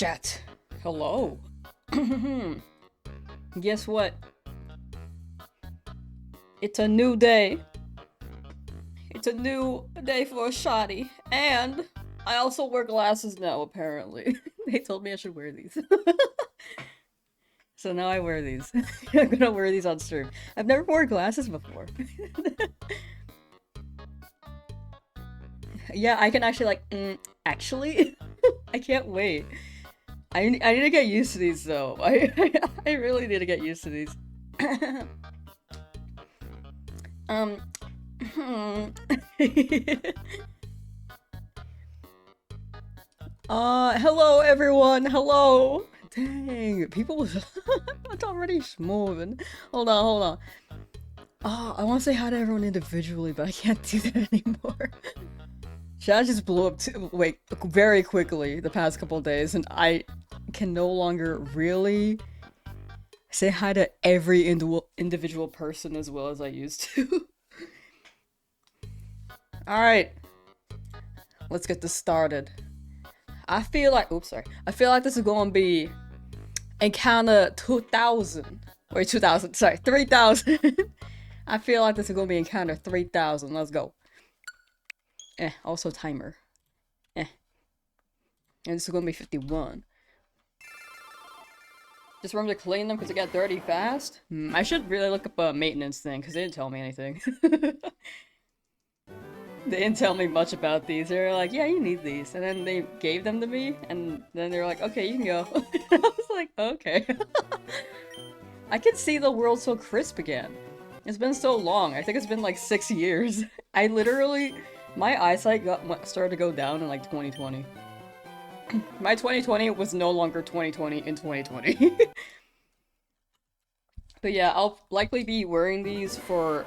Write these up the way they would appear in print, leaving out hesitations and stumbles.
Chat. Hello. Guess what? It's a new day. It's a new day for a shoddy. And I also wear glasses now, apparently. They told me I should wear these. So now I wear these. I'm gonna wear these on stream. I've never worn glasses before. Yeah, I can actually actually? I can't wait. I need to get used to these though. I really need to get used to these. Hello everyone. Hello. Dang, people. It's already moving. Hold on. I want to say hi to everyone individually, but I can't do that anymore. Chat just blew up very quickly the past couple of days, and I can no longer really say hi to every individual person as well as I used to. Alright. Let's get this started. I feel like this is gonna be encounter 2000. Wait, 2000, sorry, 3000. I feel like this is gonna be encounter 3000. Let's go. Also timer. And this is gonna be 51. Just remember to clean them because they get dirty fast. I should really look up a maintenance thing because they didn't tell me anything. They didn't tell me much about these. They were like, yeah, you need these. And then they gave them to me, and then they were like, okay, you can go. I was like, okay. I can see the world so crisp again. It's been so long. I think it's been like 6 years. I literally... My eyesight started to go down in like 2020. My 2020 was no longer 2020 in 2020. But yeah, I'll likely be wearing these for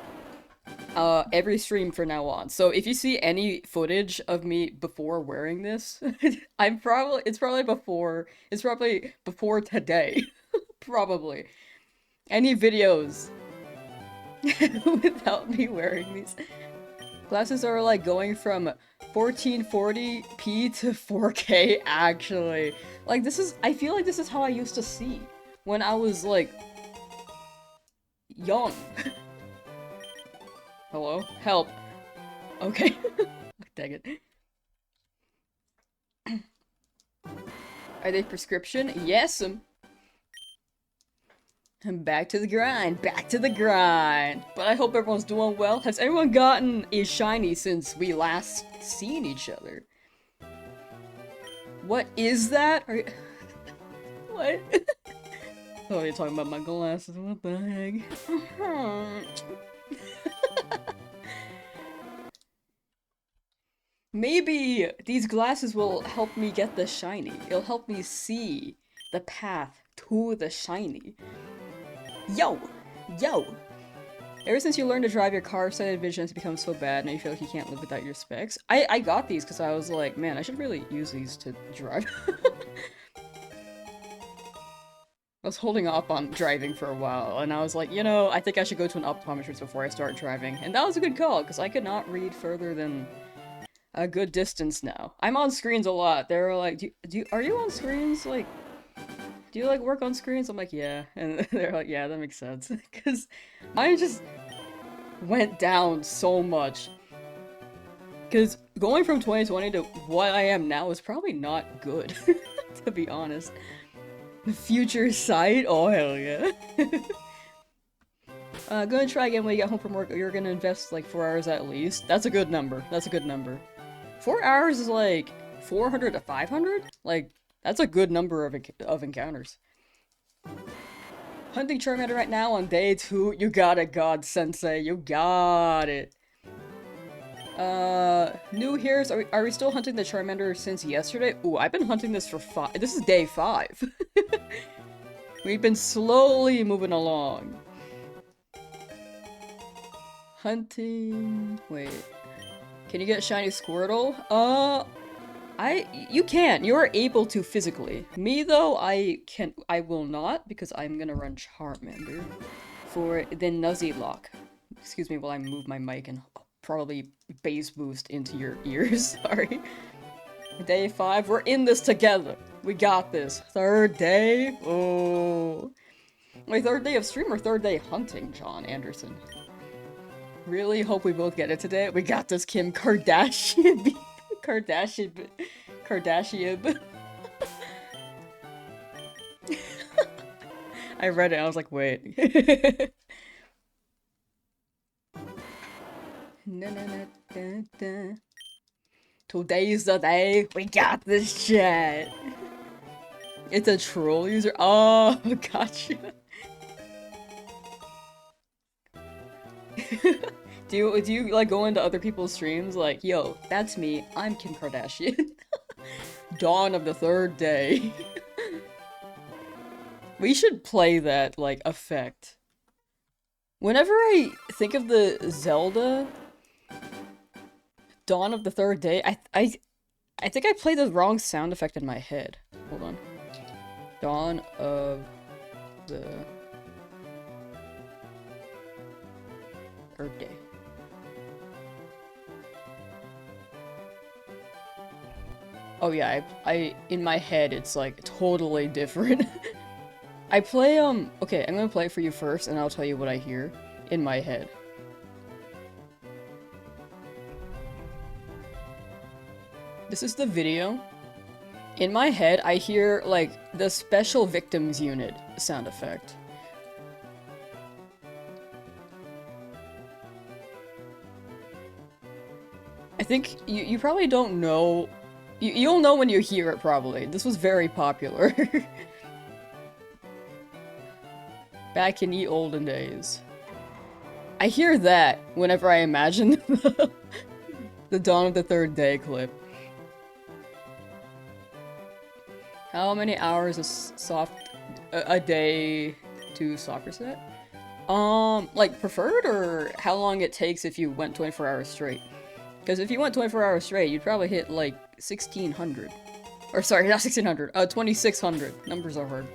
every stream from now on. So if you see any footage of me before wearing this, it's probably before today. Probably. Any videos without me wearing these. Glasses are like going from 1440p to 4K actually. Like I feel like this is how I used to see when I was like young. Hello? Help. Okay. Dang it. Are they prescription? Yes. And back to the grind, back to the grind. But I hope everyone's doing well. Has anyone gotten a shiny since we last seen each other? What is that? Are you... What? Oh, you're talking about my glasses. What the heck? Maybe these glasses will help me get the shiny. It'll help me see the path to the shiny. Yo! Ever since you learned to drive your car, sighted vision has become so bad, now you feel like you can't live without your specs. I got these because I was like, man, I should really use these to drive. I was holding off on driving for a while, and I was like, you know, I think I should go to an optometrist before I start driving. And that was a good call, because I could not read further than a good distance now. I'm on screens a lot. They're like, are you on screens? Like, do you like work on screens? I'm like, yeah. And they're like, yeah, that makes sense. Because I just went down so much. Because going from 2020 to what I am now is probably not good, to be honest. The future sight? Oh, hell yeah. Gonna try again when you get home from work. You're gonna invest like 4 hours at least. That's a good number. That's a good number. 4 hours is like 400 to 500? Like, that's a good number of encounters. Hunting Charmander right now on day 2. You got it, God Sensei. You got it. New here's are we still hunting the Charmander since yesterday? Ooh, I've been hunting this for 5. This is day 5. We've been slowly moving along. Hunting... Wait. Can you get shiny Squirtle? You can. You are able to physically. Me though, I will not because I'm gonna run Charmander for the Nuzzy-Lock. Excuse me while I move my mic and probably bass boost into your ears. Sorry. Day 5. We're in this together. We got this. Third day? Oh. Wait, third day of stream or third day hunting, John Anderson? Really hope we both get it today. We got this, Kim Kardashian. Kardashian. Kardashian. I read it, I was like, wait. Today's the day. We got this shit. It's a troll user. Oh, gotcha. Do you like go into other people's streams like, yo, that's me. I'm Kim Kardashian. Dawn of the third day. We should play that like effect. Whenever I think of the Zelda Dawn of the third day, I think I played the wrong sound effect in my head. Hold on. Dawn of the third day. Oh yeah, I in my head it's like totally different. I play okay, I'm gonna play it for you first and I'll tell you what I hear in my head. This is the video. In my head, I hear, like, the Special Victims Unit sound effect. I think you probably don't know... You'll know when you hear it, probably. This was very popular. Back in the olden days. I hear that whenever I imagine the Dawn of the Third Day clip. How many hours of a day to soccer set? Like preferred or how long it takes if you went 24 hours straight? Because if you went 24 hours straight, you'd probably hit like 1600. Or sorry, not 1600, 2600. Numbers are hard.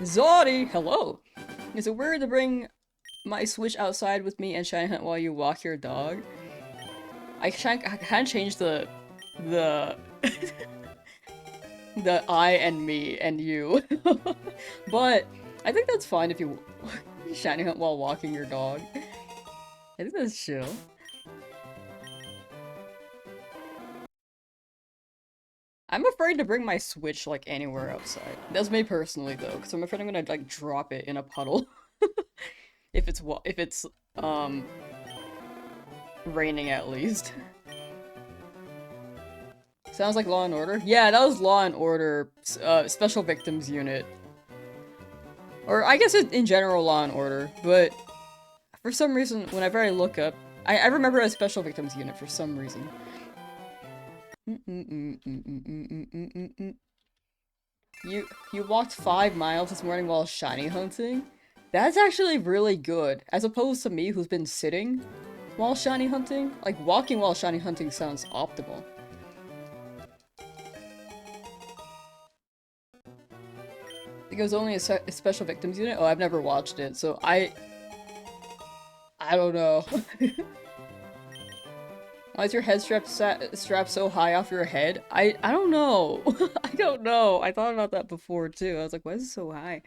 Zodi, hello! Is it weird to bring my Switch outside with me and shiny hunt while you walk your dog? I can't change the the I and me and you. But I think that's fine if you shiny hunt while walking your dog. I think that's chill. I'm afraid to bring my Switch like anywhere outside. That's me personally though, because I'm afraid I'm gonna like drop it in a puddle. If it's raining at least. Sounds like Law and Order? Yeah, that was Law and Order, Special Victims Unit. Or I guess in general Law and Order, but for some reason, whenever I look up, I remember a Special Victims Unit for some reason. You walked 5 miles this morning while shiny hunting? That's actually really good, as opposed to me who's been sitting while shiny hunting. Like, walking while shiny hunting sounds optimal. I think it was only a Special Victims Unit? Oh, I've never watched it, so I don't know. Why is your head strapped so high off your head? I don't know. I don't know. I thought about that before, too. I was like, why is it so high?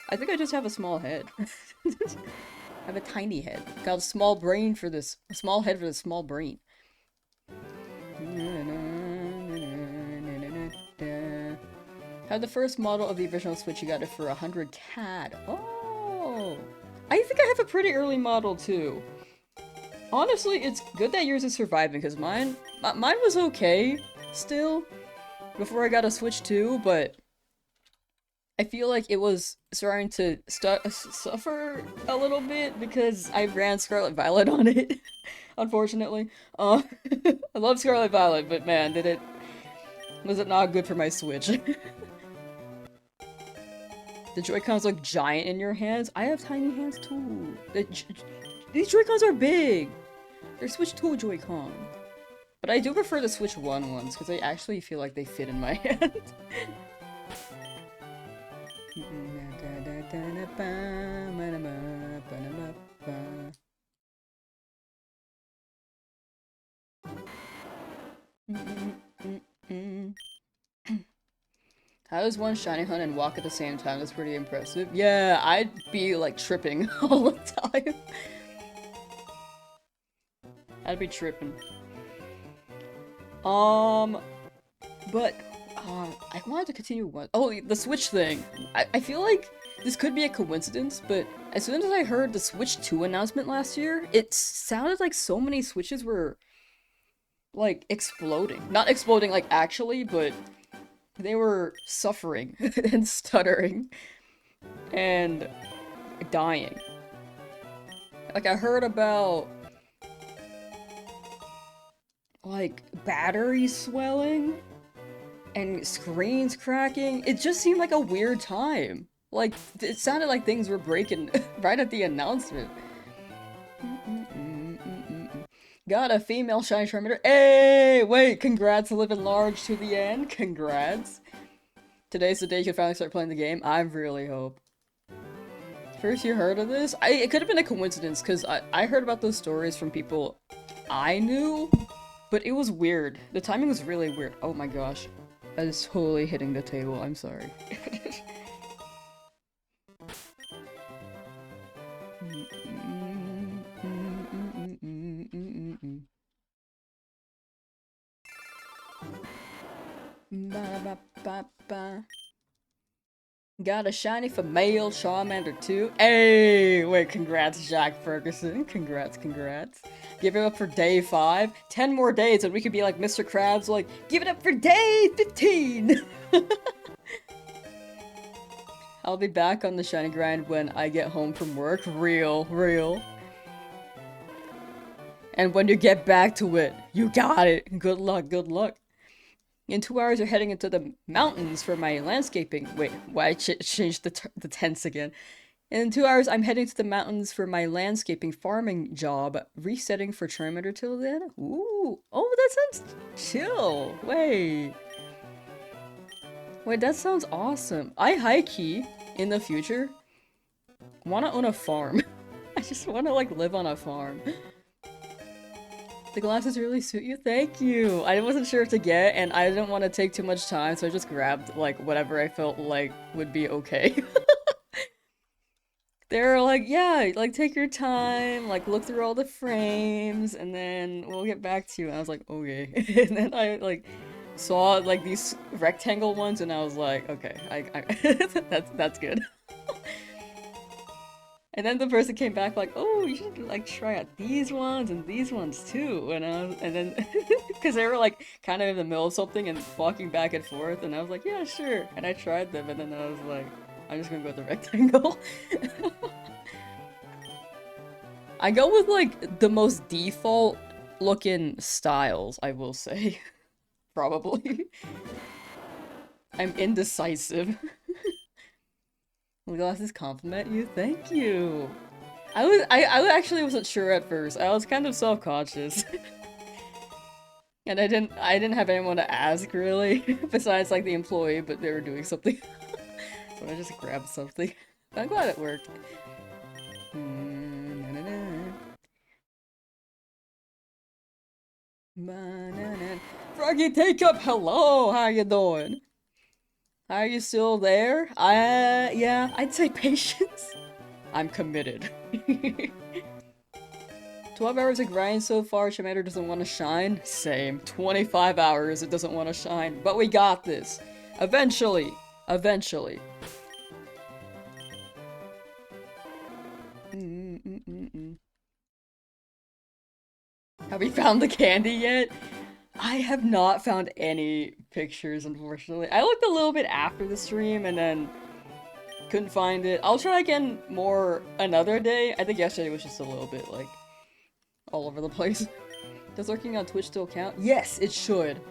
I think I just have a small head. I have a tiny head. Got a small brain for this. A small head for this small brain. Had the first model of the original Switch, you got it for 100 CAD. Oh! I think I have a pretty early model, too. Honestly, it's good that yours is surviving, because mine was okay, still, before I got a Switch 2, but I feel like it was starting to suffer a little bit, because I ran Scarlet Violet on it, unfortunately. I love Scarlet Violet, but man, was it not good for my Switch? The Joy-Cons look giant in your hands? I have tiny hands too. These Joy-Cons are big! They're Switch 2 Joy-Con. But I do prefer the Switch 1 ones, because I actually feel like they fit in my hand. How does one shiny hunt and walk at the same time? That's pretty impressive. Yeah, I'd be like tripping all the time. I'd be tripping. But I wanted to continue one. Oh, the Switch thing. I feel like this could be a coincidence, but as soon as I heard the Switch 2 announcement last year, it sounded like so many Switches were like exploding. Not exploding like actually, but they were suffering and stuttering and dying. Like I heard about like battery swelling and screens cracking. It just seemed like a weird time. Like, it sounded like things were breaking right at the announcement. Got a female shiny Charmander. Hey, wait, congrats living large to the end. Congrats. Today's the day you can finally start playing the game. I really hope. First you heard of this? It could have been a coincidence, because I heard about those stories from people I knew, but it was weird. The timing was really weird. Oh my gosh. I was totally hitting the table, I'm sorry. Got a shiny for male Charmander too. Hey, wait, congrats, Jack Ferguson. Congrats, congrats. Give it up for day 5. 10 more days and we could be like Mr. Krabs, like, give it up for day 15! I'll be back on the shiny grind when I get home from work. Real. And when you get back to it, you got it. Good luck, good luck. In 2 hours, you're heading into the mountains for my landscaping. Wait, why changed the tense again? In 2 hours, I'm heading to the mountains for my landscaping farming job. Resetting for Charmander till then? Ooh. Oh, that sounds chill. Wait, that sounds awesome. I high-key, in the future, wanna own a farm. I just wanna, like, live on a farm. The glasses really suit you. Thank you. I wasn't sure what to get, and I didn't want to take too much time, so I just grabbed, like, whatever I felt like would be okay. They were like, yeah, like, take your time, like, look through all the frames, and then we'll get back to you. And I was like, okay. And then I, like, saw, like, these rectangle ones, and I was like, okay, that's good. And then the person came back like, oh, you should like try out these ones and these ones too. And then, because they were like kind of in the middle of something and walking back and forth, and I was like, yeah, sure. And I tried them, and then I was like, I'm just gonna go with the rectangle. I go with like the most default looking styles, I will say. Probably. I'm indecisive. The glasses compliment you? Thank you! I actually wasn't sure at first. I was kind of self-conscious. And I didn't have anyone to ask, really. Besides, like, the employee, but they were doing something. So I just grabbed something. I'm glad it worked. Froggy Teacup, hello! How you doing? Are you still there? Yeah, I'd say patience. I'm committed. 12 hours of grind so far, Charmander doesn't want to shine? Same. 25 hours, it doesn't want to shine. But we got this. Eventually. Eventually. Have we found the candy yet? I have not found any pictures, unfortunately. I looked a little bit after the stream and then couldn't find it. I'll try again more another day. I think yesterday was just a little bit, like, all over the place. Does lurking on Twitch still count? Yes, it should.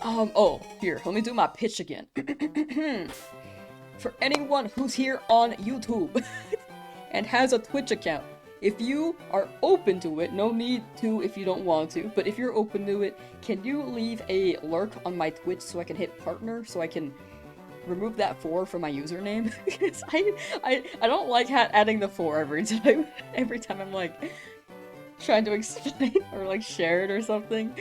Oh, here, let me do my pitch again. For anyone who's here on YouTube and has a Twitch account, if you are open to it, no need to if you don't want to, but if you're open to it, can you leave a lurk on my Twitch so I can hit partner, so I can remove that 4 from my username? Because I don't like adding the 4 every time. Every time I'm like trying to explain or like share it or something.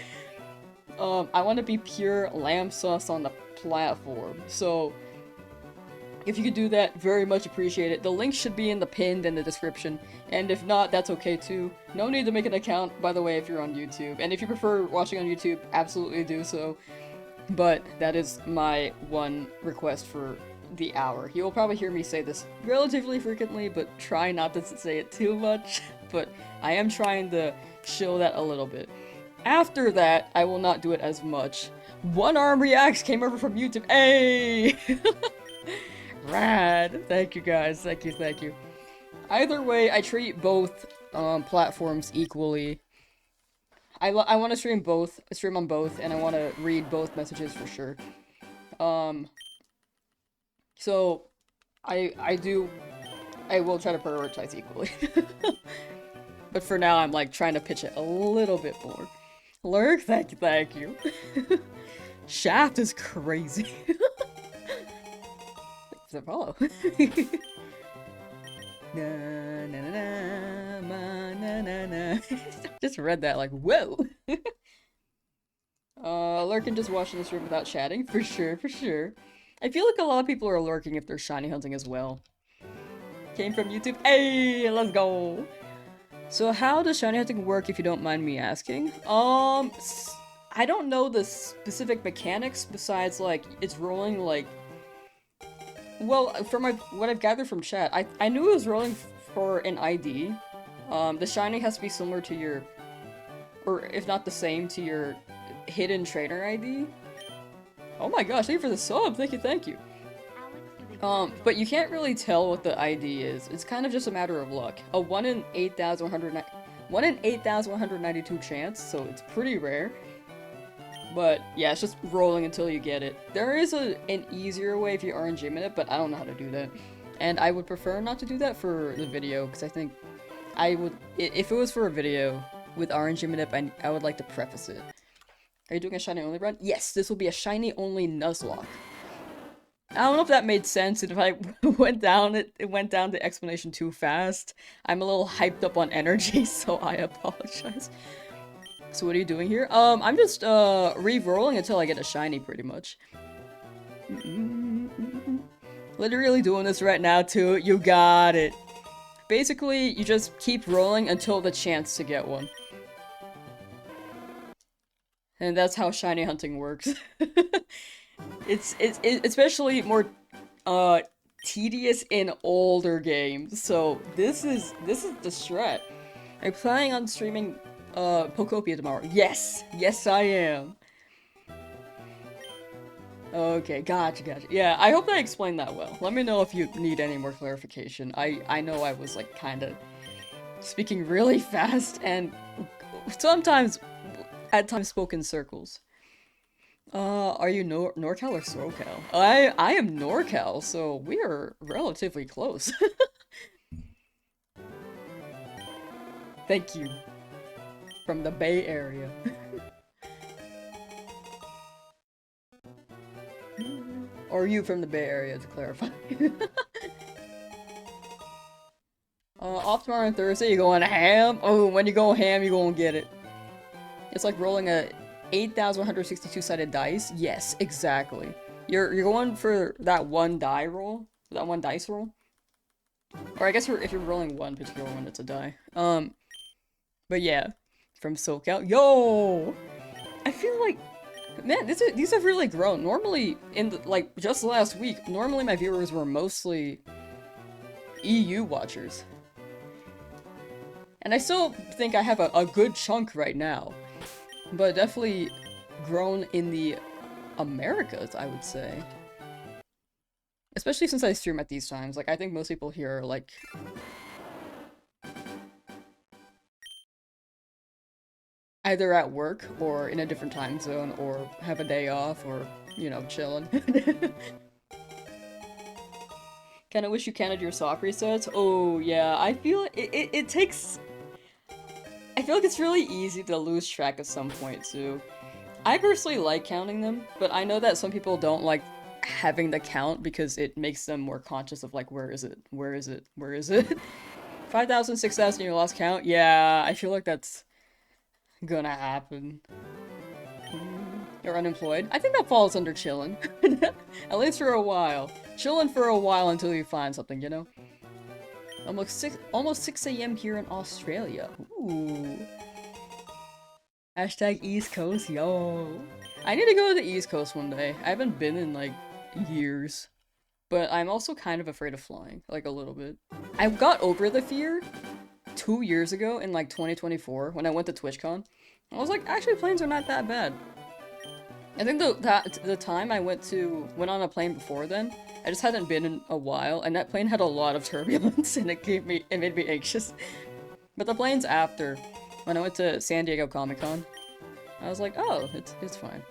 I want to be pure Lamsauce on the platform. So if you could do that, very much appreciate it. The link should be in the pinned in the description, and if not, that's okay too. No need to make an account, by the way, if you're on YouTube. And if you prefer watching on YouTube, absolutely do so. But that is my one request for the hour. You will probably hear me say this relatively frequently, but try not to say it too much. But I am trying to show that a little bit. After that, I will not do it as much. One Arm Reacts came over from YouTube. Hey! Rad! Thank you guys. Thank you, thank you. Either way, I treat both platforms equally. I want to stream on both, and I want to read both messages for sure. So I will try to prioritize equally. But for now, I'm like trying to pitch it a little bit more. Lurk, thank you. Shaft is crazy. Thanks for the follow. Na na na na na na na. Just read that like, whoa. Lurking just watching this room without chatting, for sure, for sure. I feel like a lot of people are lurking if they're shiny hunting as well. Came from YouTube. Hey, let's go. So how does shiny hunting work, if you don't mind me asking? I don't know the specific mechanics besides like it's rolling like. Well, from what I've gathered from chat, I knew it was rolling for an ID. The shiny has to be similar to your, or if not the same, to your hidden trainer ID. Oh my gosh, thank you for the sub, thank you. But you can't really tell what the ID is. It's kind of just a matter of luck. A 1 in 8,192 chance, so it's pretty rare. But yeah, it's just rolling until you get it. There is an easier way if you RNG it, but I don't know how to do that. And I would prefer not to do that for the video, because I think I would, if it was for a video with RNG it, I would like to preface it. Are you doing a shiny only run? Yes, this will be a shiny only Nuzlocke. I don't know if that made sense, and if I went down the explanation too fast. I'm a little hyped up on energy, so I apologize. So what are you doing here? I'm just, re-rolling until I get a shiny, pretty much. Literally doing this right now, too. You got it. Basically, you just keep rolling until the chance to get one. And that's how shiny hunting works. It's especially more, tedious in older games, so this is the strat. Are you planning on streaming Pokopia tomorrow? Yes! Yes, I am! Okay, gotcha. Yeah, I hope I explained that well. Let me know if you need any more clarification. I know I was, like, kinda speaking really fast, and sometimes, at times, spoke in circles. Are you NorCal or SoCal? I am NorCal, so we are relatively close. Thank you. From the Bay Area. Or you from the Bay Area, to clarify. Off tomorrow and Thursday, you going ham? Oh, when you go ham, you gonna get it. It's like rolling a 8,162 sided dice. Yes, exactly. You're going for that one die roll, that one dice roll. Or I guess if you're rolling one particular one, it's a die. But yeah, from SoCal. Yo, I feel like, man, these have really grown. Normally, like just last week, normally my viewers were mostly EU watchers, and I still think I have a good chunk right now. But definitely grown in the Americas, I would say. Especially since I stream at these times. Like, I think most people here are, like... either at work, or in a different time zone, or have a day off, or, you know, chilling. Kinda wish you counted your sock resets? Oh, yeah, I feel it takes... I feel like it's really easy to lose track at some point, too. I personally like counting them, but I know that some people don't like having the count because it makes them more conscious of, like, where is it? Where is it? Where is it? 5,000, 6,000 in your last count? Yeah, I feel like that's gonna happen. You're unemployed? I think that falls under chillin'. At least for a while. Chillin' for a while until you find something, you know? Almost 6 a.m. here in Australia. Ooh. Hashtag East Coast, yo. I need to go to the East Coast one day. I haven't been in, like, years. But I'm also kind of afraid of flying, like, a little bit. I got over the fear 2 years ago in, like, 2024 when I went to TwitchCon. I was like, actually, planes are not that bad. I think the time I went on a plane before then, I just hadn't been in a while, and that plane had a lot of turbulence, and it made me anxious. But the planes after, when I went to San Diego Comic-Con, I was like, oh, it's fine.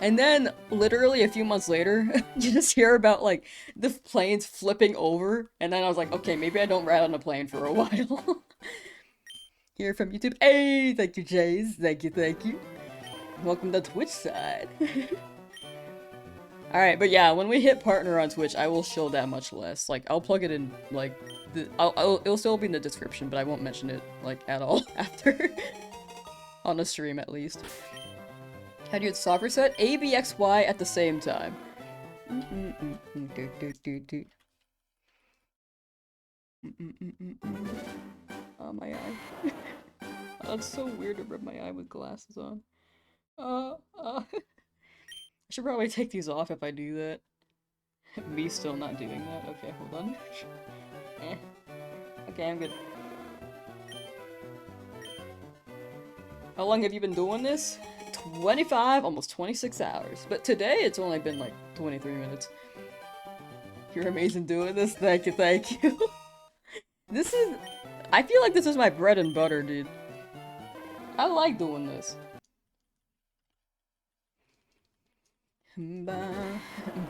And then, literally a few months later, you just hear about, like, the planes flipping over, and then I was like, okay, maybe I don't ride on a plane for a while. Here from YouTube. Hey, thank you, Jays. Thank you. Welcome to Twitch side. Alright, but yeah, when we hit partner on Twitch, I will show that much less. Like, I'll plug it in, like, it'll still be in the description, but I won't mention it, like, at all after. On the stream, at least. How do you hit software set? A, B, X, Y at the same time. Oh, my eye. That's so weird to rub my eye with glasses on. I should probably take these off if I do that. Me still not doing that. Okay, hold on. Okay, I'm good. How long have you been doing this? 25, almost 26 hours. But today it's only been like 23 minutes. You're amazing doing this. Thank you. This is... I feel like this is my bread and butter, dude. I like doing this.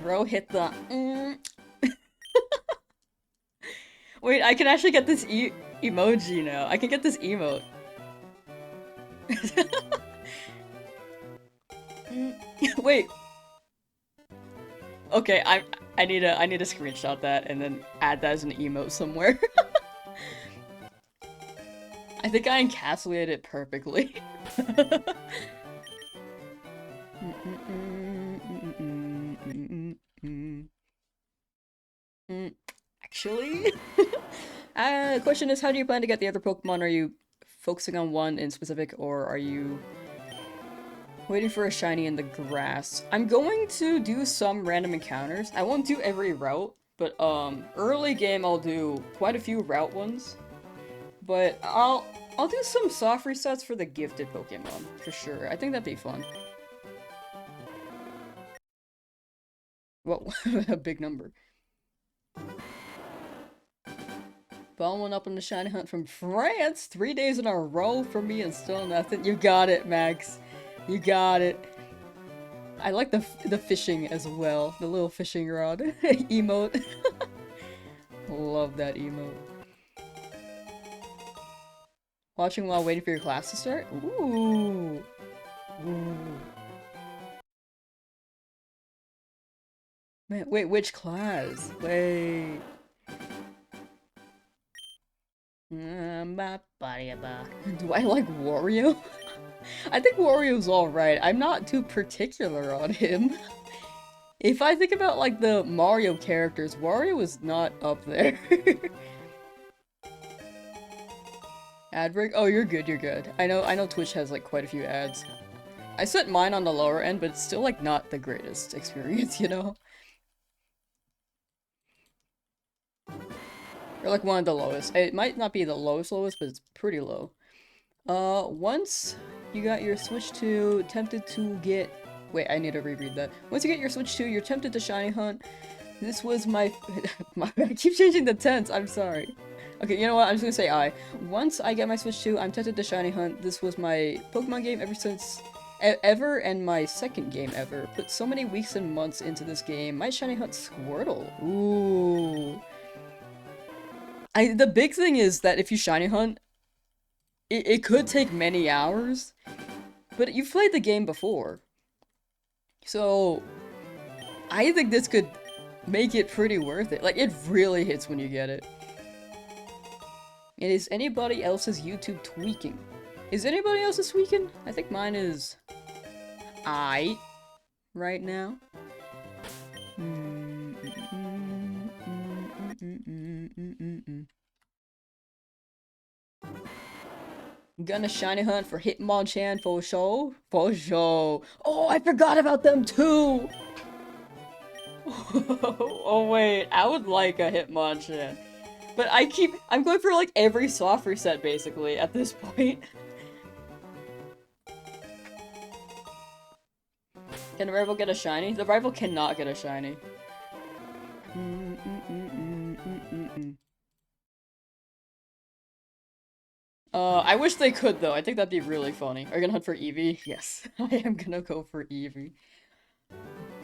Bro, hit the... Wait, I can actually get this emoji now. I can get this emote. Wait. Okay, I need to screenshot that and then add that as an emote somewhere. I think I encapsulated it perfectly. Actually, question is, how do you plan to get the other Pokemon? Are you focusing on one in specific, or are you waiting for a shiny in the grass? I'm going to do some random encounters. I won't do every route, but early game I'll do quite a few route ones. But I'll do some soft resets for the gifted Pokemon, for sure. I think that'd be fun. Whoa, a big number. Following up on the shiny hunt from France! 3 days in a row for me and still nothing. You got it, Max. You got it. I like the fishing as well. The little fishing rod emote. Love that emote. Watching while waiting for your class to start? Ooh. Ooh. Man, wait, which class? Wait. Do I like Wario? I think Wario's alright. I'm not too particular on him. If I think about, like, the Mario characters, Wario is not up there. Ad break? Oh, you're good, you're good. I know Twitch has, like, quite a few ads. I set mine on the lower end, but it's still, like, not the greatest experience, you know? Or, like, one of the lowest. It might not be the lowest, but it's pretty low. Once you got your Switch 2, tempted to get... Wait, I need to reread that. Once you get your Switch 2, you're tempted to shiny hunt. This was my... I keep changing the tense, I'm sorry. Okay, you know what? I'm just gonna say I. Once I get my Switch 2, I'm tempted to shiny hunt. This was my Pokemon game ever and my second game ever. Put so many weeks and months into this game. My shiny hunt Squirtle. Ooh. The big thing is that if you shiny hunt, it could take many hours, but you've played the game before. So, I think this could make it pretty worth it. Like, it really hits when you get it. And is anybody else's YouTube tweaking? Is anybody else's tweaking? I think mine is... right now. Gonna shiny hunt for Hitmonchan for show. For show. Oh, I forgot about them too! Oh wait, I would like a Hitmonchan. But I'm going for like every soft reset basically at this point. Can the rival get a shiny? The rival cannot get a shiny. I wish they could though. I think that'd be really funny. Are you gonna hunt for Eevee? Yes, I am gonna go for Eevee.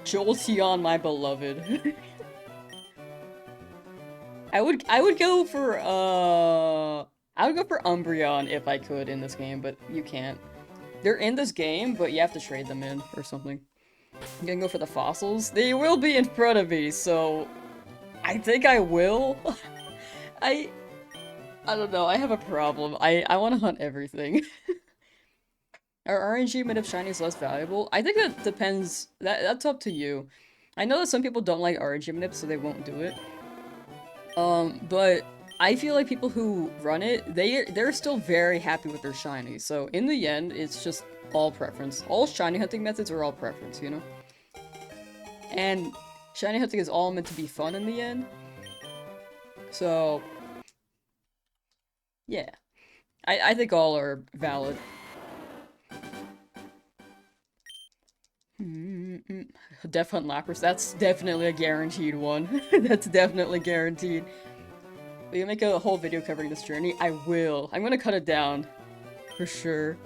Jolteon, my beloved. I would go for I would go for Umbreon if I could in this game, but you can't. They're in this game, but you have to trade them in or something. I'm gonna go for the fossils. They will be in front of me, so I think I will. I don't know, I have a problem. I want to hunt everything. Are RNG made of shiny is less valuable? I think that depends. That's up to you. I know that some people don't like RNG manips, so they won't do it. But I feel like people who run it, they're still very happy with their shiny. So in the end, it's just all preference. All shiny hunting methods are all preference, you know? And shiny hunting is all meant to be fun in the end. So yeah. I think all are valid. Def Hunt Lapras, that's definitely a guaranteed one. That's definitely guaranteed. Will you make a whole video covering this journey? I will. I'm gonna cut it down. For sure.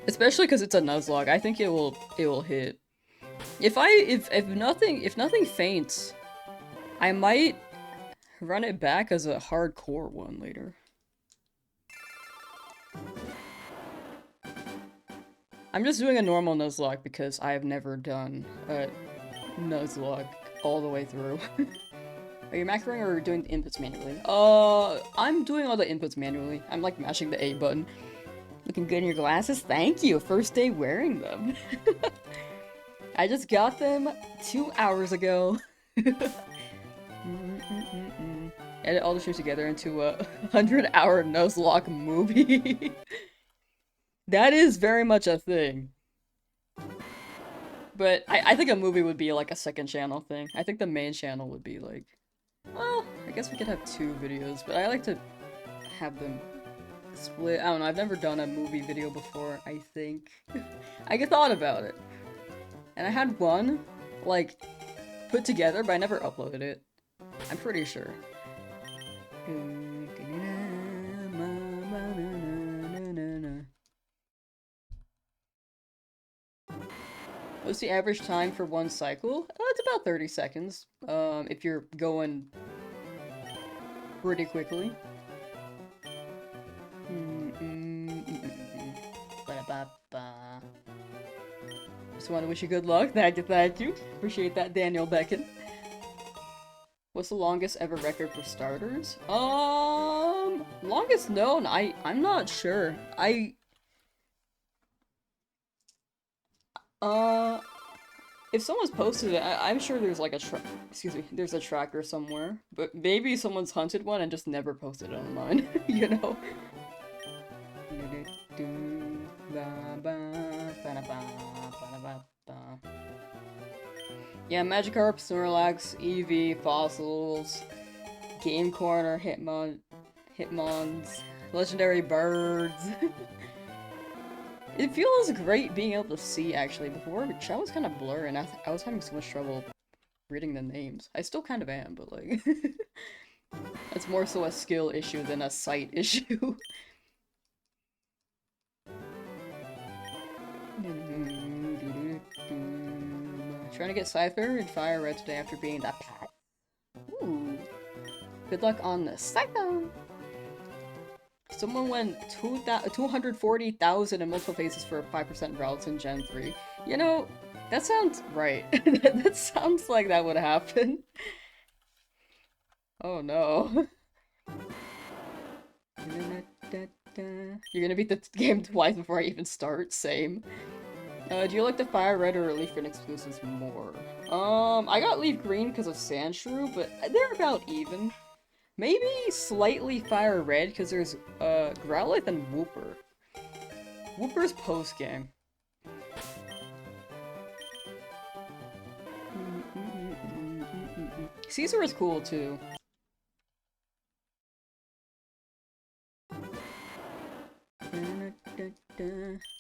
Especially because it's a Nuzlocke. I think it will hit. If nothing faints, I might run it back as a hardcore one later. I'm just doing a normal Nuzlocke because I have never done a Nuzlocke all the way through. Are you macroing or doing the inputs manually? I'm doing all the inputs manually. I'm like mashing the A button. Looking good in your glasses? Thank you! First day wearing them. I just got them 2 hours ago. Edit all the shoes together into a 100-hour Nuzlocke movie. That is very much a thing. But I think a movie would be like a second channel thing. I think the main channel would be like... Well, I guess we could have 2 videos, but I like to have them split. I don't know, I've never done a movie video before, I think. I thought about it. And I had one, like, put together, but I never uploaded it. I'm pretty sure. What's the average time for one cycle? It's about 30 seconds, if you're going pretty quickly. Just want to wish you good luck. Thank you. Appreciate that, Daniel Beckett. What's the longest ever record for starters? Longest known, I'm not sure. If someone's posted it, I'm sure there's like there's a tracker somewhere. But maybe someone's hunted one and just never posted it online, you know? Yeah, Magikarp, Snorlax, Eevee, Fossils, Game Corner, Hitmons, Legendary Birds. It feels great being able to see, actually. Before, chat was kind of blurry, and I was having so much trouble reading the names. I still kind of am, but like... It's more so a skill issue than a sight issue. Trying to get Cypher and Fire Red today after being that pack. Ooh. Good luck on the Cypher! Someone went 240,000 in multiple phases for 5% routes in Gen 3. You know, that sounds right. That sounds like that would happen. Oh no. You're gonna beat the game twice before I even start? Same. Do you like the fire red or leaf green exclusives more? I got leaf green because of Sandshrew, but they're about even. Maybe slightly fire red because there's Growlithe and Wooper. Wooper's post game. Caesar is cool too.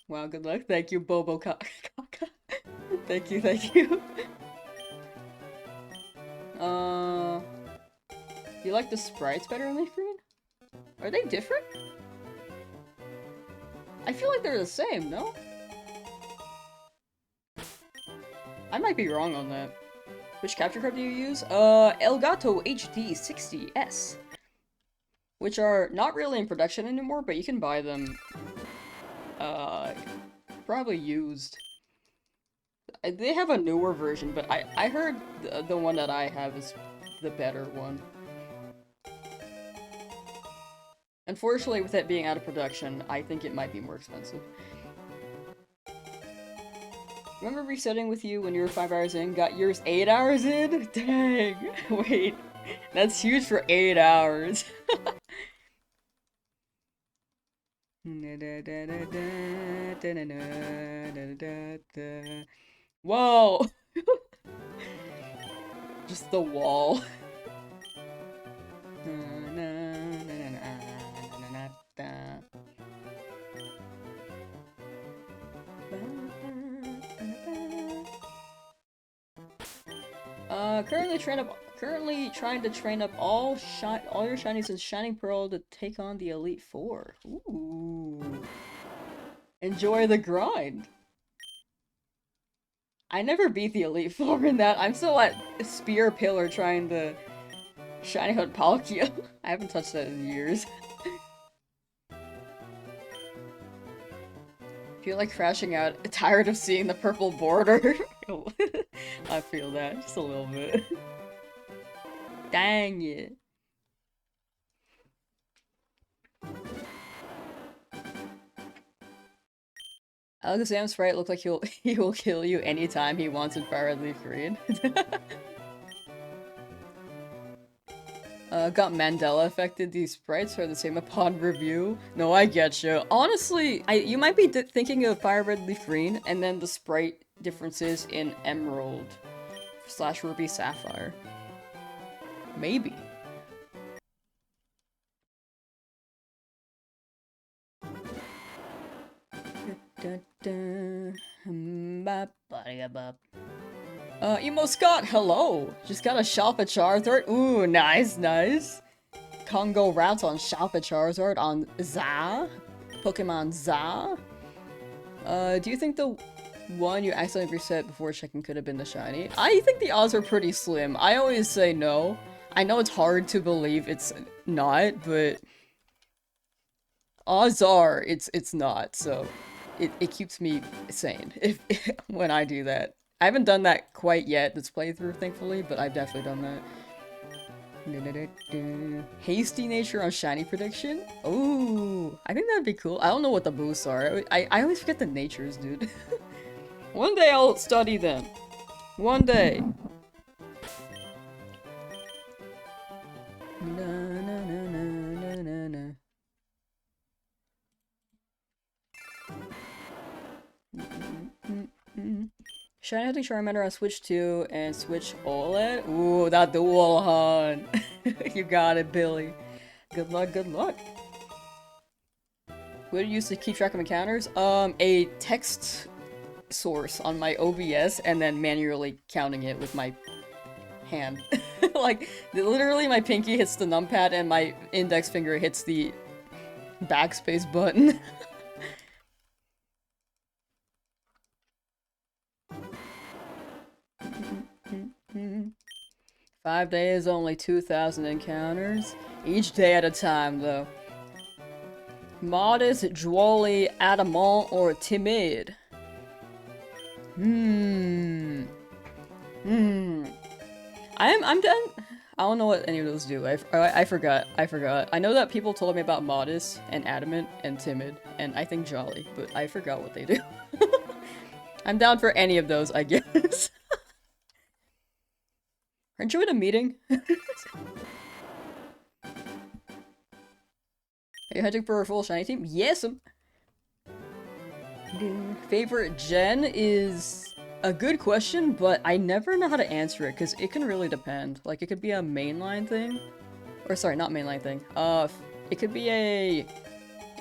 Wow, good luck. Thank you, Bobo Kaka. Thank you, thank you. You like the sprites better in Leaf Green? Are they different? I feel like they're the same, no? I might be wrong on that. Which capture card do you use? Elgato HD 60S. Which are not really in production anymore, but you can buy them. Probably used. They have a newer version, but I heard the one that I have is the better one. Unfortunately, with it being out of production, I think it might be more expensive. Remember resetting with you when you were 5 hours in? Got yours 8 hours in? Dang! Wait, that's huge for 8 hours. Whoa! Just the wall. Currently trying to train up all your shinies in Shining Pearl to take on the Elite Four. Ooh. Enjoy the grind. I never beat the Elite Four in that. I'm still at Spear Pillar trying to shiny hunt Palkia. I haven't touched that in years. Feel like crashing out, tired of seeing the purple border. I feel that, just a little bit. Dang it. Alakazam's sprite looks like he will kill you anytime he wants in Fire Red Leaf Green. Got Mandela affected. These sprites are the same upon review. No, I get you. Honestly, you might be thinking of Fire Red Leaf Green, and then the sprite differences in Emerald / Ruby Sapphire. Maybe. Emo Scott, hello! Just got a shop at Charizard. Ooh, nice, nice. Congo Rats on shop at Charizard on Za. Pokemon Za. Do you think the one you accidentally reset before checking could have been the shiny? I think the odds are pretty slim. I always say no. I know it's hard to believe it's not, but odds are it's not, so it keeps me sane when I do that. I haven't done that quite yet this playthrough, thankfully, but I've definitely done that. Hasty nature on shiny prediction? Ooh, I think that'd be cool. I don't know what the boosts are. I always forget the natures, dude. One day I'll study them. One day. Shiny hunting Charmander on Switch 2 and Switch OLED? Ooh, that dual hunt! You got it, Billy. Good luck, good luck. What do you use to keep track of encounters? A text source on my OBS and then manually counting it with my hand. Like, literally my pinky hits the numpad and my index finger hits the backspace button. 5 days, only 2,000 encounters. Each day at a time, though. Modest, drôle, adamant, or timid? I'm done. I don't know what any of those do. I forgot. I know that people told me about modest and adamant and timid, and I think jolly, but I forgot what they do. I'm down for any of those, I guess. Aren't you in a meeting? Are you hunting for a full shiny team? Yes! Favorite gen is a good question, but I never know how to answer it, because it can really depend. Like, it could be a mainline thing. Or, sorry, not mainline thing. It could be a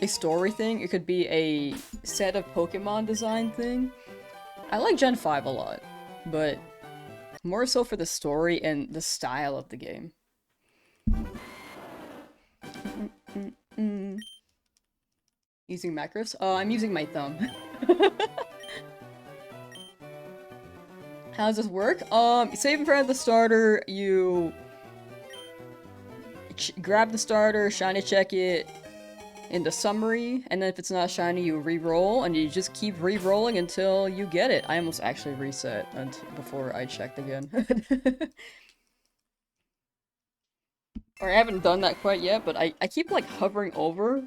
story thing. It could be a set of Pokemon design thing. I like Gen 5 a lot, but more so for the story and the style of the game. Using macros? Oh, I'm using my thumb. How does this work? Save in front of the starter, you grab the starter, shiny check it in the summary, and then if it's not shiny, you re-roll, and you just keep re-rolling until you get it. I almost actually reset before I checked again. Or I haven't done that quite yet, but I keep like hovering over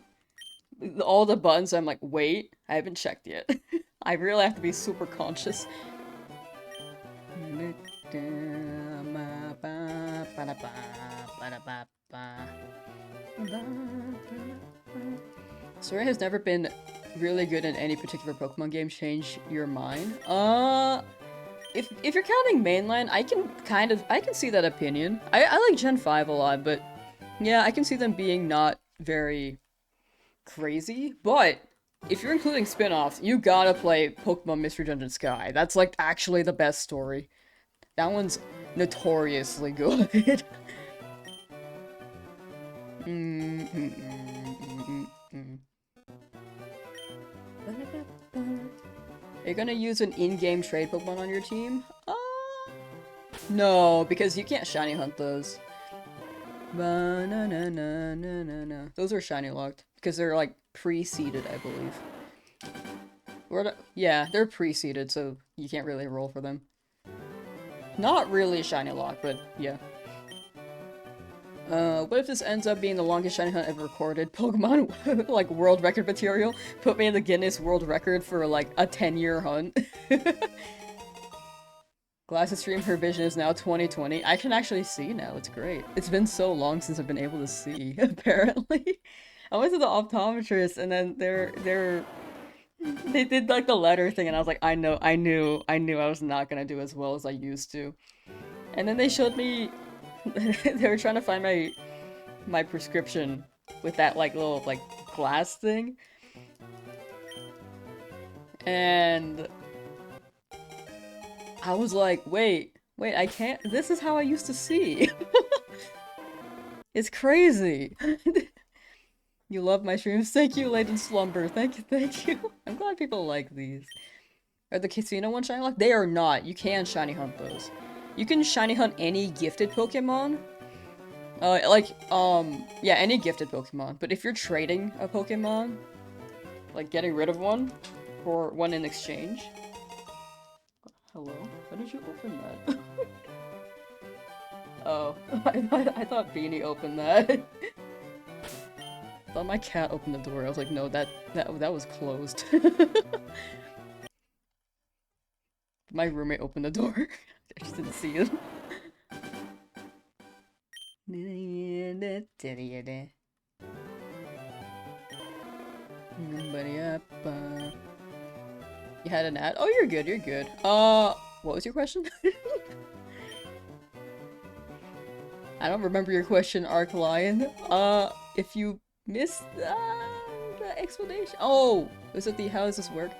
all the buttons. I'm like, wait, I haven't checked yet. I really have to be super conscious. Story has never been really good in any particular Pokemon game. Change your mind. If you're counting mainline, I can see that opinion. I like Gen 5 a lot, but yeah, I can see them being not very crazy. But if you're including spin-offs, you gotta play Pokemon Mystery Dungeon Sky. That's like actually the best story. That one's notoriously good. Are you gonna use an in-game trade Pokemon on your team? No, because you can't shiny hunt those. Those are shiny locked because they're like pre-seeded, I believe. Yeah, they're pre-seeded, so you can't really roll for them. Not really shiny lock, but yeah. What if this ends up being the longest shiny hunt ever recorded? Pokemon, like, world record material? Put me in the Guinness World Record for, like, a 10-year hunt. Glasses stream, her vision is now 2020. I can actually see now, it's great. It's been so long since I've been able to see, apparently. I went to the optometrist, and then they did, like, the letter thing, and I was like, I knew I was not gonna do as well as I used to. And then they showed me they were trying to find my prescription with that like little like glass thing, and I was like, wait, I can't. This is how I used to see. It's crazy. You love my streams. Thank you, Laden Slumber. Thank you. I'm glad people like these. Are the casino ones shiny lock? They are not. You can shiny hunt those. You can shiny hunt any gifted Pokemon. Yeah, any gifted Pokemon. But if you're trading a Pokemon, like getting rid of one for one in exchange. Hello? How did you open that? Oh, I thought Beanie opened that. I thought my cat opened the door. I was like, no, that was closed. My roommate opened the door. I just didn't see it. You had an ad? Oh, you're good, you're good. What was your question? I don't remember your question, Arc Lion. If you missed the explanation. Oh, was it the how does this work?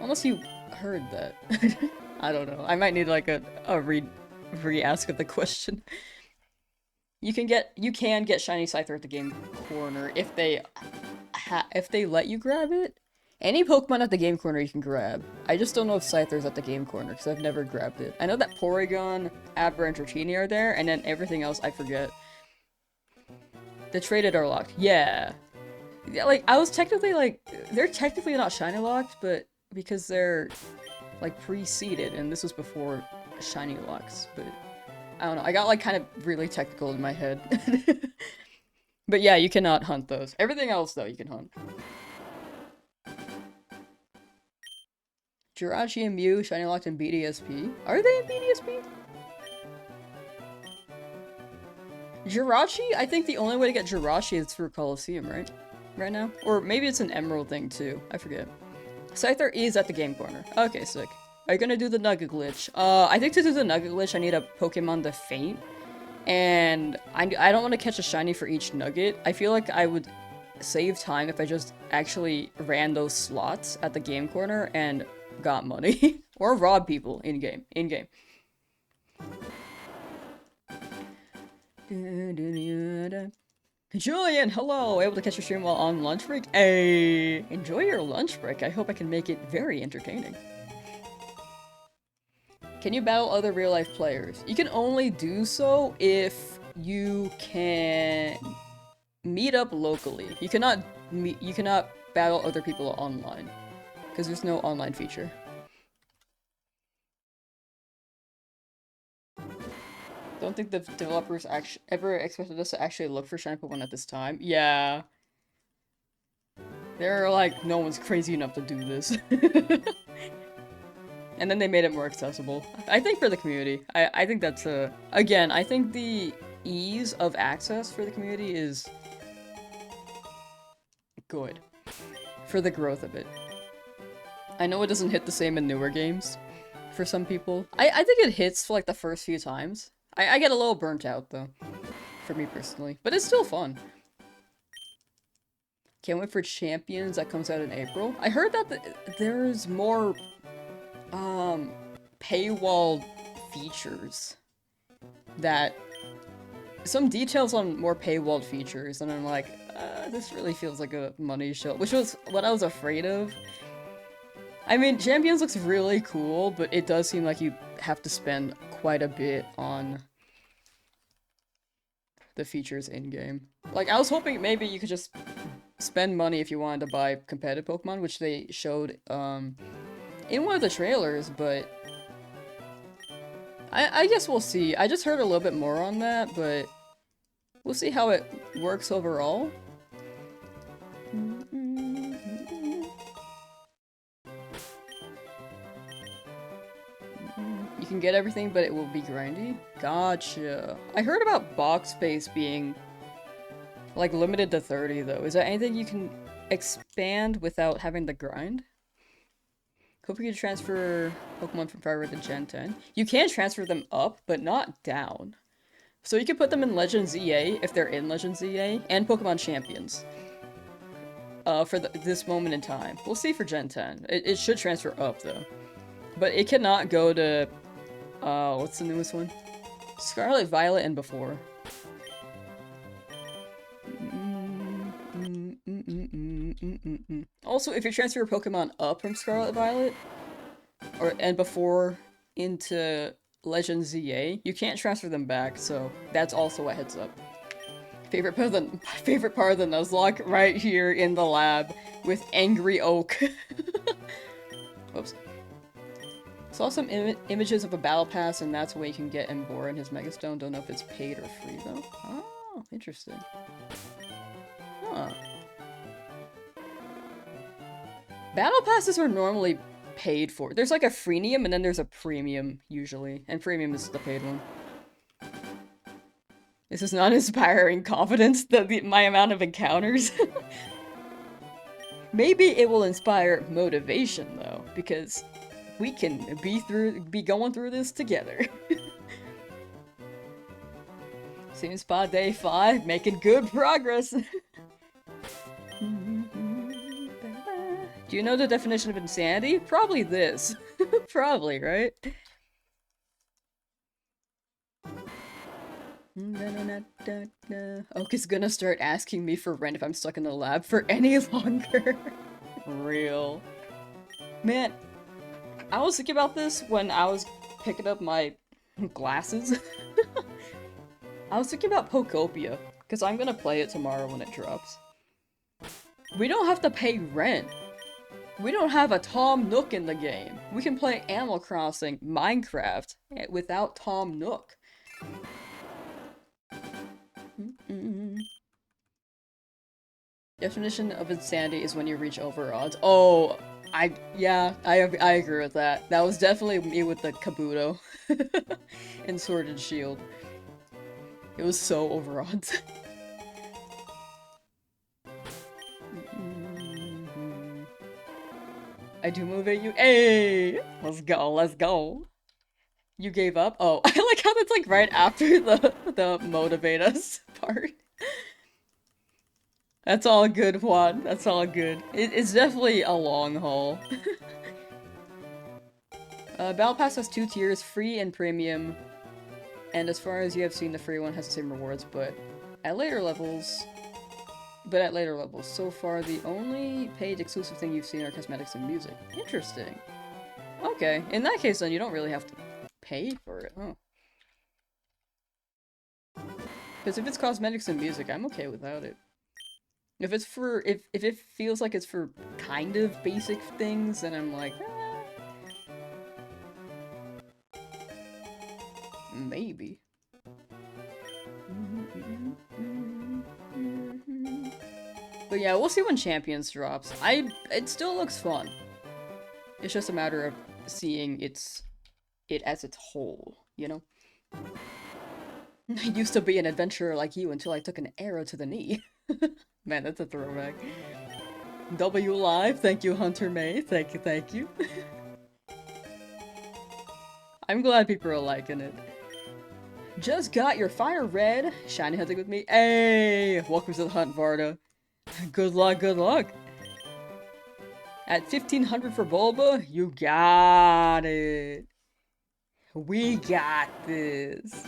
Unless you heard that. I don't know. I might need like a re-ask of the question. You can get shiny Scyther at the game corner if they let you grab it. Any Pokemon at the game corner you can grab. I just don't know if Scyther's at the game corner because I've never grabbed it. I know that Porygon, Abra, and Dratini are there, and then everything else I forget. The traded are locked. Yeah. Yeah, like I was technically like they're technically not shiny locked, but because they're like pre-seeded and this was before shiny locks, but I don't know. I got like kind of really technical in my head. But yeah, you cannot hunt those. Everything else though you can hunt. Jirachi and Mew, Shiny Locked in BDSP. Are they in BDSP? Jirachi? I think the only way to get Jirachi is through Coliseum, right? Right now? Or maybe it's an Emerald thing too. I forget. Scyther is at the game corner. Okay, sick. Are you gonna do the Nugget glitch? I think to do the Nugget glitch, I need a Pokemon to faint. And I don't want to catch a shiny for each Nugget. I feel like I would save time if I just actually ran those slots at the game corner and got money. Or rob people in-game. In-game. Julian, hello! Able to catch your stream while on lunch break? Hey! Enjoy your lunch break. I hope I can make it very entertaining. Can you battle other real-life players? You can only do so if you can meet up locally. You cannot battle other people online. Because there's no online feature. Don't think the developers ever expected us to actually look for shiny Pokemon at this time. Yeah. They're like, no one's crazy enough to do this. And then they made it more accessible. I think for the community. I think that's again, I think the ease of access for the community is good. For the growth of it. I know it doesn't hit the same in newer games. For some people. I think it hits for like the first few times. I get a little burnt out though. For me personally. But it's still fun. Can't wait for Champions that comes out in April. I heard that there's more paywall features that some details on more paywalled features, and I'm like, this really feels like a money show, which was what I was afraid of. I mean, Champions looks really cool, but it does seem like you have to spend quite a bit on the features in-game. Like, I was hoping maybe you could just spend money if you wanted to buy competitive Pokemon, which they showed, in one of the trailers, but I guess we'll see. I just heard a little bit more on that, but we'll see how it works overall. You can get everything, but it will be grindy? Gotcha. I heard about box space being, like, limited to 30, though. Is there anything you can expand without having to grind? Hope you can transfer Pokemon from Fire Red to Gen 10. You can transfer them up, but not down. So you can put them in Legends EA, if they're in Legends EA, and Pokemon Champions. For this moment in time. We'll see for Gen 10. It should transfer up, though. But it cannot go to, what's the newest one? Scarlet, Violet, and before. Also, if you transfer your Pokemon up from Scarlet Violet, and before into Legend ZA, you can't transfer them back, so that's also a heads up. Favorite part of the Nuzlocke right here in the lab with Angry Oak. Whoops. Saw some images of a battle pass, and that's where you can get Embora and his Megastone. Don't know if it's paid or free though. Oh, interesting. Huh. Battle passes are normally paid for. There's like a freemium and then there's a premium usually, and premium is the paid one. This is not inspiring confidence, my amount of encounters. Maybe it will inspire motivation though, because we can be going through this together. Same spot day 5, making good progress. Do you know the definition of insanity? Probably this. Probably, right? Oak is gonna start asking me for rent if I'm stuck in the lab for any longer. Real. Man, I was thinking about this when I was picking up my glasses. I was thinking about Pokopia, because I'm gonna play it tomorrow when it drops. We don't have to pay rent. We don't have a Tom Nook in the game. We can play Animal Crossing, Minecraft, without Tom Nook. Definition of insanity is when you reach over odds. Oh, Yeah, I agree with that. That was definitely me with the Kabuto and Sword and Shield. It was so overwrought. I do move at you. Hey! Let's go, let's go. You gave up? Oh, I like how that's like right after the motivate us part. That's all good, Juan. That's all good. It's definitely a long haul. Battle Pass has 2 tiers, free and premium. And as far as you have seen, the free one has the same rewards, but at later levels... so far the only paid exclusive thing you've seen are cosmetics and music. Interesting. Okay, in that case then you don't really have to pay for it, huh? Because if it's cosmetics and music, I'm okay without it. If it's for- if it feels like it's for kind of basic things, then I'm like, maybe. But yeah, we'll see when Champions drops. It still looks fun. It's just a matter of seeing it as its whole, you know? I used to be an adventurer like you until I took an arrow to the knee. Man, that's a throwback. W Live, thank you, Hunter May. Thank you, thank you. I'm glad people are liking it. Just got your fire red. Shiny hunting with me. Hey! Welcome to the hunt, Varda. Good luck, good luck. At 1500 for Bulba, you got it. We got this.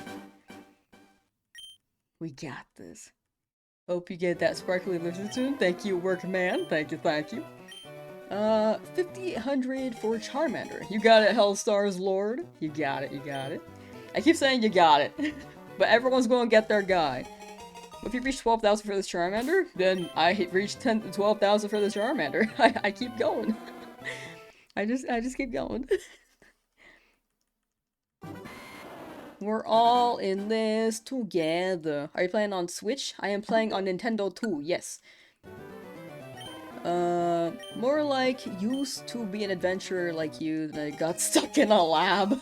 We got this. Hope you get that sparkly lizard soon. Thank you, Workman. Thank you, thank you. 5800 for Charmander. You got it, Hellstar's Lord. You got it, you got it. I keep saying you got it, but everyone's going to get their guy. If you reach 12,000 for this Charmander, then I reach 12,000 for this Charmander. I keep going. I just keep going. We're all in this together. Are you playing on Switch? I am playing on Nintendo too, yes. More like used to be an adventurer like you that got stuck in a lab.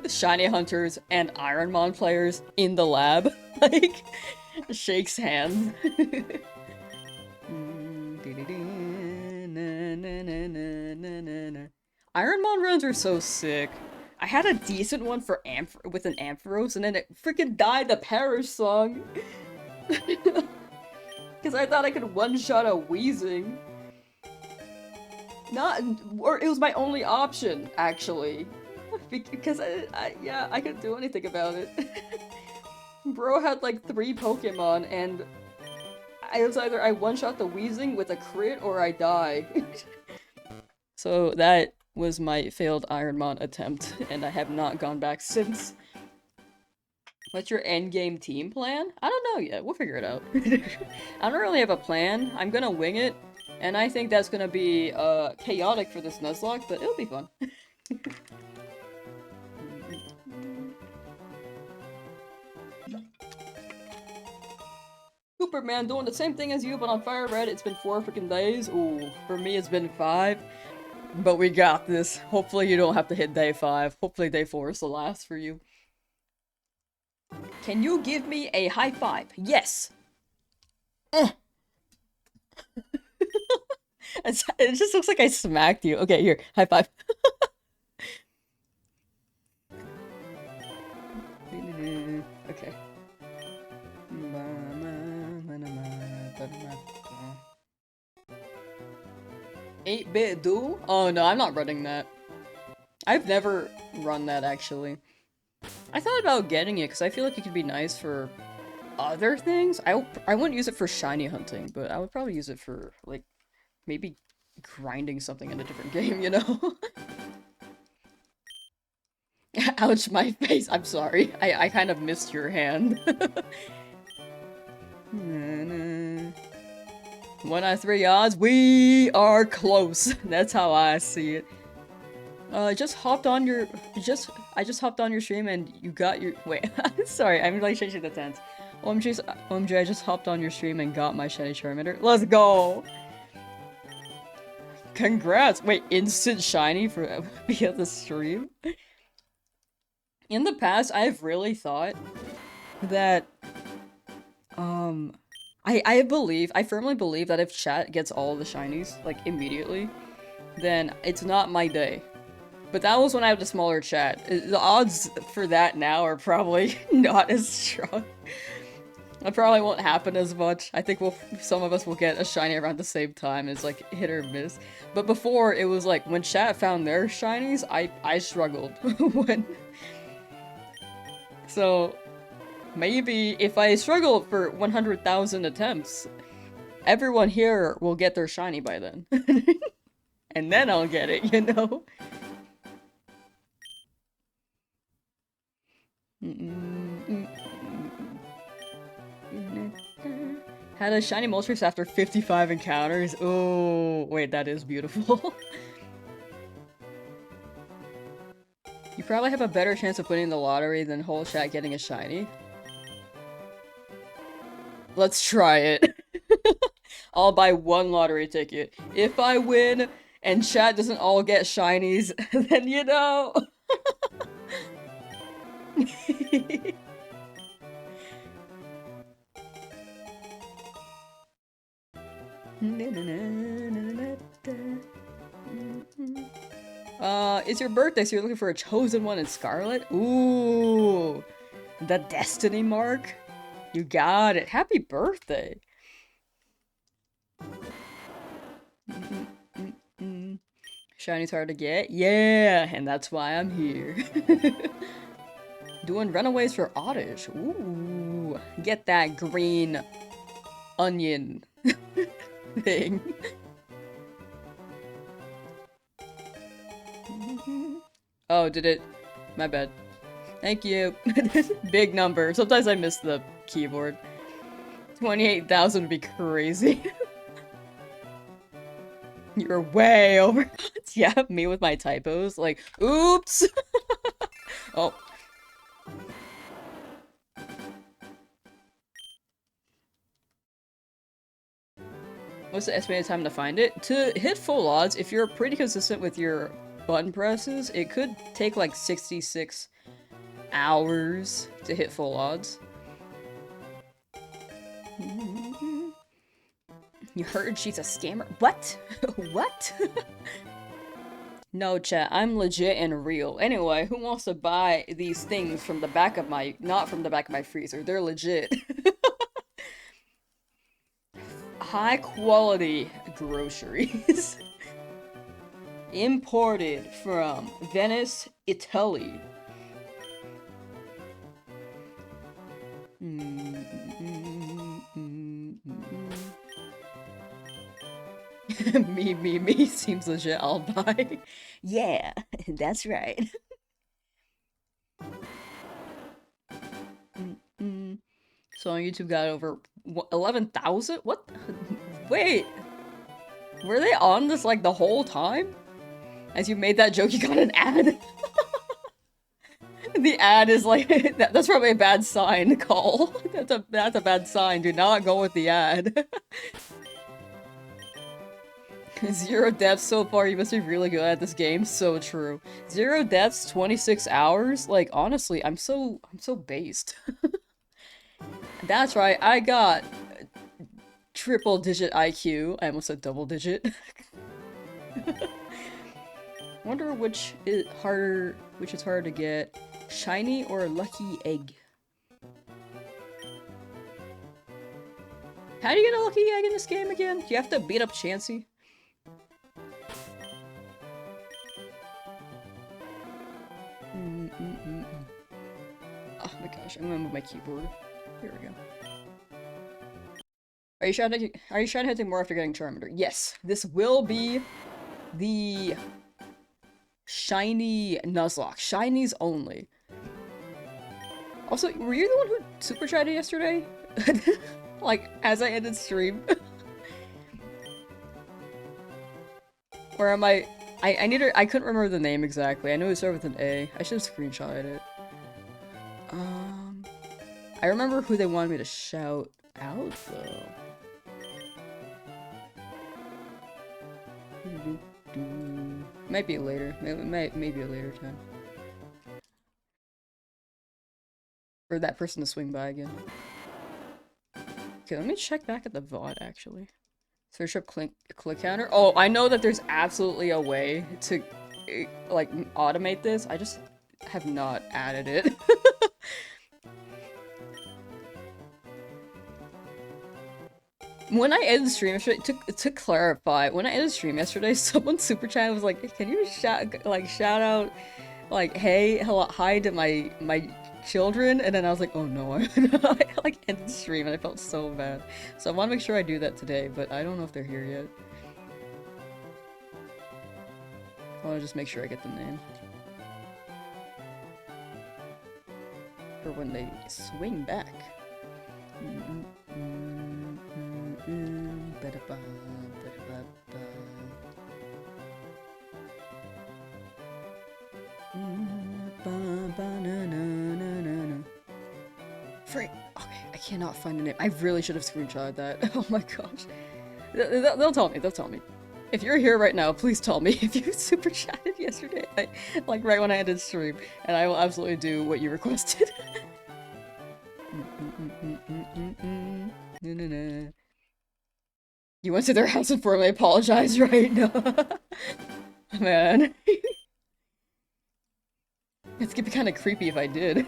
Shiny hunters and Ironmon players in the lab. Like, shakes hands. Ironmon runs are so sick. I had a decent one for with an Ampharos, and then it freaking died the Parish song. Because I thought I could one-shot a Weezing. Or it was my only option, actually. Because yeah, I couldn't do anything about it. Bro had like 3 Pokemon, and it was either I one-shot the Weezing with a crit or I die. So that was my failed Ironmon attempt, and I have not gone back since. What's your endgame team plan? I don't know yet. We'll figure it out. I don't really have a plan. I'm gonna wing it, and I think that's gonna be chaotic for this Nuzlocke, but it'll be fun. Superman doing the same thing as you, but on Fire Red, it's been 4 freaking days. Ooh, for me it's been 5. But we got this. Hopefully you don't have to hit day 5. Hopefully day 4 is the last for you. Can you give me a high 5? Yes! It just looks like I smacked you. Okay, here. High 5. Okay. 8-bit duel? Oh no, I'm not running that. I've never run that, actually. I thought about getting it, because I feel like it could be nice for other things. I wouldn't use it for shiny hunting, but I would probably use it for, like, maybe grinding something in a different game, you know? Ouch, my face. I'm sorry. I kind of missed your hand. 1 out of 3 odds. We are close. That's how I see it. I just hopped on your stream and you got your- wait, sorry, I'm like changing the tense. OMG, I just hopped on your stream and got my shiny Charmander. Let's go! Congrats! Wait, instant shiny for via the stream? In the past, I've really thought that, I firmly believe that if chat gets all the shinies, like, immediately, then it's not my day. But that was when I had a smaller chat. The odds for that now are probably not as strong. That probably won't happen as much. I think some of us will get a shiny around the same time. It's like hit or miss. But before, it was like, when chat found their shinies, I struggled. So, maybe if I struggle for 100,000 attempts, everyone here will get their shiny by then. And then I'll get it, you know? Had a shiny Moltres after 55 encounters. Oh, wait, that is beautiful. You probably have a better chance of winning the lottery than whole chat getting a shiny. Let's try it. I'll buy one lottery ticket. If I win and chat doesn't all get shinies, then you know. It's your birthday, so you're looking for a chosen one in Scarlet? Ooh, the destiny mark? You got it. Happy birthday. Shiny's hard to get? Yeah, and that's why I'm here. Doing runaways for Oddish. Ooh, get that green onion thing. Oh, did it? My bad. Thank you. Big number. Sometimes I miss the keyboard. 28,000 would be crazy. You're way over. Yeah, me with my typos. Like, oops! Oh. What's the estimated time to find it? To hit full odds, if you're pretty consistent with your button presses, it could take like 66 hours to hit full odds. You heard she's a scammer? What? What? No, chat, I'm legit and real. Anyway, who wants to buy these things from the back of my- not from the back of my freezer, they're legit. High quality groceries. Imported from Venice, Italy. Me, seems legit, I'll buy. Yeah, that's right. So on YouTube got over 11,000? What? Wait. Were they on this like the whole time? As you made that joke, you got an ad? The ad is like, that's probably a bad sign, Call. That's a bad sign. Do not go with the ad. 0 deaths so far, you must be really good at this game. So true. 0 deaths, 26 hours? Like, honestly, I'm so based. That's right, I got triple digit IQ. I almost said double digit. Wonder which is harder to get. Shiny or lucky egg? How do you get a lucky egg in this game again? Do you have to beat up Chansey? Oh my gosh, I'm gonna move my keyboard. Here we go. Are you trying to hit more after getting Charmander? Yes, this will be the shiny Nuzlocke. Shinies only. Also, were you the one who super chatted yesterday? Like, as I ended stream? Or am I couldn't remember the name exactly. I know it started with an A. I should have screenshotted it. I remember who they wanted me to shout out, though. Might be later. Maybe a later time. For that person to swing by again. Okay, let me check back at the VOD actually. Search up click counter. Oh, I know that there's absolutely a way to like automate this. I just have not added it. When I ended the stream yesterday, to clarify, when I ended the stream yesterday, someone super chat was like, "Can you shout out, like, hey, hello, hi to my children?" And then I was like, "Oh no!" I like ended the stream, and I felt so bad. So I want to make sure I do that today, but I don't know if they're here yet. I want to just make sure I get the name for when they swing back. Frick! Okay, I cannot find the name. I really should have screenshotted that. Oh my gosh. They'll tell me, they'll tell me. If you're here right now, please tell me if you super chatted yesterday, like right when I ended stream, and I will absolutely do what you requested. You went to their house and formally apologized, right? No. Man. It's gonna be kind of creepy if I did.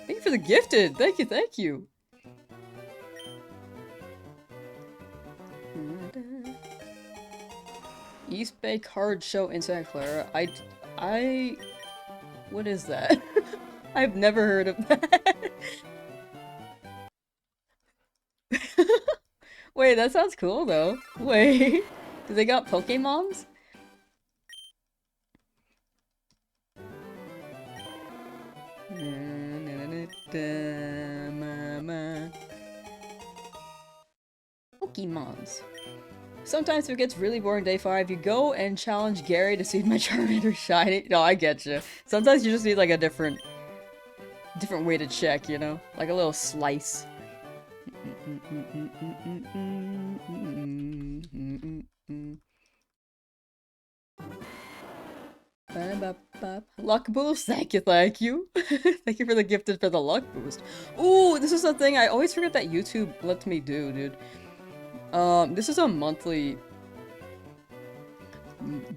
Thank you for the gifted! Thank you, thank you! East Bay Card Show in Santa Clara. What is that? I've never heard of that. Wait, that sounds cool though. Wait, do they got Pokemons? Pokemons. Sometimes if it gets really boring day 5, you go and challenge Gary to see if my Charmander's shiny. No, I get you. Sometimes you just need like a different way to check, you know? Like a little slice. Luck boost? Thank you, thank you. Thank you for the gifted for the luck boost. Ooh, this is a thing I always forget that YouTube lets me do, dude. This is a monthly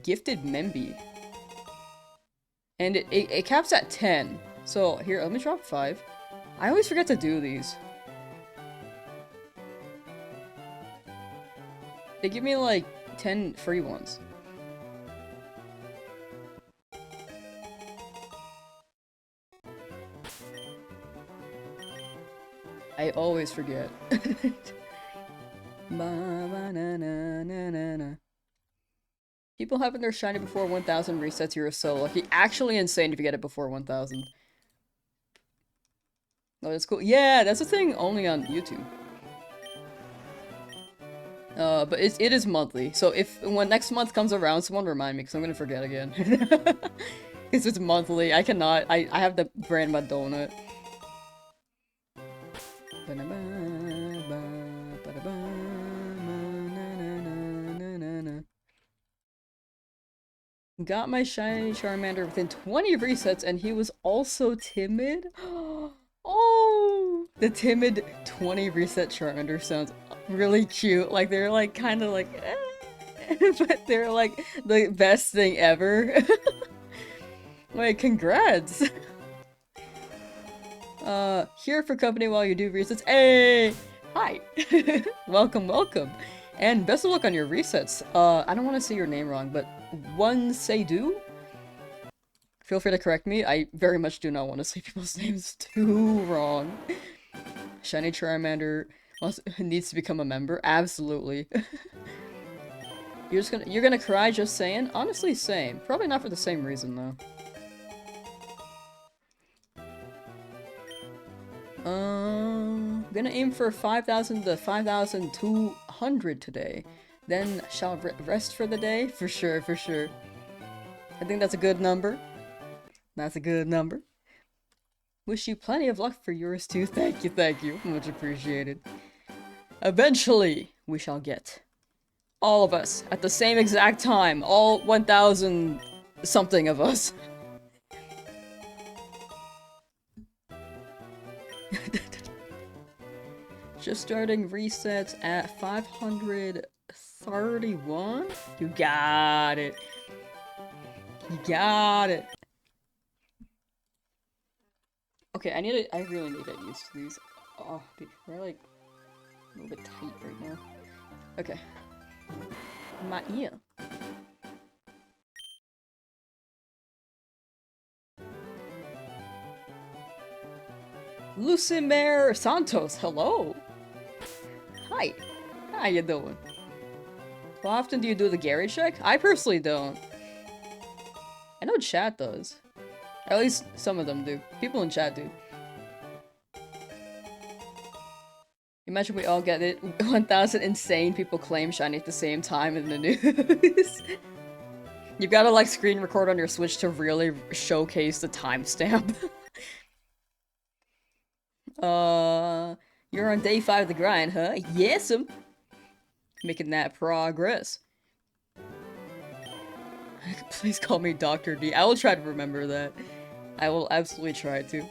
gifted Memby. And it caps at 10. So here, let me drop 5. I always forget to do these. They give me like 10 free ones. I always forget. People having their shiny before 1000 resets, you're so lucky. Actually insane if you get it before 1000. Oh, that's cool. Yeah, that's a thing only on YouTube. But it is monthly. So when next month comes around, someone remind me, because I'm gonna forget again. Because it's monthly. I cannot. I have the brand Madonna. Got my shiny Charmander within 20 resets, and he was also timid? Oh! The timid 20 reset Charmander sounds really cute. Like, they're like, kind of like, but they're like the best thing ever. Wait, congrats! Here for company while you do resets. Hey! Hi! Welcome, welcome! And best of luck on your resets. I don't want to say your name wrong, but one say do? Feel free to correct me. I very much do not want to say people's names too wrong. Shiny Charmander needs to become a member. Absolutely. You're gonna cry just saying? Honestly, same. Probably not for the same reason though. Gonna aim for 5,000 to 5,200 today. Then shall rest for the day? For sure, for sure. I think that's a good number. That's a good number. Wish you plenty of luck for yours too. Thank you, thank you. Much appreciated. Eventually, we shall get. All of us, at the same exact time. All 1,000 something of us. Just starting resets at 531? You got it. You got it. Okay, I really need to get used to these. Oh, they're like a little bit tight right now. Okay. My ear. Lucimere Santos, hello. Hi. How you doing? How often do you do the Gary check? I personally don't. I know chat does. Or at least some of them do. People in chat do. Imagine we all get it. 1,000 insane people claim shiny at the same time in the news. You've gotta like screen record on your Switch to really showcase the timestamp. You're on day 5 of the grind, huh? Yes'm. Making that progress. Please call me Dr. D. I will try to remember that. I will absolutely try to.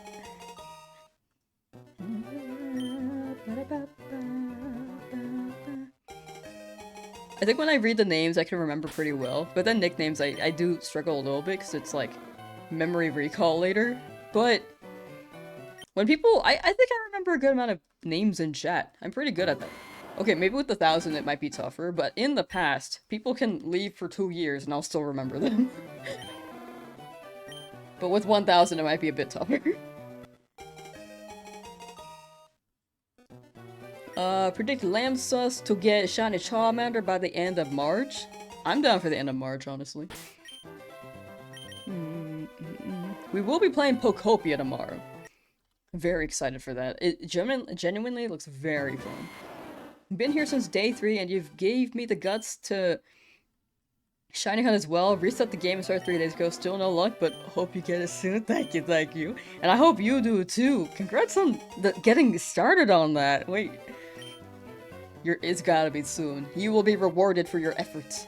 I think when I read the names, I can remember pretty well. But then nicknames, I do struggle a little bit because it's like memory recall later. But when people, I think I remember a good amount of names in chat. I'm pretty good at that. Okay, maybe with the 1,000 it might be tougher, but in the past, people can leave for 2 years and I'll still remember them. But with 1,000 it might be a bit tougher. Predict Lamsauce to get shiny Charmander by the end of March. I'm down for the end of March, honestly. We will be playing Pokopia tomorrow. Very excited for that. It genuinely looks very fun. Been here since day 3 and you've gave me the guts to shiny hunt as well. Reset the game and start 3 days ago. Still no luck, but hope you get it soon. Thank you, thank you. And I hope you do too. Congrats on getting started on that. Wait. It's gotta be soon. You will be rewarded for your efforts.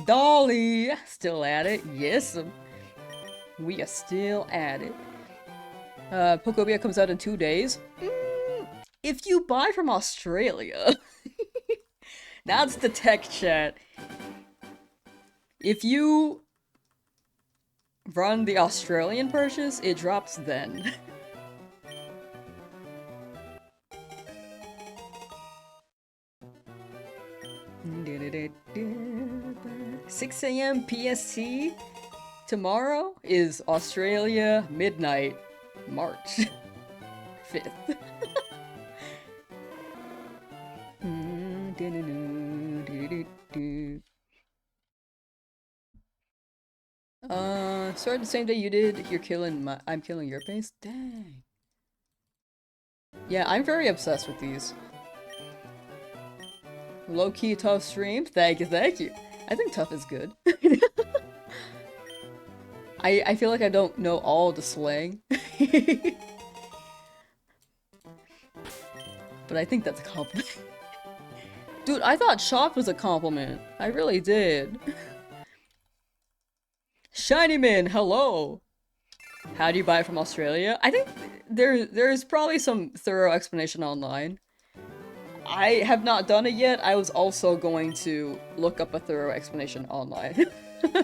Dolly! Still at it? Yes. We are still at it. Pokopia comes out in 2 days. If you buy from Australia... That's the tech chat. If you run the Australian purchase, it drops then. 6 AM PST tomorrow is Australia midnight, March 5th. Started the same day you did. I'm killing your pace? Dang. Yeah, I'm very obsessed with these. Low-key tough stream? Thank you, thank you. I think tough is good. I feel like I don't know all the slang. But I think that's a compliment. Dude, I thought shocked was a compliment. I really did. Shinyman, hello! How do you buy it from Australia? I think there's probably some thorough explanation online. I have not done it yet. I was also going to look up a thorough explanation online. Are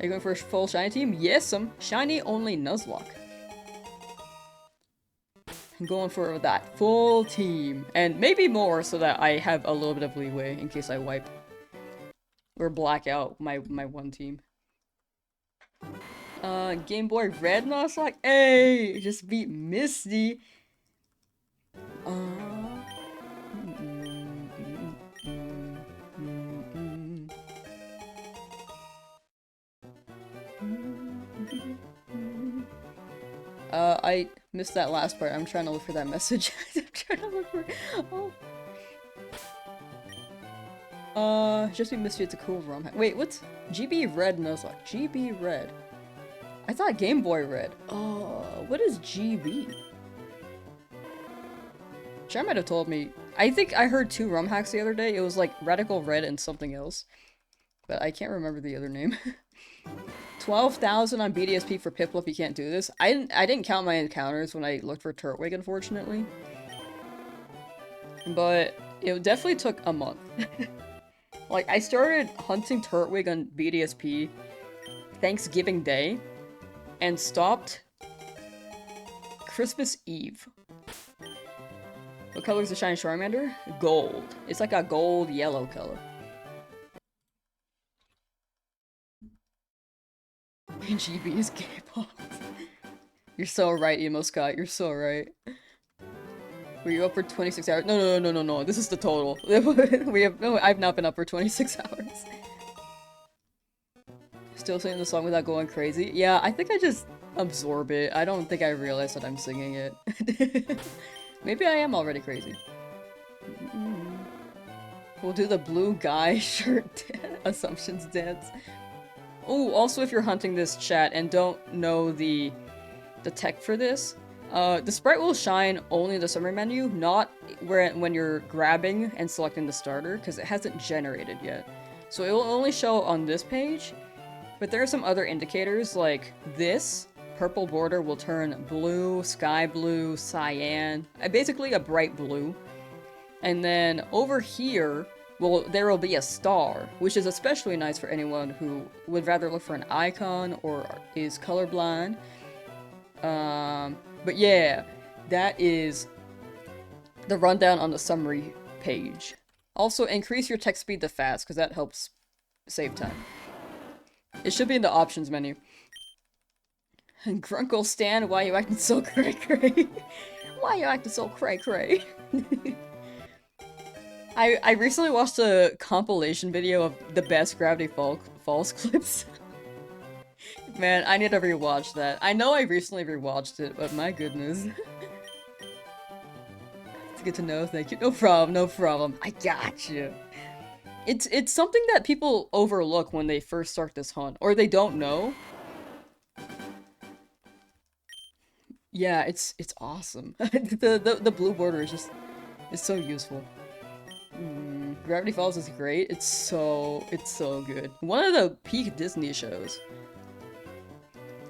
you going for a full shiny team? Yes, shiny only Nuzlocke. I'm going for that full team. And maybe more so that I have a little bit of leeway in case I wipe. Or black out my one team. Game Boy Red Nuzlocke? Hey! Just beat Misty! I missed that last part. I'm trying to look for that message. I'm trying to look for... Oh. Just be Misty, it's a cool ROM. Wait, what's... GB Red Nuzlocke? GB Red. I thought Game Boy Red. Oh, what is GB? Chad might have told me. I think I heard 2 ROM hacks the other day. It was like Radical Red and something else. But I can't remember the other name. 12,000 on BDSP for Piplup, you can't do this. I didn't count my encounters when I looked for Turtwig, unfortunately. But it definitely took a month. Like, I started hunting Turtwig on BDSP Thanksgiving Day and stopped Christmas Eve. What color is the shiny Charmander? Gold. It's like a gold-yellow color. GB is K-pop. You're so right, Emo Scott. You're so right. Were you up for 26 hours? No. This is the total. I've not been up for 26 hours. Still singing the song without going crazy? Yeah, I think I just absorb it. I don't think I realize that I'm singing it. Maybe I am already crazy. We'll do the blue guy shirt assumptions dance. Oh, also if you're hunting this chat and don't know the tech for this, the sprite will shine only in the summary menu, not when you're grabbing and selecting the starter, because it hasn't generated yet. So it will only show on this page, but there are some other indicators, like this purple border will turn blue, sky blue, cyan, basically a bright blue. And then over here, well, there will be a star, which is especially nice for anyone who would rather look for an icon or is colorblind. But yeah, that is the rundown on the summary page. Also, increase your text speed to fast, because that helps save time. It should be in the options menu. Grunkle Stan, why you acting so cray-cray? Why you acting so cray-cray? I recently watched a compilation video of the best Gravity Falls clips. Man, I need to rewatch that. I know I recently rewatched it, but my goodness. It's good to know, thank you. No problem. I got you. It's something that people overlook when they first start this hunt, or they don't know. Yeah, it's awesome. The blue border is just, it's so useful. Gravity Falls is great. It's so good. One of the peak Disney shows.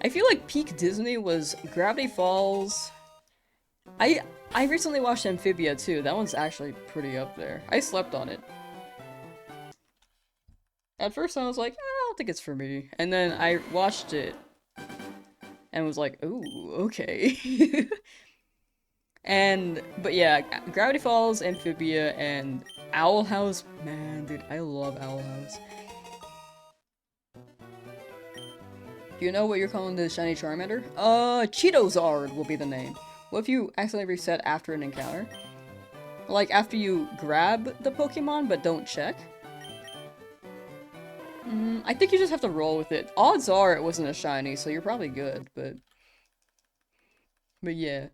I feel like peak Disney was Gravity Falls. I recently watched Amphibia too. That one's actually pretty up there. I slept on it. At first I was like, I don't think it's for me. And then I watched it and was like, ooh, okay. But yeah, Gravity Falls, Amphibia, and Owl House. Man, dude, I love Owl House. Do you know what you're calling the shiny Charmander? Cheetozard will be the name. What if you accidentally reset after an encounter? Like, after you grab the Pokemon but don't check? I think you just have to roll with it. Odds are it wasn't a shiny, so you're probably good, but yeah.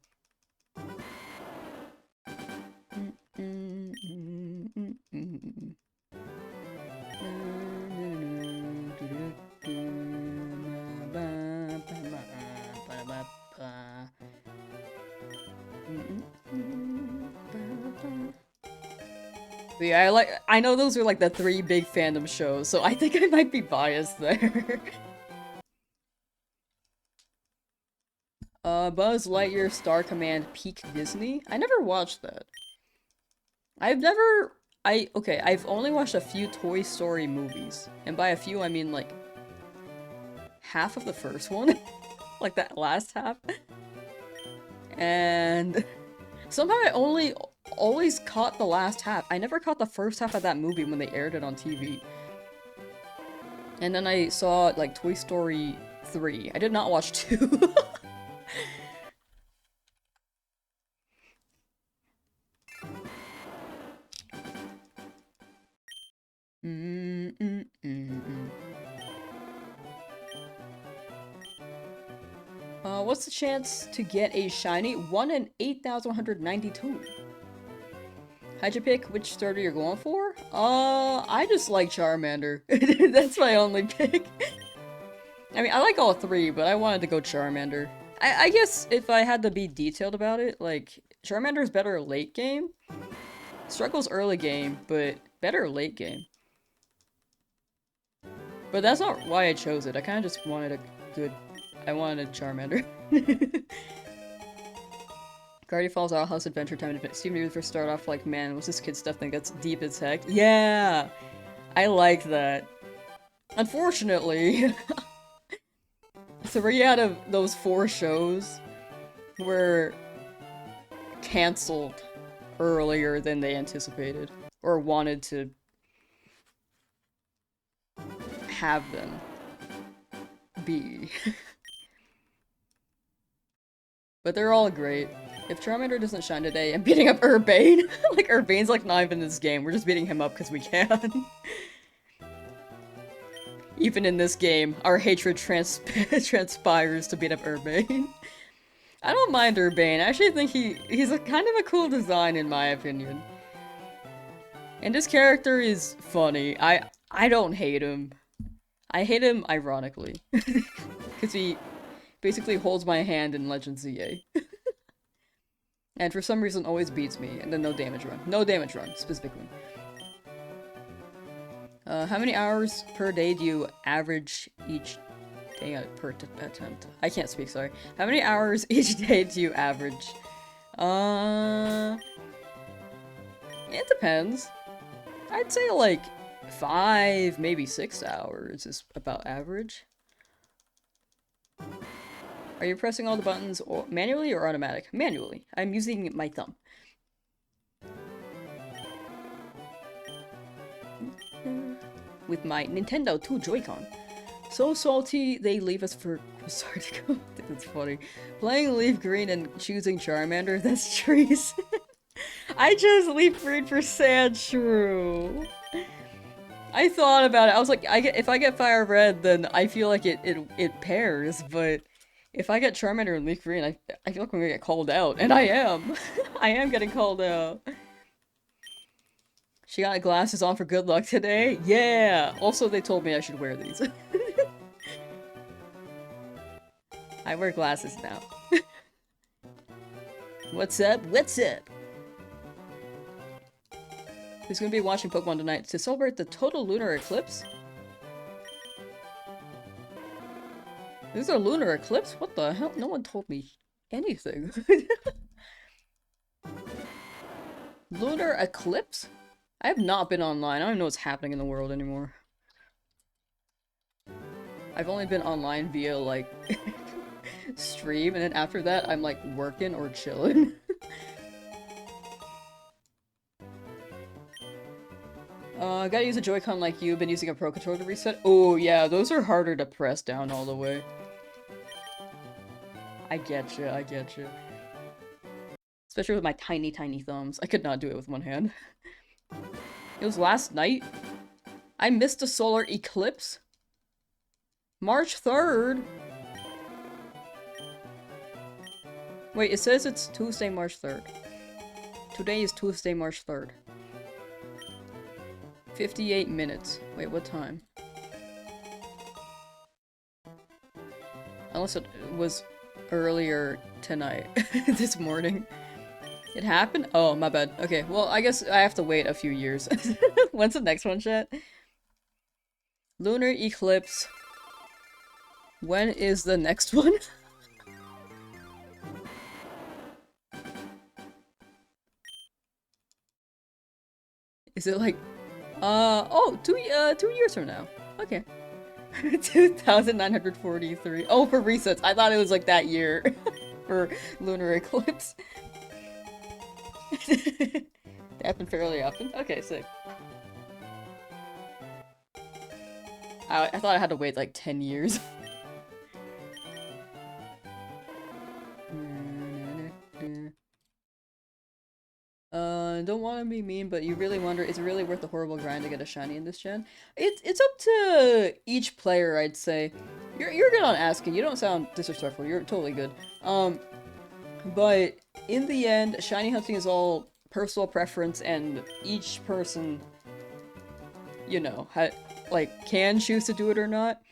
But yeah, I know those are like the 3 big fandom shows, so I think I might be biased there. Buzz Lightyear Star Command Peak Disney? I never watched that. I've only watched a few Toy Story movies. And by a few, I mean like half of the first one. Like that last half. And somehow I always caught the last half. I never caught the first half of that movie when they aired it on TV. And then I saw like Toy Story 3. I did not watch 2. What's the chance to get a shiny? 1 in 8,192. How'd you pick which starter you're going for? I just like Charmander. That's my only pick. I mean, I like all 3, but I wanted to go Charmander. I guess if I had to be detailed about it, like, Charmander's better late game. Struggles early game, but better late game. But that's not why I chose it. I kind of just wanted a good... I wanted a Charmander. Guardian Falls Out House Adventure Time. Steven Universe start off like, man, what's this kid stuff thing that's deep as heck? Yeah! I like that. Unfortunately, 3 out of those 4 shows were cancelled earlier than they anticipated. Or wanted to have them be. But they're all great. If Charmander doesn't shine today, I'm beating up Urbane. Like, Urbane's like not even in this game. We're just beating him up because we can. Even in this game, our hatred transpires to beat up Urbane. I don't mind Urbane. I actually think he's a kind of a cool design in my opinion. And his character is funny. I don't hate him. I hate him ironically. Because he basically holds my hand in Legend ZA. And for some reason always beats me, and then no damage run. No damage run, specifically. How many hours per day do you average each day per attempt? I can't speak, sorry. How many hours each day do you average? It depends. I'd say like 5, maybe 6 hours is about average. Are you pressing all the buttons manually or automatic? Manually. I'm using my thumb. With my Nintendo 2 Joy-Con. So salty, they leave us for... Sorry to go. That's funny. Playing Leaf Green and choosing Charmander, that's treason. I chose Leaf Green for Sandshrew. I thought about it. I was like, if I get Fire Red, then I feel like it pairs, but if I get Charmander and Leaf Green, I feel like I'm gonna get called out, and I am. I am getting called out. She got glasses on for good luck today? Yeah! Also, they told me I should wear these. I wear glasses now. What's up? What's up? Who's gonna be watching Pokemon tonight to celebrate the total lunar eclipse? Is there a lunar eclipse? What the hell? No one told me anything. Lunar eclipse? I have not been online. I don't even know what's happening in the world anymore. I've only been online via, like, stream, and then after that, I'm, like, working or chilling. Gotta use a Joy-Con like you, been using a Pro Controller to reset? Oh, yeah, those are harder to press down all the way. I get you, I get you. Especially with my tiny, tiny thumbs. I could not do it with one hand. It was last night? I missed a solar eclipse? March 3rd? Wait, it says it's Tuesday, March 3rd. Today is Tuesday, March 3rd. 58 minutes. Wait, what time? Unless it was earlier tonight. This morning. It happened? Oh, my bad. Okay, well, I guess I have to wait a few years. When's the next one, chat? Lunar eclipse. When is the next one? Is it like... oh, 2 years from now. Okay. 2,943. Oh, for resets. I thought it was like that year. For lunar eclipse. They happen fairly often. Okay, sick. I thought I had to wait like 10 years. Don't want to be mean, but you really wonder, is it really worth the horrible grind to get a shiny in this gen? It's up to each player, I'd say. You're good on asking. You don't sound disrespectful. You're totally good. But in the end, shiny hunting is all personal preference, and each person, you know, can choose to do it or not.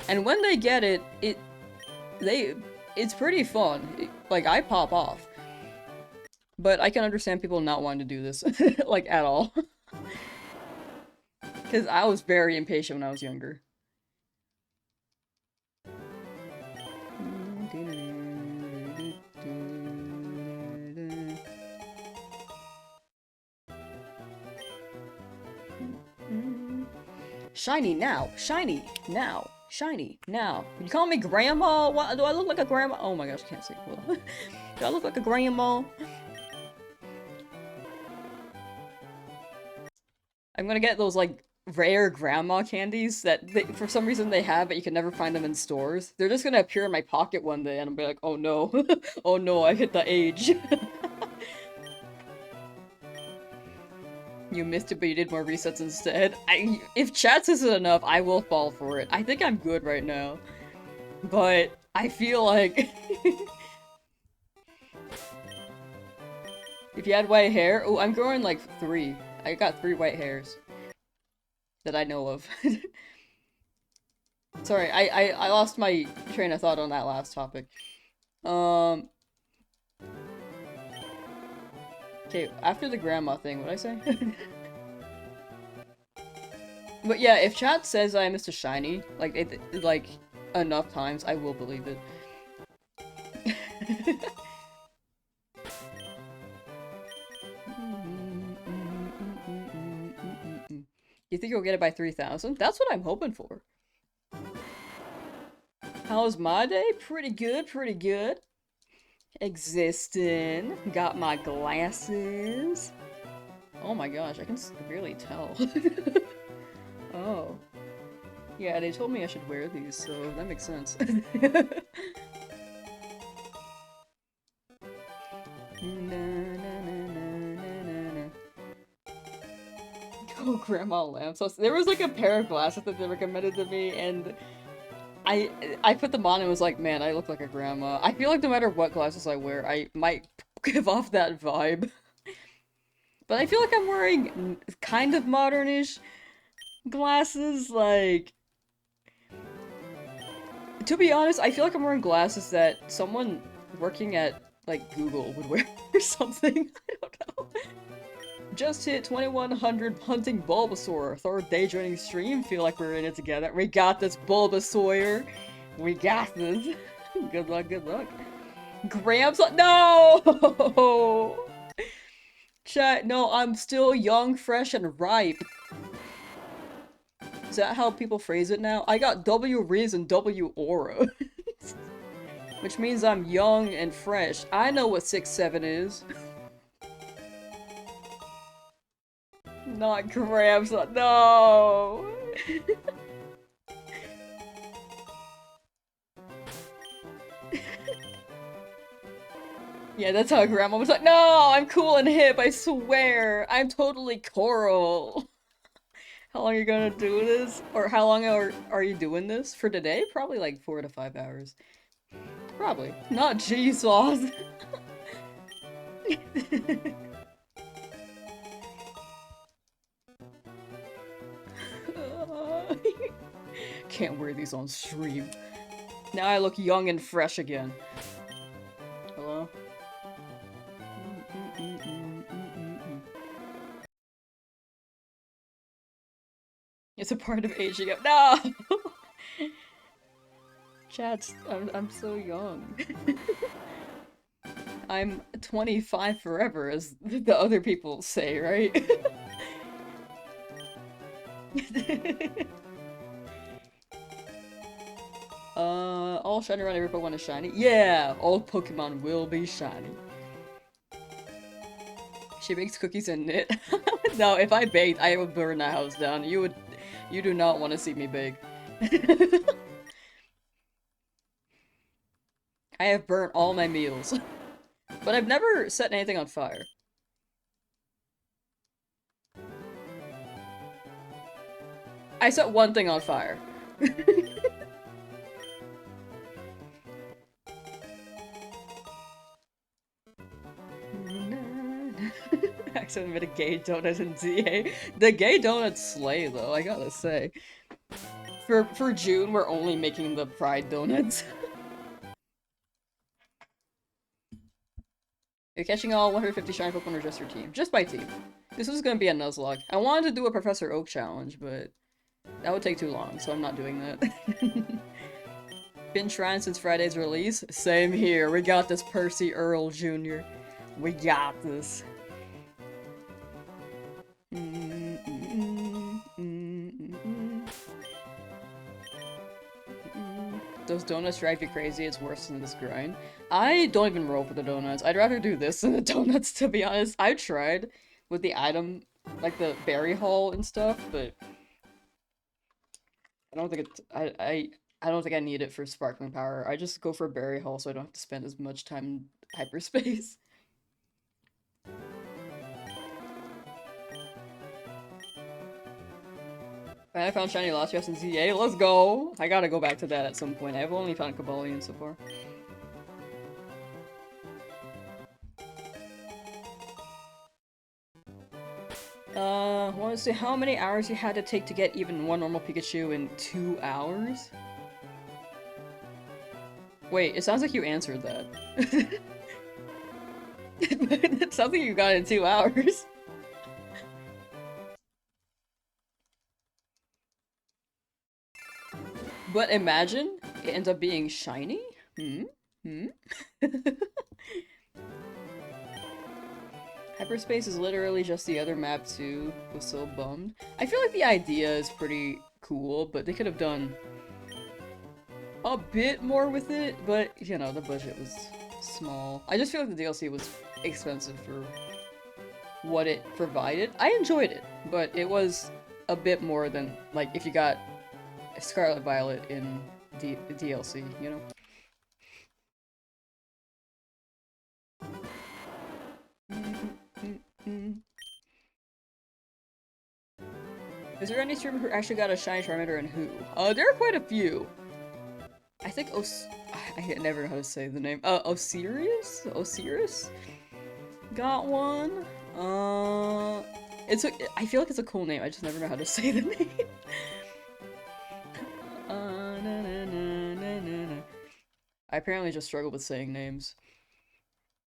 And when they get it, it's pretty fun. Like, I pop off. But I can understand people not wanting to do this, like, at all. Because I was very impatient when I was younger. Shiny now! Shiny now! Shiny now! You call me grandma? What? Do I look like a grandma? Oh my gosh, I can't see. Hold on. Do I look like a grandma? I'm gonna get those, like, rare grandma candies that for some reason they have, but you can never find them in stores. They're just gonna appear in my pocket one day and I'll be like, oh no. Oh no, I hit the age. You missed it, but you did more resets instead. If chats isn't enough, I will fall for it. I think I'm good right now. But I feel like... if you had white hair... Oh, I'm growing like 3. I got 3 white hairs. That I know of. Sorry, I lost my train of thought on that last topic. Okay, after the grandma thing, what'd I say? But yeah, if chat says I missed a shiny, like, enough times, I will believe it. You think you'll get it by 3,000? That's what I'm hoping for. How's my day? Pretty good, pretty good. Existing. Got my glasses. Oh my gosh, I can really tell. Oh. Yeah, they told me I should wear these, so that makes sense. Oh, Grandma Lamsauce. There was like a pair of glasses that they recommended to me, and I put them on and was like, man, I look like a grandma. I feel like no matter what glasses I wear, I might give off that vibe. But I feel like I'm wearing kind of modern-ish glasses, like... To be honest, I feel like I'm wearing glasses that someone working at, like, Google would wear or something. I don't know. Just hit 2100 hunting Bulbasaur. Third day joining stream. Feel like we're in it together. We got this, Bulbasaur. We got this. Good luck, good luck. Gramps, no! Chat, no, I'm still young, fresh, and ripe. Is that how people phrase it now? I got W Riz and W Aura. Which means I'm young and fresh. I know what 6'7" is. Not Gramps, no! Yeah, that's how Grandma was like, no, I'm cool and hip, I swear. I'm totally Coral. How long are you gonna do this? Or how long are you doing this? For today? Probably like 4 to 5 hours. Probably. Not G-Sauce. Can't wear these on stream. Now I look young and fresh again. Hello? It's a part of aging up. No! Chats, I'm so young. I'm 25 forever, as the other people say, right? All shiny around every Pokemon is shiny. Yeah! All Pokemon will be shiny. She bakes cookies and knit. No, if I baked, I would burn the house down. You do not want to see me bake. I have burnt all my meals. But I've never set anything on fire. I set one thing on fire. Accidentally made a gay donut in DA. The gay donuts slay though, I gotta say. For June, we're only making the Pride donuts. You're catching all 150 shiny Pokemon or just your team? Just my team. This was gonna be a Nuzlocke. I wanted to do a Professor Oak challenge, but that would take too long, so I'm not doing that. Been trying since Friday's release? Same here. We got this, Percy Earl Jr. We got this. Those donuts drive you crazy, it's worse than this grind. I don't even roll for the donuts. I'd rather do this than the donuts, to be honest. I tried with the item, like the berry haul and stuff, but I don't think I don't think I need it for sparkling power. I just go for berry haul so I don't have to spend as much time in hyperspace. I found shiny Latias in ZA. Let's go! I gotta go back to that at some point. I've only found Kabalion so far. Want to see how many hours you had to take to get even one normal Pikachu in 2 hours? Wait, it sounds like you answered that. It sounds like you got it in 2 hours. But imagine it ends up being shiny? Hyperspace is literally just the other map too. Was so bummed. I feel like the idea is pretty cool, but they could have done a bit more with it, but you know, the budget was small. I just feel like the DLC was expensive for what it provided. I enjoyed it, but it was a bit more than, like, if you got Scarlet Violet in DLC, you know? Is there any streamer who actually got a shiny Charmander and who? There are quite a few. I think I never know how to say the name. Osiris? Osiris? Got one. I feel like it's a cool name, I just never know how to say the name. I apparently just struggle with saying names.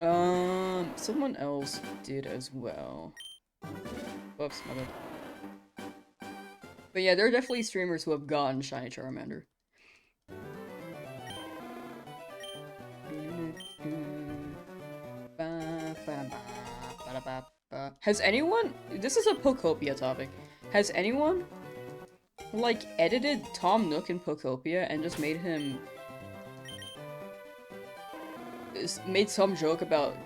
Someone else did as well. Whoops, my bad. But yeah, there are definitely streamers who have gotten shiny Charmander. Has anyone— this is a Pokopia topic. Has anyone, like, edited Tom Nook in Pokopia and just made him— made some joke about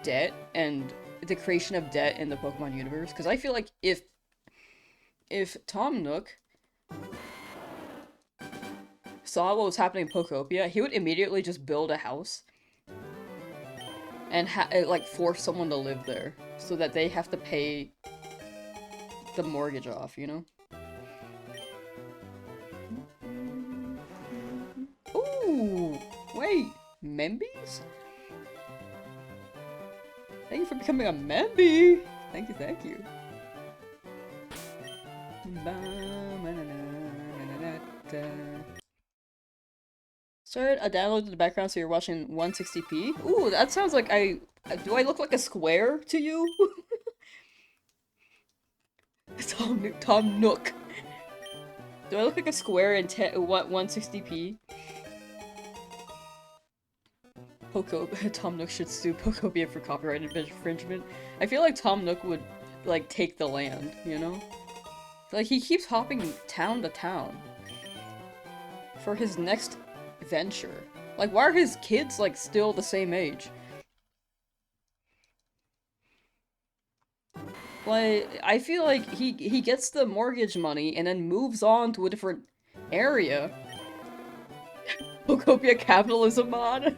debt and the creation of debt in the Pokemon universe? Because I feel like if Tom Nook saw what was happening in Pokopia, he would immediately just build a house and like force someone to live there so that they have to pay the mortgage off, you know? Ooh, wait, Membies? Thank you for becoming a Memby! Thank you, thank you. Started a download in the background so you're watching 160p? Ooh, that sounds like do I look like a square to you? Tom Nook. Do I look like a square in 160p? Tom Nook should sue Pokopia for copyright infringement. I feel like Tom Nook would, like, take the land, you know? Like, he keeps hopping town to town for his next venture. Like, why are his kids, like, still the same age? Like, I feel like he gets the mortgage money and then moves on to a different area. Pokopia capitalism mod.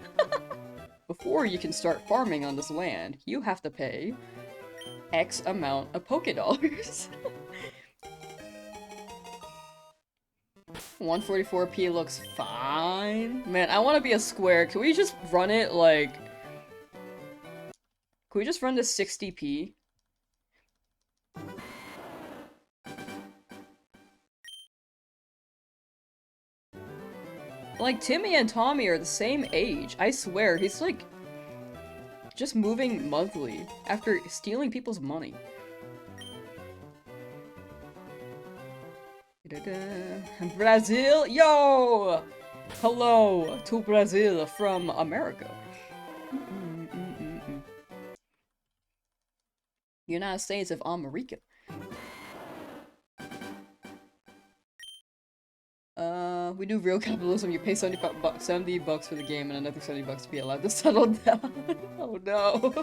Before you can start farming on this land, you have to pay X amount of Pokédollars. 144p looks fine. Man, I want to be a square. Can we just run it like... Can we just run this 60p? Like, Timmy and Tommy are the same age. I swear, he's like... just moving monthly after stealing people's money. Brazil, yo! Hello to Brazil from America. United States of America. We do real capitalism. You pay 70 bucks for the game and another 70 bucks to be allowed to settle down. Oh no.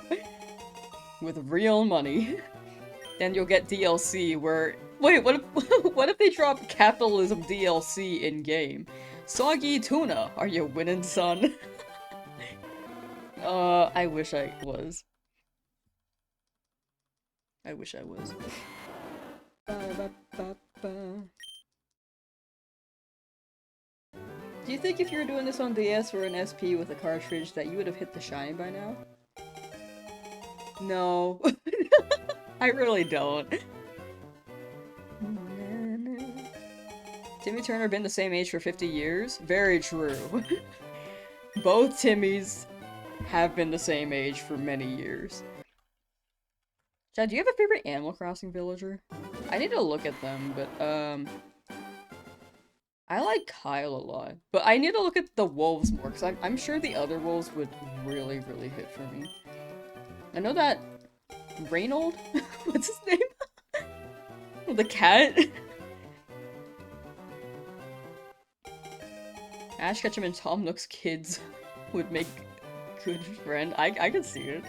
With real money. Then you'll get DLC where... Wait, what if, what if they drop capitalism DLC in-game? Soggy tuna, are you winning, son? I wish I was. I wish I was. Do you think if you were doing this on DS or an SP with a cartridge that you would have hit the shiny by now? No. I really don't. Timmy Turner been the same age for 50 years? Very true. Both Timmys have been the same age for many years. Chad, do you have a favorite Animal Crossing villager? I need to look at them, but, I like Kyle a lot. But I need to look at the wolves more, because I'm sure the other wolves would really, really hit for me. I know that Reynold? What's his name? The cat? Ash Ketchum and Tom Nook's kids would make good friend. I can see it.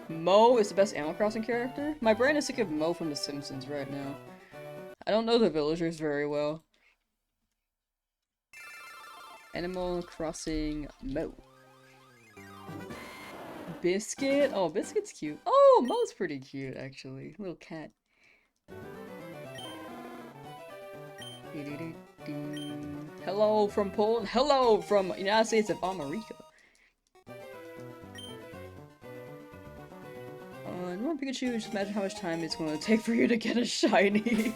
Mo is the best Animal Crossing character? My brain is sick of Mo from The Simpsons right now. I don't know the villagers very well. Animal Crossing Mo. Biscuit? Oh, Biscuit's cute. Oh, Mo's pretty cute, actually. Little cat. Hello from Poland. Hello from United States of America. No Pikachu, just imagine how much time it's going to take for you to get a shiny.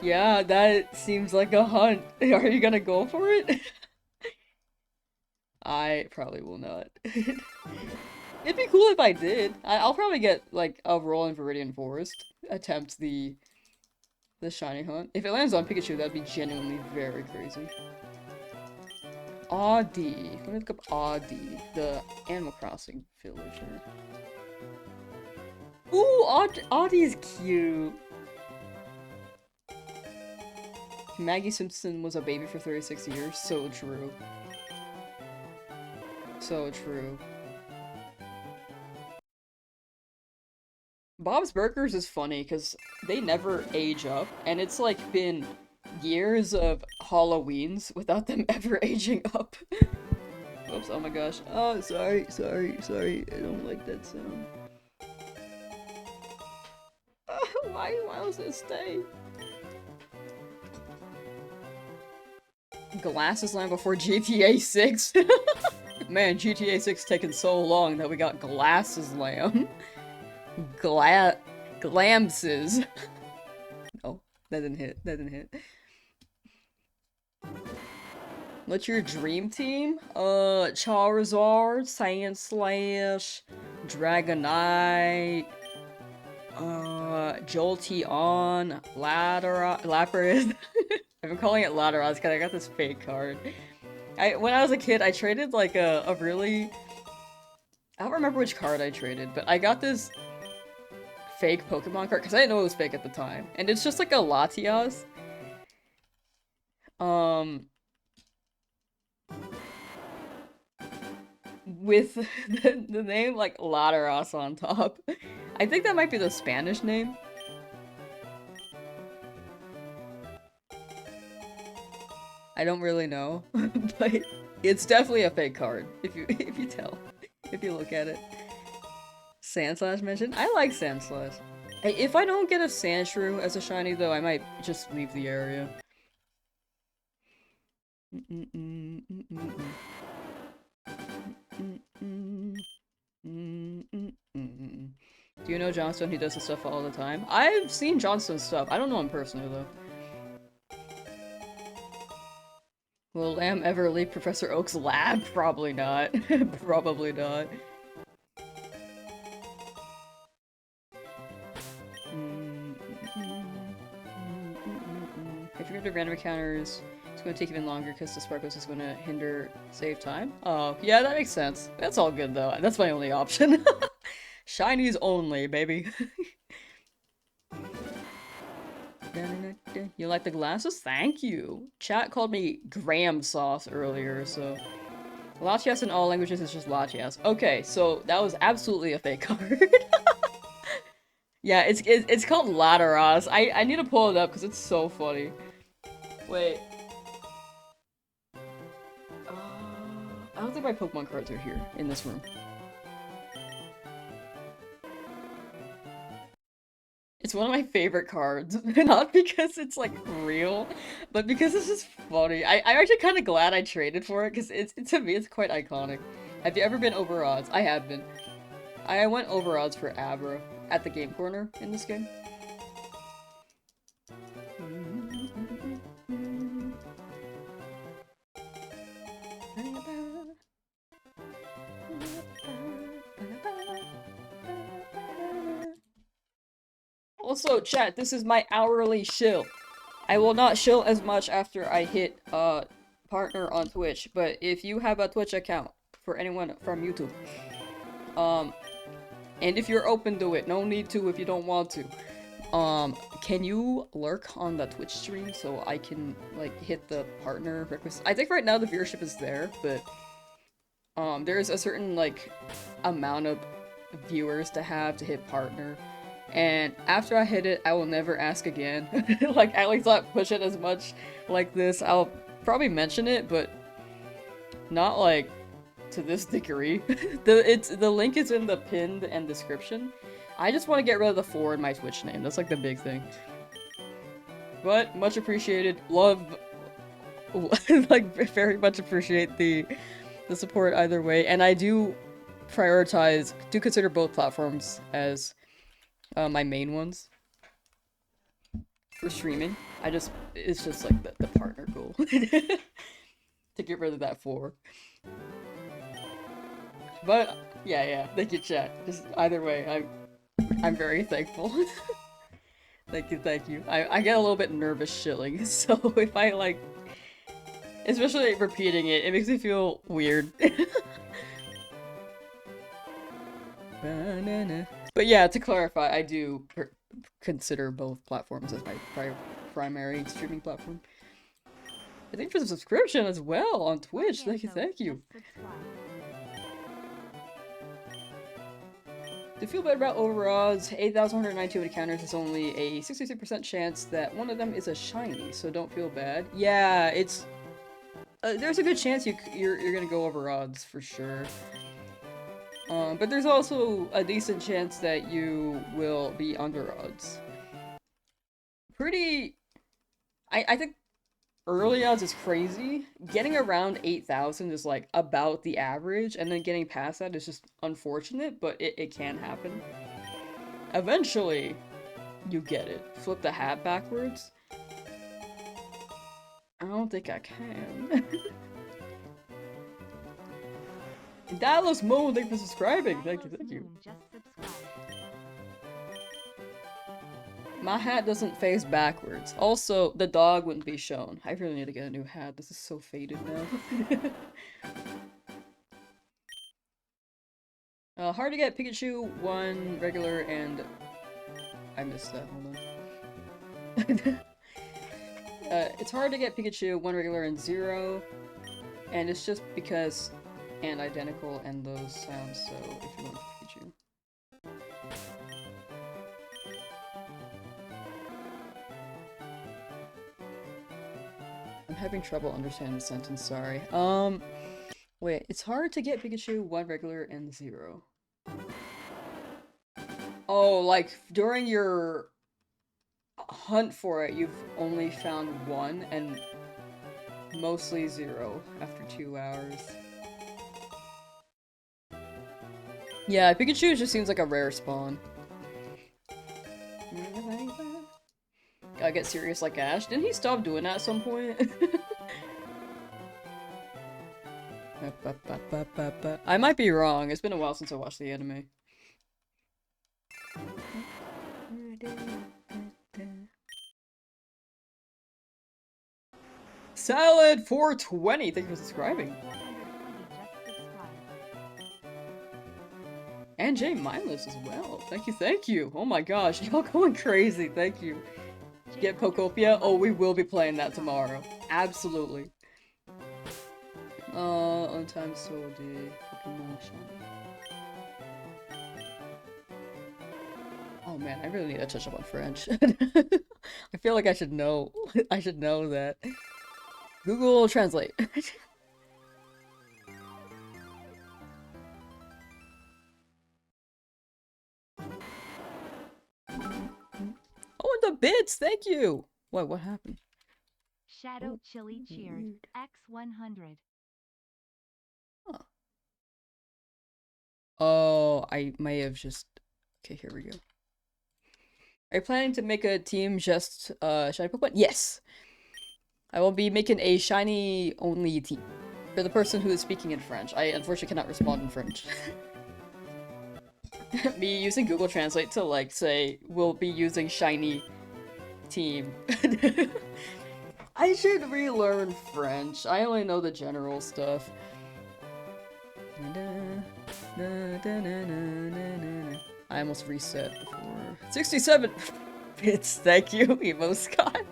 Yeah, that seems like a hunt. Are you gonna go for it? I probably will not. It'd be cool if I did. I'll probably get, like, a roll in Viridian Forest. Attempt the shiny hunt. If it lands on Pikachu, that'd be genuinely very crazy. Audie. Let me look up Audie, the Animal Crossing villager. Ooh, Audie's cute. Maggie Simpson was a baby for 36 years. So true. So true. Bob's Burgers is funny because they never age up, and it's like been years of Halloweens without them ever aging up. Oops, oh my gosh. Oh, sorry. I don't like that sound. Why does it stay? Glasses Land before GTA 6? Man, GTA 6 taking so long that we got Glasses Lamb. Glamses. Oh, that didn't hit. What's your dream team? Charizard, Sandslash, Dragonite, Jolteon, Lapras. I've been calling it Latiras because I got this fake card. When I was a kid, I traded like a really... I don't remember which card I traded, but I got this fake Pokemon card because I didn't know it was fake at the time. And it's just like a Latias. With the name like Latiras on top. I think that might be the Spanish name. I don't really know, but it's definitely a fake card if you look at it. Sandslash mentioned. I like Sandslash. If I don't get a Sandshrew as a shiny though, I might just leave the area. Do you know Johnstone? He does this stuff all the time. I've seen Johnstone's stuff. I don't know him personally though. Will Lamb ever leave Professor Oak's lab? Probably not. Probably not. If you're gonna do random encounters, it's gonna take even longer because the sparkles is gonna hinder save time. Oh, yeah, that makes sense. That's all good though. That's my only option. Shinies only, baby. You like the glasses? Thank you. Chat called me Graham Sauce earlier, so... Latias in all languages is just Latias. Okay, so that was absolutely a fake card. Yeah, it's called Lataras. I need to pull it up because it's so funny. Wait. I don't think my Pokemon cards are here in this room. It's one of my favorite cards. Not because it's like real, but because it's just funny. I'm actually kind of glad I traded for it because to me it's quite iconic. Have you ever been over odds? I have been. I went over odds for Abra at the game corner in this game. Also, chat, this is my hourly shill. I will not shill as much after I hit partner on Twitch, but if you have a Twitch account for anyone from YouTube, and if you're open to it, no need to if you don't want to, can you lurk on the Twitch stream so I can, like, hit the partner request? I think right now the viewership is there, but, there's a certain, like, amount of viewers to have to hit partner. And after I hit it, I will never ask again. Like, at least not push it as much like this. I'll probably mention it, but not, like, to this degree. The link is in the pinned and description. I just want to get rid of the 4 in my Twitch name. That's, like, the big thing. But, much appreciated. Love... like, very much appreciate the support either way. And I do consider both platforms as... my main ones for streaming. It's just like the partner goal to get rid of that 4. But yeah, thank you, chat. Just either way, I'm very thankful. Thank you. I get a little bit nervous shilling, so if I like, especially repeating it makes me feel weird. But yeah, to clarify, I do consider both platforms as my primary streaming platform. I think for the subscription as well on Twitch. Thank you. To feel better about overodds, 8,192 encounters is only a 66% chance that one of them is a shiny, so don't feel bad. Yeah, it's... there's a good chance you're gonna go over odds for sure. But there's also a decent chance that you will be under odds. I think early odds is crazy. Getting around 8,000 is like about the average, and then getting past that is just unfortunate, but it can happen. Eventually, you get it. Flip the hat backwards. I don't think I can. Dallas Moon, thank you for subscribing. Thank you. My hat doesn't face backwards. Also, the dog wouldn't be shown. I really need to get a new hat. This is so faded now. Hard to get Pikachu, 1 regular, and... I missed that, hold on. It's hard to get Pikachu, 1 regular, and 0. And it's just because... and identical and those sounds, so if you want Pikachu. I'm having trouble understanding the sentence, sorry. Wait, it's hard to get Pikachu, 1 regular and 0. Oh, like, during your hunt for it, you've only found 1 and mostly 0 after 2 hours. Yeah, Pikachu just seems like a rare spawn. Gotta get serious like Ash. Didn't he stop doing that at some point? I might be wrong. It's been a while since I watched the anime. Salad 420. Thank you for subscribing. And Jay Mindless as well. Thank you, thank you. Oh my gosh, y'all going crazy. Thank you. Get Pokopia? Oh, we will be playing that tomorrow. Absolutely. On time so the Pokemon Shiny. Oh man, I really need to touch up on French. I feel like I should know. I should know that. Google Translate. Oh, and the bits! Thank you! What happened? Shadow Chili cheered. X100. Oh, I may have just... Okay, here we go. Are you planning to make a team just, shiny Pokemon? Yes! I will be making a shiny-only team. For the person who is speaking in French. I unfortunately cannot respond in French. Me using Google Translate to, like, say, we'll be using shiny team. I should relearn French. I only know the general stuff. I almost reset before. 67 bits, thank you, Emo Scott.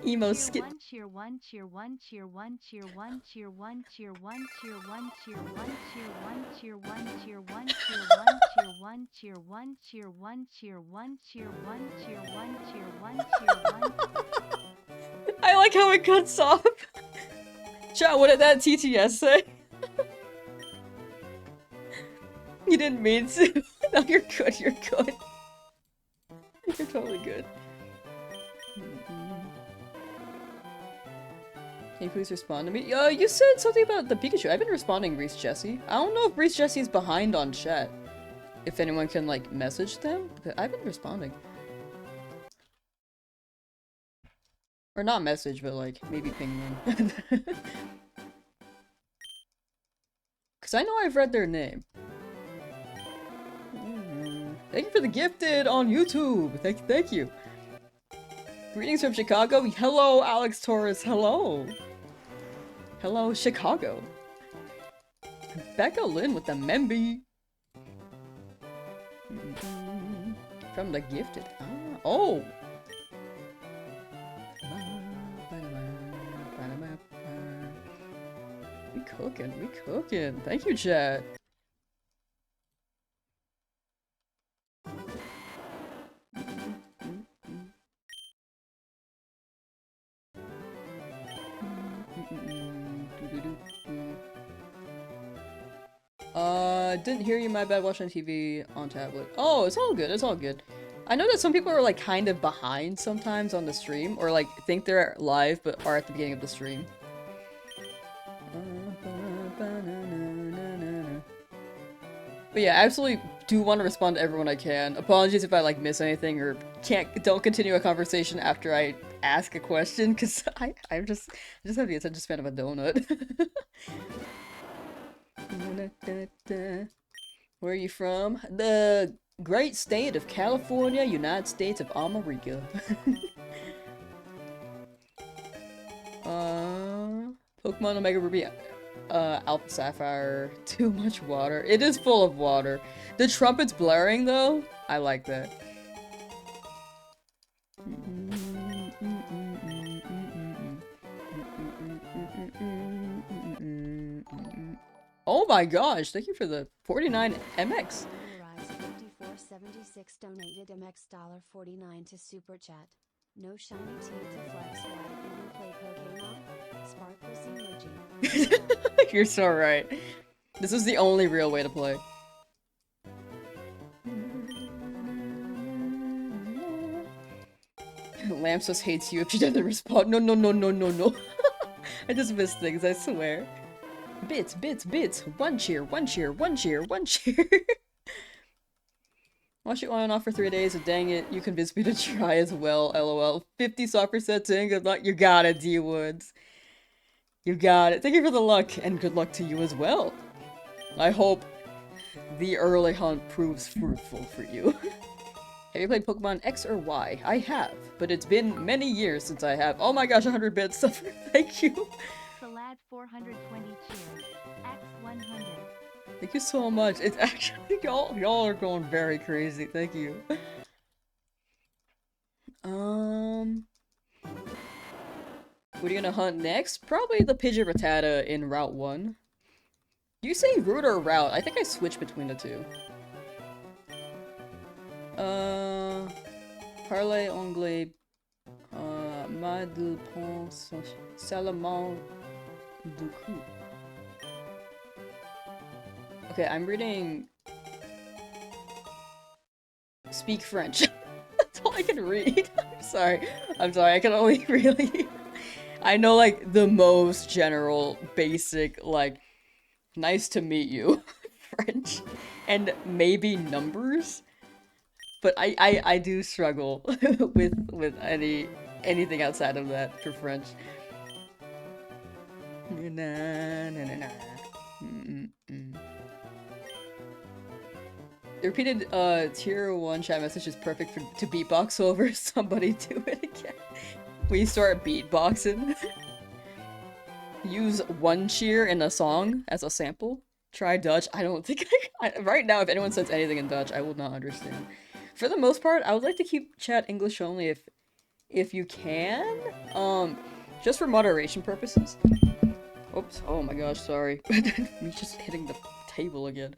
Emo Skit. Cheer one, cheer one, cheer one, cheer one, cheer one, cheer one, cheer one, cheer one, cheer one, cheer one, cheer one, cheer one, cheer one, cheer one, cheer one, cheer one, cheer one, cheer one, cheer one, cheer one. I like how it cuts off. Chat, what did that TTS say? You didn't mean to. No, you're good, you're good. You're totally good. Can you please respond to me? You said something about the Pikachu. I've been responding, Reese Jesse. I don't know if Reese Jesse's behind on chat. If anyone can, like, message them. But I've been responding. Or not message, but, like, maybe ping them. Because I know I've read their name. Thank you for the gifted on YouTube. Thank you. Greetings from Chicago. Hello, Alex Torres. Hello. Hello, Chicago. Becca Lynn with the Memby. From the gifted. Ah, oh. We cooking. Thank you, chat. Didn't hear you, my bad, watching TV on tablet. Oh, it's all good, it's all good. I know that some people are, like, kind of behind sometimes on the stream, or, like, think they're live, but are at the beginning of the stream. But yeah, I absolutely do want to respond to everyone I can. Apologies if I, like, miss anything, or don't continue a conversation after I ask a question, because I just have the attention span of a donut. Where are you from? The great state of California, United States of America. Pokemon Omega Ruby, Alpha Sapphire. Too much water. It is full of water. The trumpet's blaring though. I like that. Oh my gosh, thank you for the 49 MX. 5476 donated MX $49 to Super Chat. No shiny team to flex while even play Pokemon. Sparkles emoji. You're so right. This is the only real way to play. Lamsauce hates you if she doesn't respond. No. I just miss things, I swear. Bits. One cheer. Watch it on and off for 3 days, and dang it, you convinced me to try as well, lol. 50 soft percent, you got it, D-Woods. You got it. Thank you for the luck, and good luck to you as well. I hope the early hunt proves fruitful for you. Have you played Pokemon X or Y? I have, but it's been many years since I have. Oh my gosh, 100 bits. Thank you. Salad 420 cheers. X 100. Thank you so much. It's actually y'all are going very crazy. Thank you. What are you gonna hunt next? Probably the Pidgeotata in Route 1. You say route or route? I think I switch between the two. Parlez anglais. Mas de pense salamand du coup. Okay, I'm reading. Speak French. That's all I can read. I'm sorry, I can only really. I know, like, the most general, basic, like, nice to meet you French, and maybe numbers, but I do struggle with anything outside of that for French. Na, na, na, na. The repeated tier 1 chat message is perfect to beatbox over. Somebody do it again. We start beatboxing. Use one cheer in a song as a sample. Try Dutch. I don't think right now, if anyone says anything in Dutch, I will not understand. For the most part, I would like to keep chat English only if you can. Just for moderation purposes. Oops. Oh my gosh, sorry. Me just hitting the table again.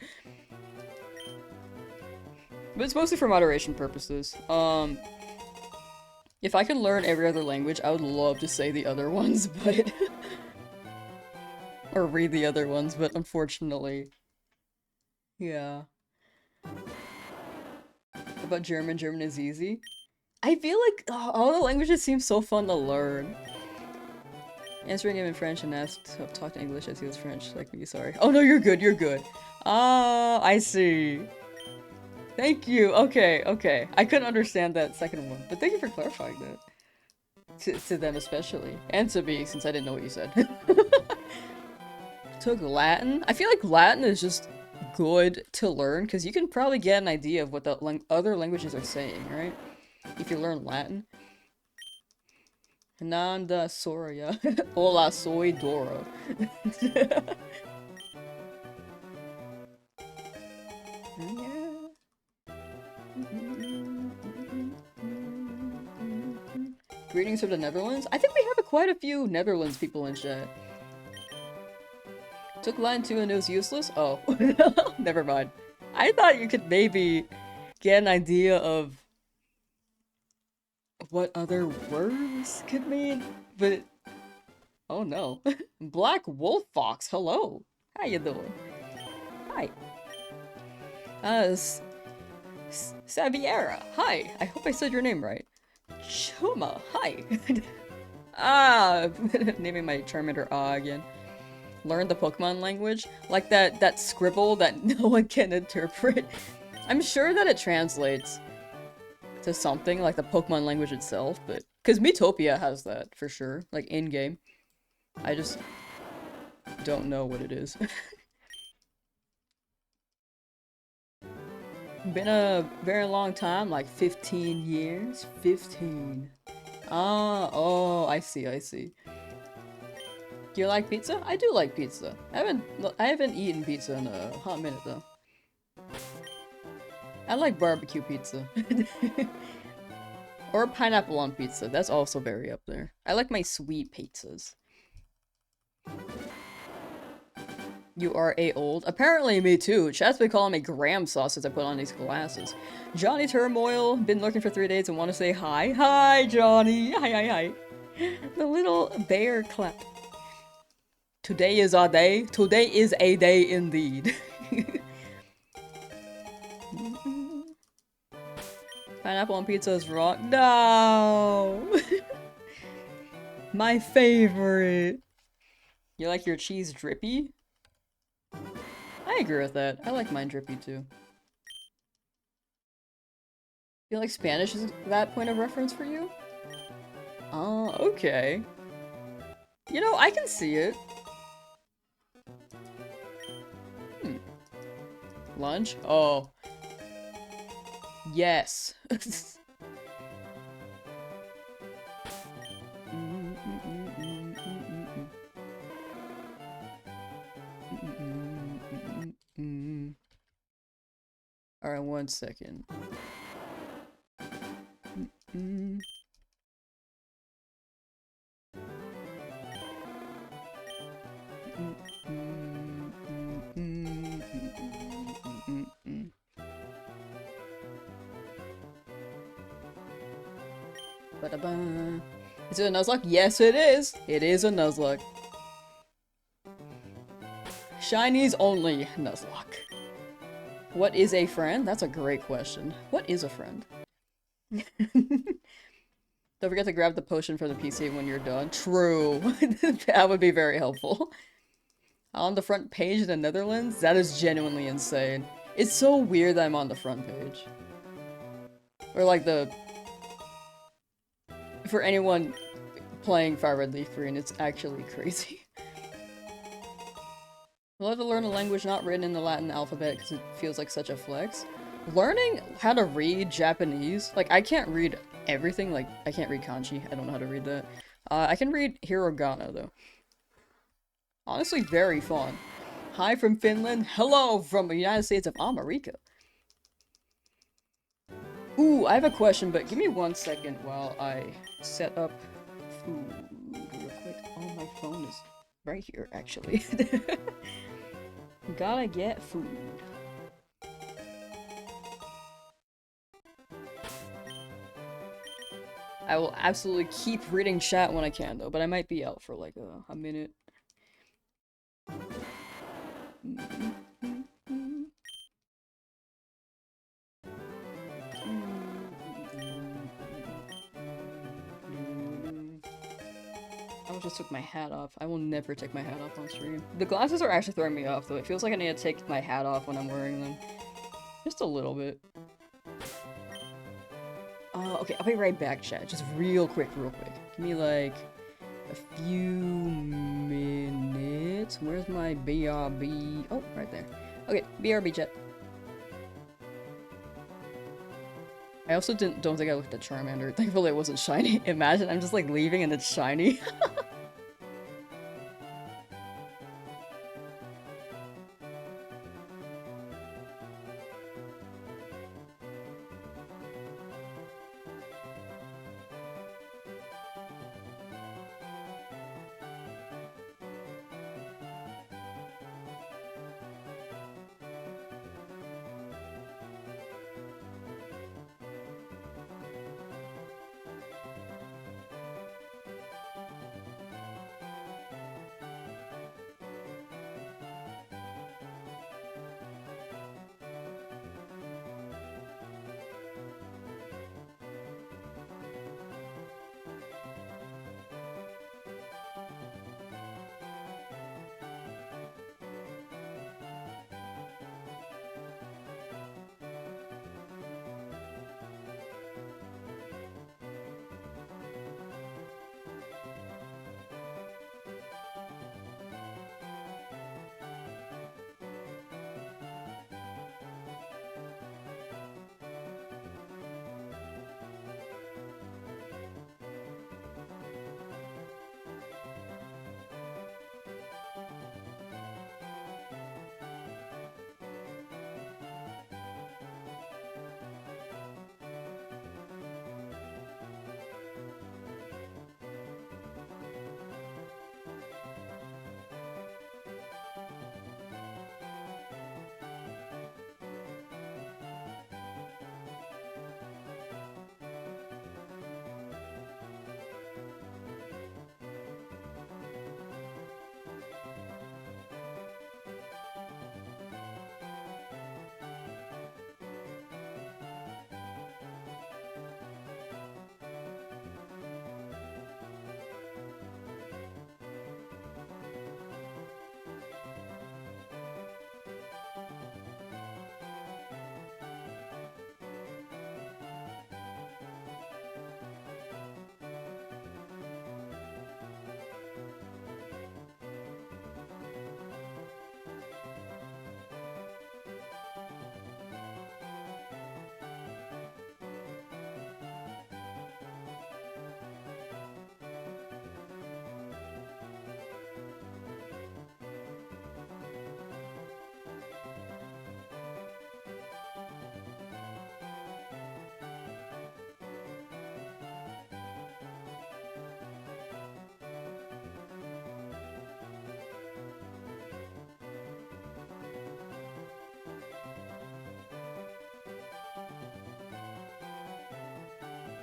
But it's mostly for moderation purposes. If I could learn every other language, I would love to say the other ones, but... or read the other ones, but unfortunately... Yeah. What about German? German is easy. I feel like all the languages seem so fun to learn. Answering him in French and asked to talk to English as he was French, like me, sorry. Oh no, you're good, you're good. Ah, I see. Thank you. Okay, okay. I couldn't understand that second one, but thank you for clarifying that. To them especially. And to me, since I didn't know what you said. Took Latin? I feel like Latin is just good to learn, because you can probably get an idea of what the other languages are saying, right? If you learn Latin. Nanda Soria. Hola, soy Dora. Greetings from the Netherlands? I think we have quite a few Netherlands people in chat. Took line 2 and it was useless? Oh. Never mind. I thought you could maybe get an idea of what other words could mean, but... Oh no. Black Wolf Fox, hello. How you doing? Hi. Saviera, hi. I hope I said your name right. Chuma, hi. Naming my Charmander again. Learn the Pokemon language? Like that scribble that no one can interpret? I'm sure that it translates to something like the Pokemon language itself, but... Because Miitopia has that, for sure. Like, in-game. I just... don't know what it is. Been a very long time, like 15 years? 15. Ah, oh, I see, I see. Do you like pizza? I do like pizza. I haven't eaten pizza in a hot minute though. I like barbecue pizza. Or pineapple on pizza. That's also very up there. I like my sweet pizzas. You are old. Apparently me too. Chat's been calling me Lamsauce since I put on these glasses. Johnny Turmoil, been looking for 3 days and want to say hi. Hi, Johnny. Hi, hi, hi. The little bear clap. Today is our day. Today is a day indeed. Pineapple on pizza is wrong. No! My favorite. You like your cheese drippy? I agree with that. I like mine drippy too. Feel like Spanish is that point of reference for you? Oh, okay. You know, I can see it. Hmm. Lunch? Oh. Yes. Alright, 1 second. Ba-da-ba. Is it a Nuzlocke? Yes, it is! It is a Nuzlocke. Shinies only Nuzlocke. What is a friend? That's a great question. What is a friend? Don't forget to grab the potion for the PC when you're done. True. That would be very helpful. On the front page of the Netherlands? That is genuinely insane. It's so weird that I'm on the front page. Or like the... For anyone playing Fire Red Leaf Green, it's actually crazy. I love to learn a language not written in the Latin alphabet because it feels like such a flex. Learning how to read Japanese, like I can't read everything, like I can't read kanji, I don't know how to read that. I can read hiragana though. Honestly, very fun. Hi from Finland, hello from the United States of America. Ooh, I have a question, but give me 1 second while I set up food real quick. Oh, my phone is right here, actually. Gotta get food. I will absolutely keep reading chat when I can, though, but I might be out for like a minute. I just took my hat off. I will never take my hat off on stream. The glasses are actually throwing me off, though. It feels like I need to take my hat off when I'm wearing them. Just a little bit. Okay, I'll be right back, chat. Just real quick, real quick. Give me, like, a few minutes. Where's my BRB? Oh, right there. Okay, BRB, chat. I also don't think I looked at Charmander. Thankfully it wasn't shiny. Imagine I'm just, like, leaving and it's shiny.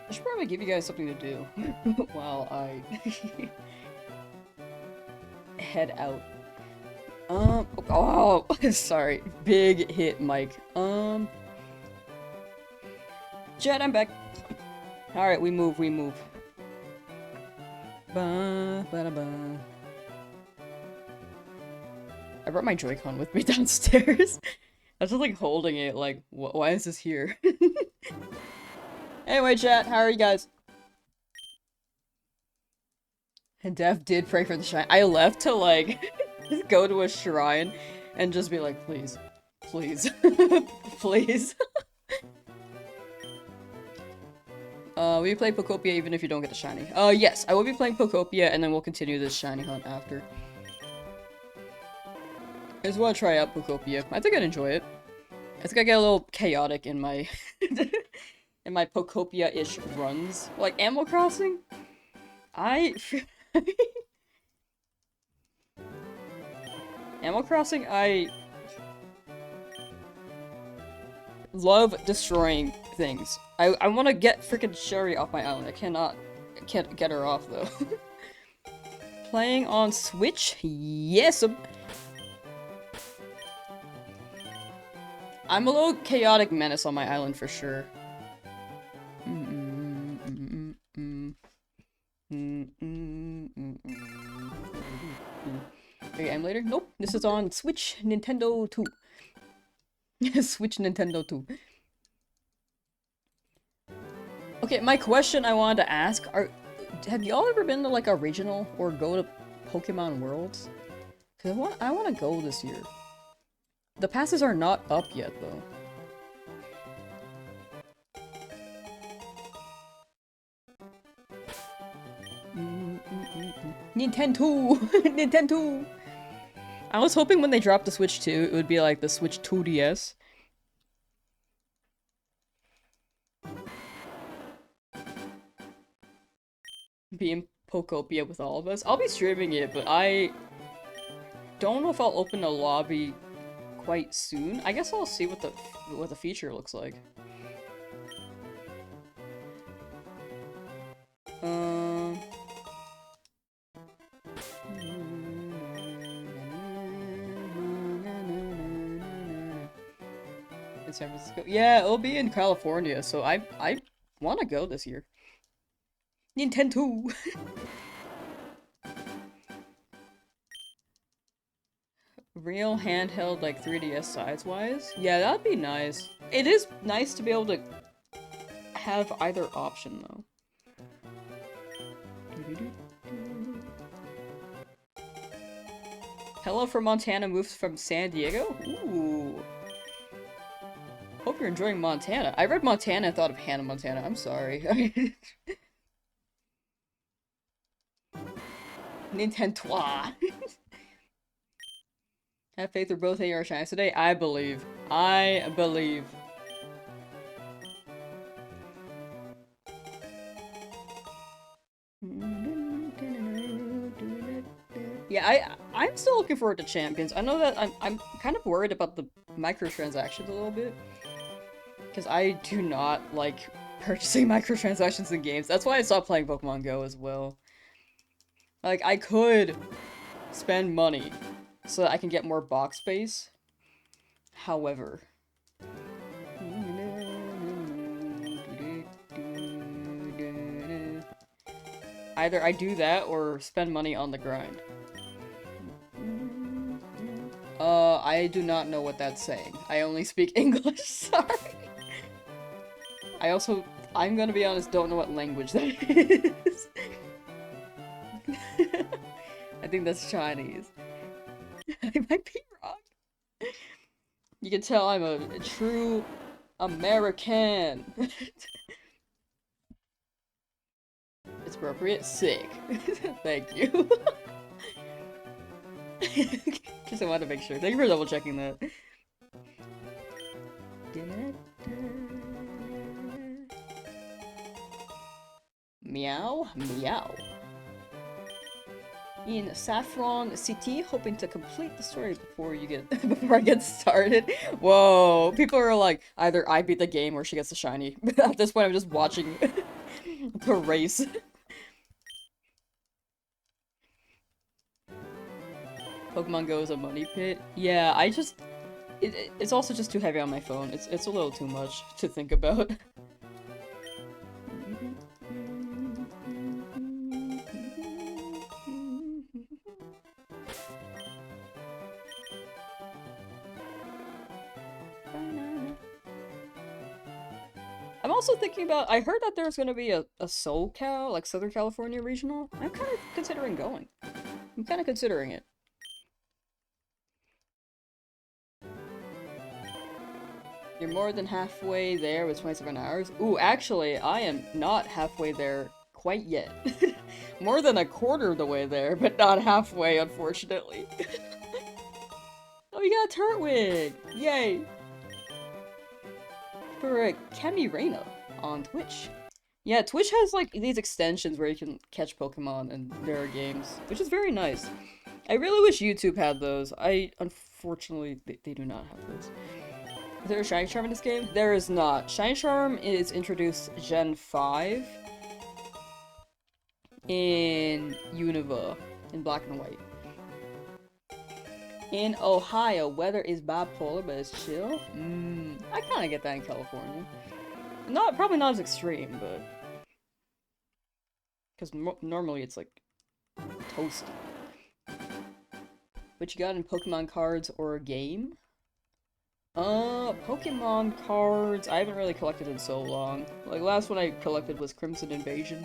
I should probably give you guys something to do while I head out. Oh, sorry. Big hit, Mike. Jet, I'm back. Alright, we move. Ba, ba, da, ba. I brought my Joy-Con with me downstairs. I was just like holding it, like, why is this here? Anyway, chat, how are you guys? And Dev did pray for the shrine. I left to, like, go to a shrine and just be like, please. Please. Please. Will you play Pokopia even if you don't get the shiny? Yes, I will be playing Pokopia and then we'll continue this shiny hunt after. I just want to try out Pokopia. I think I'd enjoy it. I think I get a little chaotic in my in my Pokopia-ish runs. Like Animal Crossing? Animal Crossing, I love destroying things. I want to get freaking Sherry off my island. I can't get her off though. Playing on Switch? Yes. I'm a little chaotic menace on my island for sure. Okay, emulator? Nope. This is on Switch Nintendo 2. Switch Nintendo 2. Okay, my question I wanted to ask have y'all ever been to like a regional or go to Pokemon Worlds? Cause I want to go this year. The passes are not up yet though. Nintendo! Nintendo! I was hoping when they dropped the Switch 2, it would be like the Switch 2DS. Be in Pokopia with all of us. I'll be streaming it, but I don't know if I'll open a lobby quite soon. I guess I'll see what the feature looks like. In San Francisco. Yeah, it'll be in California, so I want to go this year. Nintendo! Real handheld, like 3DS size-wise? Yeah, that'd be nice. It is nice to be able to have either option, though. Hello from Montana moves from San Diego? Ooh. Hope you're enjoying Montana. I read Montana and thought of Hannah Montana. I'm sorry. Nintendo. Have faith we're both AR shines today? I believe. I believe. Yeah, I'm still looking forward to Champions. I know that I'm kind of worried about the microtransactions a little bit. Because I do not like purchasing microtransactions in games. That's why I stopped playing Pokemon Go as well. Like, I could spend money so that I can get more box space. However... either I do that or spend money on the grind. I do not know what that's saying. I only speak English, sorry. I'm gonna be honest, don't know what language that is. I think that's Chinese. I might be wrong. You can tell I'm a true American. It's appropriate? Sick. Thank you. Just I wanted to make sure. Thank you for double checking that. Meow, meow. In Saffron City, hoping to complete the story before I get started. Whoa, people are like, either I beat the game or she gets the shiny. At this point, I'm just watching The race. Pokemon Go is a money pit. Yeah, I just... it's also just too heavy on my phone. It's a little too much to think about. I'm also thinking about, I heard that there's gonna be a SoCal, like Southern California regional. I'm kind of considering going. I'm kind of considering it. You're more than halfway there with 27 hours? Ooh, actually, I am not halfway there quite yet. More than a quarter of the way there, but not halfway, unfortunately. Oh, you got a Turtwig! Yay! For Kemi Reina on Twitch. Yeah, Twitch has like these extensions where you can catch Pokemon in their games, which is very nice. I really wish YouTube had those. Unfortunately, they do not have those. Is there a Shiny Charm in this game? There is not. Shiny Charm is introduced Gen 5 in Unova, in Black and White. In Ohio, weather is bipolar, but it's chill. I kind of get that in California. Probably not as extreme, but... because normally it's like toasty. What you got in Pokemon cards or a game? Pokemon cards, I haven't really collected in so long. Like, last one I collected was Crimson Invasion.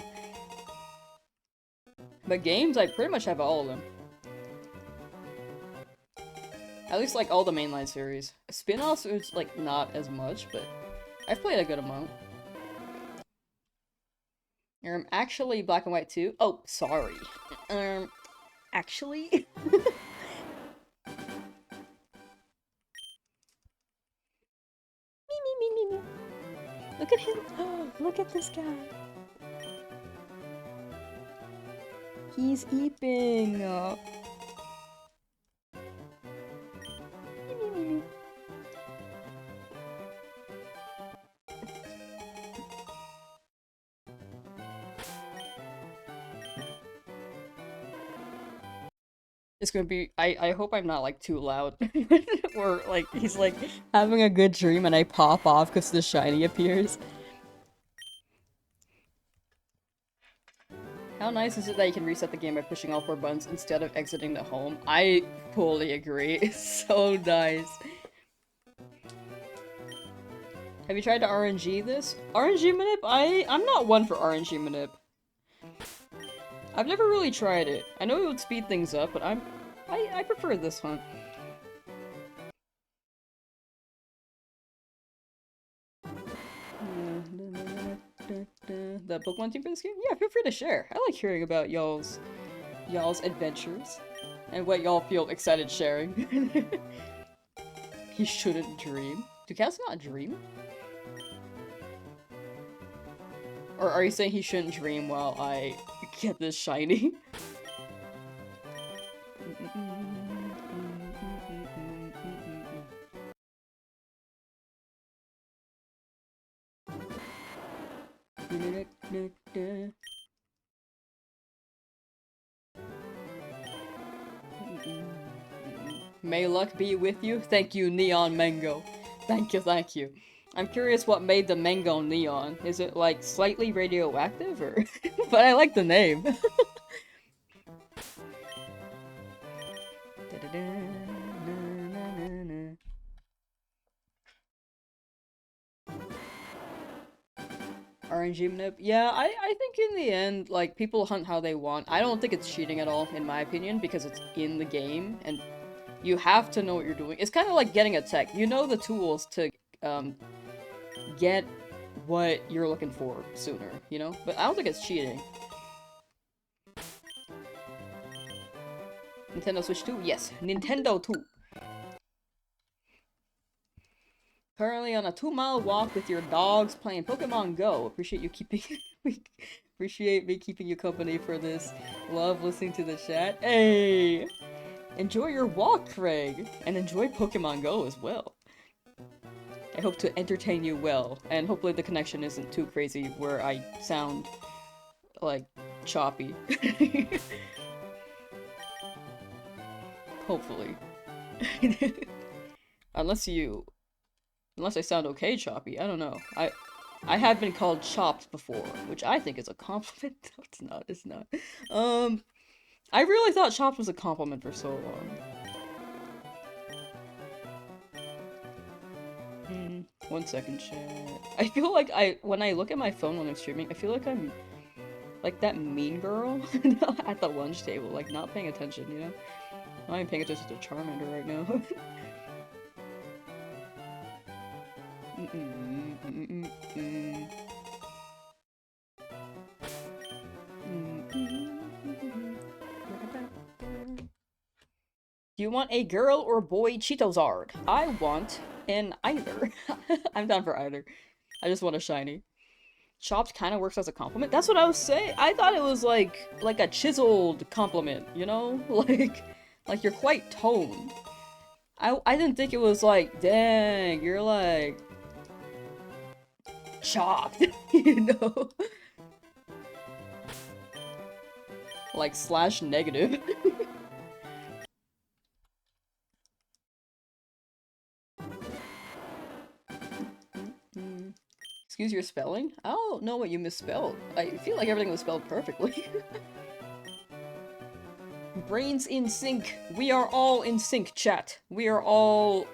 But games, I pretty much have all of them. At least, like, all the mainline series. Spin-offs is, like, not as much, but I've played a good amount. Actually, Black and White too? Oh, sorry. Actually? Me. Look at him. Oh, look at this guy. He's eeping. Me. It's gonna be- I hope I'm not, like, too loud. Or, like, he's, like, having a good dream and I pop off because the shiny appears. How nice is it that you can reset the game by pushing all 4 buttons instead of exiting the home? I fully agree. It's so nice. Have you tried to RNG this? RNG manip? I'm not one for RNG manip. I've never really tried it. I know it would speed things up, but I prefer this one. The Pokemon team for this game? Yeah, feel free to share. I like hearing about y'all's adventures and what y'all feel excited sharing. He shouldn't dream. Do cats not dream? Or are you saying he shouldn't dream while I get this shiny? May luck be with you. Thank you, Neon Mango. Thank you. I'm curious what made the mango neon. Is it, like, slightly radioactive, or- but I like the name. RNG manip? Yeah, I think in the end, like, people hunt how they want. I don't think it's cheating at all, in my opinion, because it's in the game, and you have to know what you're doing. It's kind of like getting a tech. You know the tools to, get what you're looking for sooner, you know? But I don't think it's cheating. Nintendo Switch 2? Yes, Nintendo 2. Currently on a 2-mile walk with your dogs playing Pokemon Go. Appreciate you keeping appreciate me keeping you company for this. Love listening to the chat. Hey! Enjoy your walk, Craig! And enjoy Pokemon Go as well. I hope to entertain you well, and hopefully the connection isn't too crazy where I sound, like, choppy. Hopefully. Unless I sound okay choppy, I don't know. I have been called chopped before, which I think is a compliment. No, it's not, it's not. I really thought chopped was a compliment for so long. One second, chat. I feel like when I look at my phone when I'm streaming, I feel like I'm like that mean girl at the lunch table, like not paying attention, you know? I'm not even paying attention to Charmander right now. Do you want a girl or boy Cheetozard? I want an either. I'm down for either. I just want a shiny. Chopped kind of works as a compliment. That's what I was saying. I thought it was like a chiseled compliment, you know? Like you're quite toned. I didn't think it was like, dang, you're like chopped, you know? Like slash negative. Excuse your spelling? I don't know what you misspelled. I feel like everything was spelled perfectly. Brains in sync. We are all in sync, chat. We are all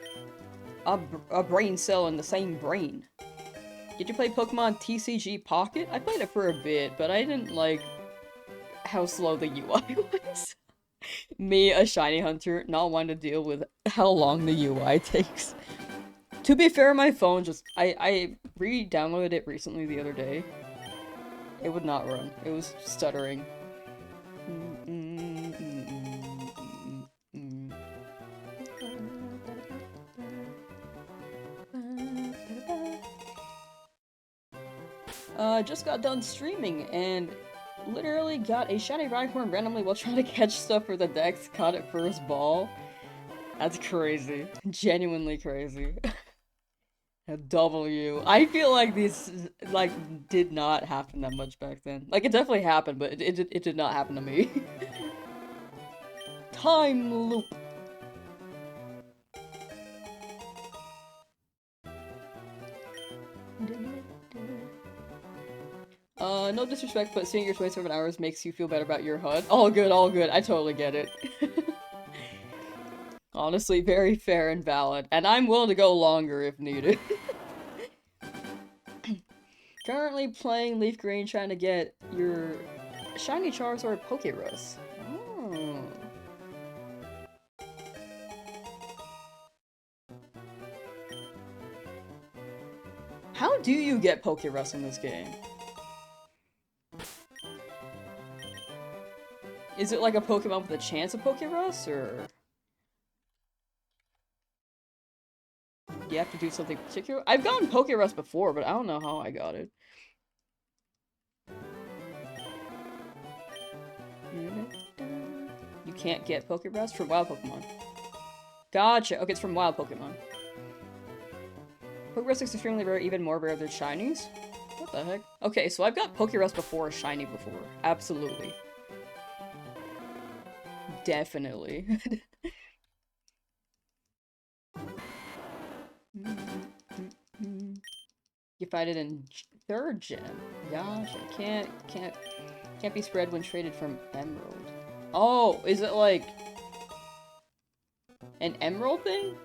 a brain cell in the same brain. Did you play Pokemon TCG Pocket? I played it for a bit, but I didn't like how slow the UI was. Me, a shiny hunter, not wanting to deal with how long the UI takes. To be fair, my phone just- I re-downloaded it recently the other day. It would not run. It was stuttering. Just got done streaming and literally got a shiny Rhyhorn randomly while trying to catch stuff for the dex. Caught it first ball. That's crazy. Genuinely crazy. A W. I feel like these, like, did not happen that much back then. Like, it definitely happened, but it did not happen to me. Time loop. No disrespect, but seeing your 27 hours makes you feel better about your HUD. All good, all good. I totally get it. Honestly, very fair and valid. And I'm willing to go longer if needed. Currently playing Leaf Green, trying to get your shiny Charizard Pokerus. Oh. How do you get Pokerus in this game? Is it like a Pokemon with a chance of Pokerus, or...? Do you have to do something particular? I've gotten Pokerus before, but I don't know how I got it. You can't get Pokerus from wild Pokemon. Gotcha. Okay, it's from wild Pokemon. Pokerus is extremely rare, even more rare than shinies? What the heck? Okay, so I've got Pokerus before, shiny before. Absolutely. Definitely. You find it in 3rd gen. Gosh, it can't be spread when traded from Emerald. Oh, is it like an Emerald thing?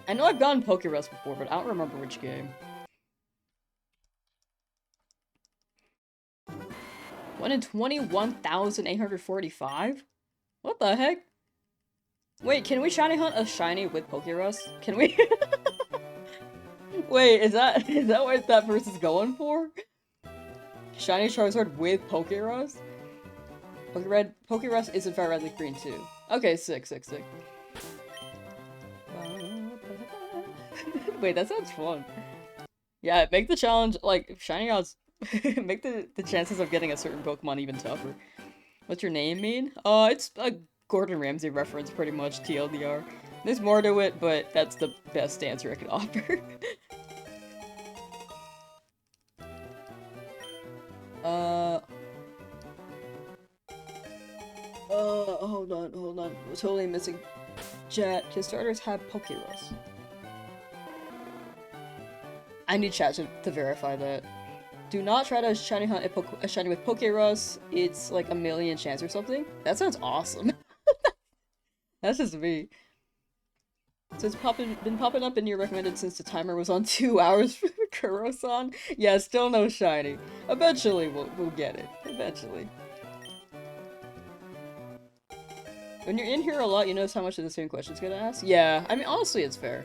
I know I've gotten Pokerus before, but I don't remember which game. 1 in 21,845? What the heck? Wait, can we shiny hunt a shiny with Pokerus? Can we? Wait, is that what that person's going for? Shiny Charizard with Pokerus? Pokerus is in fact red, leaf green too. Okay, sick. Wait, that sounds fun. Yeah, make the challenge, like, shiny odds, make the chances of getting a certain Pokemon even tougher. What's your name mean? It's a Gordon Ramsay reference, pretty much, TLDR. There's more to it, but that's the best answer I could offer. Hold on. We're totally missing chat. His starters have Pokerus. I need chat to verify that. Do not try to shiny hunt a shiny with Pokerus. It's like a million chance or something. That sounds awesome. That's just me. So it's been popping up in your recommended since the timer was on 2 hours for Kurosan. Yeah, still no shiny. Eventually we'll get it. Eventually. When you're in here a lot, you notice how much of the same questions get asked? Yeah, I mean, honestly, it's fair.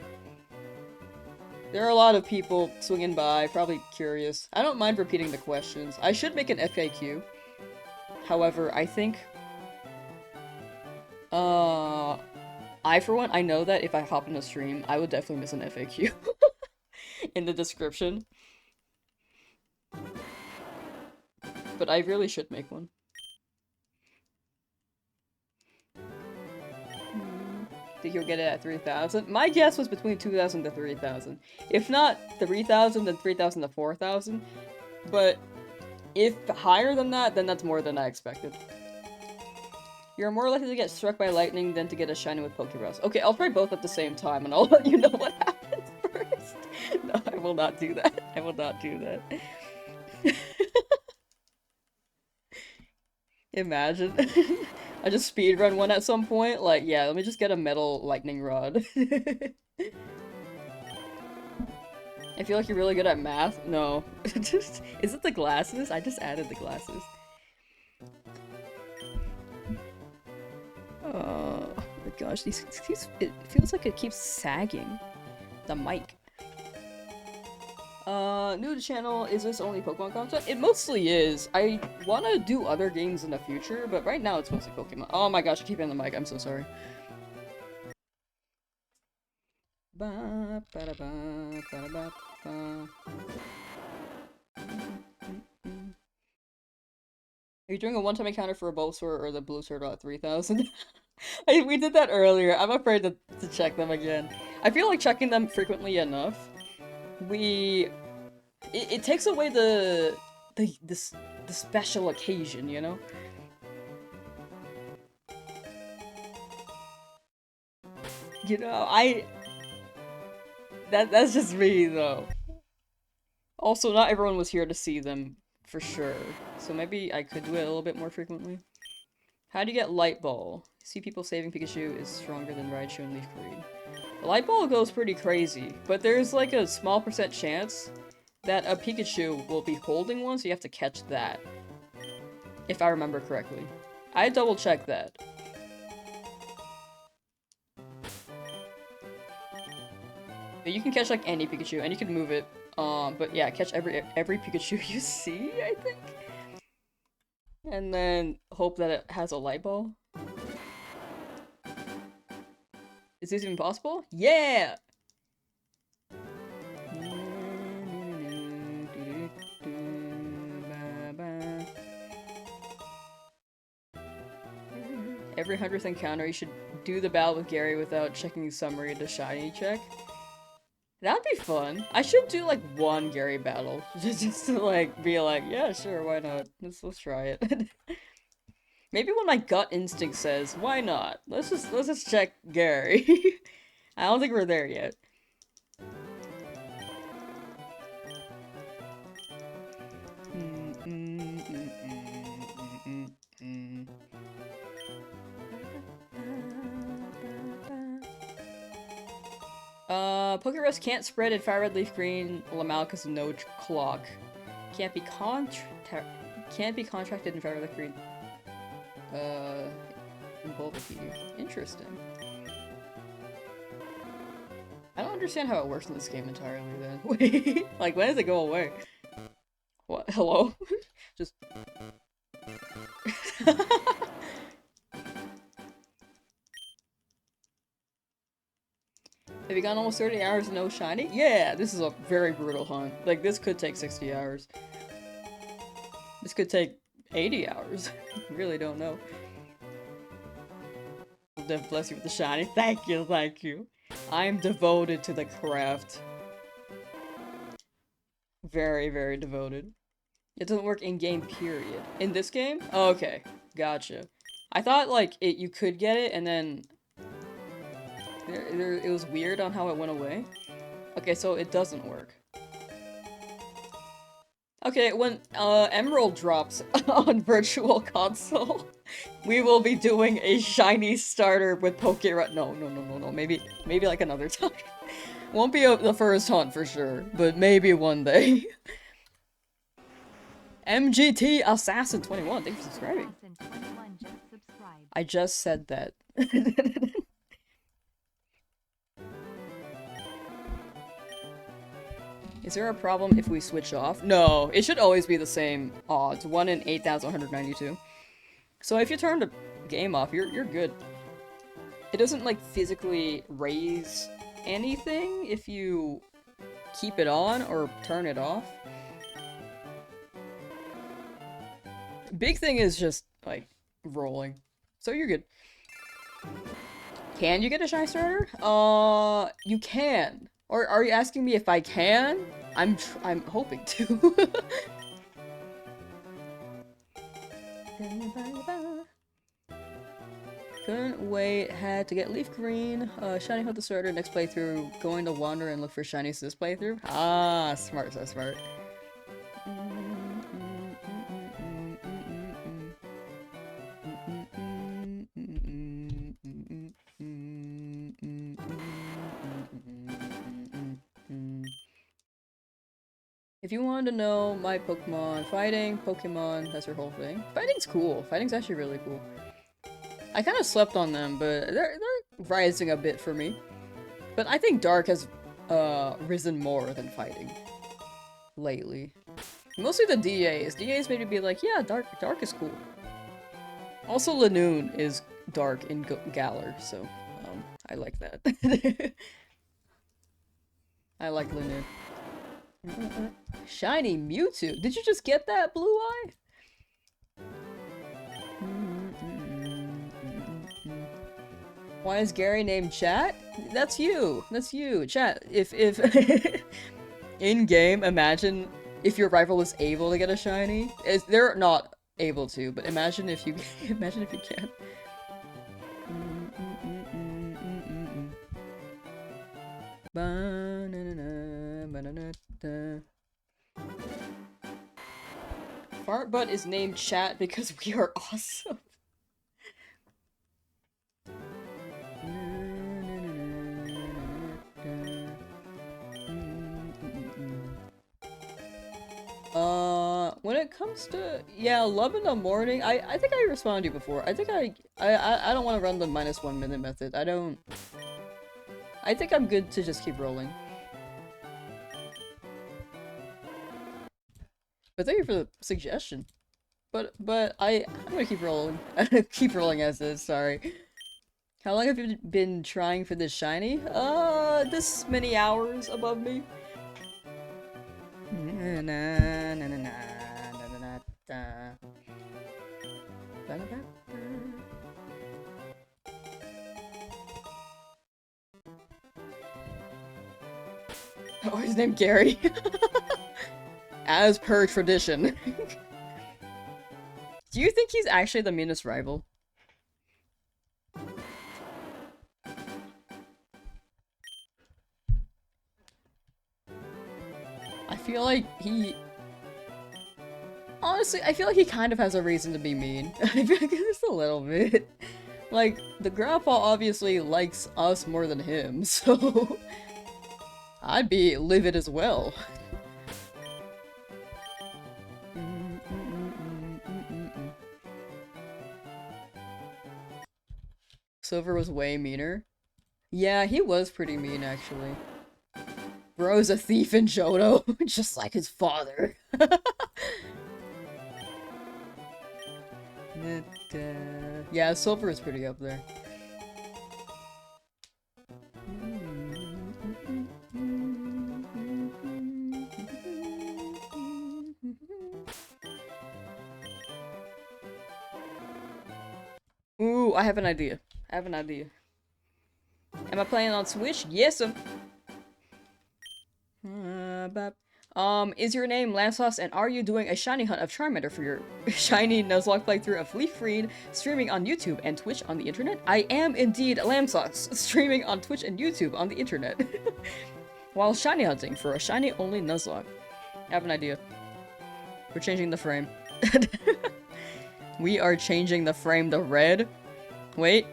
There are a lot of people swinging by, probably curious. I don't mind repeating the questions. I should make an FAQ. However, I think... I, for one, I know that if I hop in a stream, I would definitely miss an FAQ in the description. But I really should make one. Think you'll get it at 3,000? My guess was between 2,000 to 3,000. If not 3,000, then 3,000 to 4,000. But if higher than that, then that's more than I expected. You're more likely to get struck by lightning than to get a shiny with Pokerus. Okay, I'll try both at the same time, and I'll let you know what happens first. No, I will not do that. I will not do that. Imagine. I just speedrun one at some point. Like, yeah, let me just get a metal lightning rod. I feel like you're really good at math. No. Is it the glasses? I just added the glasses. Oh my gosh, it feels like it keeps sagging. The mic. New to channel, is this only Pokemon content? It mostly is. I want to do other games in the future, but right now it's mostly Pokemon. Oh my gosh, I keep hitting the mic, I'm so sorry. Ba, ba, da, ba, ba, da, ba, ba. Are you doing a one-time encounter for a Bulbasaur or the blue turtle at 3,000? We did that earlier. I'm afraid to check them again. I feel like checking them frequently enough. It takes away the special occasion, you know? You know, that's just me, though. Also, not everyone was here to see them, for sure. So maybe I could do it a little bit more frequently. How do you get Light Ball? See people saving Pikachu is stronger than Raichu and Leaf Green. The Light Ball goes pretty crazy, but there's like a small % chance that a Pikachu will be holding one, so you have to catch that. If I remember correctly. I double checked that. But you can catch like any Pikachu, and you can move it. But yeah, catch every Pikachu you see, I think. And then hope that it has a light ball. Is this even possible? Yeah! Every 100th encounter, you should do the battle with Gary without checking summary to shiny check. That'd be fun. I should do like one Gary battle. Just to like be like, yeah, sure, why not? Let's try it. Maybe when my gut instinct says, why not? Let's just check Gary. I don't think we're there yet. Pokerus can't spread in Fire Red, Leaf Green, Lamau because no clock. Can't be contracted in Fire Red, Leaf Green. In Bulbapedia. Interesting. I don't understand how it works in this game entirely then. Wait, like when does it go away? What? Hello? Just... Have you gone almost 30 hours no shiny? Yeah, this is a very brutal hunt. Like, this could take 60 hours. This could take 80 hours. Really don't know. Dev bless you with the shiny. Thank you, thank you. I am devoted to the craft. Very, very devoted. It doesn't work in-game, period. In this game? Oh, okay. Gotcha. I thought, like, you could get it, and then... it was weird on how it went away. Okay, so it doesn't work. Okay, when Emerald drops on Virtual Console, we will be doing a shiny starter with Poké. No. Maybe like another time. Won't be the first hunt for sure, but maybe one day. MGT Assassin 21, thanks for subscribing. Assassin 21 just subscribed. I just said that. Is there a problem if we switch off? No, it should always be the same odds. 1 in 8,192. So if you turn the game off, you're good. It doesn't, like, physically raise anything if you keep it on or turn it off. Big thing is just, like, rolling. So you're good. Can you get a shiny starter? You can. Or are you asking me if I can? I'm hoping to. Couldn't wait, had to get leaf green, shiny hunt the starter, next playthrough, going to wander and look for shinies this playthrough. Ah, smart, so smart. If you wanted to know my Pokemon, fighting, Pokemon, that's your whole thing. Fighting's cool. Fighting's actually really cool. I kind of slept on them, but they're rising a bit for me. But I think Dark has risen more than Fighting lately. Mostly the DAs. DAs made me be like, yeah, Dark is cool. Also, Lanoon is Dark in Galar, so I like that. I like Lanoon. Shiny Mewtwo! Did you just get that, Blue Eye? Why is Gary named Chat? That's you! That's you! Chat, if in-game, imagine if your rival is able to get a shiny. They're not able to, but imagine if you imagine if you can. Fartbutt is named Chat because we are awesome. When it comes to, yeah, love in the morning, I think I responded to you before. I think I don't want to run the -1 minute method. I think I'm good to just keep rolling. But thank you for the suggestion. But I'm gonna keep rolling. Keep rolling as is, sorry. How long have you been trying for this shiny? This many hours above me. Oh, his name Gary. As per tradition. Do you think he's actually the meanest rival? I feel like he... Honestly, I feel like he kind of has a reason to be mean. I feel like just a little bit. Like, the grandpa obviously likes us more than him, so... I'd be livid as well. Silver was way meaner. Yeah, he was pretty mean, actually. Bro's a thief in Johto, just like his father. Yeah, Silver is pretty up there. Ooh, I have an idea. I have an idea. Am I playing on Switch? Yes, is your name Lamsauce, and are you doing a shiny hunt of Charmander for your shiny Nuzlocke playthrough of Leaf Green, streaming on YouTube and Twitch on the internet? I am indeed Lamsauce, streaming on Twitch and YouTube on the internet. While shiny hunting for a shiny-only Nuzlocke. I have an idea. We're changing the frame. We are changing the frame to red. Wait.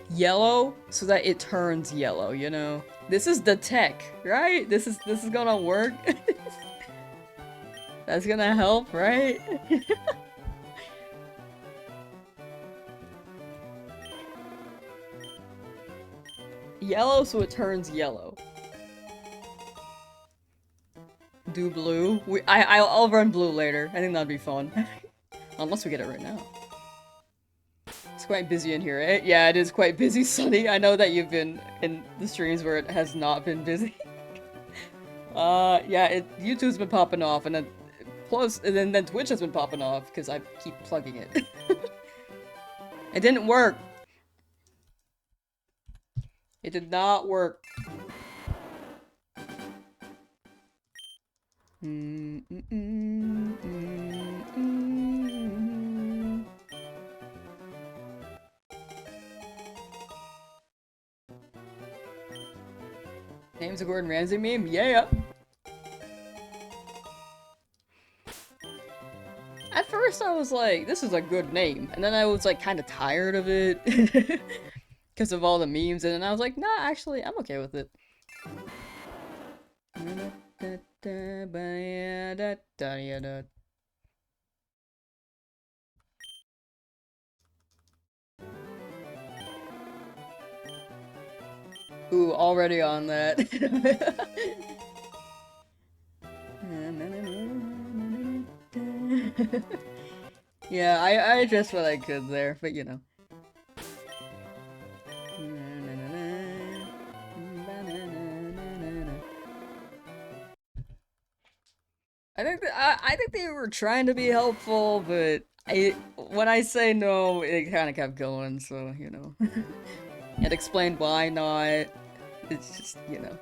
Yellow, so that it turns yellow, you know? This is the tech, right? This is gonna work. That's gonna help, right? Yellow, so it turns yellow. Do blue? I'll run blue later. I think that'd be fun. Unless we get it right now. It's quite busy in here, eh? Yeah, it is quite busy, Sunny. I know that you've been in the streams where it has not been busy. Yeah, YouTube's been popping off, and then and then Twitch has been popping off, because I keep plugging it. It didn't work! It did not work. Name's a Gordon Ramsay meme? Yeah! At first I was like, this is a good name. And then I was like kind of tired of it. Because of all the memes. And then I was like, nah, actually, I'm okay with it. Ooh, already on that. Yeah, I addressed what I could there, but you know. I think they were trying to be helpful, but when I say no, it kind of kept going, so, you know. It explained why not. It's just, you know.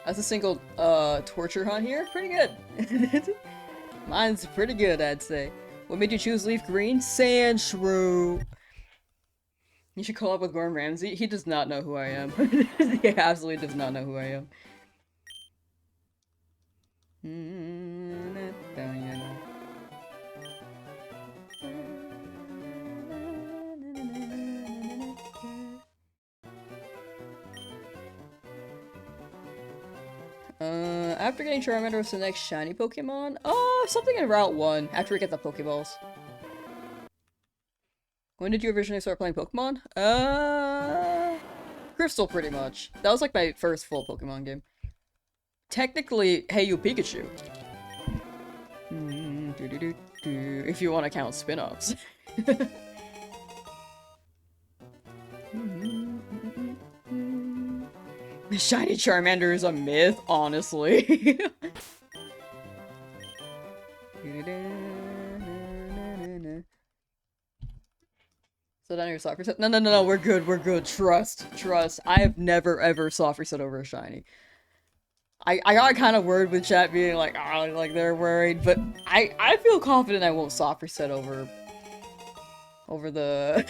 That's a single, torture hunt here? Pretty good. Mine's pretty good, I'd say. What made you choose Leaf Green? Sand Shrew. You should call up with Gordon Ramsay. He does not know who I am. He absolutely does not know who I am. After getting Charmander, what's the next shiny Pokemon? Oh, something in Route 1, after we get the Pokeballs. When did you originally start playing Pokemon? Crystal, pretty much. That was like my first full Pokemon game. Technically, Hey You Pikachu. If you want to count spin-offs. Shiny Charmander is a myth, honestly. So down your soft reset? No, we're good. Trust. I have never ever soft reset over a shiny. I got kind of worried with chat being like, oh, like they're worried, but I feel confident I won't soft reset over the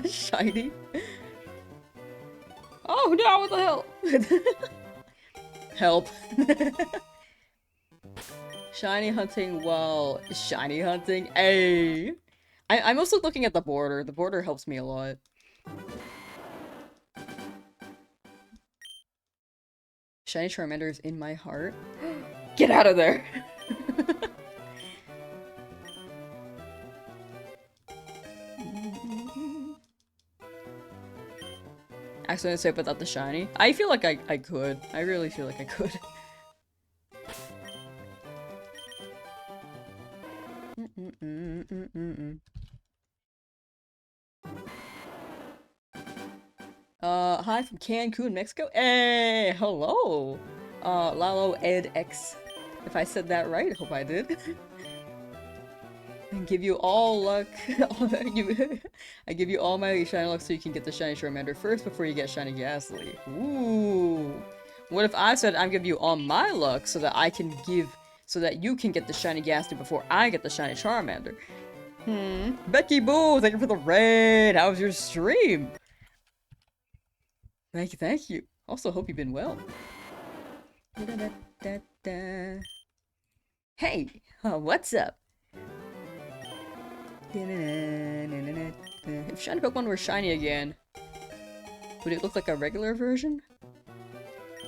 shiny. Oh no, what the hell? Help. Shiny hunting while shiny hunting? Ay. I'm also looking at the border. The border helps me a lot. Shiny Charmander is in my heart. Get out of there! Accidentally say without the shiny. I feel like I could. I really feel like I could. Hi from Cancun, Mexico. Hey, hello. Lalo Ed X. If I said that right, I hope I did. And give you all luck. I give you all my shiny luck so you can get the shiny Charmander first before you get shiny Ghastly. Ooh. What if I said I'm giving you all my luck so that so that you can get the shiny Ghastly before I get the shiny Charmander? Becky Boo, thank you for the raid. How was your stream? Thank you, thank you. Also, hope you've been well. Hey, what's up? If shiny Pokemon were shiny again, would it look like a regular version?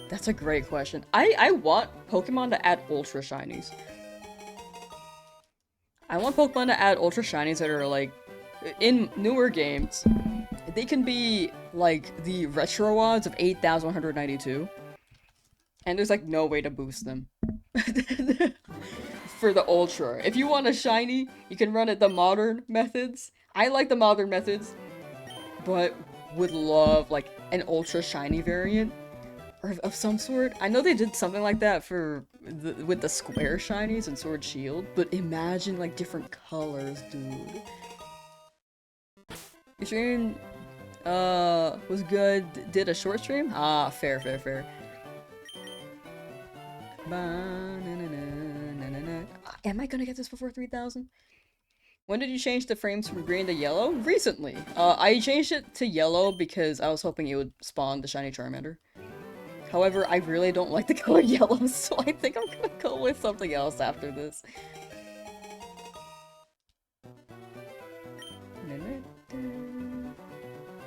That's a great question. I want Pokemon to add Ultra Shinies. I want Pokemon to add Ultra Shinies that are like, in newer games, they can be like the Retro VODS of 8,192. And there's like no way to boost them. For the Ultra. If you want a shiny, you can run it the modern methods. I like the modern methods, but would love like an Ultra shiny variant or of some sort. I know they did something like that for with the square shinies and Sword Shield, but imagine like different colors, dude. Your stream was good. Did a short stream? Ah, fair, fair, fair. Am I gonna get this before 3,000? When did you change the frames from green to yellow? Recently. I changed it to yellow because I was hoping it would spawn the shiny Charmander. However, I really don't like the color yellow, so I think I'm gonna go with something else after this.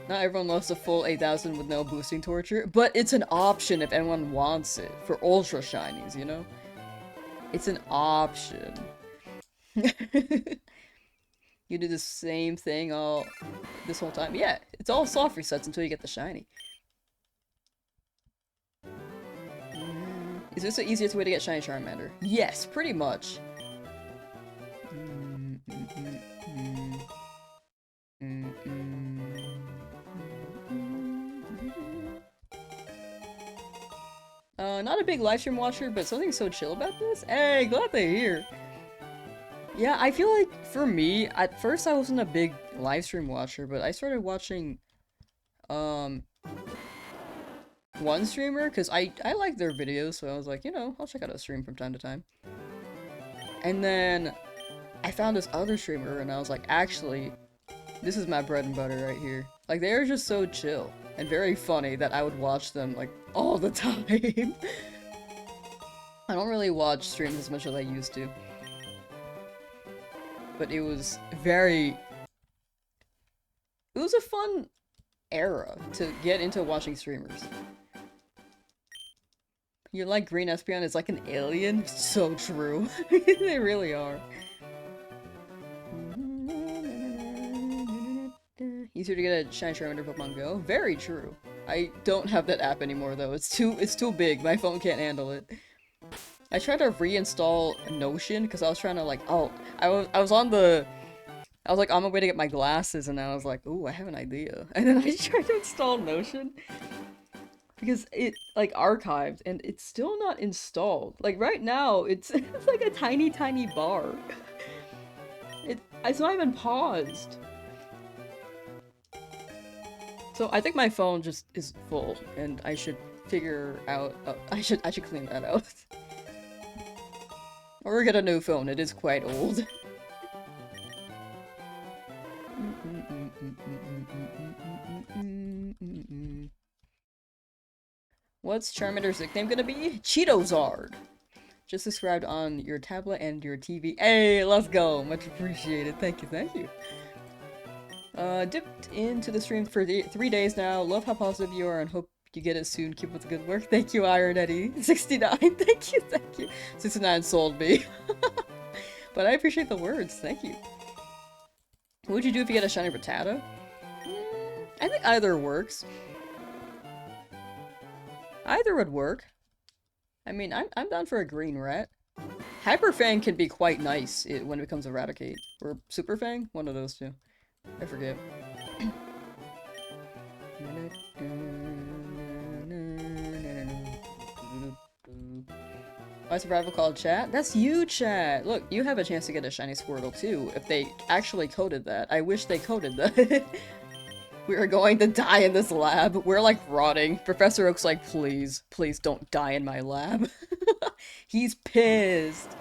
Not everyone loves the full 8,000 with no boosting torture, but it's an option if anyone wants it. For Ultra Shinies, you know? It's an option. You do the same thing all this whole time? Yeah, it's all soft resets until you get the shiny. Is this the easiest way to get shiny Charmander? Yes, pretty much. Not a big livestream watcher, but something so chill about this? Hey, glad they're here. Yeah, I feel like, for me, at first I wasn't a big livestream watcher, but I started watching, one streamer, because I like their videos, so I was like, you know, I'll check out a stream from time to time. And then, I found this other streamer, and I was like, actually, this is my bread and butter right here. Like, they're just so chill, and very funny that I would watch them, like, all the time. I don't really watch streams as much as I used to. But it was very... It was a fun era to get into watching streamers. You're like Green Espeon is like an alien? So true. They really are. Easier to get a shiny Charmander Pokemon Go? Very true. I don't have that app anymore though. It's too big. My phone can't handle it. I tried to reinstall Notion because I was trying to like, I was on my way to get my glasses and I was like, ooh, I have an idea. And then I tried to install Notion because it like archived and it's still not installed. Like right now, it's like a tiny bar. It's not even paused. So I think my phone just is full and I should figure out, I should clean that out. Or get a new phone, it is quite old. What's Charmander's nickname gonna be? Cheetozard! Just described on your tablet and your TV. Hey, let's go! Much appreciated. Thank you, thank you. Dipped into the stream for 3 days now. Love how positive you are and hope you get it soon. Keep up the good work. Thank you, Iron Eddie. 69. Thank you, thank you. 69 sold me. But I appreciate the words. Thank you. What would you do if you get a shiny Rattata? I think either works. Either would work. I mean, I'm down for a green rat. Hyper Fang can be quite nice when it becomes Eradicate. Or Super Fang? One of those two. I forget. My survival called chat? That's you, chat! Look, you have a chance to get a shiny Squirtle too, if they actually coded that. I wish they coded that. We are going to die in this lab. We're like rotting. Professor Oak's like, please, please don't die in my lab. He's pissed.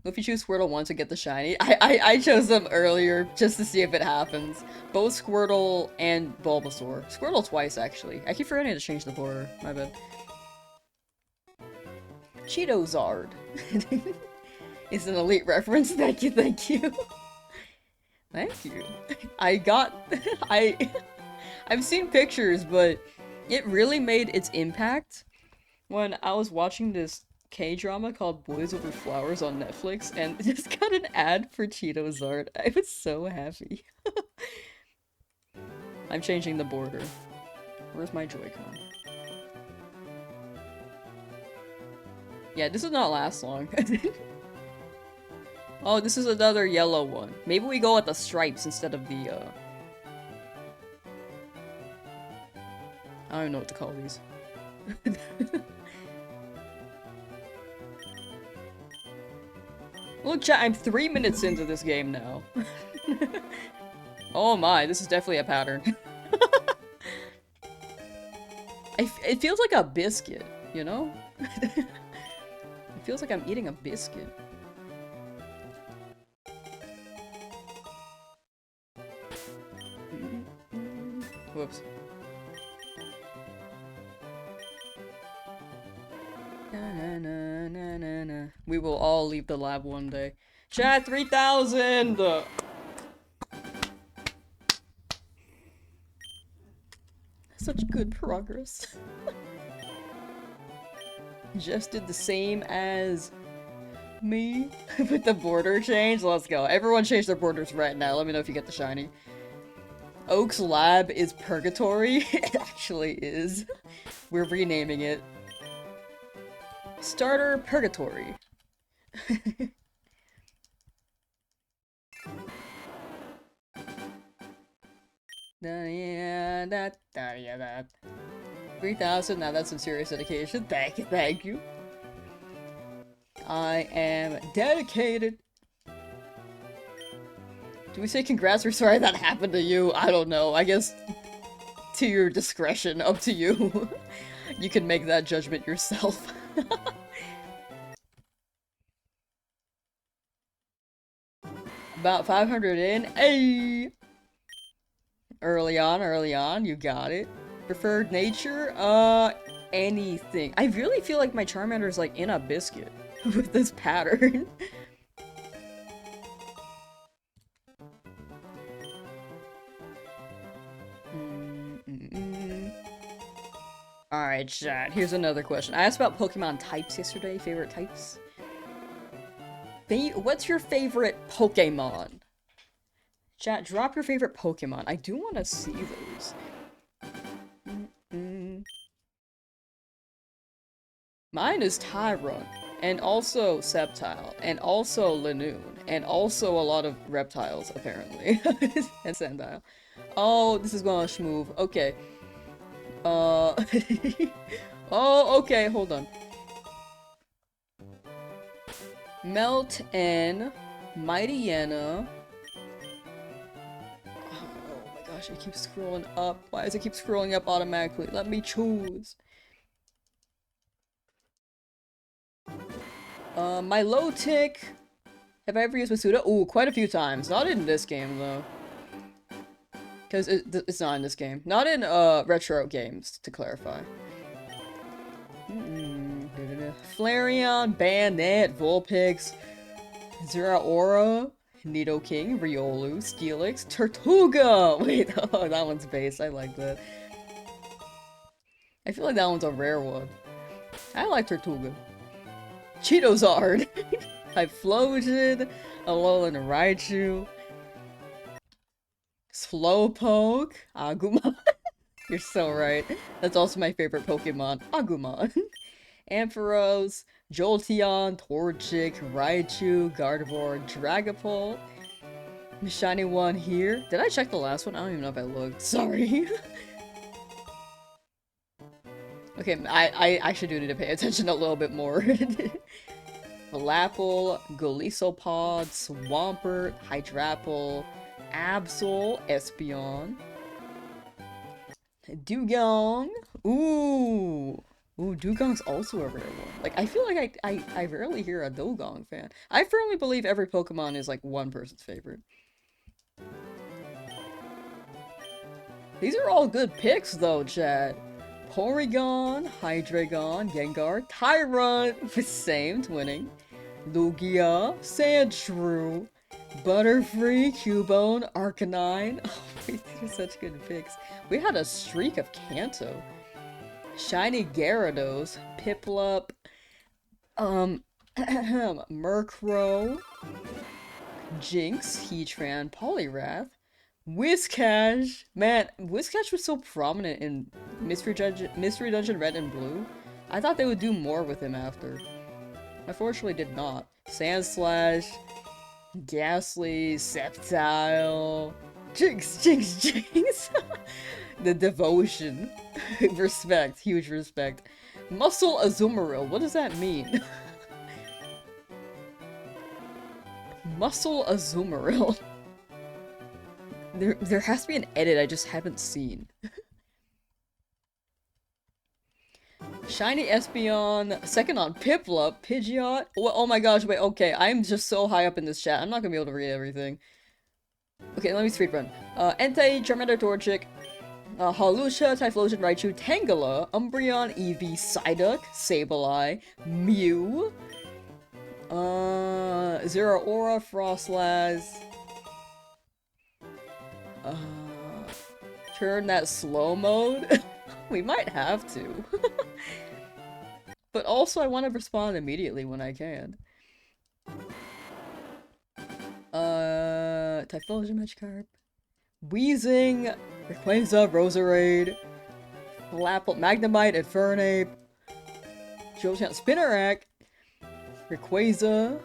If you choose Squirtle once and get the shiny, I chose them earlier just to see if it happens. Both Squirtle and Bulbasaur. Squirtle twice, actually. I keep forgetting to change the border. My bad. Cheeto-Zard. It's an elite reference. Thank you, thank you. Thank you. I've seen pictures, but it really made its impact when I was watching this K-drama called Boys Over Flowers on Netflix, and just got an ad for Cheeto-Zard. I was so happy. I'm changing the border. Where's my Joy-Con? Yeah, this does not last long. Oh, this is another yellow one. Maybe we go with the stripes instead of the, I don't even know what to call these. Look, chat, I'm 3 minutes into this game now. Oh my, this is definitely a pattern. It feels like a biscuit, you know? It feels like I'm eating a biscuit. Whoops. Na, na, na, na, na. We will all leave the lab one day. Chat 3000! Such good progress. Just did the same as me with the border change. Let's go. Everyone change their borders right now. Let me know if you get the shiny. Oak's lab is purgatory. It actually is. We're renaming it. Starter Purgatory. Yeah, that. 3,000, now that's some serious dedication. Thank you, thank you. I am dedicated. Do we say congrats or sorry that happened to you? I don't know. I guess to your discretion, up to you. You can make that judgment yourself. About 500 in. Hey! Early on, you got it. Preferred nature? Anything. I really feel like my Charmander is like in a biscuit with this pattern. Alright, chat. Here's another question. I asked about Pokemon types yesterday. Favorite types? What's your favorite Pokemon? Chat, drop your favorite Pokemon. I do want to see those. Mine is Tyron, and also Sceptile, and also Lanoon, and also a lot of reptiles, apparently. And Sandile. Oh, this is going to schmoove. Okay. Oh, okay, hold on. Melt and Mightyena. Oh my gosh, it keeps scrolling up. Why does it keep scrolling up automatically? Let me choose. My low tick. Have I ever used Masuda? Ooh, quite a few times. Not in this game, though. Because it's not in this game. Not in, retro games, to clarify. Flareon, Bayonet, Vulpix, Zeraora, Nidoking, Riolu, Steelix, Tortuga! Wait, oh, that one's base. I like that. I feel like that one's a rare one. I like Tortuga. Cheeto-Zard! Typhlosion, Alolan Raichu, Slowpoke, Agumon. You're so right. That's also my favorite Pokemon, Agumon. Ampharos, Jolteon, Torchic, Raichu, Gardevoir, Dragapult. The shiny one here. Did I check the last one? I don't even know if I looked. Sorry. Okay, I actually do need to pay attention a little bit more. Flapple, Golisopod, Swampert, Hydrapple, Absol, Espeon, Dugong. Ooh. Ooh, Dugong's also a rare one. Like, I feel like I rarely hear a Dugong fan. I firmly believe every Pokemon is, like, one person's favorite. These are all good picks, though, Chad. Porygon, Hydreigon, Gengar, Tyrunt, same, twinning. Lugia, Sandshrew, Butterfree, Cubone, Arcanine. Oh, these are such good picks. We had a streak of Kanto. Shiny Gyarados, Piplup, Murkrow, Jinx, Heatran, Poliwrath, Whiscash. Man, Whiscash was so prominent in Mystery Dungeon Red and Blue. I thought they would do more with him after. Unfortunately did not. Sandslash, Ghastly, Sceptile, Jinx, Jinx, Jinx! The devotion. Respect, huge respect. Muscle Azumarill, what does that mean? Muscle Azumarill. There has to be an edit I just haven't seen. Shiny Espeon, second on Piplup, Pidgeot. Oh my gosh, wait, okay, I'm just so high up in this chat, I'm not gonna be able to read everything. Okay, let me speedrun. Entei, Charmander, Torchic, Hawlucha, Typhlosion, Raichu, Tangela, Umbreon, Eevee, Psyduck, Sableye, Mew, Zeraora, Frostlass, turn that slow mode? We might have to. But also I want to respond immediately when I can. Typhlosion, Magikarp, Weezing, Rayquaza, Roserade, Flapple, Magnemite, Infernape, Jolteon, Spinnerack, Rayquaza,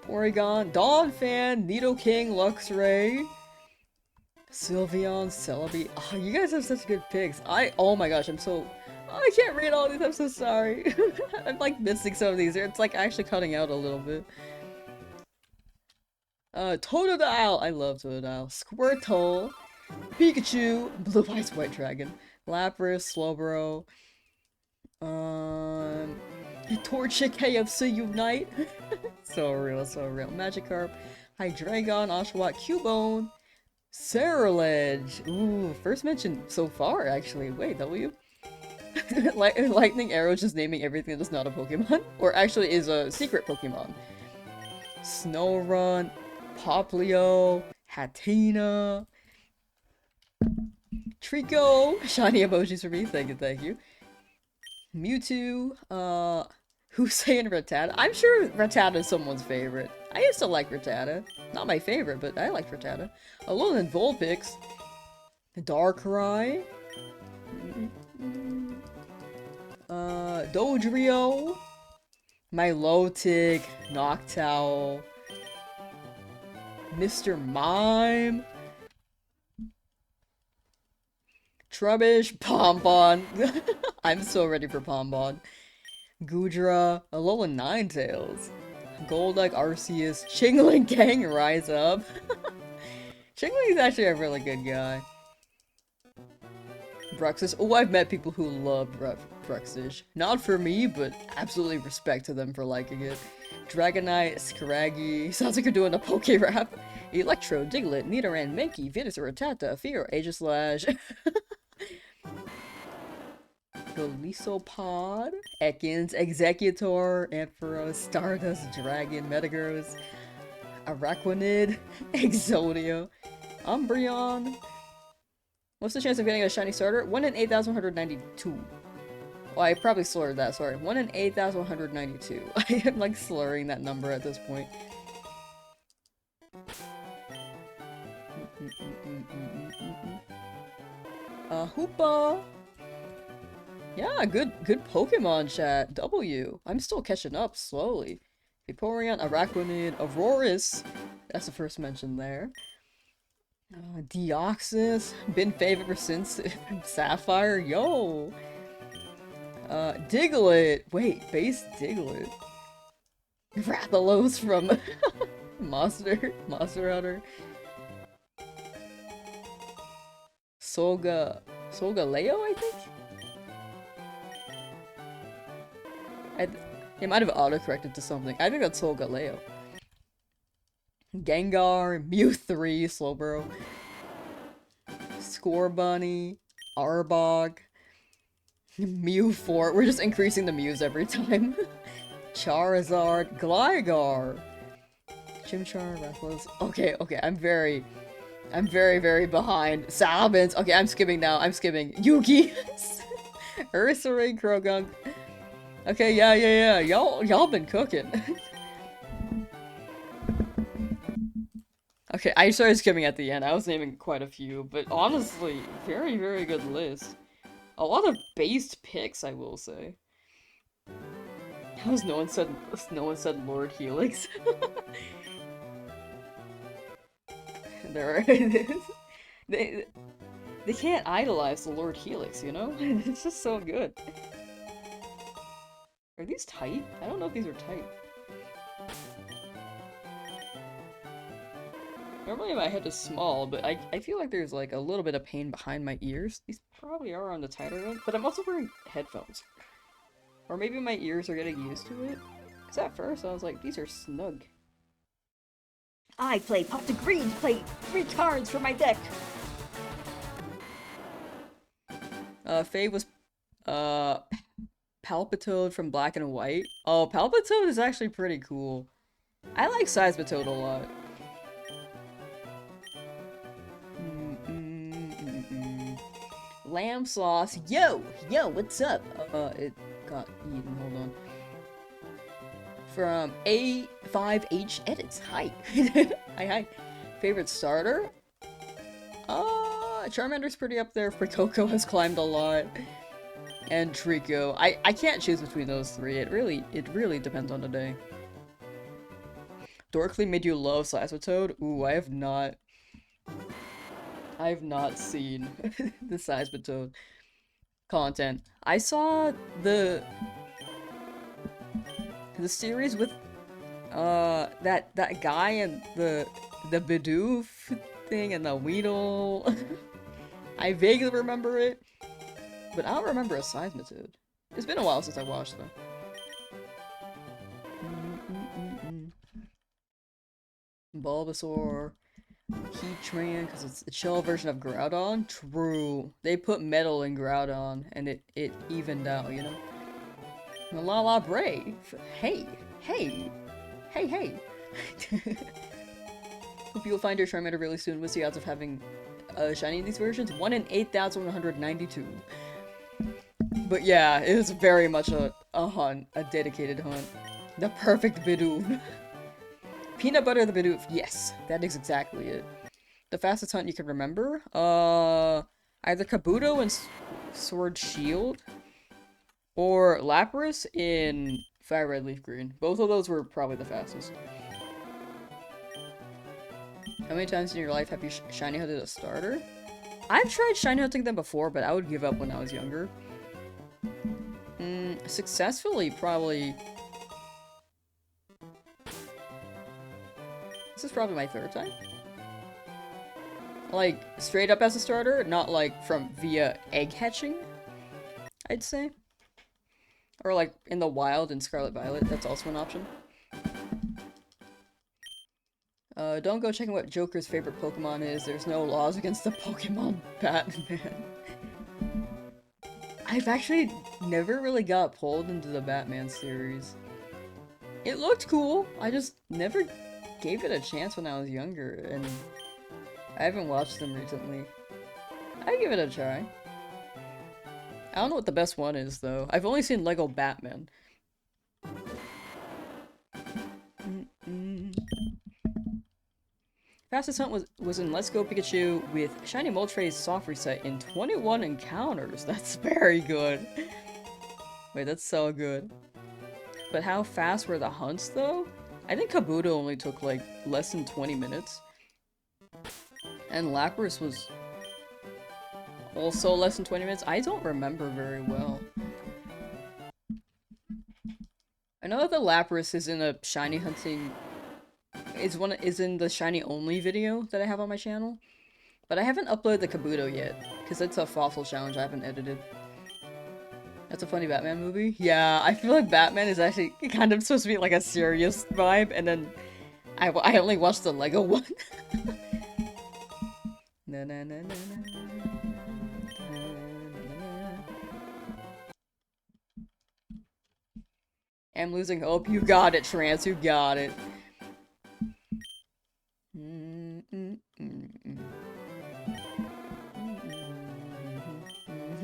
Porygon, Donphan, Nidoking, Luxray, Sylveon, Celebi. Oh, you guys have such good picks. Oh my gosh, I can't read all these, I'm so sorry. I'm like missing some of these. It's like actually cutting out a little bit. Totodile! I love Totodile. Squirtle, Pikachu, Blue Eyes White Dragon, Lapras, Slowbro, Torchic, KFC Unite. So real, so real. Magikarp, Hydreigon, Oshawott, Cubone, Cerulege. Ooh, first mention so far, actually. Wait, W? Lightning Arrow just naming everything that's not a Pokemon? Or actually is a secret Pokemon. Snorunt, Poplio, Hatina, Trico, shiny emojis for me, thank you. Mewtwo, who's saying Rattata? I'm sure Rattata is someone's favorite. I used to like Rattata. Not my favorite, but I like Rattata. Alolan Vulpix, Darkrai, Dodrio, Milotic, Noctowl, Mr. Mime, Trubbish, Pompon. I'm so ready for Pompon. Goodra, Alolan Ninetales, Golduck, Arceus, Chingling Gang, Rise Up. Chingling is actually a really good guy. Bruxis. Oh, I've met people who love Bruxish. Not for me, but absolutely respect to them for liking it. Dragonite, Scraggy. Sounds like you're doing a poke rap. Electro, Diglett, Nidoran, Mankey, Venusaur, Rattata, Fear, Aegislash. Golisopod, Ekans, Executor, Ampharos, Stardust, Dragon, Metagross, Araquanid, Exodia, Umbreon. What's the chance of getting a shiny starter? 1 in 8,192. Well, I probably slurred that, sorry. 1 in 8,192. I am like slurring that number at this point. Hoopa! Yeah, good Pokemon chat. W. I'm still catching up slowly. Vaporeon, Araquanid, Aurorus. That's the first mention there. Deoxys. Been fave ever since Sapphire. Yo! Diglett! Wait, base Diglett. Rathalos from Monster Hunter. Solgaleo, I think? It might have autocorrected to something. I think that's Solgaleo. Gengar, Mew 3, Slowbro. Scorbunny, Arbok, Mew 4. We're just increasing the Mews every time. Charizard, Gligar, Chimchar, Rathalos. Okay, I'm very, very behind. Salamence. Okay, I'm skipping now. I'm skipping. Yugi. Ursaring, Krogunk. Okay, yeah. Y'all been cooking. Okay, I started skipping at the end. I was naming quite a few, but honestly, very, very good list. A lot of based picks, I will say. How's no one said Lord Helix? There they can't idolize the Lord Helix, you know? It's just so good. Are these tight? I don't know if these are tight. Normally my head is small, but I feel like there's like a little bit of pain behind my ears. These probably are on the tighter end, but I'm also wearing headphones. Or maybe my ears are getting used to it. Because at first I was like, these are snug. I play Pop the Green, play 3 cards for my deck! Faye was, Palpitoad from Black and White. Oh, Palpitoad is actually pretty cool. I like Seismitoad a lot. Lamsauce. Yo, what's up? It got eaten. Hold on. From A5H Edits. Hi. Hi. Favorite starter? Charmander's pretty up there. Coco has climbed a lot. And Trico. I can't choose between those 3. It really depends on the day. Dorkly made you love Seismitoad? Ooh, I have not seen the Seismitoad content. I saw the series with that guy and the Bidoof thing and the Weedle. I vaguely remember it, but I don't remember a Seismitoad. It's been a while since I watched them. Bulbasaur. Heatran, because it's a chill version of Groudon. True. They put metal in Groudon, and it evened out, you know? La Brave. Hey. Hope you'll find your Charmander really soon. What's the odds of having a shiny in these versions? 1 in 8,192. But yeah, it was very much a hunt. A dedicated hunt. The perfect Bidoof. Peanut butter the Bidoof. Yes, that is exactly it. The fastest hunt you can remember? Either Kabuto and Sword Shield, or Lapras in Fire Red Leaf Green. Both of those were probably the fastest. How many times in your life have you shiny hunted a starter? I've tried shiny hunting them before, but I would give up when I was younger. Successfully, probably... This is probably my 3rd time. Like, straight up as a starter, not like from via egg hatching, I'd say. Or like in the wild in Scarlet Violet, that's also an option. Don't go checking what Joker's favorite Pokemon is. There's no laws against the Pokemon Batman. I've actually never really got pulled into the Batman series. It looked cool, I just never gave it a chance when I was younger, and I haven't watched them recently. I'd give it a try. I don't know what the best one is, though. I've only seen Lego Batman. Fastest hunt was in Let's Go Pikachu with Shiny Moltres soft reset in 21 encounters. That's very good. Wait, that's so good. But how fast were the hunts, though? I think Kabuto only took, like, less than 20 minutes. And Lapras was also less than 20 minutes. I don't remember very well. I know that the Lapras is in a shiny hunting is in the shiny only video that I have on my channel. But I haven't uploaded the Kabuto yet, because it's a fossil challenge I haven't edited. That's a funny Batman movie. Yeah, I feel like Batman is actually kind of supposed to be like a serious vibe, and then I only watched the Lego one. Na, na, na, na, na. I'm losing hope. You got it, Trance. You got it.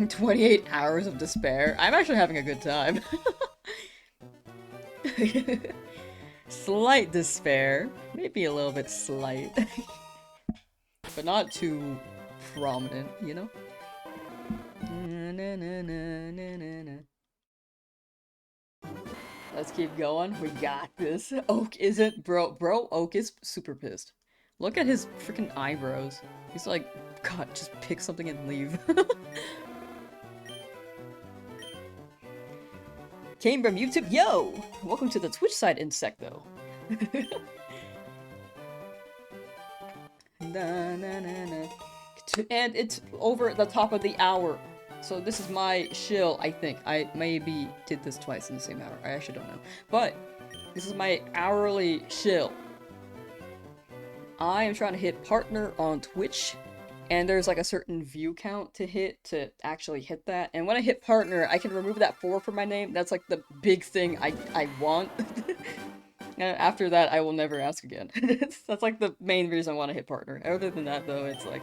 28 hours of despair. I'm actually having a good time. Slight despair. Maybe a little bit slight. But not too prominent, you know? Let's keep going. We got this. Oak isn't, bro. Oak is super pissed. Look at his freaking eyebrows. He's like, God, just pick something and leave. Came from YouTube. Yo! Welcome to the Twitch side, Insecto. And it's over the top of the hour. So this is my shill, I think. I maybe did this twice in the same hour. I actually don't know. But this is my hourly shill. I am trying to hit partner on Twitch. And there's like a certain view count to hit to actually hit that. And when I hit partner, I can remove that 4 from my name. That's like the big thing I want. And after that, I will never ask again. That's like the main reason I want to hit partner. Other than that, though, it's like...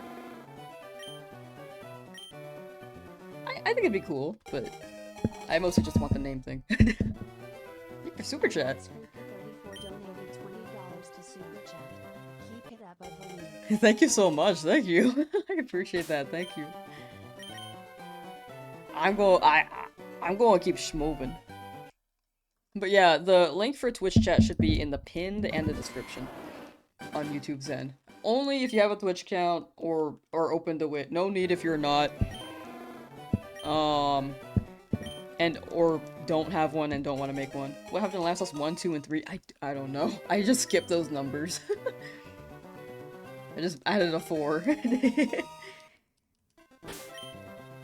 I think it'd be cool, but I mostly just want the name thing. Thank you for Super Chat. Thank you so much. Thank you. I appreciate that. Thank you. I'm going to keep schmoving. But yeah, the link for Twitch chat should be in the pinned and the description on YouTube's end. Only if you have a Twitch account or are open to it. No need if you're not. Or don't have one and don't want to make one. What happened to Lamsauce 1, 2, and 3? I don't know. I just skipped those numbers. I just added a 4.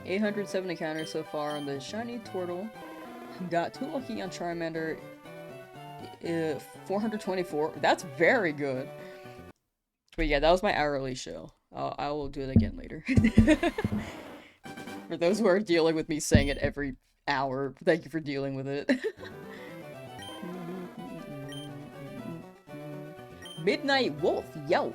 807 encounters so far on the shiny turtle. Got 2 lucky on Charmander. 424. That's very good. But yeah, that was my hourly show. I will do it again later. For those who are dealing with me saying it every hour, thank you for dealing with it. Midnight Wolf, yo!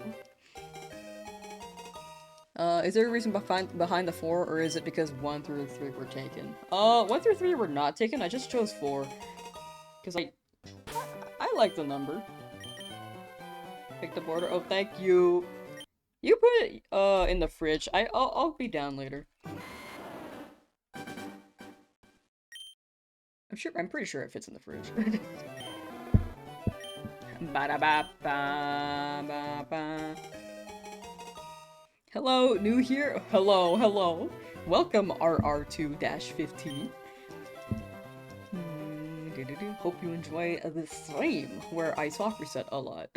Is there a reason behind the 4, or is it because 1 through 3 were taken? 1 through 3 were not taken, I just chose 4. Because I like the number. Pick the border. Oh, thank you. You put it, in the fridge. I'll be down later. I'm pretty sure it fits in the fridge. Ba-da-ba-ba-ba-ba. Hello, new here? Hello. Welcome, RR2-15. Hope you enjoy the stream, where I soft reset a lot.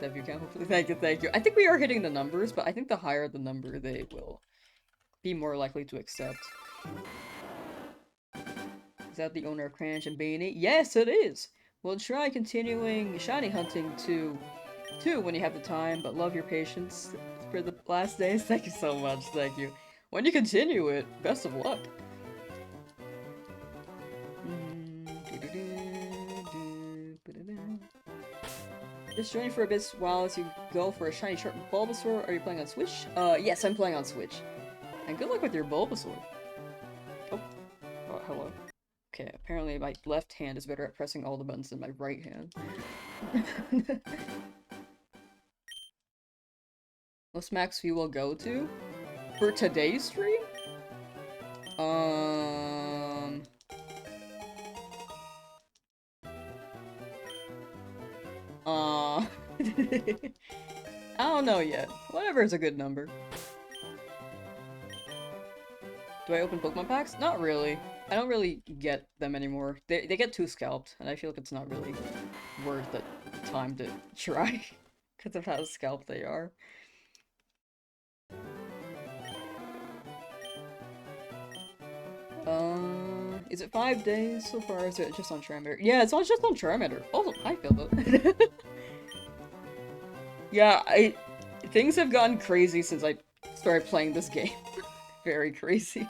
That view count, hopefully. Thank you. I think we are hitting the numbers, but I think the higher the number, they will be more likely to accept. Is that the owner of Cranch and Bayonet? Yes, it is! We'll try continuing shiny hunting too when you have the time, but love your patience for the last days. Thank you so much, thank you. When you continue it, best of luck. Just join for a bit while as you go for a shiny sharp Bulbasaur. Are you playing on Switch? Yes, I'm playing on Switch. And good luck with your Bulbasaur. Oh, hello. Okay, apparently my left hand is better at pressing all the buttons than my right hand. What's max we will go to? For today's stream? I don't know yet. Whatever is a good number. Do I open Pokemon packs? Not really. I don't really get them anymore. They get too scalped, and I feel like it's not really worth the time to try because of how scalped they are. Is it 5 days so far? Or is it just on Charmander? Yeah, it's all just on Charmander. Also, I feel that. Yeah, things have gotten crazy since I started playing this game. Very crazy.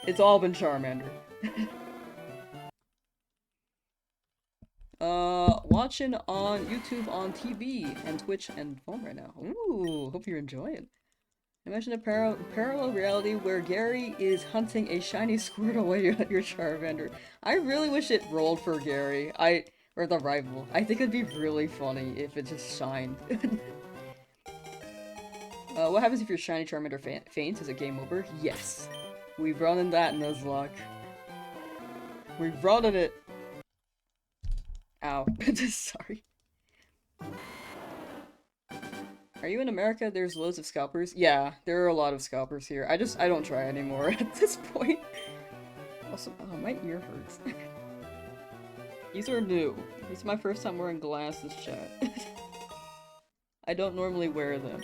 It's all been Charmander. Watching on YouTube, on TV, and Twitch, and phone right now. Ooh, hope you're enjoying. Imagine a parallel reality where Gary is hunting a shiny Squirtle while you're at your Charmander. I really wish it rolled for Gary. Or the rival. I think it'd be really funny if it just shined. What happens if your shiny Charmander faints? Is it game over? Yes. We've run in that, Nuzlocke. We've run in it. Ow. Sorry. Are you in America? There's loads of scalpers? Yeah, there are a lot of scalpers here. I don't try anymore at this point. Also, oh, my ear hurts. These are new. This is my first time wearing glasses, chat. I don't normally wear them.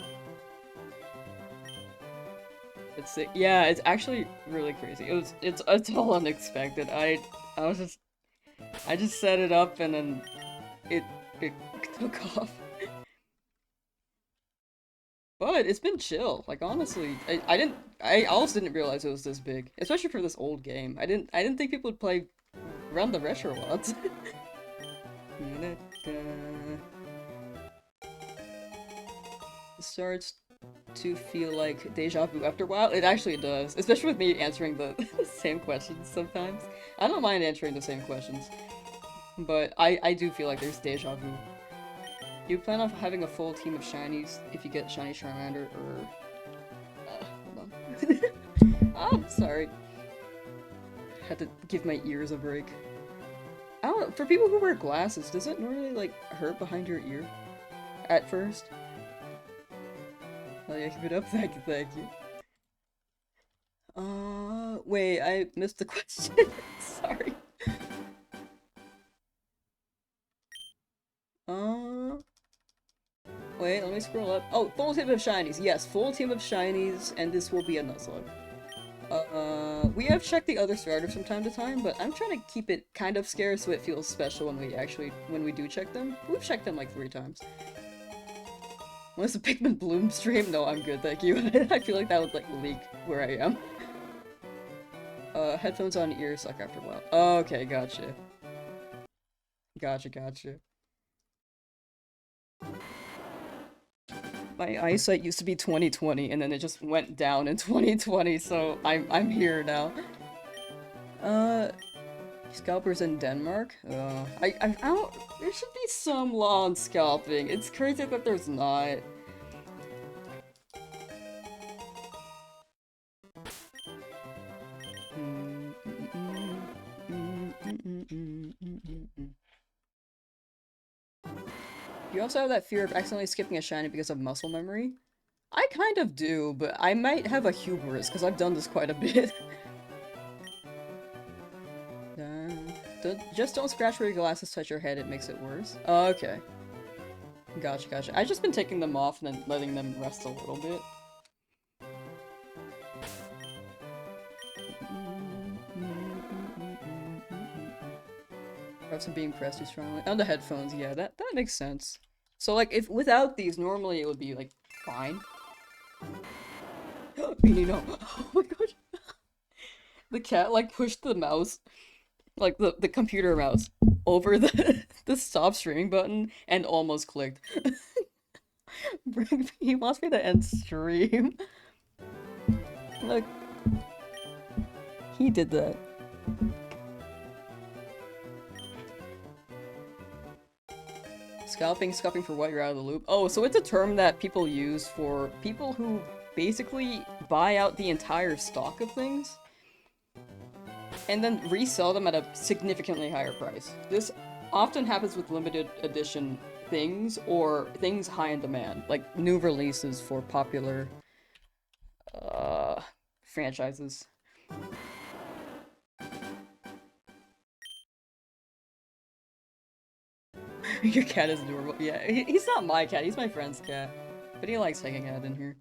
It's sick. Yeah, it's actually really crazy. It's all unexpected. I just set it up and then it took off. But it's been chill. Like honestly, I also didn't realize it was this big, especially for this old game. I didn't think people would run the retro mods. It starts to feel like deja vu after a while. It actually does, especially with me answering the same questions sometimes. I don't mind answering the same questions, but I do feel like there's deja vu. Do you plan on having a full team of shinies if you get shiny Charmander, or... hold on. Oh, sorry. Had to give my ears a break. I don't know, for people who wear glasses, does it normally, like, hurt behind your ear? At first? Oh yeah, keep it up, thank you. Wait, I missed the question. Sorry. Wait, let me scroll up. Oh, full team of shinies. Yes, full team of shinies, and this will be a Nuzlocke. We have checked the other starters from time to time, but I'm trying to keep it kind of scarce so it feels special when we do check them. We've checked them like 3 times. Unless the Pikmin Bloom stream? No, I'm good, thank you. I feel like that would, like, leak where I am. Headphones on, ears suck after a while. Okay, gotcha. Gotcha. My eyesight used to be 20/20, and then it just went down in 2020, so I'm here now. Scalpers in Denmark? I don't... There should be some law on scalping. It's crazy that there's not. You also have that fear of accidentally skipping a shiny because of muscle memory? I kind of do, but I might have a hubris, because I've done this quite a bit. Just don't scratch where your glasses touch your head, it makes it worse. Oh, okay. Gotcha. I've just been taking them off and then letting them rest a little bit. Perhaps I'm being pressed too strongly. On the headphones, yeah, that makes sense. So, like, if without these, normally it would be, like, fine. Beanie, no. Oh my gosh. The cat, like, pushed the mouse, like, the computer mouse, over the stop streaming button and almost clicked. He wants me to end stream. Look. He did that. Scalping for what? You're out of the loop? Oh, so it's a term that people use for people who basically buy out the entire stock of things and then resell them at a significantly higher price. This often happens with limited edition things or things high in demand, like new releases for popular franchises. Your cat is adorable. Yeah, he's not my cat, he's my friend's cat. But he likes hanging out in here.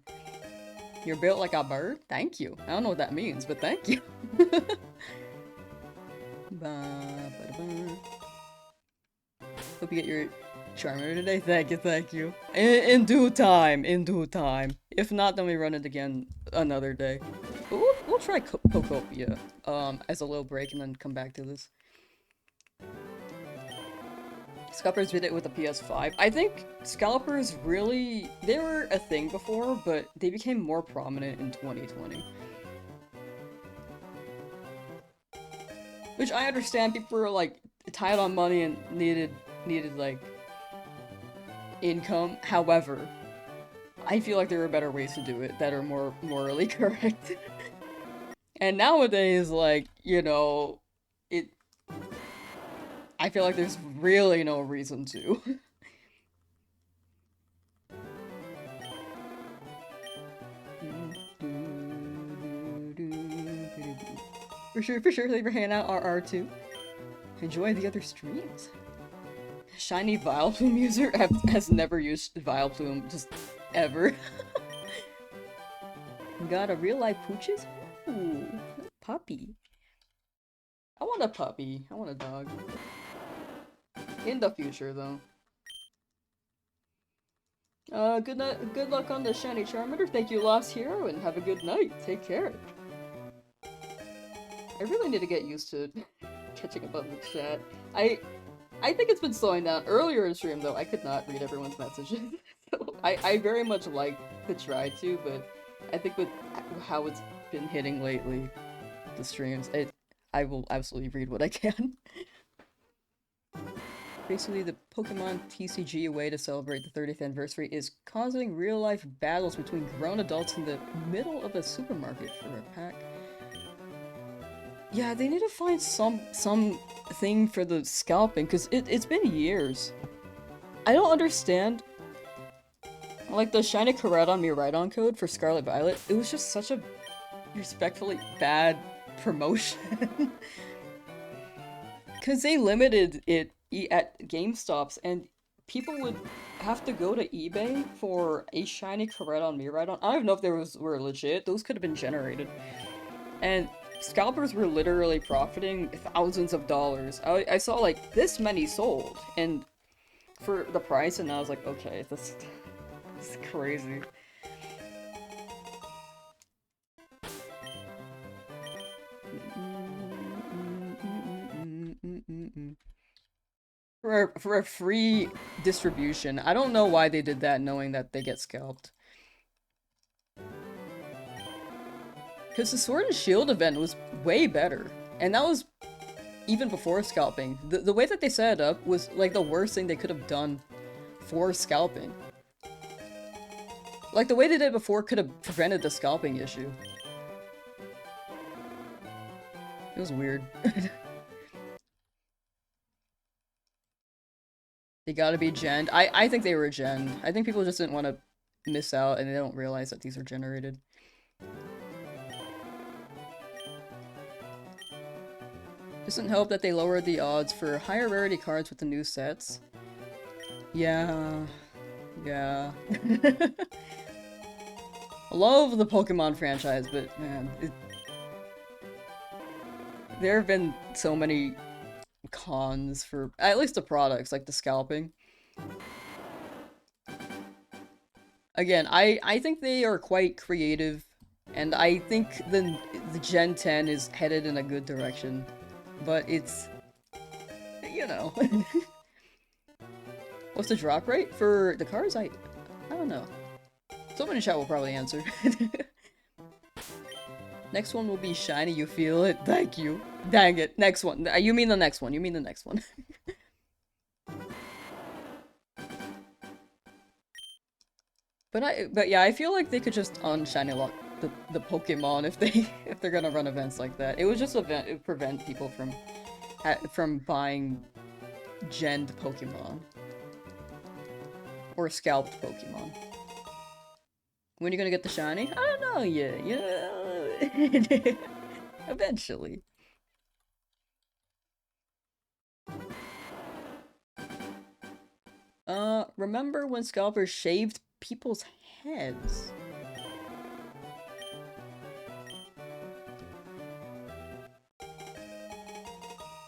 You're built like a bird? Thank you. I don't know what that means, but thank you. Hope you get your Charmander today. Thank you, thank you. In due time, in due time. If not, then we run it again another day. But we'll try Pokopia as a little break and then come back to this. Scalpers did it with the PS5. I think scalpers really, they were a thing before, but they became more prominent in 2020. Which I understand, people were like tight on money and needed like income. However, I feel like there are better ways to do it that are more morally correct. And nowadays, like, you know, I feel like there's really no reason to. For sure, thanks for hanging out, RR2. Enjoy the other streams. Shiny Vileplume user has never used Vileplume, just ever. Got a real life pooches? Ooh, puppy. I want a puppy. I want a dog. In the future, though. Good luck on the shiny Charmander. Thank you, Lost Hero, and have a good night. Take care. I really need to get used to catching up on the chat. I think it's been slowing down. Earlier in stream, though, I could not read everyone's messages. So I very much like to try to, but I think with how it's been hitting lately, the streams, I will absolutely read what I can. Basically, the Pokemon TCG way to celebrate the 30th anniversary is causing real-life battles between grown adults in the middle of a supermarket for a pack. Yeah, they need to find some thing for the scalping, because it's been years. I don't understand. Like, the Shiny Koraidon Miraidon code for Scarlet Violet, it was just such a respectfully bad promotion. Because they limited it at GameStops, and people would have to go to eBay for a Shiny Koraidon Miraidon. I don't even know if they were legit. Those could have been generated. And scalpers were literally profiting thousands of dollars. I saw like this many sold, and for the price, and I was like, okay, this is crazy. For a free distribution. I don't know why they did that, knowing that they get scalped. Because the Sword and Shield event was way better. And that was even before scalping. The way that they set it up was like the worst thing they could have done for scalping. Like the way they did it before could have prevented the scalping issue. It was weird. They gotta be gen. I think they were gen. I think people just didn't want to miss out and they don't realize that these are generated. Doesn't help that they lowered the odds for higher rarity cards with the new sets. Yeah. Yeah. I love the Pokemon franchise, but man, there have been so many cons for at least the products, like the scalping. Again, I think they are quite creative, and I think the Gen 10 is headed in a good direction. But it's, you know. What's the drop rate for the cards? I don't know. Someone in chat will probably answer. Next one will be shiny, you feel it? Thank you. Dang it. Next one. You mean the next one. You mean the next one. But yeah, I feel like they could just unshiny lock the Pokemon if they're gonna run events like that. It would just prevent people from buying genned Pokemon. Or scalped Pokemon. When are you gonna get the shiny? I don't know yet. Yeah, Eventually. Remember when scalpers shaved people's heads?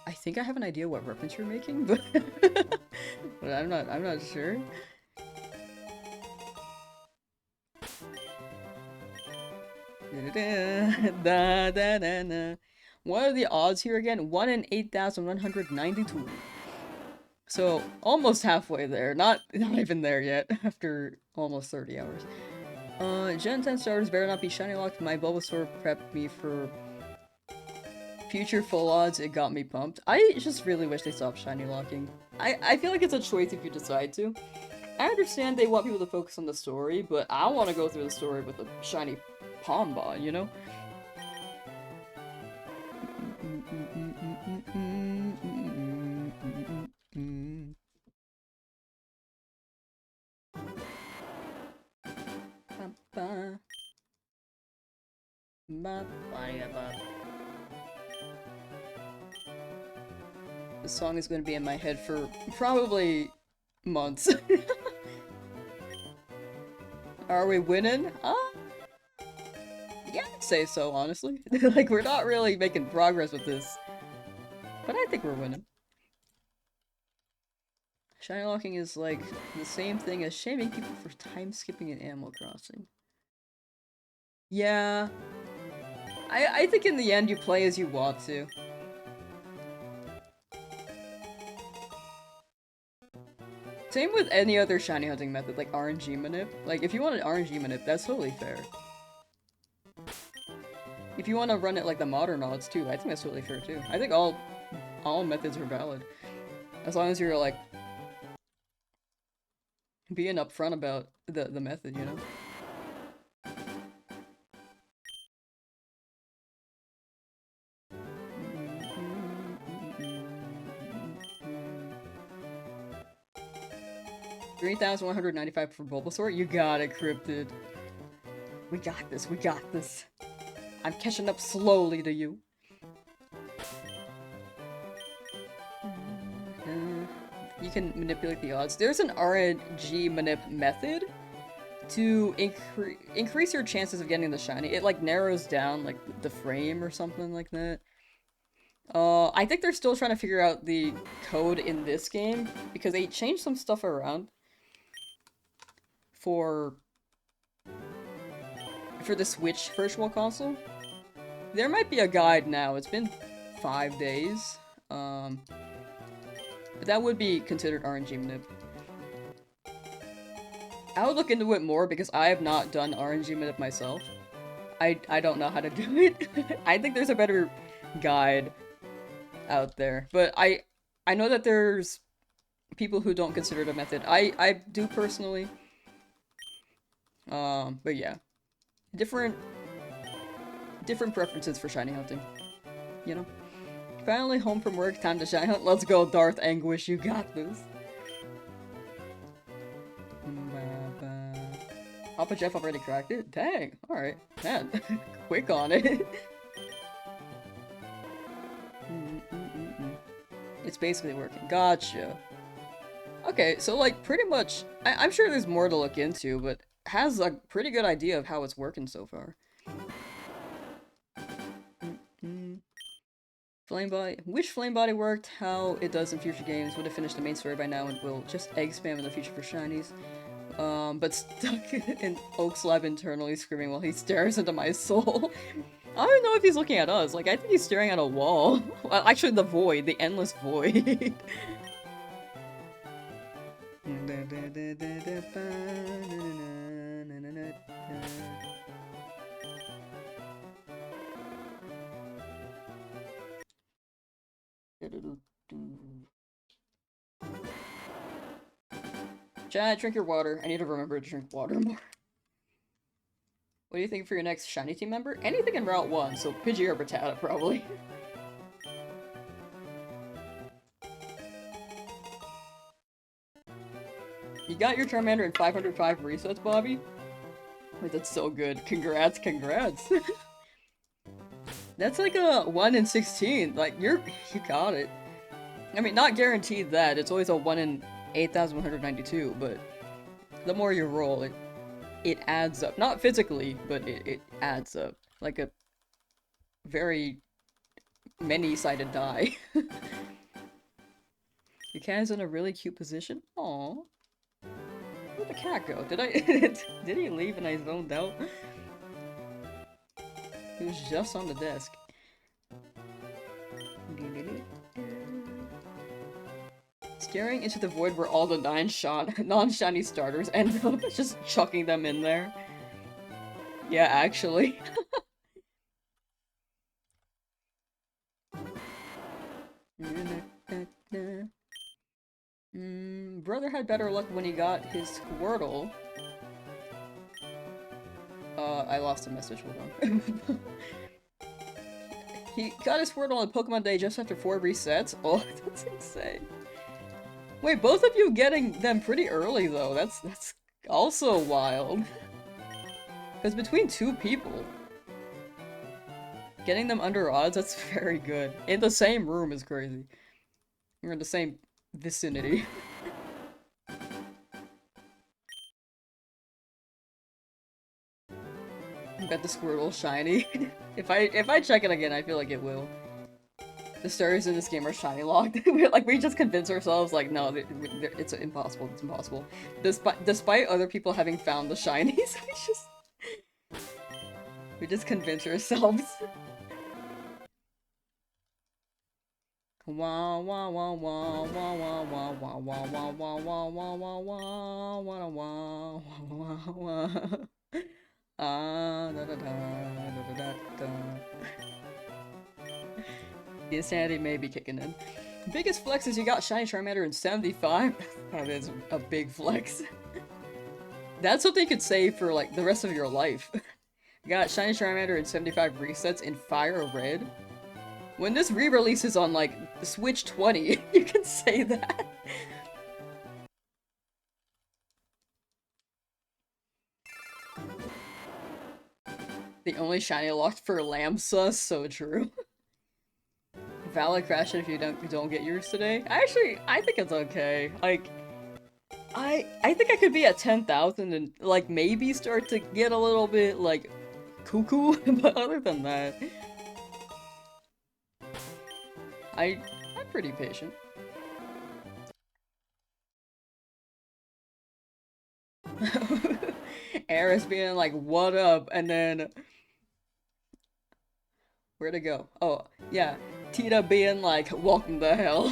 I think I have an idea what reference you're making, but but I'm not sure. Da, da, da, da. What are the odds here again? 1 in 8,192. So almost halfway there. Not even there yet. After almost 30 hours. Gen 10 starters better not be shiny locked. My Bulbasaur prepped me for future full odds. It got me pumped. I just really wish they stopped shiny locking. I feel like it's a choice if you decide to. I understand they want people to focus on the story, but I want to go through the story with a shiny Pamba, you know? This song is going to be in my head for probably months. Are we winning? Yeah, I'd say so, honestly. Like, we're not really making progress with this. But I think we're winning. Shiny locking is like the same thing as shaming people for time skipping in Animal Crossing. Yeah. I think in the end you play as you want to. Same with any other shiny hunting method, like RNG manip. Like, if you want an RNG manip, that's totally fair. If you want to run it like the modern odds too, I think that's totally fair too. I think all methods are valid. As long as you're like being upfront about the method, you know? 3,195 for Bulbasaur? You got it, Cryptid. We got this, we got this. I'm catching up slowly to you. You can manipulate the odds. There's an RNG manip method to increase your chances of getting the shiny. It like narrows down like the frame or something like that. I think they're still trying to figure out the code in this game because they changed some stuff around for the Switch Virtual Console. There might be a guide now. It's been 5 days. But that would be considered RNG manip. I would look into it more because I have not done RNG manip myself. I don't know how to do it. I think there's a better guide out there. But I know that there's people who don't consider it a method. I do personally. But yeah. Different preferences for shiny hunting. You know? Finally home from work, time to shiny hunt. Let's go, Darth Anguish, you got this. Papa Jeff already cracked it? Dang, alright. Man, quick on it. It's basically working. Gotcha. Okay, so like pretty much, I'm sure there's more to look into, but has a pretty good idea of how it's working so far. Flamebody. Wish Flamebody worked how it does in future games. Would have finished the main story by now and will just egg spam in the future for shinies. But stuck in Oak's lab internally screaming while he stares into my soul. I don't know if he's looking at us. Like, I think he's staring at a wall. Well, actually, the void. The endless void. Chad, drink your water. I need to remember to drink water more. What do you think for your next shiny team member? Anything in Route 1, so Pidgey or Rattata, probably. You got your Charmander in 505 resets, Bobby? Wait, that's so good. Congrats, congrats. That's like a 1 in 16. Like, you got it. I mean, not guaranteed that. It's always a 1 in 8,192, but the more you roll, it adds up. Not physically, but it adds up. Like a very many-sided die. Your cat is in a really cute position. Aww. Where'd the cat go? Did I- did he leave and I zoned out? He was just on the desk. Staring into the void where all the non-shiny starters end up, just chucking them in there. Yeah, actually. Brother had better luck when he got his Squirtle. I lost a message, hold on. He got his Squirtle on Pokemon Day just after 4 resets? Oh, that's insane. Wait, both of you getting them pretty early though, that's also wild. Because between 2 people, getting them under odds, that's very good. In the same room is crazy. You're in the same vicinity. I bet the Squirtle shiny. If I check it again, I feel like it will. The stories in this game are shiny locked. we just convince ourselves like, no, it's impossible. It's impossible. Despite other people having found the shinies, we just convince ourselves. Wah wah wah wah wah wah wah wah wah wah wah wah wah wah wah wah wah wah wah. Ah da da da da da da. The insanity may be kicking in. Biggest flex is you got Shiny Charmander in 75. That is a big flex. That's what they could say for like the rest of your life. You got Shiny Charmander in 75 resets in Fire Red. When this re-releases on like the Switch 20, you can say that. The only shiny locked for Lamsauce, so true. Valid crash it if you don't get yours today. Actually, I think it's okay. Like, I think I could be at 10,000 and like maybe start to get a little bit like cuckoo, but other than that, I'm pretty patient. Eris being like, what up? And then where'd it go? Oh, yeah. Tita being like, welcome to hell.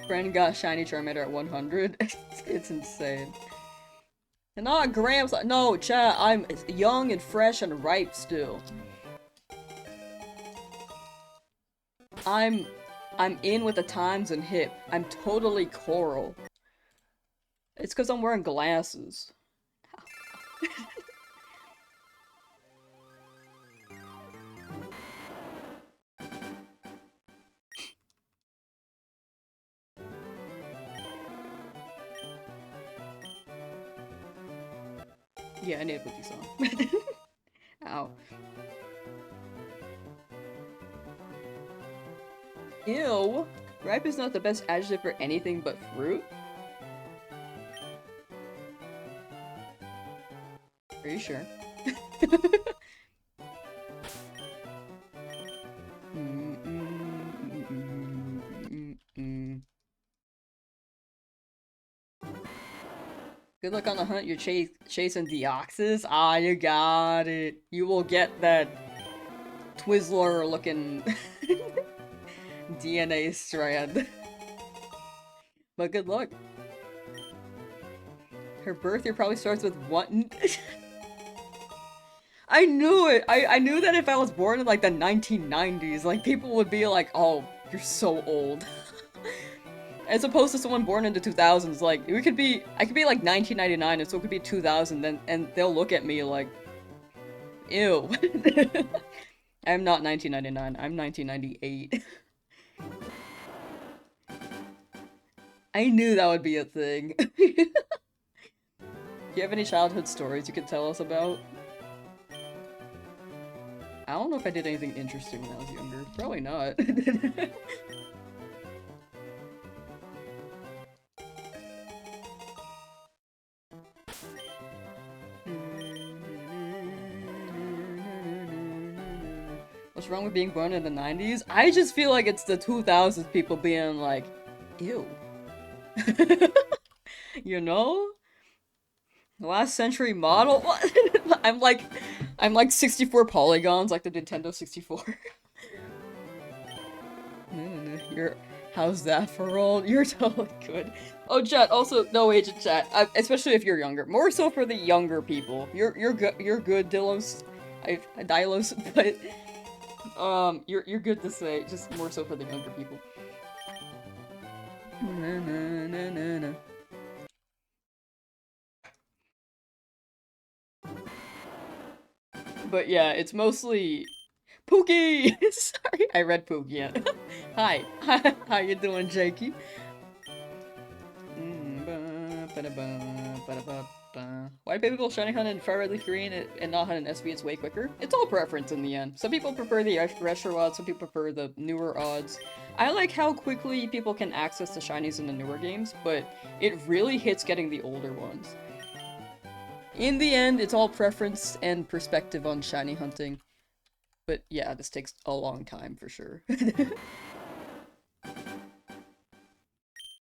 Friend got Shiny Charmander at 100. It's insane. And not Grams. No, chat, I'm young and fresh and ripe still. I'm in with the times and hip. I'm totally coral. It's because I'm wearing glasses. Yeah, I need to put these on. Ow. Ew! Ripe is not the best adjective for anything but fruit? Are you sure? Good luck on the hunt, you're chasing Deoxys? Ah, you got it. You will get that Twizzler looking DNA strand. But good luck. Her birth year probably starts with 1. I knew it! I knew that if I was born in like the 1990s, like people would be like, oh, you're so old. As opposed to someone born in the 2000s, like, I could be like 1999 and so it could be 2000 then, and they'll look at me like, ew. I'm not 1999, I'm 1998. I knew that would be a thing. Do you have any childhood stories you could tell us about? I don't know if I did anything interesting when I was younger. Probably not. What's wrong with being born in the 90s? I just feel like it's the 2000s people being like, ew. You know? Last century model? What? I'm like 64 polygons, like the Nintendo 64. You're, how's that for old? You're totally good. Oh, chat. Also, no age in chat, especially if you're younger. More so for the younger people. You're good. You're good, Dilos. Dilos, but you're good to say. Just more so for the younger people. Na, na, na, na, na. But yeah, it's mostly Pookie! Sorry, I read Pookie. Yeah. Hi. How you doing, Jakey? Why do people shiny hunt in fire red leaf green and not hunt in SV? It's way quicker. It's all preference in the end. Some people prefer the retro odds, some people prefer the newer odds. I like how quickly people can access the shinies in the newer games, but it really hits getting the older ones. In the end, it's all preference and perspective on shiny hunting. But yeah, this takes a long time for sure.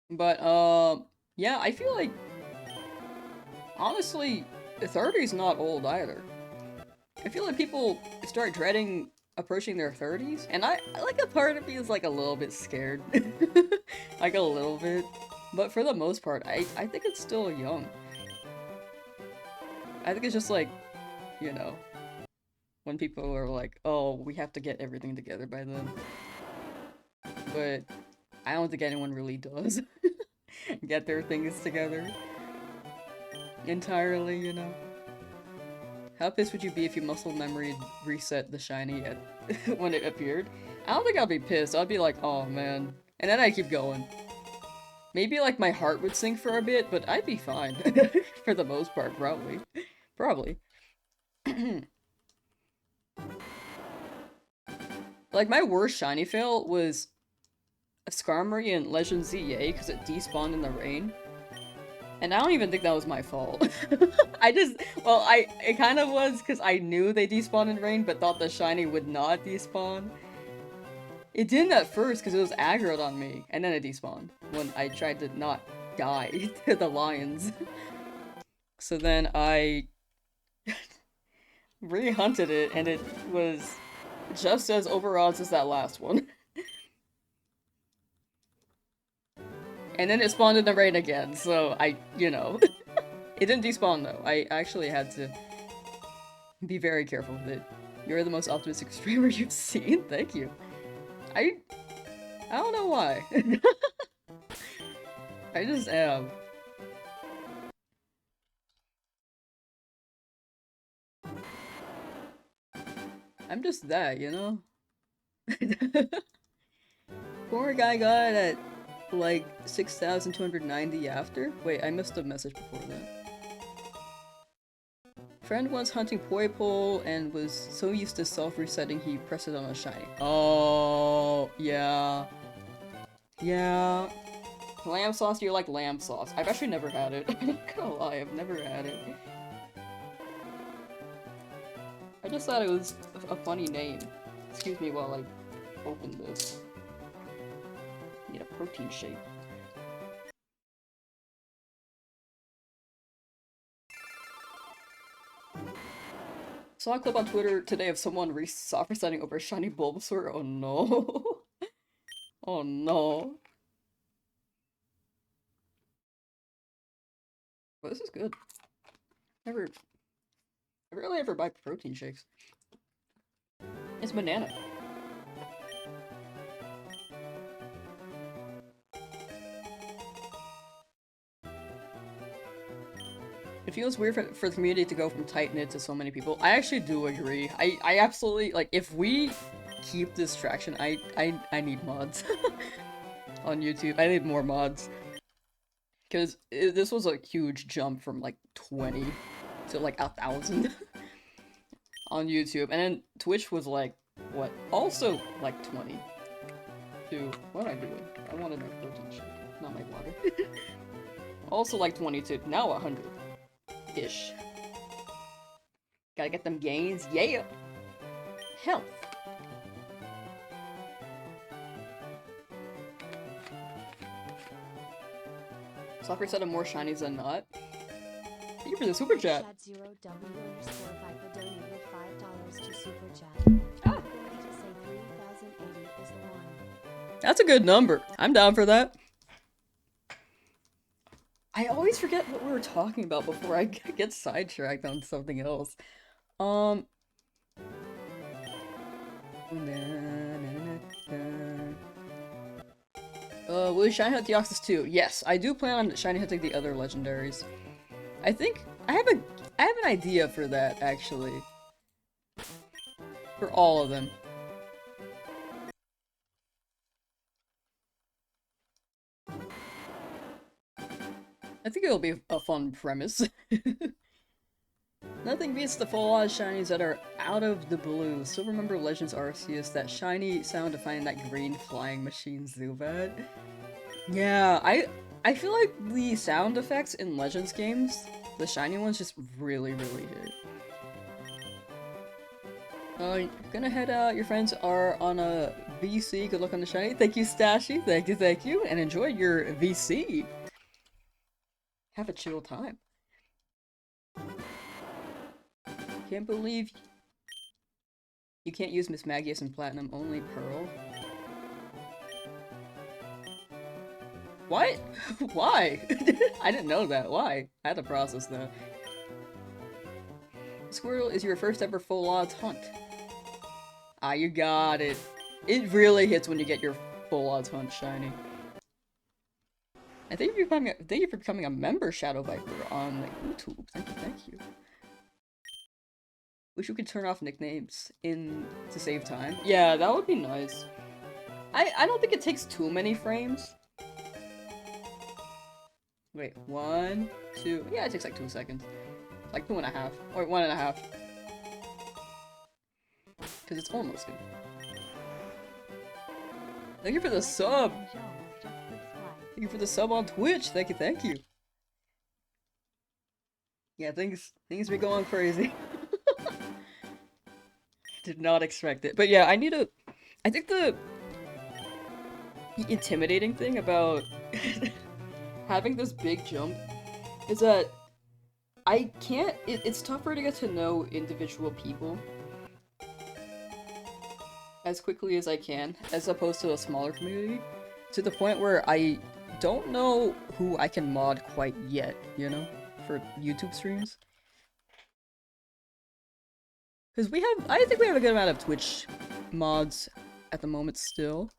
But, yeah, I feel like, honestly, 30's not old either. I feel like people start dreading approaching their 30s, and I like a part of me is like a little bit scared. Like a little bit. But for the most part, I think it's still young. I think it's just like, you know, when people are like, oh, we have to get everything together by then. But I don't think anyone really does get their things together entirely, you know? How pissed would you be if you muscle memory reset the shiny at when it appeared? I don't think I'd be pissed. I'd be like, oh man. And then I'd keep going. Maybe like my heart would sink for a bit, but I'd be fine. For the most part, probably. Probably. Like my worst shiny fail was a Skarmory in Legend ZA because it despawned in the rain. And I don't even think that was my fault. Well, it kind of was because I knew they despawned in rain, but thought the shiny would not despawn. It didn't at first because it was aggroed on me, and then it despawned when I tried to not die to the lions. So then I re-hunted it, and it was just as over odds as that last one. And then it spawned in the rain again, so you know. It didn't despawn though. I actually had to be very careful with it. You're the most optimistic streamer you've seen? Thank you. I don't know why. I just am. I'm just that, you know? Poor guy got at like 6,290 after? Wait, I missed a message before that. Friend was hunting Poipole and was so used to self-resetting he pressed it on a shiny. Oh, yeah. Yeah. Lamsauce, you like Lamsauce. I've actually never had it. I'm not gonna lie, I've never had it. I just thought it was a funny name. Excuse me while I open this. Need a protein shake. Saw a clip on Twitter today of someone soft-resetting over a shiny Bulbasaur. Oh no. Oh no. But this is good. I rarely ever buy protein shakes. It's banana. It feels weird for the community to go from tight-knit to so many people. I actually do agree. I absolutely, like, if we keep this traction, I need mods. On YouTube. I need more mods. Because this was a huge jump from, like, 20 to, like, 1,000. on YouTube, and then Twitch was like, what? Also like 20. What am I doing? I wanted my protein shake, not my water. Also like 22, now 100-ish. Gotta get them gains, yeah! Health. Soccer said I'm more shinies than not. Thank you for the super chat. Shad0W_Viper donated $5 to super chat. Ah. I'm going to say 3080 is the one. That's a good number. I'm down for that. I always forget what we were talking about before I get sidetracked on something else. Will you shiny hunt Deoxys too? Yes, I do plan on shiny hunting the other legendaries. I think I have an idea for that actually. For all of them. I think it'll be a fun premise. Nothing beats the full on shinies that are out of the blue. Still remember Legends Arceus, that shiny sound of finding that green flying machine Zubat? Yeah, I feel like the sound effects in Legends games, the shiny ones, just really hit. Gonna head out. Your friends are on a VC. Good luck on the shiny. Thank you, Stashy. Thank you. And enjoy your VC. Have a chill time. Can't believe you can't use Miss Magius and Platinum, only Pearl. What? Why? I didn't know that. Why? I had to process that. Squirrel is your first ever full odds hunt. Ah, you got it. It really hits when you get your full odds hunt shiny. And thank you for becoming a member, Shadow Viper, on YouTube. Thank you. Wish we could turn off nicknames to save time. Yeah, that would be nice. I don't think it takes too many frames. Wait, 1, 2. Yeah, it takes like 2 seconds. Like 2.5. Or 1.5. Because it's almost good. Thank you for the sub! Thank you for the sub on Twitch! Thank you. Yeah, things be going crazy. Did not expect it. But yeah, I think the intimidating thing about having this big jump is that I can't- it's tougher to get to know individual people as quickly as I can, as opposed to a smaller community, to the point where I don't know who I can mod quite yet, you know, for YouTube streams. Because I think we have a good amount of Twitch mods at the moment still.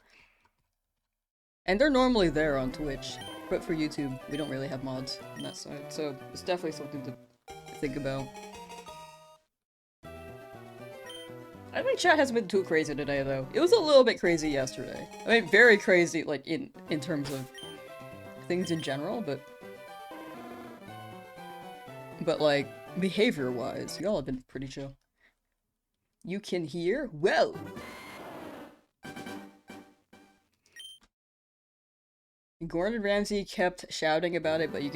And they're normally there on Twitch, but for YouTube, we don't really have mods on that side, so it's definitely something to think about. I think chat hasn't been too crazy today, though. It was a little bit crazy yesterday. I mean, very crazy, like, in terms of things in general, but like, behavior-wise, y'all have been pretty chill. You can hear? Well! Gordon Ramsay kept shouting about it, but you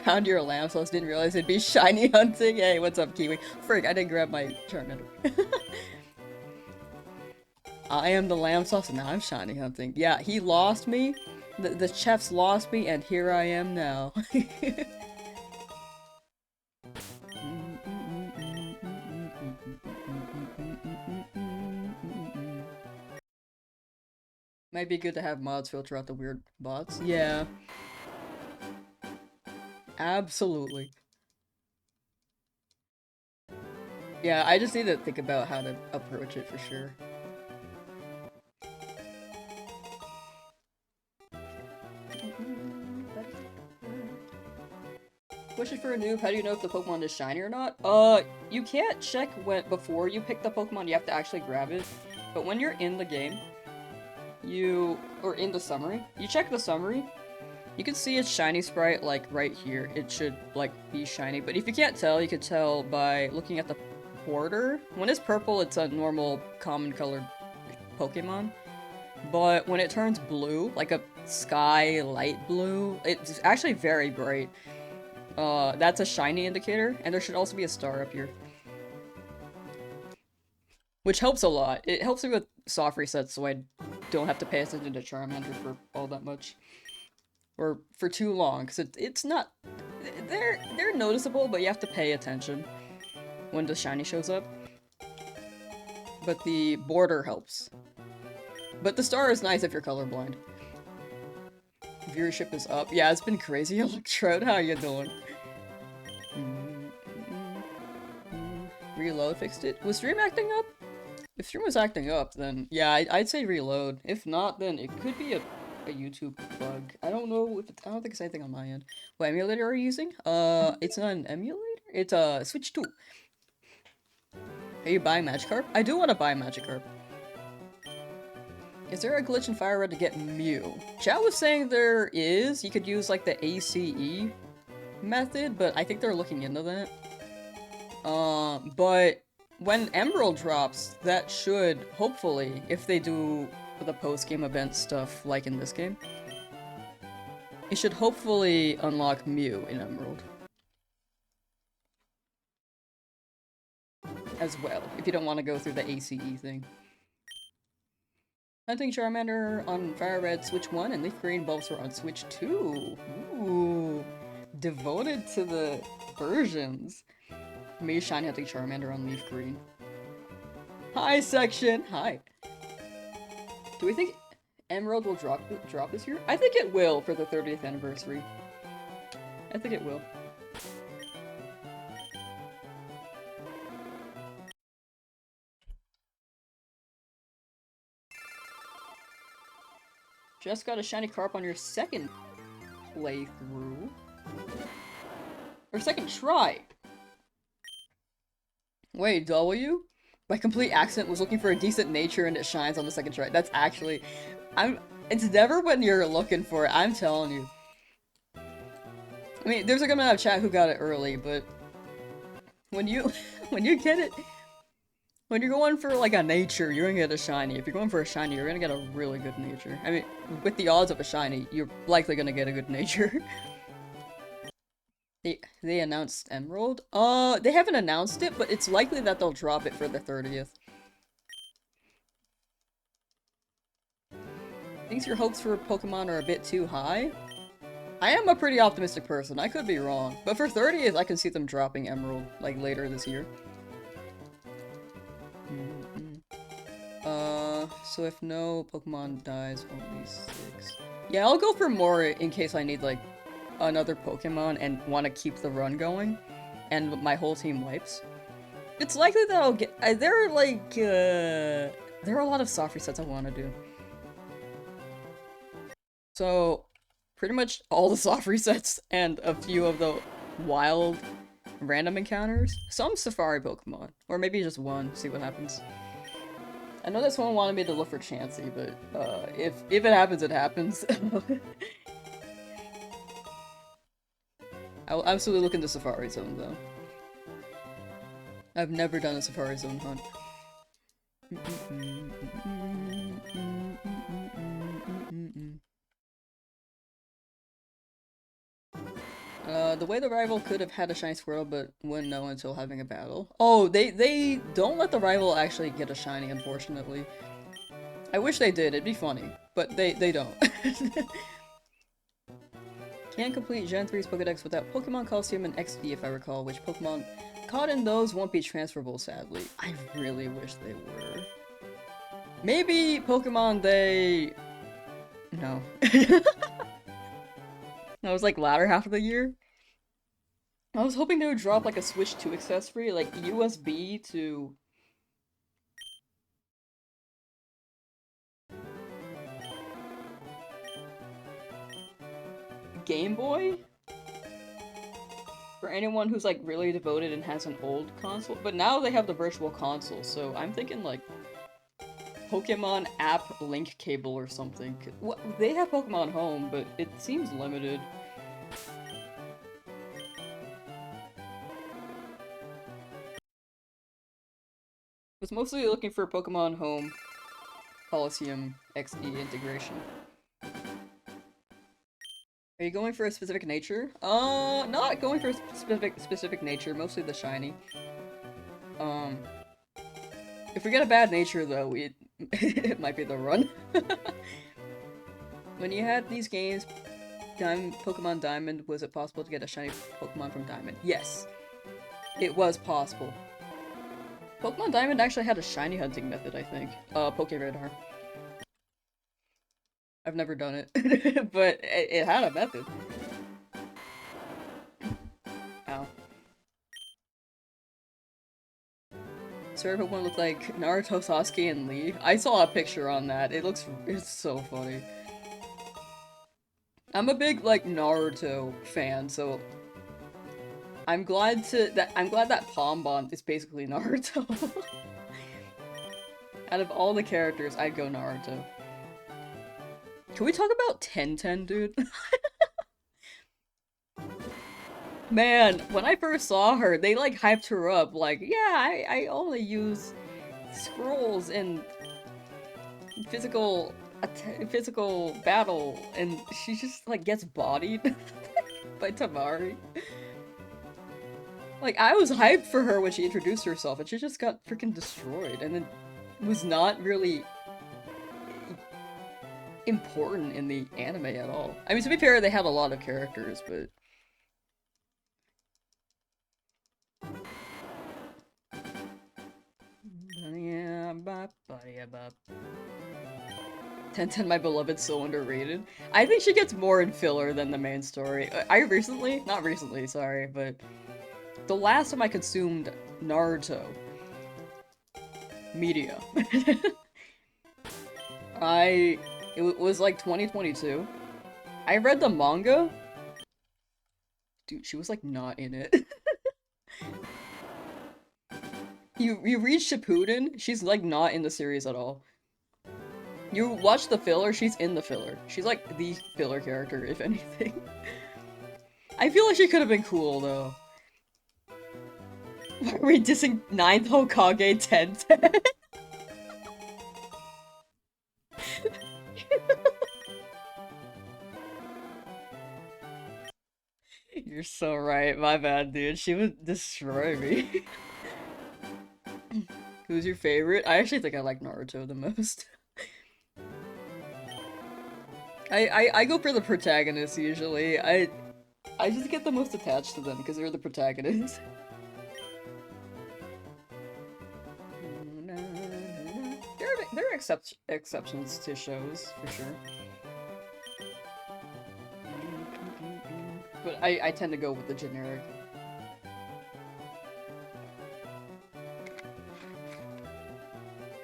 found your Lamsauce, didn't realize it'd be shiny hunting. Hey, what's up, Kiwi? Frick, I didn't grab my Charmander. I am the Lamsauce, and now I'm shiny hunting. Yeah, he lost me. The chefs lost me, and here I am now. Might be good to have mods filter out the weird bots. Yeah. Absolutely. Yeah, I just need to think about how to approach it for sure. Question for a noob, how do you know if the Pokemon is shiny or not? You can't check before you pick the Pokemon, you have to actually grab it. But when you're in the game, or in the summary, you check the summary, you can see its shiny sprite, like, right here. It should, like, be shiny, but if you can't tell, you can tell by looking at the quarter. When it's purple, it's a normal common colored Pokemon. But when it turns blue, like a sky light blue, it's actually very bright. That's a shiny indicator, and there should also be a star up here. Which helps a lot. It helps me with soft resets so I don't have to pay attention to Charmander for all that much. Or for too long, because it's not... They're noticeable, but you have to pay attention when the shiny shows up. But the border helps. But the star is nice if you're colorblind. Viewership is up. Yeah, it's been crazy. Electrode, how you doing? Reload fixed it. Was stream acting up? If stream was acting up, then yeah, I'd say reload. If not, then it could be a YouTube bug. I don't know if I don't think it's anything on my end. What emulator are you using? It's not an emulator. It's a Switch 2. Are you buying Magikarp? I do want to buy Magikarp. Is there a glitch in Fire Red to get Mew? Chat was saying there is. You could use like the ACE method, but I think they're looking into that. But when Emerald drops, that should, hopefully, if they do the post-game event stuff like in this game, it should hopefully unlock Mew in Emerald. As well, if you don't want to go through the ACE thing. Hunting Charmander on Fire Red Switch 1 and Leaf Green Bulbasaur on Switch 2. Ooh. Devoted to the versions. Me shiny hunting Charmander on Leaf Green. Hi, section! Hi. Do we think Emerald will drop this year? I think it will for the 30th anniversary. I think it will. Just got a shiny carp on your second playthrough. Or second try. Wait, W? By complete accident was looking for a decent nature and it shines on the second try. That's actually... It's never when you're looking for it, I'm telling you. I mean, there's a good amount of chat who got it early, but... When you get it... When you're going for, like, a nature, you're gonna get a shiny. If you're going for a shiny, you're gonna get a really good nature. I mean, with the odds of a shiny, you're likely gonna get a good nature. They announced Emerald? They haven't announced it, but it's likely that they'll drop it for the 30th. Thinks your hopes for Pokemon are a bit too high? I am a pretty optimistic person, I could be wrong. But for 30th, I can see them dropping Emerald, like, later this year. So if no Pokemon dies, only 6. Yeah, I'll go for more in case I need, like, another Pokemon and want to keep the run going, and my whole team wipes. It's likely that I'll get- there are a lot of soft resets I want to do. So, pretty much all the soft resets and a few of the wild random encounters. Some Safari Pokemon, or maybe just one, see what happens. I know that someone wanted me to look for Chansey, but if it happens, it happens. I'll absolutely look into Safari Zone, though. I've never done a Safari Zone hunt. The way the rival could have had a shiny Squirtle, but wouldn't know until having a battle. Oh, they don't let the rival actually get a shiny, unfortunately. I wish they did, it'd be funny. But they don't. Can't complete Gen 3's Pokedex without Pokemon Coliseum and XD, if I recall, which Pokemon caught in those won't be transferable, sadly. I really wish they were. Maybe Pokemon they... No. That was like latter half of the year. I was hoping they would drop like a Switch 2 accessory, like USB to... Game Boy? For anyone who's like really devoted and has an old console. But now they have the virtual console, so I'm thinking like Pokemon app link cable or something. Well, they have Pokemon Home, but it seems limited. Was mostly looking for Pokemon Home Coliseum XD integration. Are you going for a specific nature? Not going for a specific nature, mostly the shiny. If we get a bad nature though, it might be the run. When you had these games, Pokemon Diamond, was it possible to get a shiny Pokemon from Diamond? Yes, it was possible. Pokemon Diamond actually had a shiny hunting method, I think. Poke Radar. I've never done it, but it had a method. Ow. Sorry, Pokemon look like Naruto, Sasuke, and Lee. I saw a picture on that. It's so funny. I'm a big, like, Naruto fan, so I'm glad that Palmbon is basically Naruto. Out of all the characters, I'd go Naruto. Can we talk about Tenten, dude? Man, when I first saw her, they like hyped her up like, yeah, I only use scrolls in physical battle, and she just like gets bodied by Tamari. Like, I was hyped for her when she introduced herself, and she just got freaking destroyed, and it was not really important in the anime at all. I mean, to be fair, they had a lot of characters, but... Tenten, my beloved, so underrated. I think she gets more in filler than the main story. Not recently, sorry, but the last time I consumed Naruto media, it was like 2022. I read the manga. Dude, she was like not in it. You read Shippuden, she's like not in the series at all. You watch the filler, she's in the filler. She's like the filler character, if anything. I feel like she could have been cool though. Why are we dissing 9th Hokage Tenten? You're so right, my bad, dude. She would destroy me. Who's your favorite? I actually think I like Naruto the most. I go for the protagonists usually. I just get the most attached to them because they're the protagonists. There are exceptions to shows, for sure. But I tend to go with the generic.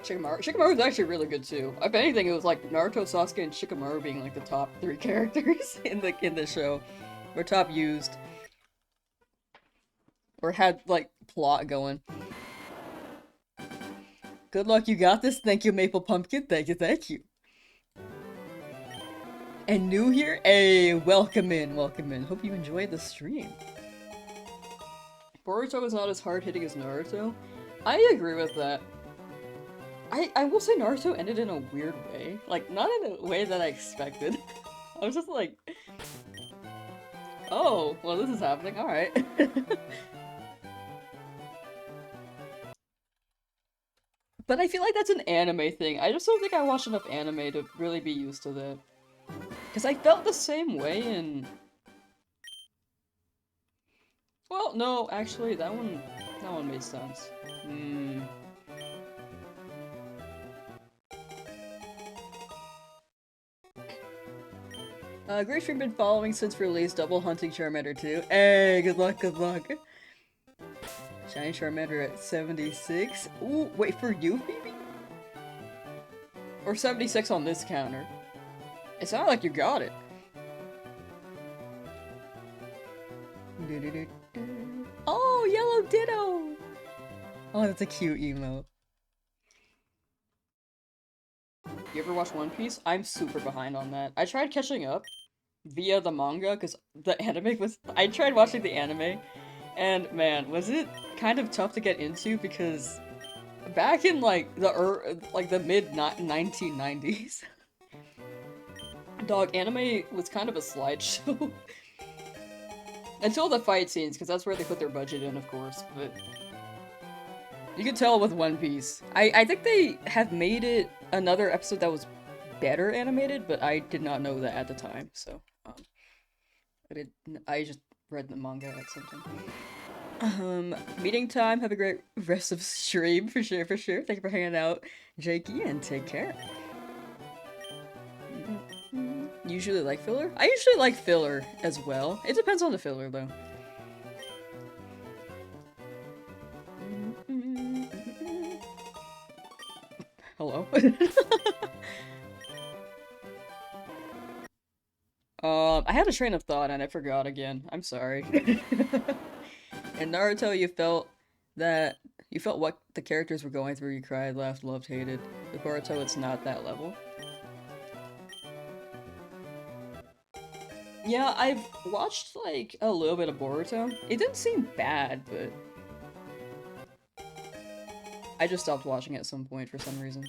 Shikamaru is actually really good too. If anything, it was like Naruto, Sasuke, and Shikamaru being like the top 3 characters in the show. Or top used. Or had like plot going. Good luck, you got this. Thank you, Maple Pumpkin. Thank you, thank you. And new here? Hey, welcome in, welcome in. Hope you enjoyed the stream. Boruto is not as hard-hitting as Naruto. I agree with that. I will say Naruto ended in a weird way. Like, not in a way that I expected. I was just like... Oh, well this is happening, alright. But I feel like that's an anime thing. I just don't think I watched enough anime to really be used to that. Because I felt the same way in... Well, no, actually, that one made sense. Great stream been following since release, double hunting Charmander 2. Hey, good luck, good luck. Shiny Charmander at 76. Ooh, wait, for you, Phoebe? Or 76 on this counter? It sounded like you got it. Oh, Yellow Ditto! Oh, that's a cute emote. You ever watch One Piece? I'm super behind on that. I tried catching up via the manga, because the anime was- I tried watching the anime, and man, was it kind of tough to get into because back in like the mid 1990s, dog, anime was kind of a slideshow. Until the fight scenes, because that's where they put their budget in, of course, but you can tell with One Piece. I think they have made it another episode that was better animated, but I did not know that at the time, so, I just read the manga at some time. Meeting time, have a great rest of stream, for sure, for sure. Thank you for hanging out, Jakey, and take care. Usually like filler? I usually like filler as well. It depends on the filler, though. Hello? I had a train of thought and I forgot again. I'm sorry. In Naruto, you felt what the characters were going through. You cried, laughed, loved, hated. With Boruto, it's not that level. Yeah, I've watched, like, a little bit of Boruto. It didn't seem bad, but I just stopped watching it at some point for some reason.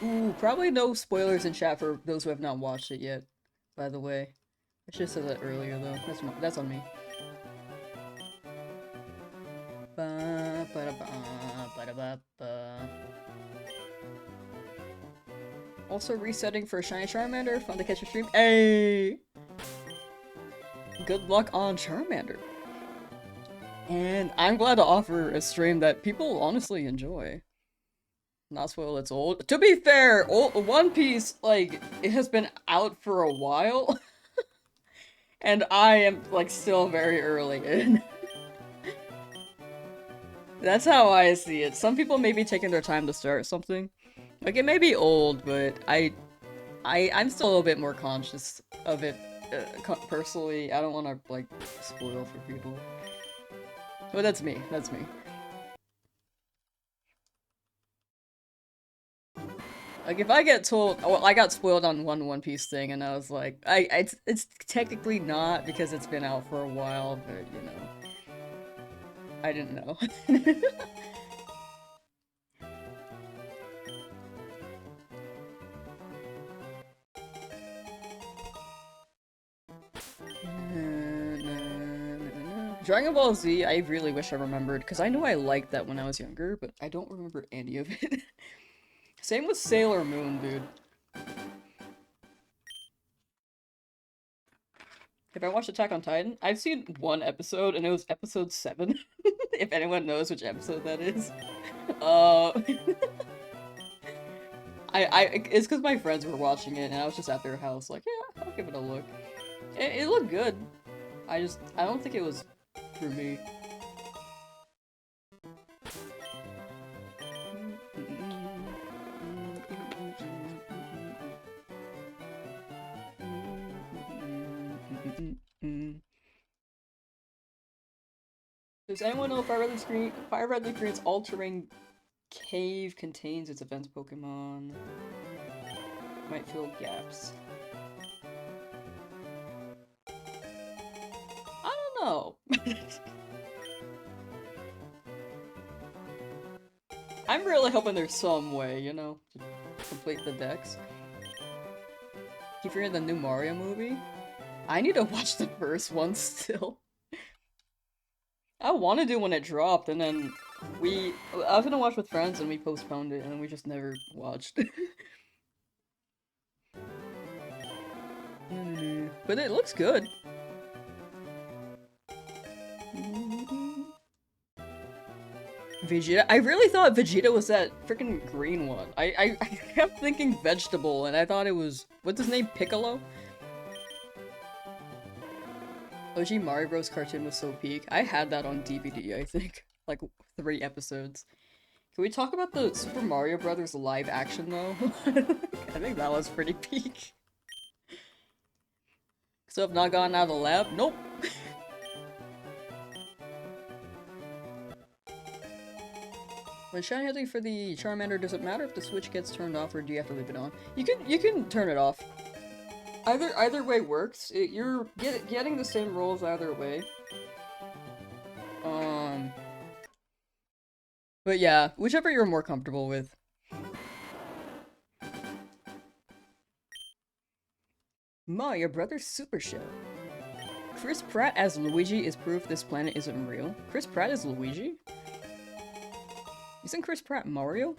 Ooh, probably no spoilers in chat for those who have not watched it yet, by the way. I should have said that earlier, though. That's on me. Ba, ba, ba, ba, ba, ba. Also resetting for Shiny Charmander. Fun to catch your stream. Hey! Good luck on Charmander. And I'm glad to offer a stream that people honestly enjoy. Not spoil it's old. To be fair, One Piece, like, it has been out for a while. And I am, like, still very early in. That's how I see it. Some people may be taking their time to start something. Like, it may be old, but I'm still a little bit more conscious of it, personally. I don't want to, like, spoil for people. But that's me. That's me. Like, if I get told, well, I got spoiled on One Piece thing, and I was like, it's technically not because it's been out for a while, but, you know, I didn't know. Dragon Ball Z, I really wish I remembered, because I know I liked that when I was younger, but I don't remember any of it. Same with Sailor Moon, dude. Have I watched Attack on Titan? I've seen one episode, and it was episode 7. If anyone knows which episode that is. It's because my friends were watching it, and I was just at their house, like, yeah, I'll give it a look. It looked good. I don't think it was for me. Does anyone know if Fire Red Leaf Green's altering cave contains its events Pokemon? Might fill gaps. I don't know. I'm really hoping there's some way, you know, to complete the decks. Keep hearing the new Mario movie? I need to watch the first one still. I want to do when it dropped, and then I was gonna watch with friends, and we postponed it, and then we just never watched. But it looks good. Vegeta? I really thought Vegeta was that freaking green one. I kept thinking vegetable, and I thought it was, what's his name, Piccolo? OG Mario Bros. Cartoon was so peak. I had that on DVD, I think. Like, 3 episodes. Can we talk about the Super Mario Brothers live action, though? I think that was pretty peak. So have not gotten out of the lab? Nope. When shiny hunting for the Charmander, does it matter if the switch gets turned off, or do you have to leave it on? You can turn it off. Either way works. You're getting the same roles either way. But yeah, whichever you're more comfortable with. Ma, your brother's super show. Chris Pratt as Luigi is proof this planet isn't real. Chris Pratt is Luigi? Isn't Chris Pratt Mario?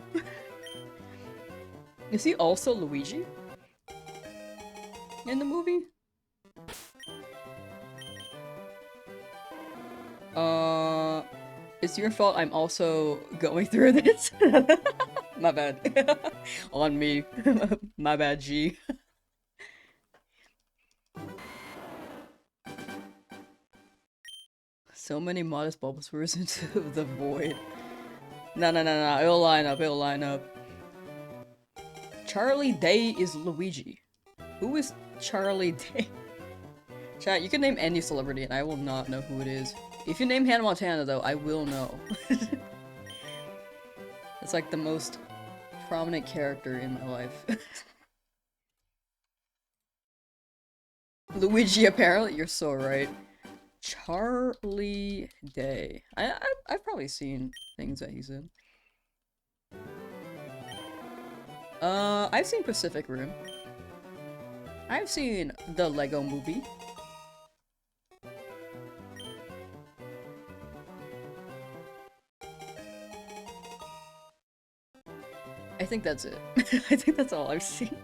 Is he also Luigi? In the movie? It's your fault I'm also going through this. My bad. On me. My bad, G. So many modest Bulbasaurs into the void. No, it'll line up. Charlie Day is Luigi. Who is Charlie Day? Chat, you can name any celebrity and I will not know who it is. If you name Hannah Montana though, I will know. It's like the most prominent character in my life. Luigi, apparently, you're so right. Charlie Day. I've probably seen things that he's in. I've seen Pacific Rim. I've seen the Lego Movie. I think that's it. I think that's all I've seen.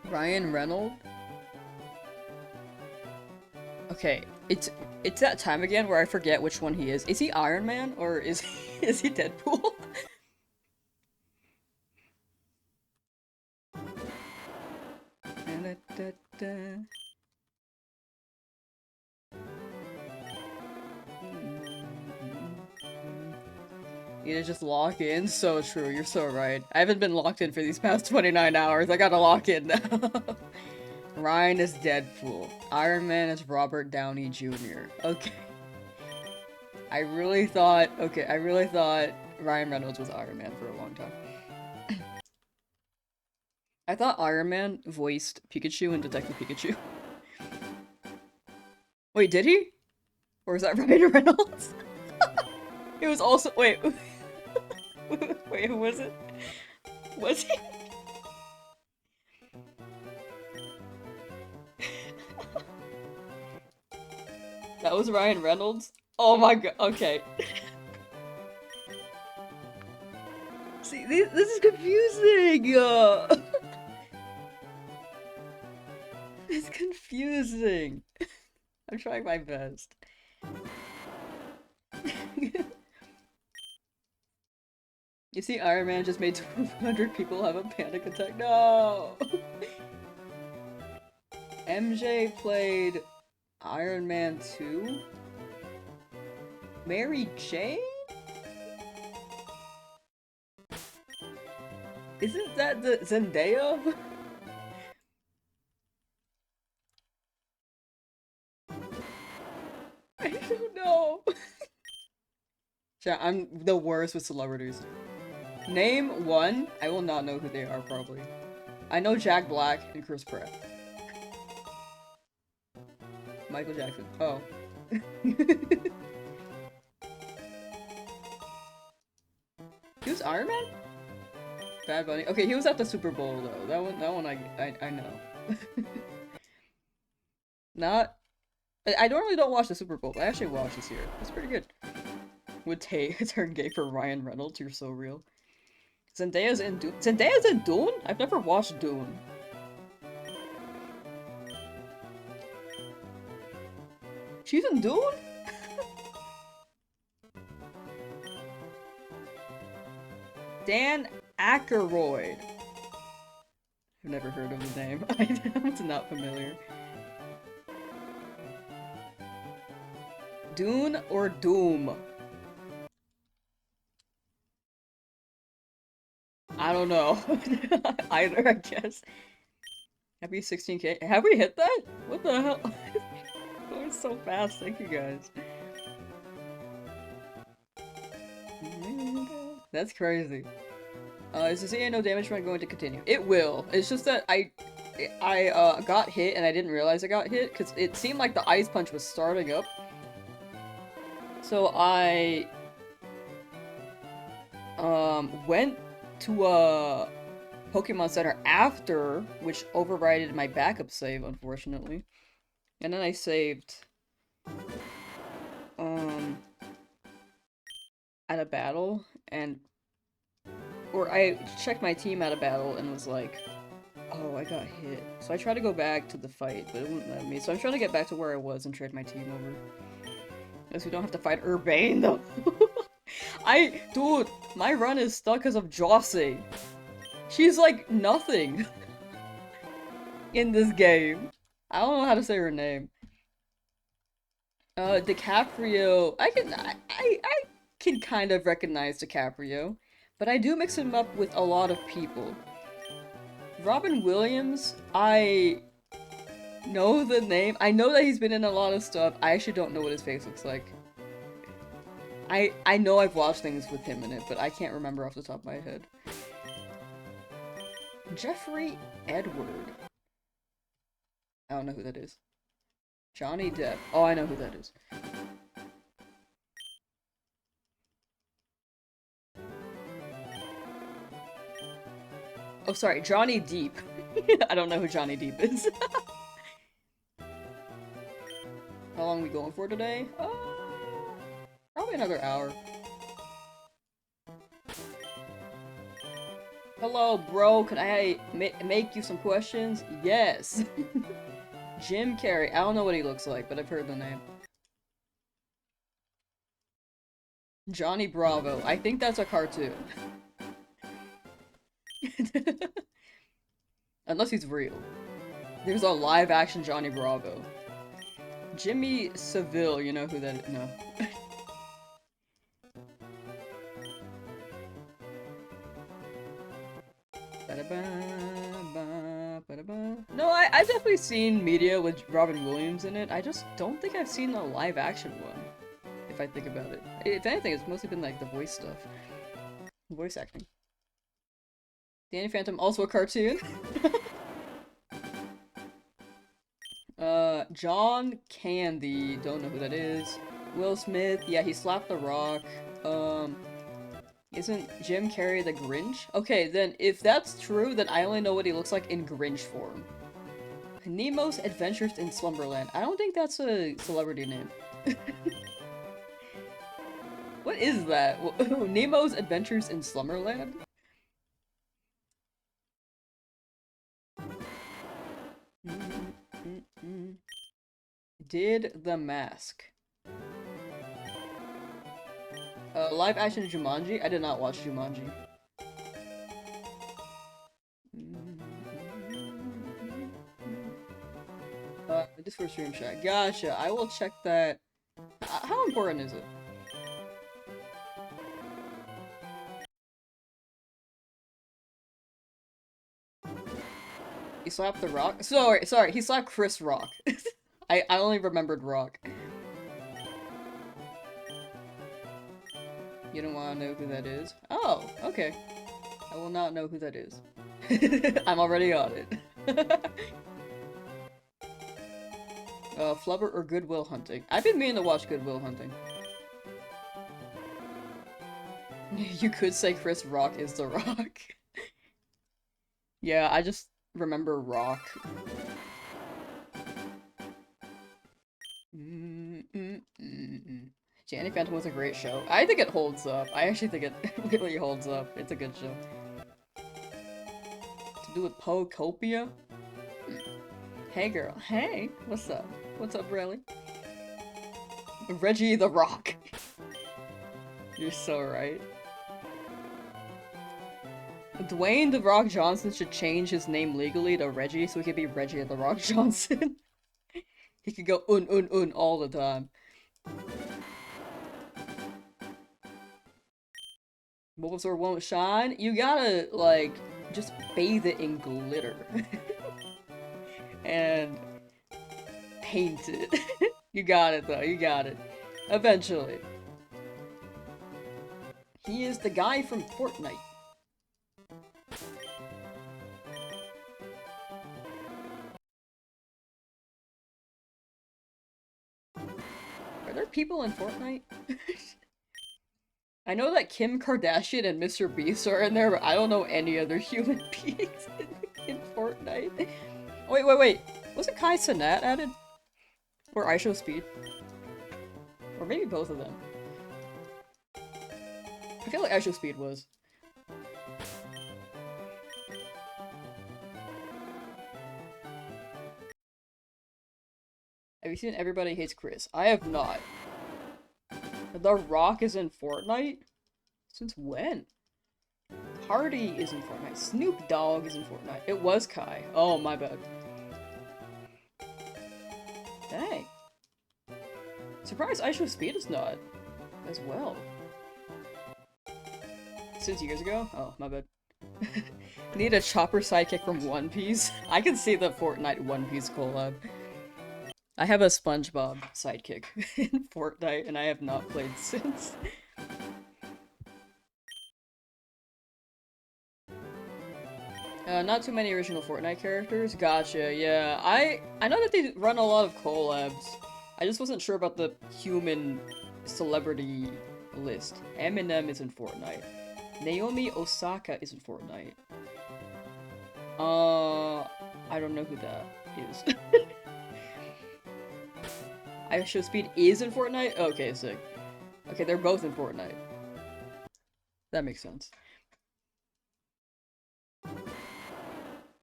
Ryan Reynolds? Okay, it's that time again where I forget which one he is. Is he Iron Man or is he Deadpool? You need to just lock in. So true, you're so right. I haven't been locked in for these past 29 hours. I gotta lock in now. Ryan is Deadpool. Iron Man is Robert Downey Jr. Okay. I really thought Ryan Reynolds was Iron Man for a long time. I thought Iron Man voiced Pikachu in Detective Pikachu. Wait, did he? Or is that Ryan Reynolds? It was also- wait. Wait, who was it? Was he? That was Ryan Reynolds? Oh my god, okay. See, this is confusing! It's confusing. I'm trying my best. You see, Iron Man just made 200 people have a panic attack. No! MJ played Iron Man 2? Mary Jane? Isn't that the Zendaya? I don't know. Chat, I'm the worst with celebrities. Name one. I will not know who they are, probably. I know Jack Black and Chris Pratt. Michael Jackson. Oh. He was Iron Man? Bad Bunny. Okay, he was at the Super Bowl though. That one I know. Not. I normally don't watch the Super Bowl, but I actually watched this year. It's pretty good. Would turn gay for Ryan Reynolds. You're so real. Zendaya's in Dune. Zendaya's in Dune? I've never watched Dune. She's in Dune? Dan Aykroyd. I've never heard of the name. It's not familiar. Dune or Doom? I don't know. Either, I guess. Happy 16K. Have we hit that? What the hell? Going so fast. Thank you guys. That's crazy. Is this no damage when going to continue? It will. It's just that I got hit and I didn't realize I got hit because it seemed like the ice punch was starting up. So I went to a Pokemon Center after, which overrided my backup save, unfortunately. And then I saved at a battle, or I checked my team at a battle and was like, oh, I got hit. So I tried to go back to the fight, but it wouldn't let me. So I'm trying to get back to where I was and trade my team over. Guess we don't have to fight Urbane, though. Dude, my run is stuck because of Jossie. She's like nothing in this game. I don't know how to say her name. DiCaprio. I can kind of recognize DiCaprio, but I do mix him up with a lot of people. Robin Williams, I know the name. I know that he's been in a lot of stuff. I actually don't know what his face looks like. I know I've watched things with him in it, but I can't remember off the top of my head. Jeffrey Edward. I don't know who that is. Johnny Depp. Oh, I know who that is. Oh, sorry, Johnny Deep. I don't know who Johnny Deep is. How long are we going for today? Probably another hour. Hello, bro. Can I make you some questions? Yes. Jim Carrey. I don't know what he looks like, but I've heard the name. Johnny Bravo. I think that's a cartoon. Unless he's real. There's a live-action Johnny Bravo. Jimmy Seville. You know who that is? No. No, I've definitely seen media with Robin Williams in it. I just don't think I've seen a live action one, if I think about it. If anything, it's mostly been like the voice stuff. Voice acting. Danny Phantom, also a cartoon. John Candy, don't know who that is. Will Smith, yeah, he slapped The Rock. Isn't Jim Carrey the Grinch? Okay, then if that's true, then I only know what he looks like in Grinch form. Nemo's Adventures in Slumberland. I don't think that's a celebrity name. What is that? Nemo's Adventures in Slumberland? Did the Mask. Live action Jumanji? I did not watch Jumanji. Discord stream chat. Gotcha. I will check that. How important is it? He slapped The Rock? Sorry, he slapped Chris Rock. I only remembered Rock. You don't want to know who that is? Oh, okay. I will not know who that is. I'm already on it. Flubber or Good Will Hunting? I've been meaning to watch Good Will Hunting. You could say Chris Rock is The Rock. Yeah, I just remember Rock. Danny Phantom was a great show. I think it holds up. I actually think it really holds up. It's a good show. To do with Pocopia? Hey girl. Hey! What's up? What's up, Riley? Reggie the Rock. You're so right. Dwayne The Rock Johnson should change his name legally to Reggie so he could be Reggie The Rock Johnson. He could go un all the time. Bulbasaur won't shine? You gotta, like, just bathe it in glitter. And paint it. You got it, though. You got it. Eventually. He is the guy from Fortnite. there people in Fortnite? I know that Kim Kardashian and Mr. Beast are in there, but I don't know any other human beings in Fortnite. Wait. Wasn't Kai Cenat added? Or IShowSpeed? Or maybe both of them. I feel like IShowSpeed was. Have you seen Everybody Hates Chris? I have not. The Rock is in Fortnite? Since when? Hardy is in Fortnite. Snoop Dogg is in Fortnite. It was Kai. Oh, my bad. Dang. Surprised IShowSpeed is not as well. Since years ago? Oh, my bad. Need a chopper sidekick from One Piece? I can see the Fortnite One Piece collab. I have a SpongeBob sidekick in Fortnite, and I have not played since. Not too many original Fortnite characters? Gotcha, yeah. I know that they run a lot of collabs. I just wasn't sure about the human celebrity list. Eminem is in Fortnite. Naomi Osaka is in Fortnite. I don't know who that is. IShowSpeed is in Fortnite? Okay, sick. Okay, they're both in Fortnite. That makes sense.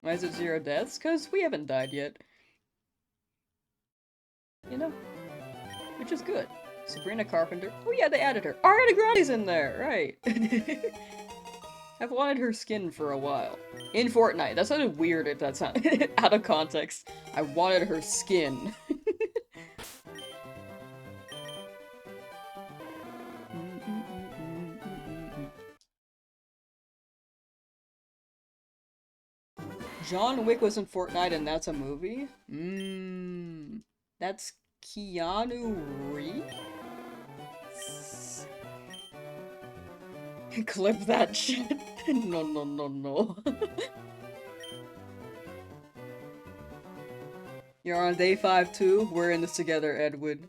Why is it 0 deaths? Because we haven't died yet. You know? Which is good. Sabrina Carpenter. Oh yeah, they added her. Ariana Grande's in there! Right. I've wanted her skin for a while. In Fortnite. That sounded weird if that sounded out of context. I wanted her skin. John Wick was in Fortnite and that's a movie? That's Keanu Reeves? Clip that shit. No. You're on day 5 too? We're in this together, Edward.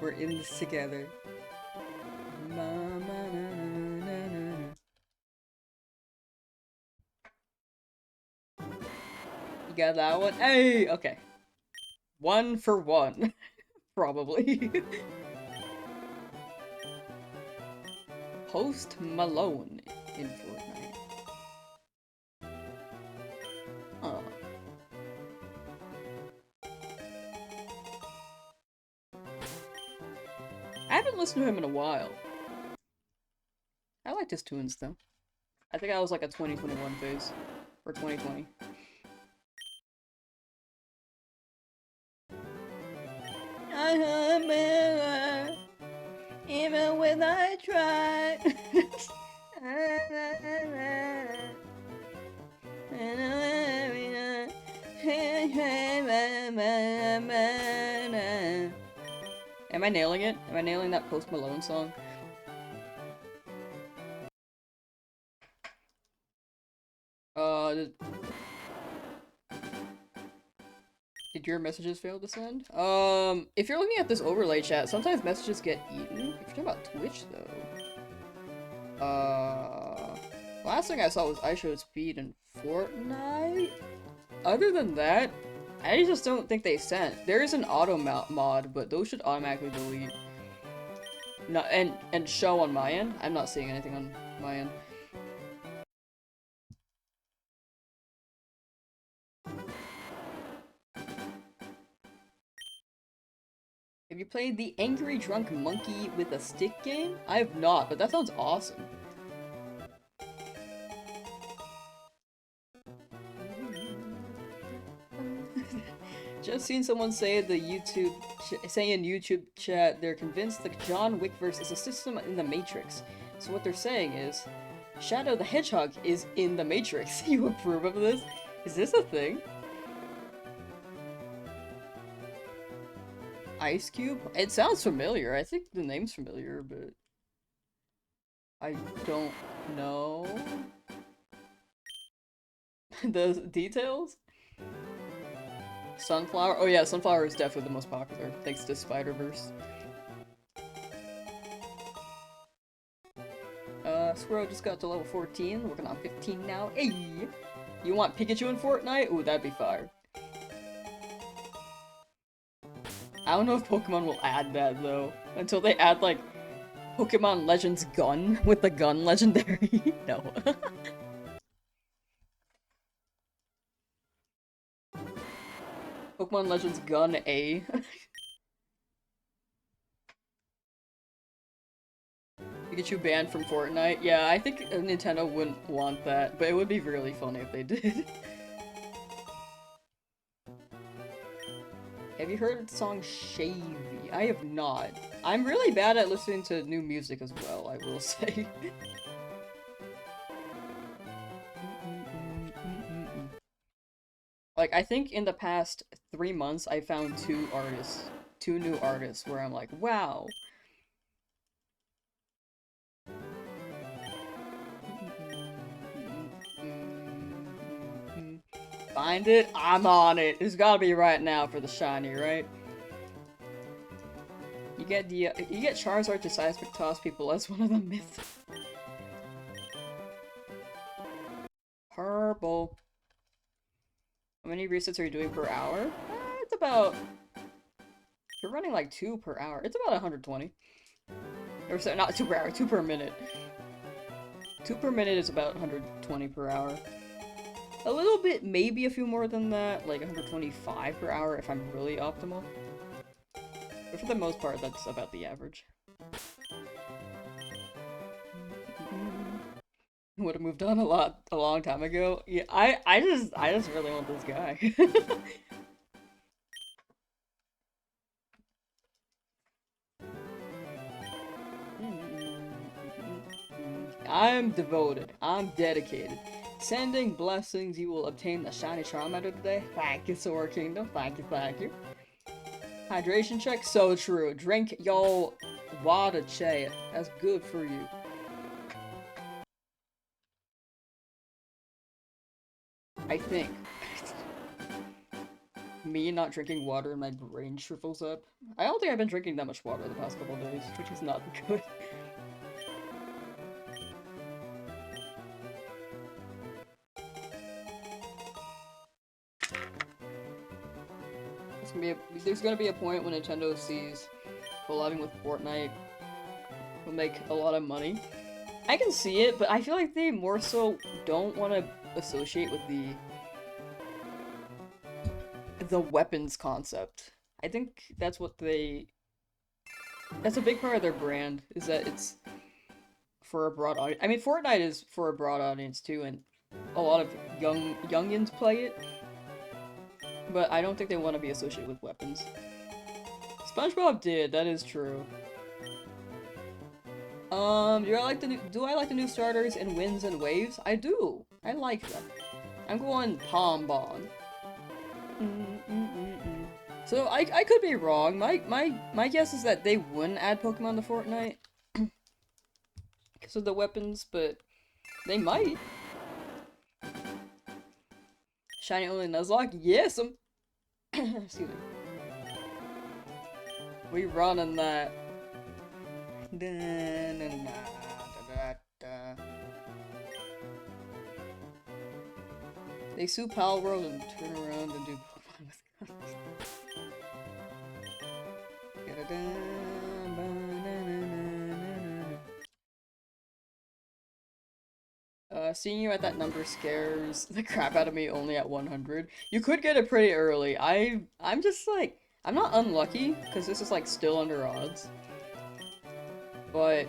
We're in this together. You got that one? Hey! Okay. 1 for 1. Probably. Post Malone in Fortnite. Oh. I haven't listened to him in a while. I liked his tunes though. I think I was like a 2021 phase. Or 2020. Even when I try. Am I nailing it? Am I nailing that Post Malone song? Did your messages fail to send? If you're looking at this overlay chat, sometimes messages get eaten. If you're talking about Twitch, though. Last thing I saw was IShowSpeed in Fortnite. Other than that, I just don't think they sent. There is an auto mod, but those should automatically delete. No, and show on my end. I'm not seeing anything on my end. Have you played the Angry Drunk Monkey with a Stick game? I have not, but that sounds awesome. Just seen someone say in YouTube chat they're convinced the John Wick verse is a system in the Matrix. So what they're saying is, Shadow the Hedgehog is in the Matrix. You approve of this? Is this a thing? Ice Cube? It sounds familiar. I think the name's familiar, but I don't know the details. Sunflower? Oh yeah, Sunflower is definitely the most popular, thanks to Spider-Verse. Squirrel just got to level 14, working on 15 now. Hey! You want Pikachu in Fortnite? Ooh, that'd be fire. I don't know if Pokemon will add that, though. Until they add, like, Pokemon Legends Gun with the gun legendary. No. Pokemon Legends Gun A. Pikachu banned from Fortnite. Yeah, I think Nintendo wouldn't want that, but it would be really funny if they did. Have you heard the song Shavy? I have not. I'm really bad at listening to new music as well, I will say. Like, I think in the past 3 months, I found two new artists, where I'm like, wow. Find it? I'm on it. It's gotta be right now for the shiny, right? You get Charizard to seismic toss people as one of the myths. Purple. How many resets are you doing per hour? It's about... You're running like 2 per hour. It's about 120. Or so, not 2 per hour, 2 per minute. 2 per minute is about 120 per hour. A little bit, maybe a few more than that, like 125 per hour if I'm really optimal. But for the most part, that's about the average. Would have moved on a long time ago. Yeah, I just really want this guy. I'm devoted. I'm dedicated. Sending blessings, you will obtain the shiny Charmander today. Thank you, Sora Kingdom. Thank you, thank you. Hydration check, so true. Drink your water, Che. That's good for you. I think. Me not drinking water and my brain shrivels up. I don't think I've been drinking that much water the past couple of days, which is not good. There's gonna be a point when Nintendo sees collabing with Fortnite will make a lot of money. I can see it, but I feel like they more so don't want to associate with the weapons concept. I think that's what that's a big part of their brand, is that it's for a broad audience. I mean, Fortnite is for a broad audience too, and a lot of youngins play it. But I don't think they want to be associated with weapons. SpongeBob did, that is true. Do I like the new starters in Winds and Waves? I do. I like them. I'm going Palm Bond. So I could be wrong. My guess is that they wouldn't add Pokemon to Fortnite because of the weapons, but they might. Shiny only Nuzlocke? Yes, I'm. Excuse me. We running that. They sue Pal World and turn around and do Pokemon with guns. Seeing you at that number scares the crap out of me only at 100. You could get it pretty early. I'm just like, I'm not unlucky, because this is like still under odds. But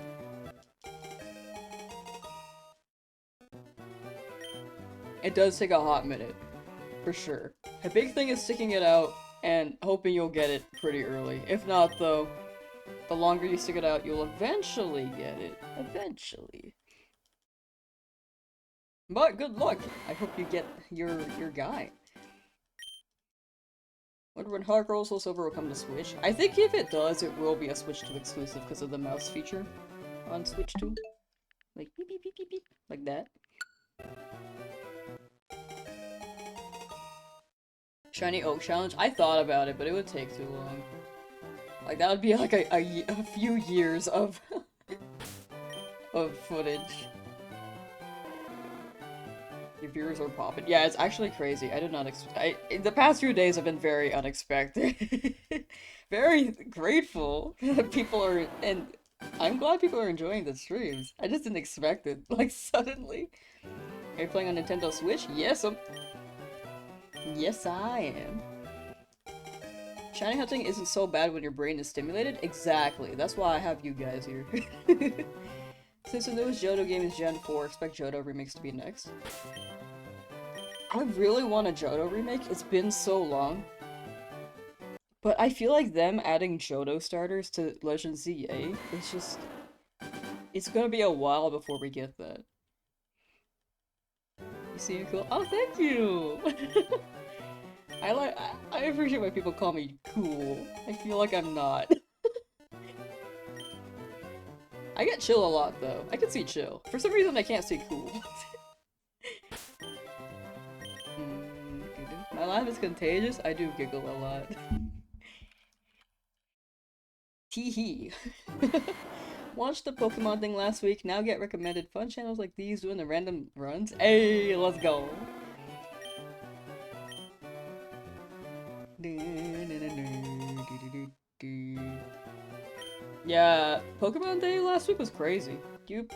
it does take a hot minute, for sure. The big thing is sticking it out and hoping you'll get it pretty early. If not, though, the longer you stick it out, you'll eventually get it. Eventually. But good luck! I hope you get your guy. Wonder when Heart Gold Soul Silver will come to Switch. I think if it does, it will be a Switch 2 exclusive because of the mouse feature on Switch 2. Like beep beep beep beep beep. Like that. Shiny Oak Challenge? I thought about it, but it would take too long. Like, that would be like a few years of of footage. Your viewers are popping. Yeah, it's actually crazy. I did not expect. The past few days have been very unexpected. Very grateful that people are, and I'm glad people are enjoying the streams. I just didn't expect it, like, suddenly. Are you playing on Nintendo Switch? Yes, yes, I am. Shiny hunting isn't so bad when your brain is stimulated. Exactly. That's why I have you guys here. Since the newest Johto game is Gen 4, expect Johto remakes to be next. I really want a Johto remake. It's been so long. But I feel like them adding Johto starters to Legend ZA is just... It's gonna be a while before we get that. You see it cool? Oh, thank you! I appreciate when people call me cool. I feel like I'm not. I get chill a lot though. I can see chill. For some reason I can't see cool. My laugh is contagious. I do giggle a lot. Teehee. Watched the Pokemon thing last week. Now get recommended fun channels like these doing the random runs. Hey, let's go. Yeah, Pokemon Day last week was crazy. Do you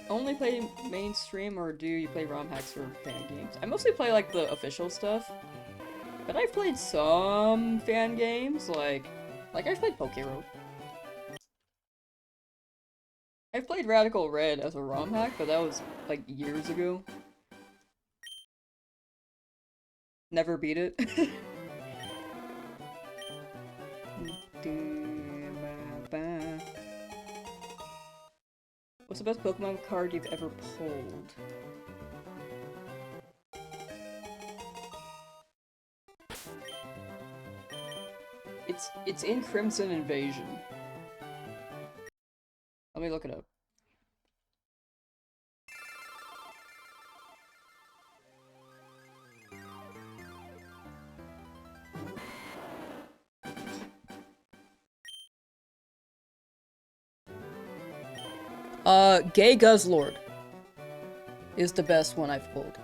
only play mainstream or do you play ROM hacks for fan games? I mostly play like the official stuff, but I've played some fan games like I've played Pokéroad. I've played Radical Red as a ROM hack, but that was like years ago. Never beat it. What's the best Pokemon card you've ever pulled? It's in Crimson Invasion. Let me look it up. Gay Guzzlord is the best one I've pulled.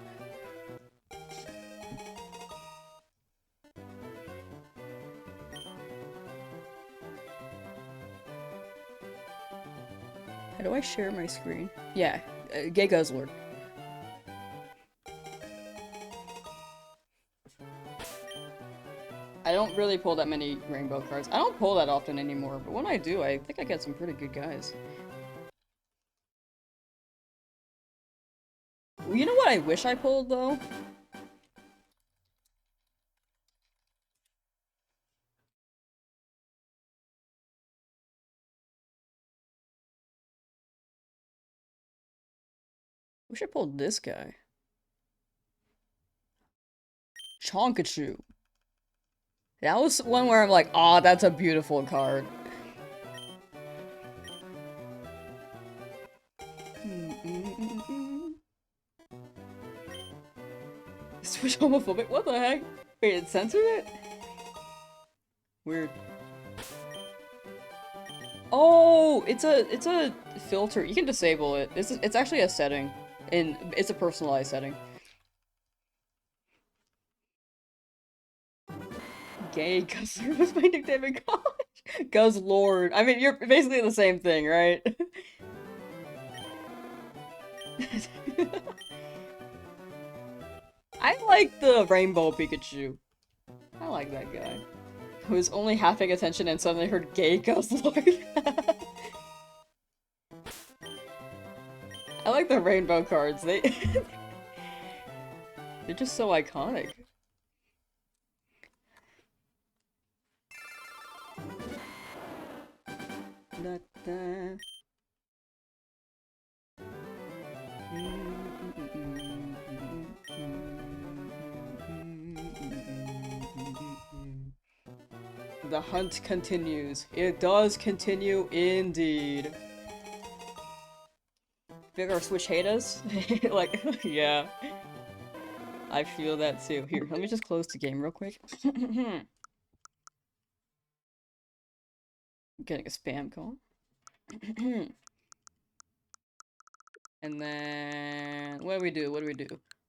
How do I share my screen? Yeah, Gay Guzzlord. I don't really pull that many rainbow cards. I don't pull that often anymore, but when I do, I think I get some pretty good guys. You know what I wish I pulled, though? Wish I pulled this guy. Chonkachu. That was one where I'm like, aw, that's a beautiful card. Switch homophobic? What the heck? Wait, it censored it? Weird. Oh, it's a filter. You can disable it. It's actually a setting. It's a personalized setting. Gay Guzzler was my nickname in college. Guzzlord. I mean, you're basically the same thing, right? I like the Rainbow Pikachu. I like that guy. Who was only half paying attention and suddenly heard Gay Guzzlord. I like the rainbow cards. They're just so iconic. The hunt continues. It does continue indeed. Big or Switch hate us? Like, yeah. I feel that too. Here, let me just close the game real quick. Getting a spam call. And then what do we do? What do we do?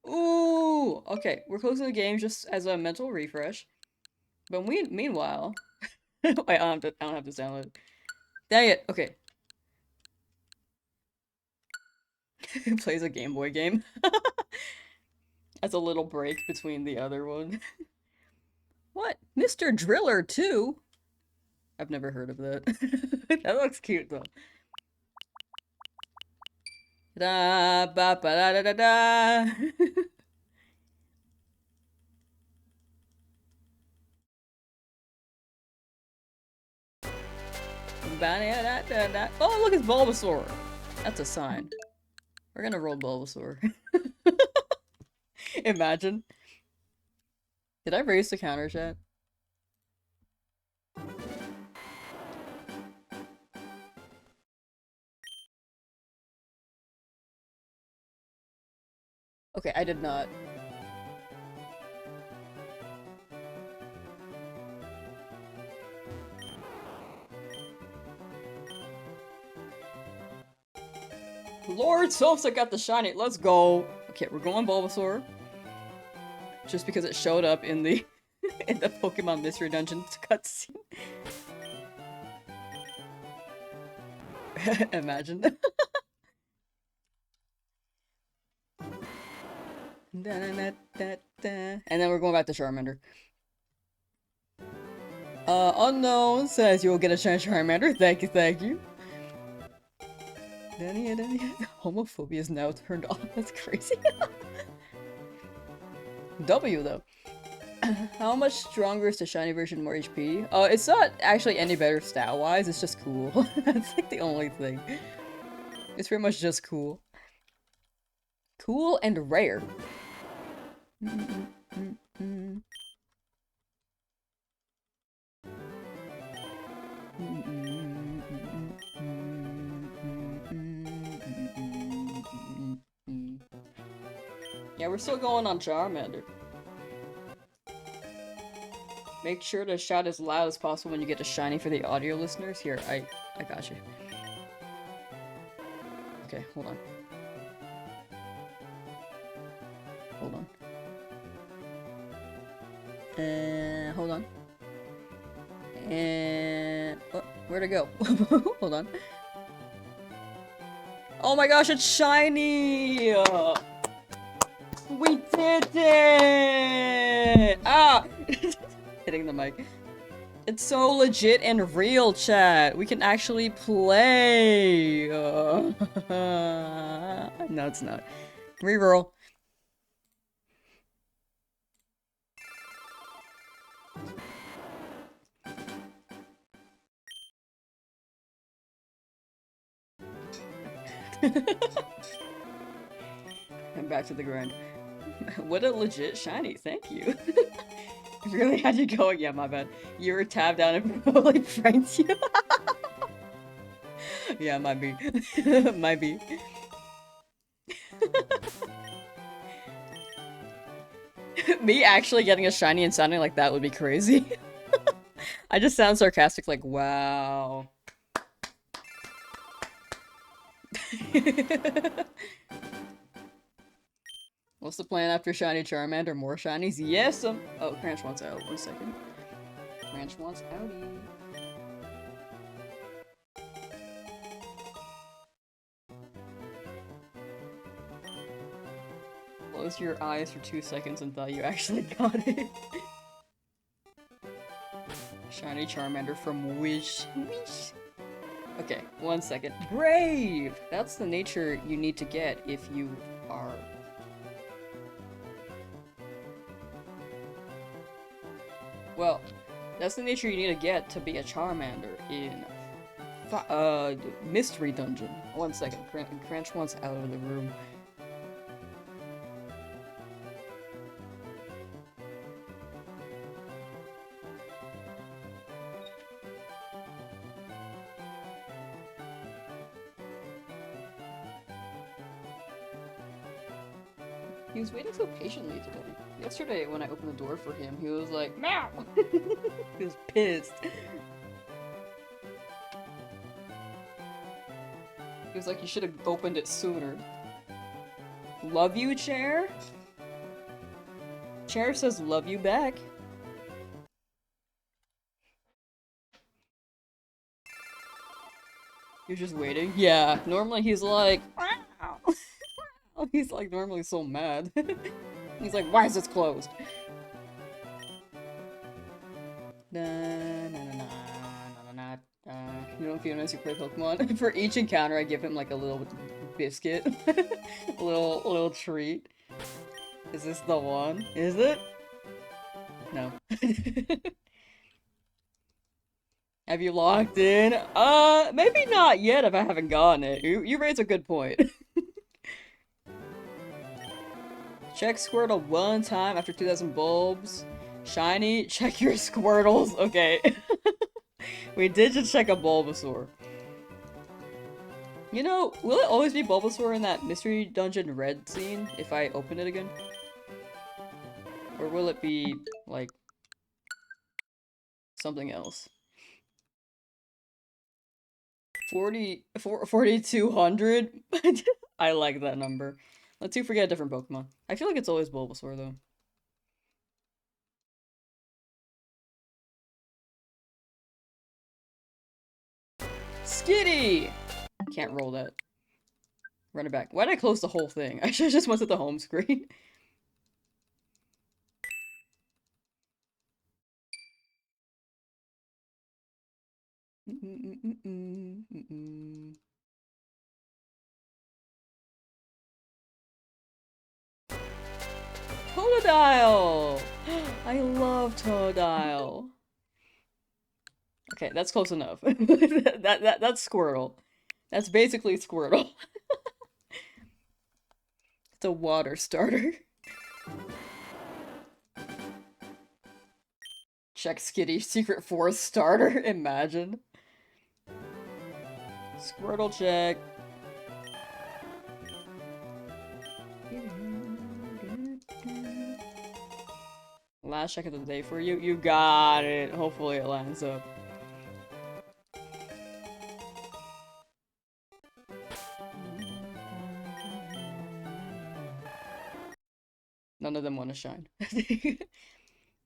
Ooh! Okay, we're closing the game just as a mental refresh. But meanwhile, wait, I don't have to download it. Dang it! Okay. Plays a Game Boy game. As a little break between the other one. What? Mr. Driller too? I've never heard of that. That looks cute though. Da ba ba da da da da. Oh, look, it's Bulbasaur. That's a sign. We're gonna roll Bulbasaur. Imagine. Did I raise the counter chat? Okay, I did not. Lord Sosa got the shiny. Let's go. Okay, we're going Bulbasaur. Just because it showed up in the in the Pokemon Mystery Dungeon cutscene. Imagine. And then we're going back to Charmander. Unknown says you will get a chance, Charmander. Thank you, thank you. Homophobia is now turned off. That's crazy. W though. How much stronger is the shiny version? More HP? It's not actually any better stat-wise. It's just cool. That's like the only thing. It's pretty much just cool. Cool and rare. Yeah, we're still going on Charmander. Make sure to shout as loud as possible when you get a shiny for the audio listeners. Here, I got you. Okay, hold on. Hold on. Hold on. And oh, where'd it go? Hold on. Oh my gosh, it's shiny! We did it! Ah! Hitting the mic. It's so legit and real, chat. We can actually play. No, it's not. Reroll. And back to the grind. What a legit shiny, thank you. Really had you going? Yeah, my bad. You were tabbed down and probably pranked you. Yeah, might be. Might be. Me actually getting a shiny and sounding like that would be crazy. I just sound sarcastic like, wow. What's the plan after shiny Charmander? More shinies? Yes! Oh, Cranch wants out. 1 second. Cranch wants outie. Close your eyes for 2 seconds and thought you actually got it. Shiny Charmander from Wish. Wish! Okay, 1 second. Brave! That's the nature you need to get if you are... Well, that's the nature you need to get to be a Charmander in Mystery Dungeon. 1 second, Cranch wants out of the room. He was waiting so patiently today. Yesterday, when I opened the door for him, he was like, meow! He was pissed. He was like, you should have opened it sooner. Love you, Chair? Chair says love you back. You're just waiting? Yeah, normally he's like, wow! He's like normally so mad. He's like, why is this closed? Na, na, na, na, na, na, na. You don't feel as you play Pokemon? For each encounter, I give him like a little biscuit. A little treat. Is this the one? Is it? No. Have you logged in? Maybe not yet if I haven't gotten it. You raise a good point. Check Squirtle one time after 2,000 bulbs. Shiny, check your Squirtles. Okay. We did just check a Bulbasaur. You know, will it always be Bulbasaur in that Mystery Dungeon Red scene if I open it again? Or will it be, like, something else? 4,200? I like that number. Let's see if we get a different Pokemon. I feel like it's always Bulbasaur, though. Skitty! Can't roll that. Run it back. Why did I close the whole thing? I should've just went to the home screen. Totodile! I love Totodile. Okay, that's close enough. That's Squirtle. That's basically Squirtle. It's a water starter. Check Skitty, secret forest starter. Imagine. Squirtle check. Last check of the day for you. You got it. Hopefully it lands up. None of them want to shine.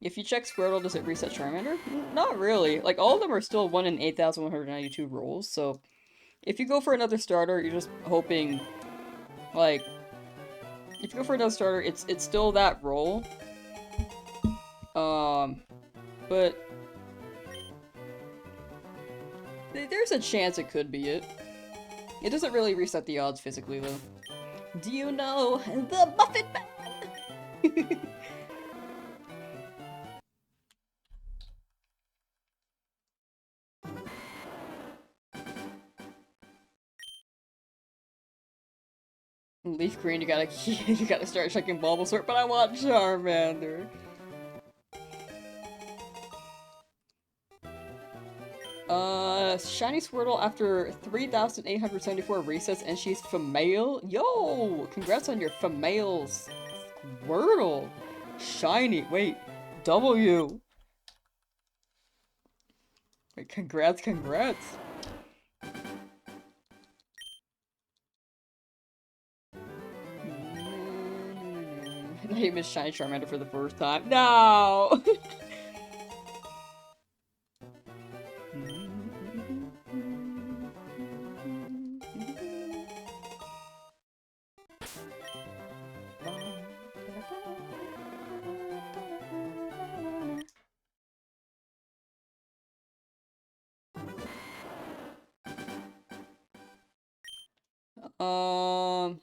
If you check Squirtle, does it reset Charmander? Not really. Like, all of them are still 1 in 8,192 rolls, so if you go for another starter, you're just hoping, like, if you go for another starter, it's still that roll. But there's a chance it could be it. It doesn't really reset the odds physically, though. Do you know the Buffet Man? Leaf Green, you gotta start checking Bulbasaur, but I want Charmander. Shiny Squirtle after 3,874 resets, and she's female? Yo! Congrats on your female Squirtle! Shiny! Wait, W! Wait, congrats! Name is Shiny Charmander for the first time. No!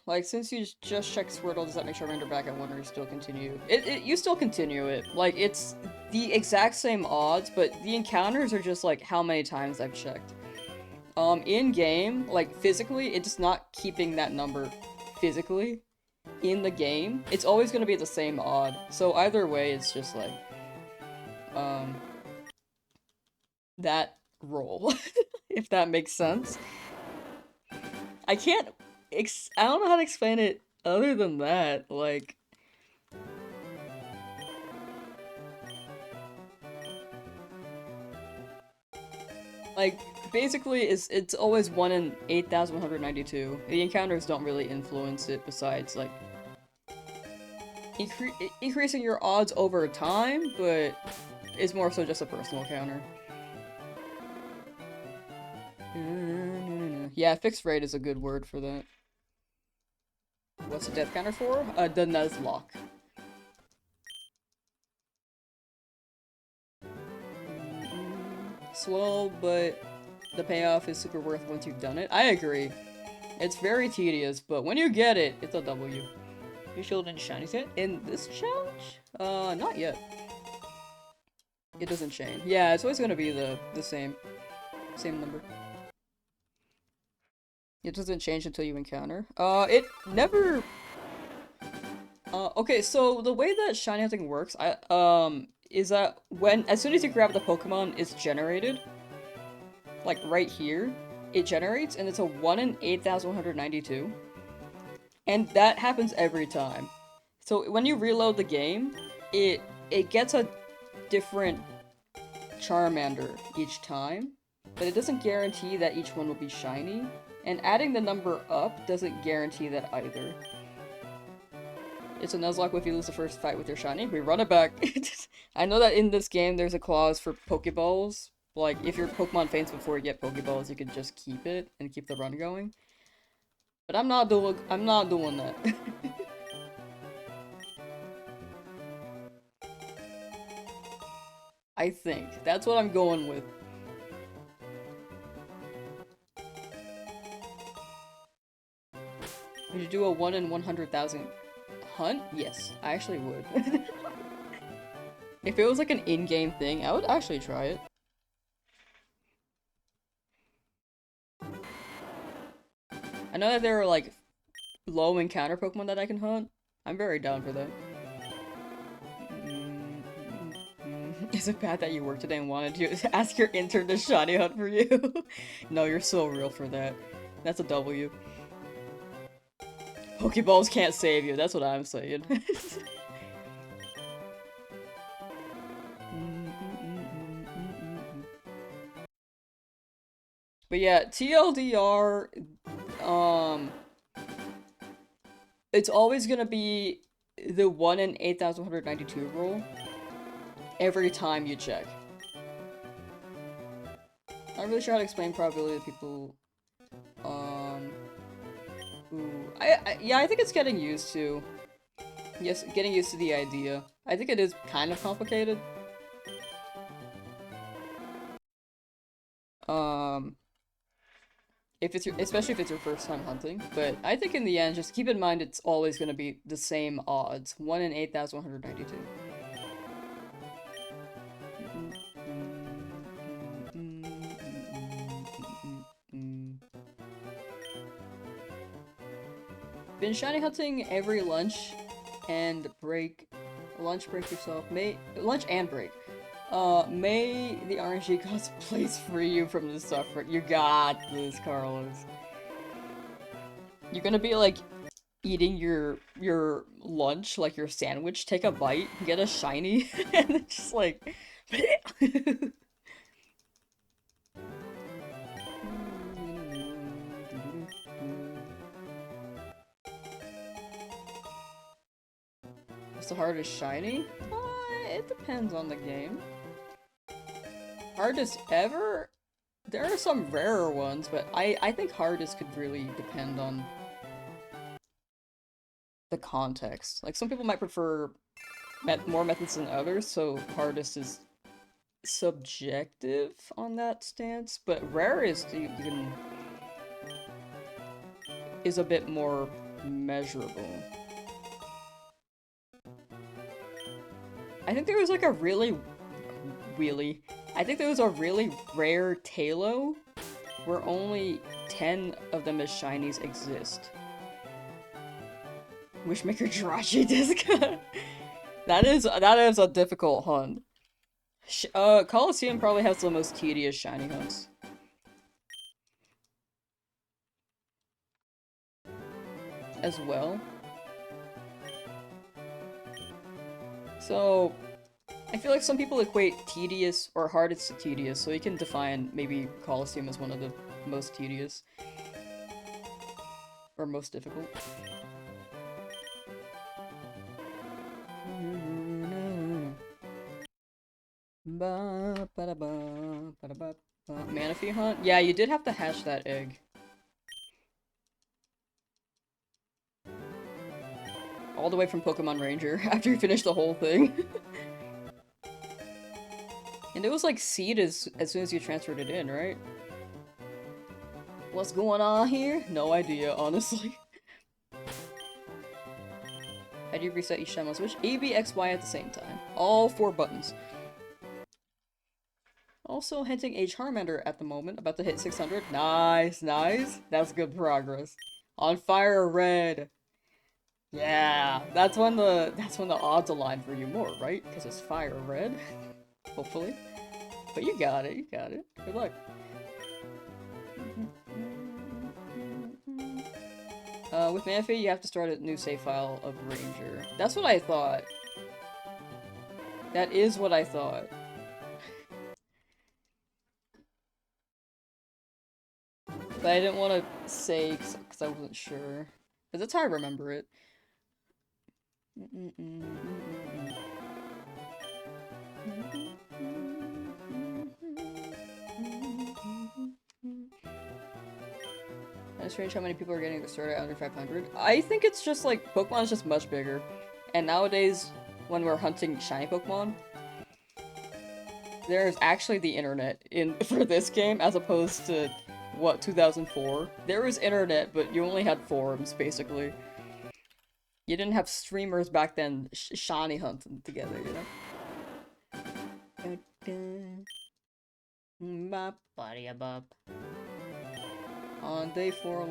Like, since you just checked Squirtle, does that make Charmander back at 1 or you still continue? You still continue it. Like, it's the exact same odds, but the encounters are just, like, how many times I've checked. In-game, like, physically, it's not keeping that number physically in the game. It's always gonna be the same odd. So either way, it's just, like, that roll, if that makes sense. I don't know how to explain it other than that. Like, Like, basically, it's always 1 in 8,192. The encounters don't really influence it besides, like, increasing your odds over time, but it's more so just a personal counter. Yeah, fixed rate is a good word for that. What's the death counter for? The Nuzlocke. Slow, but the payoff is super worth once you've done it. I agree. It's very tedious, but when you get it, it's a W. You showed in shinies yet? In this challenge? Not yet. It doesn't change. Yeah, it's always gonna be the same number. It doesn't change until you encounter. It never... okay, so the way that shiny hunting works, is that as soon as you grab the Pokemon, it's generated. Like, right here. It generates, and it's a 1 in 8,192. And that happens every time. So when you reload the game, it gets a different Charmander each time, but it doesn't guarantee that each one will be shiny, and adding the number up doesn't guarantee that either. It's a Nuzlocke if you lose the first fight with your shiny. We run it back. I know that in this game there's a clause for Pokeballs. Like, if your Pokemon faints before you get Pokeballs, you can just keep it and keep the run going. But I'm not doing that. I think. That's what I'm going with. Would you do a 1 in 100,000 hunt? Yes, I actually would. If it was like an in-game thing, I would actually try it. I know that there are like low encounter Pokemon that I can hunt. I'm very down for that. Is it bad that you worked today and wanted to ask your intern to shiny hunt for you? No, you're so real for that. That's a W. Pokeballs can't save you, that's what I'm saying. But yeah, TLDR, it's always gonna be the 1 in 8,192 rule every time you check. Not really sure how to explain probability to people. Yeah, I think it's getting used to. Yes, getting used to the idea. I think it is kind of complicated. Especially if it's your first time hunting. But I think in the end, just keep in mind it's always going to be the same odds. 1 in 8,192. Been shiny hunting every lunch and break. Lunch break yourself. Lunch and break. May the RNG gods please free you from the suffering. You got this, Carlos. You're gonna be like eating your lunch, like your sandwich, take a bite, get a shiny, and then just like What's the hardest shiny? It depends on the game. Hardest ever? There are some rarer ones, but I think hardest could really depend on the context. Like, some people might prefer more methods than others, so hardest is subjective on that stance, but rarest is a bit more measurable. I think there was like a really rare Talo where only 10 of them as shinies exist. Wishmaker Jirachi Disc. That is a difficult hunt. Coliseum probably has the most tedious shiny hunts. As well. So, I feel like some people equate tedious or hardest to tedious, so you can define maybe Colosseum as one of the most tedious. Or most difficult. Manaphy hunt? Yeah, you did have to hatch that egg. All the way from Pokemon Ranger, after you finish the whole thing. And it was like seed as soon as you transferred it in, right? What's going on here? No idea, honestly. How do you reset each time on Switch? A, B, X, Y at the same time. All 4 buttons. Also hinting a Charmander at the moment, about to hit 600. Nice, nice. That's good progress. On fire red. Yeah, that's when the odds align for you more, right? Because it's fire red. Hopefully. But you got it, you got it. Good luck. With Manaphy, you have to start a new save file of Ranger. That's what I thought. That is what I thought. But I didn't want to say because I wasn't sure. Because that's how I remember it. It's strange how many people are getting started under 500. I think it's just like, Pokemon's just much bigger. And nowadays, when we're hunting shiny Pokemon, there's actually the internet for this game, as opposed to, what, 2004? There was internet, but you only had forums, basically. You didn't have streamers back then shiny hunting together, you know? Bop. On day 4,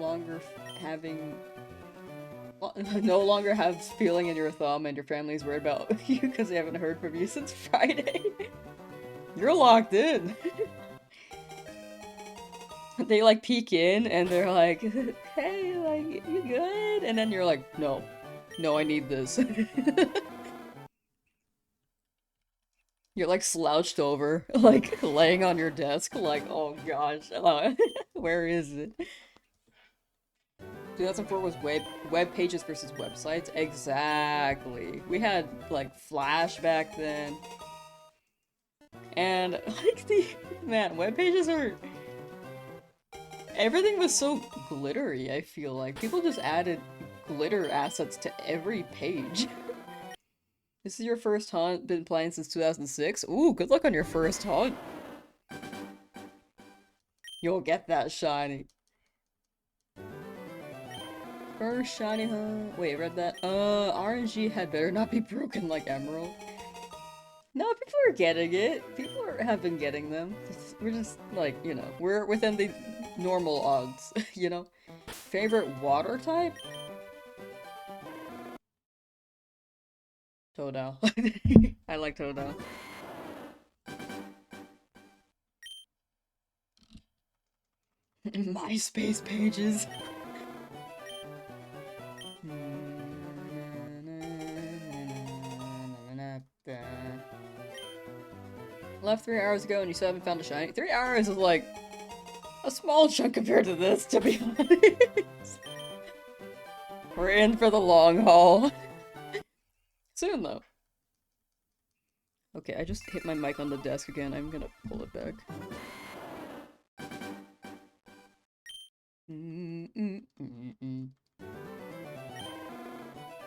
no longer have feeling in your thumb and your family's worried about you because they haven't heard from you since Friday. You're locked in. They like peek in and they're like, hey, like, you good? And then you're like, no, I need this. You're like slouched over, like laying on your desk, like, oh gosh, where is it? 2004 was web pages versus websites. Exactly. We had like Flash back then. And like man, web pages are, everything was so glittery, I feel like. People just added glitter assets to every page. This is your first hunt, been playing since 2006? Ooh, good luck on your first hunt. You'll get that shiny. First shiny hunt. Wait, read that. RNG had better not be broken like Emerald. No, people are getting it. People have been getting them. We're just, like, you know, we're within the normal odds, you know? Favorite water type? Toadal. I like Toadal. MySpace pages. Left 3 hours ago and you still haven't found a shiny? 3 hours is like a small chunk compared to this, to be honest. We're in for the long haul. Soon, though. Okay, I just hit my mic on the desk again. I'm gonna pull it back.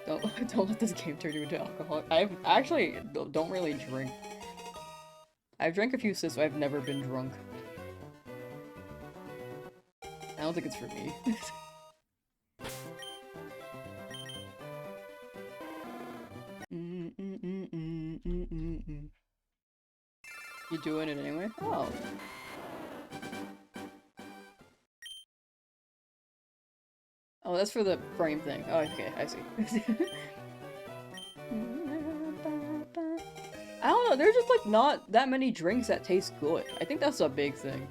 Don't let this game turn you into alcohol. I actually don't really drink. I've drank a few sips, but I've never been drunk. I don't think it's for me. You doing it anyway? Oh. Oh, that's for the frame thing. Oh, okay, I see. I don't know, there's just like not that many drinks that taste good. I think that's a big thing.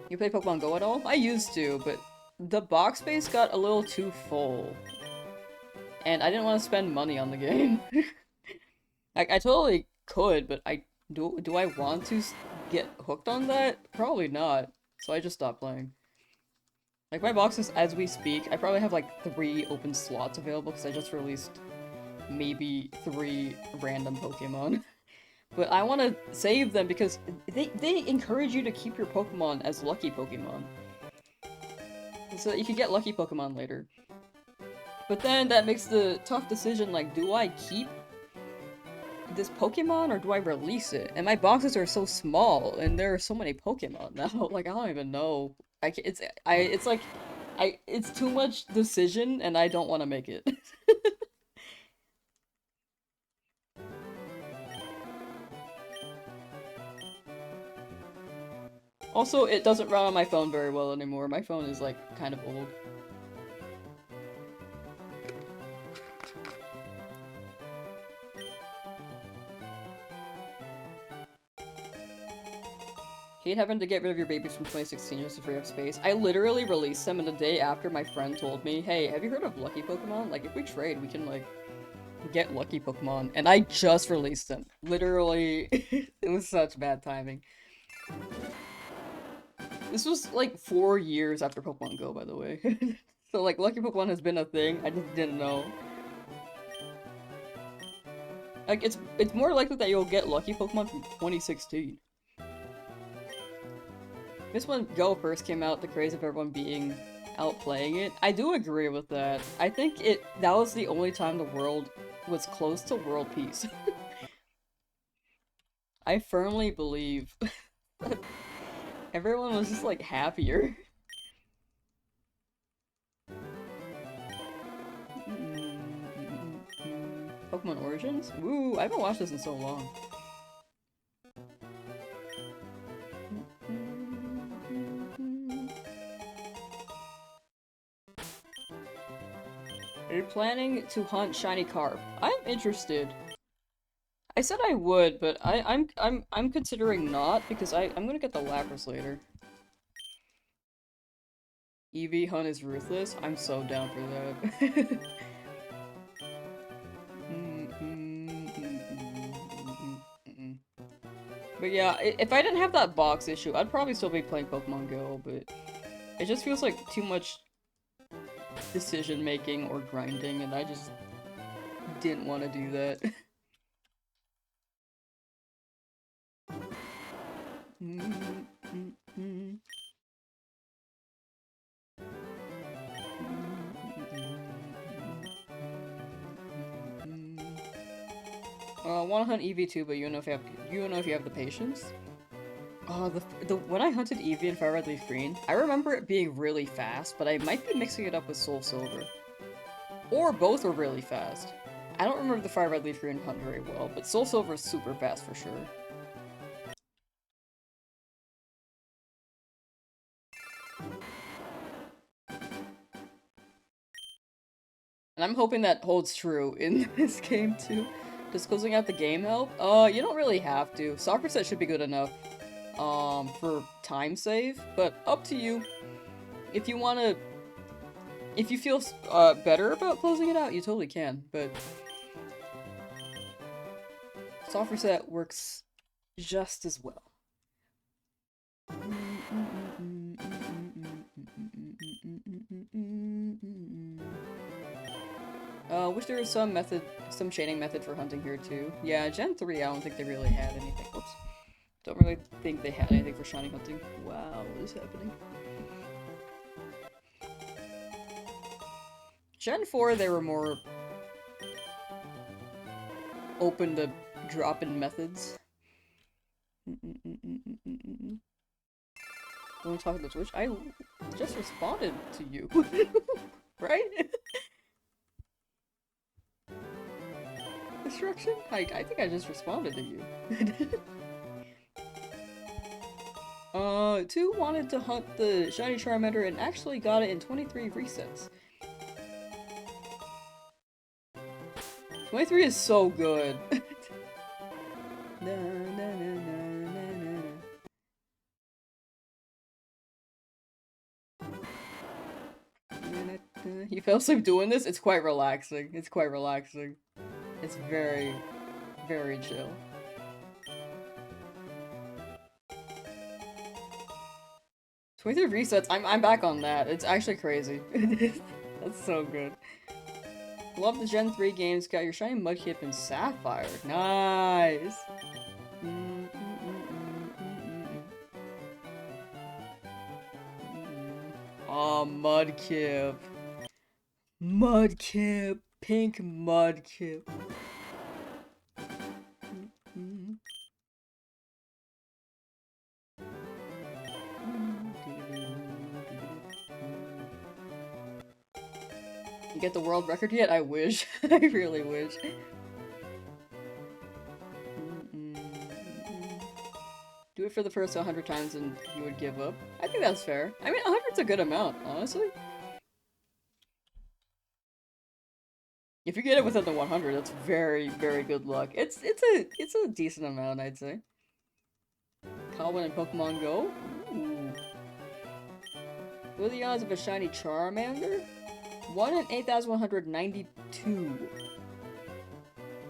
You play Pokemon Go at all? I used to, but the box space got a little too full. And I didn't want to spend money on the game. I totally could, but do I want to get hooked on that? Probably not. So I just stopped playing. Like, my boxes, as we speak, I probably have like 3 open slots available because I just released maybe 3 random Pokemon. But I want to save them because they encourage you to keep your Pokemon as lucky Pokemon. So that you can get lucky Pokemon later. But then that makes the tough decision, like, do I keep this Pokemon or do I release it? And my boxes are so small and there are so many Pokemon now. Like, I don't even know. It's like, it's too much decision and I don't want to make it. Also, it doesn't run on my phone very well anymore. My phone is, like, kind of old. Hate having to get rid of your babies from 2016 just to free up space. I literally released them, and the day after my friend told me, hey, have you heard of lucky Pokemon? Like, if we trade, we can, like, get lucky Pokemon. And I just released them. Literally, it was such bad timing. This was, like, 4 years after Pokemon Go, by the way. So, like, lucky Pokemon has been a thing, I just didn't know. Like, it's more likely that you'll get lucky Pokemon from 2016. This when Go first came out, the craze of everyone being out playing it. I do agree with that. I think that was the only time the world was close to world peace. I firmly believe that everyone was just like happier. Pokemon Origins? Ooh, I haven't watched this in so long. Are you planning to hunt shiny carp? I'm interested. I said I would, but I'm considering not because I'm gonna get the Lapras later. EV hunt is ruthless. I'm so down for that. But yeah, if I didn't have that box issue, I'd probably still be playing Pokemon Go, but it just feels like too much decision making or grinding, and I just didn't want to do that. Want to hunt EV2, but you don't know if you have the patience. Oh, when I hunted Eevee in Fire Red Leaf Green, I remember it being really fast, but I might be mixing it up with Soul Silver. Or both were really fast. I don't remember the Fire Red Leaf Green hunt very well, but Soul Silver is super fast for sure. And I'm hoping that holds true in this game too. Does closing out the game help? You don't really have to. Soccer set should be good enough, for time save, but up to you. If you wanna, if you feel, better about closing it out, you totally can, but soft reset works just as well. Wish there was some chaining method for hunting here too. Yeah, Gen 3, I don't think they really had anything. Whoops. Don't really think they had anything for shiny hunting. Wow, what is happening? Gen 4, they were more open to drop-in methods. When we talk to Twitch, I just responded to you. Right? Destruction? I think I just responded to you. 2 wanted to hunt the shiny Charmander and actually got it in 23 resets. 23 is so good. You fell asleep doing this? It's quite relaxing. It's quite relaxing. It's very, Very chill. $23 resets. I'm back on that. It's actually crazy. That's so good. Love the Gen 3 games. Got your shiny Mudkip and Sapphire. Nice. Oh, Mudkip. Mudkip. Pink Mudkip. You get the world record yet? I wish. I really wish. Do it for the first 100 times and you would give up. I think that's fair. I mean, 100's a good amount, honestly. If you get it within the 100, that's very, very good luck. It's a decent amount, I'd say. Colin and Pokemon Go? Ooh. What are the odds of a shiny Charmander? 1 in 8,192.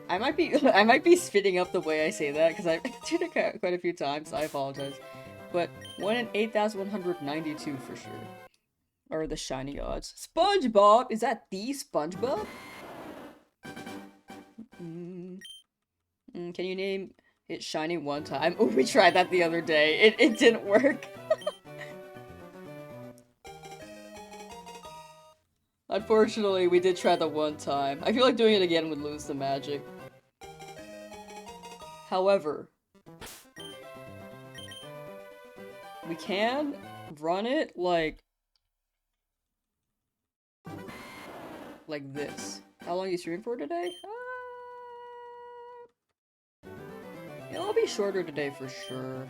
I might be spitting up the way I say that because I've did it quite a few times. I apologize, but 1 in 8,192 for sure. Or the shiny odds. SpongeBob, is that the SpongeBob? Can you name it shiny one time? Oh, we tried that the other day. It didn't work. Unfortunately, we did try the one time. I feel like doing it again would lose the magic. However, we can run it like this. How long are you streaming for today? It'll be shorter today for sure.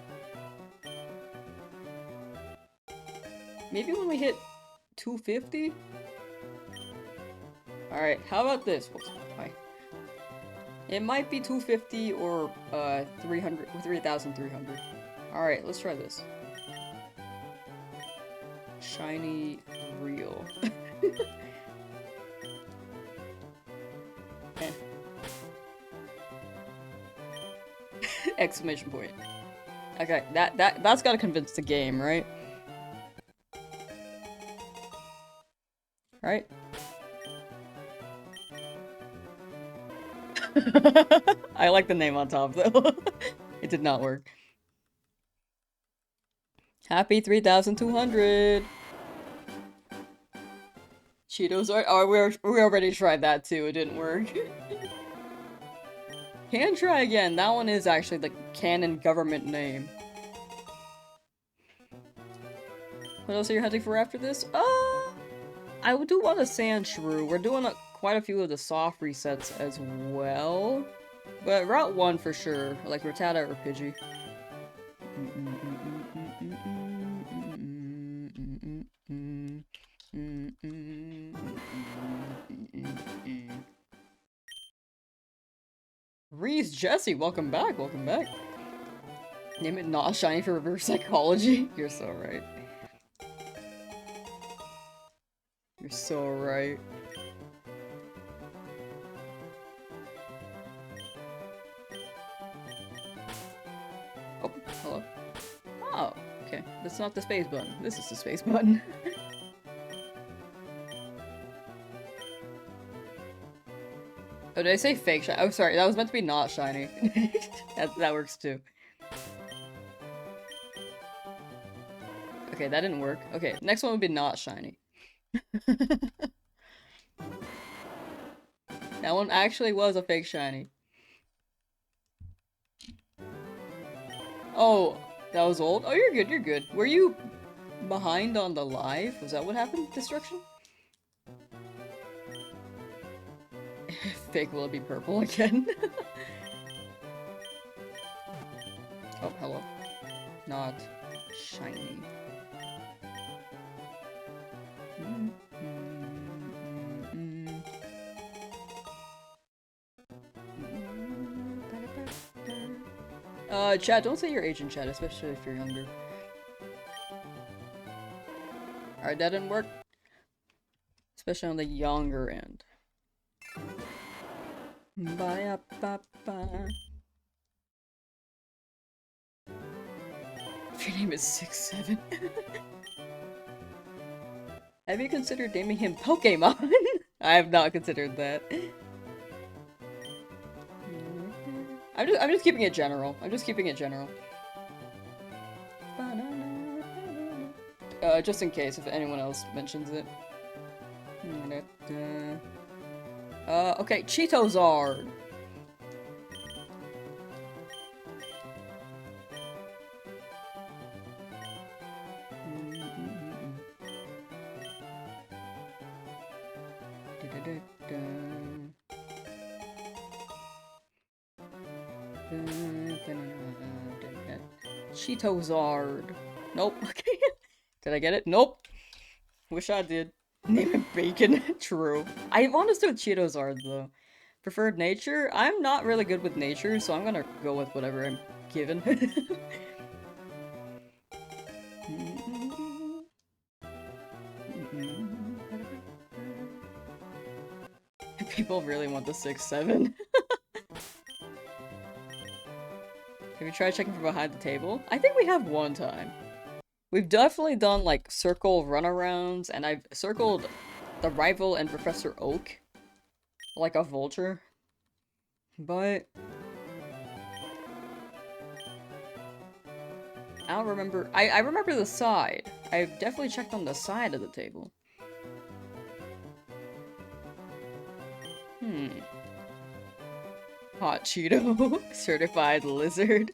Maybe when we hit 250? Alright, how about this? Whoops, hi. It might be 250 or 300 or 3,300. Alright, let's try this. Shiny real. Eh. Exclamation point. Okay, that's gotta convince the game, right? Right? I like the name on top though. It did not work. Happy 3,200. Cheetos are. Oh, we already tried that too. It didn't work. Can try again. That one is actually the canon government name. What else are you hunting for after this? I do want a sand shrew. We're doing quite a few of the soft resets as well. But Route 1 for sure. Like Rattata or Pidgey. Reese Jesse, welcome back, welcome back. Name it not shiny for reverse psychology. You're so right. You're so right. Oh, hello. Oh, okay. That's not the space button. This is the space button. Oh, did I say fake shiny? Oh, sorry. That was meant to be not shiny. that works too. Okay, that didn't work. Okay, next one would be not shiny. That one actually was a fake shiny. Oh, that was old? Oh, you're good, you're good. Were you behind on the live? Was that what happened? Destruction? Fake will it be purple again? Oh, hello. Not shiny. Chat, don't say your age in chat, especially if you're younger. Alright, that didn't work. Especially on the younger end. Ba-ya-ba-ba. If your name is 6-7. Have you considered naming him Pokemon? I have not considered that. I'm just keeping it general. I'm just keeping it general. Just in case if anyone else mentions it. Okay, Cheetozard. Cheetozard. Nope. Did I get it? Nope. Wish I did. Name him Bacon. True. I want to stick with Cheetozard though. Preferred nature? I'm not really good with nature, so I'm gonna go with whatever I'm given. People really want the 6-7. Have you tried checking from behind the table? I think we have one time. We've definitely done, like, circle runarounds, and I've circled the rival and Professor Oak. Like a vulture. But... I don't remember- I remember the side. I've definitely checked on the side of the table. Hot Cheeto. Certified Lizard.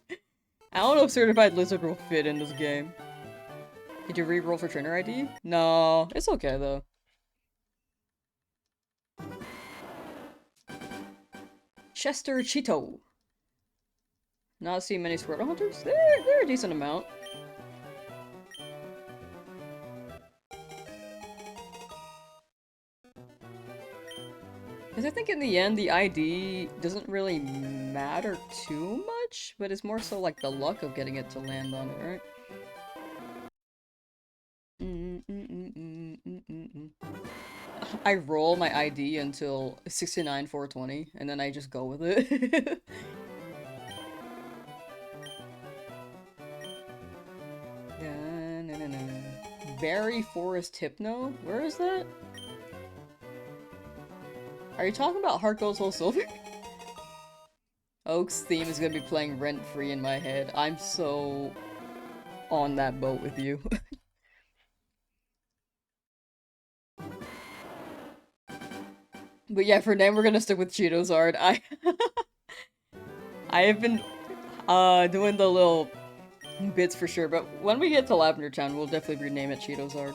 I don't know if Certified Lizard will fit in this game. Did you re-roll for trainer ID? No, it's okay though. Chester Cheeto. Not seeing many Squirtle Hunters? They're a decent amount. Because I think in the end, the ID doesn't really matter too much, but it's more so like the luck of getting it to land on it, right? I roll my ID until 69 420, and then I just go with it. Berry Forest Hypno? Where is that? Are you talking about Heart Gold Soul Silver? Oak's theme is gonna be playing rent-free in my head. I'm so on that boat with you. But yeah, for now we're gonna stick with Cheetozard. I have been doing the little bits for sure, but when we get to Lavender Town, we'll definitely rename it Cheetozard.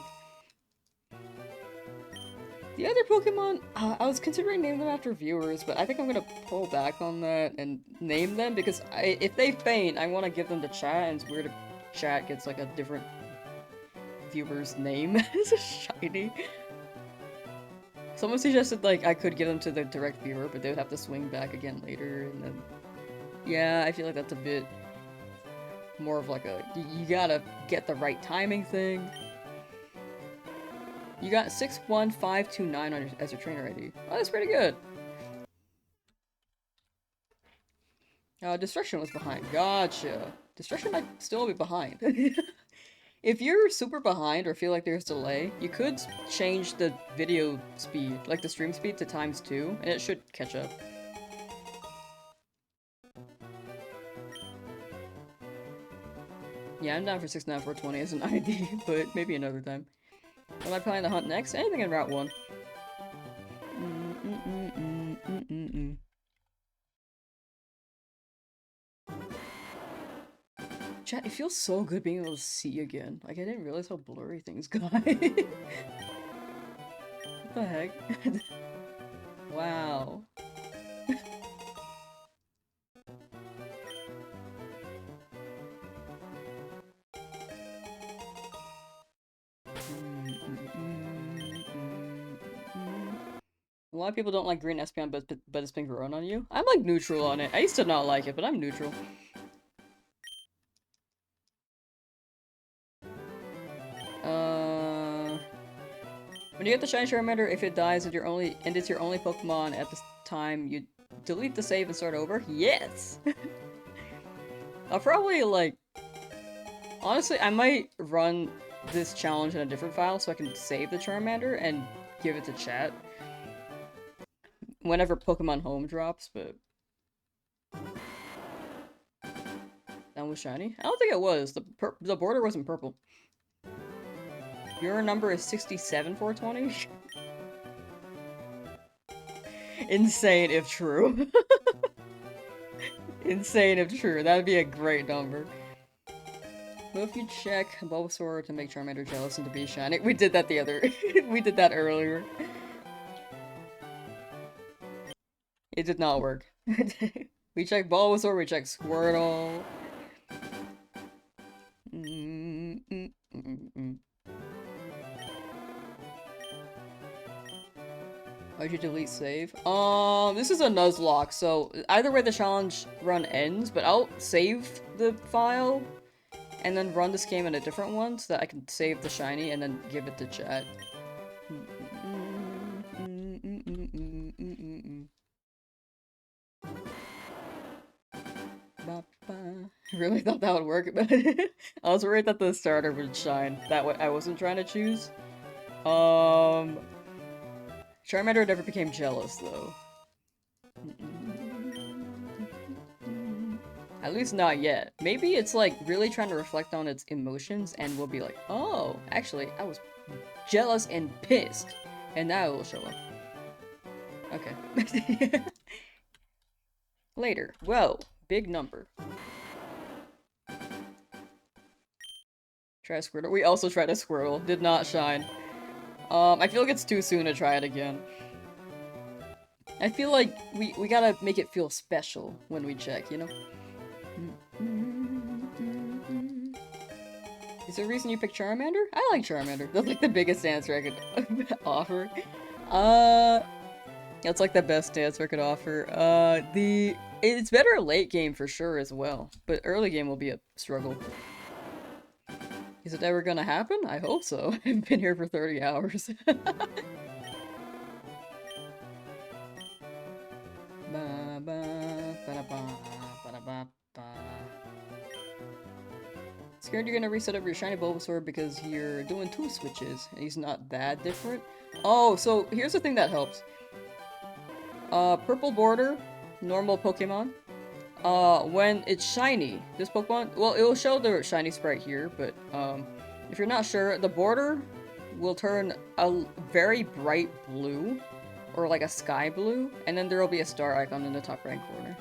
The other Pokemon, I was considering naming them after viewers, but I think I'm gonna pull back on that and name them because if they faint, I want to give them to chat, and it's weird if chat gets like a different viewer's name as a shiny. Someone suggested like I could give them to the direct viewer, but they would have to swing back again later, and then yeah, I feel like that's a bit more of like a you gotta get the right timing thing. You got 61529 on as your trainer ID. Oh, that's pretty good. Destruction was behind. Gotcha. Destruction might still be behind. If you're super behind or feel like there's delay, you could change the video speed, like the stream speed, to ×2, and it should catch up. Yeah, I'm down for 69420 as an ID, but maybe another time. What am I planning to hunt next? Anything in Route 1. Chat, it feels so good being able to see again. Like, I didn't realize how blurry things got. What the heck? Wow. A lot of people don't like green Espeon, but it's been grown on you. I'm like neutral on it. I used to not like it, but I'm neutral. When you get the shiny Charmander, if it dies and it's your only Pokemon at the time, you delete the save and start over? Yes! I'll probably, like... Honestly, I might run this challenge in a different file so I can save the Charmander and give it to chat whenever Pokemon Home drops, but... That was shiny? I don't think it was. The border wasn't purple. Your number is 67420? Insane if true. Insane if true. That'd be a great number. Well, if you check Bulbasaur to make Charmander jealous and to be shiny. We did that we did that earlier. It did not work. We checked Bulbasaur, we checked Squirtle. Why'd you delete save? This is a Nuzlocke, so either way the challenge run ends, but I'll save the file and then run this game in a different one so that I can save the shiny and then give it to chat. I really thought that would work, but I was worried that the starter would shine. That I wasn't trying to choose. Charmander never became jealous, though. At least not yet. Maybe it's like really trying to reflect on its emotions and we'll be like, oh, actually, I was jealous and pissed. And now it will show up. Okay. Later. Whoa, big number. Try a Squirtle. We also tried a Squirtle. Did not shine. I feel like it's too soon to try it again. I feel like we gotta make it feel special when we check, you know? Is there a reason you picked Charmander? I like Charmander. That's like the biggest answer I could offer. That's like the best answer I could offer. It's better late game for sure as well, but early game will be a struggle. Is it ever gonna happen? I hope so. I've been here for 30 hours. Scared you're gonna reset up your shiny Bulbasaur because you're doing 2 switches and he's not that different? Oh, so here's the thing that helps. Purple border, normal Pokemon. When it's shiny, this Pokemon, well, it will show the shiny sprite here, but, if you're not sure, the border will turn a very bright blue, or like a sky blue, and then there will be a star icon in the top right corner.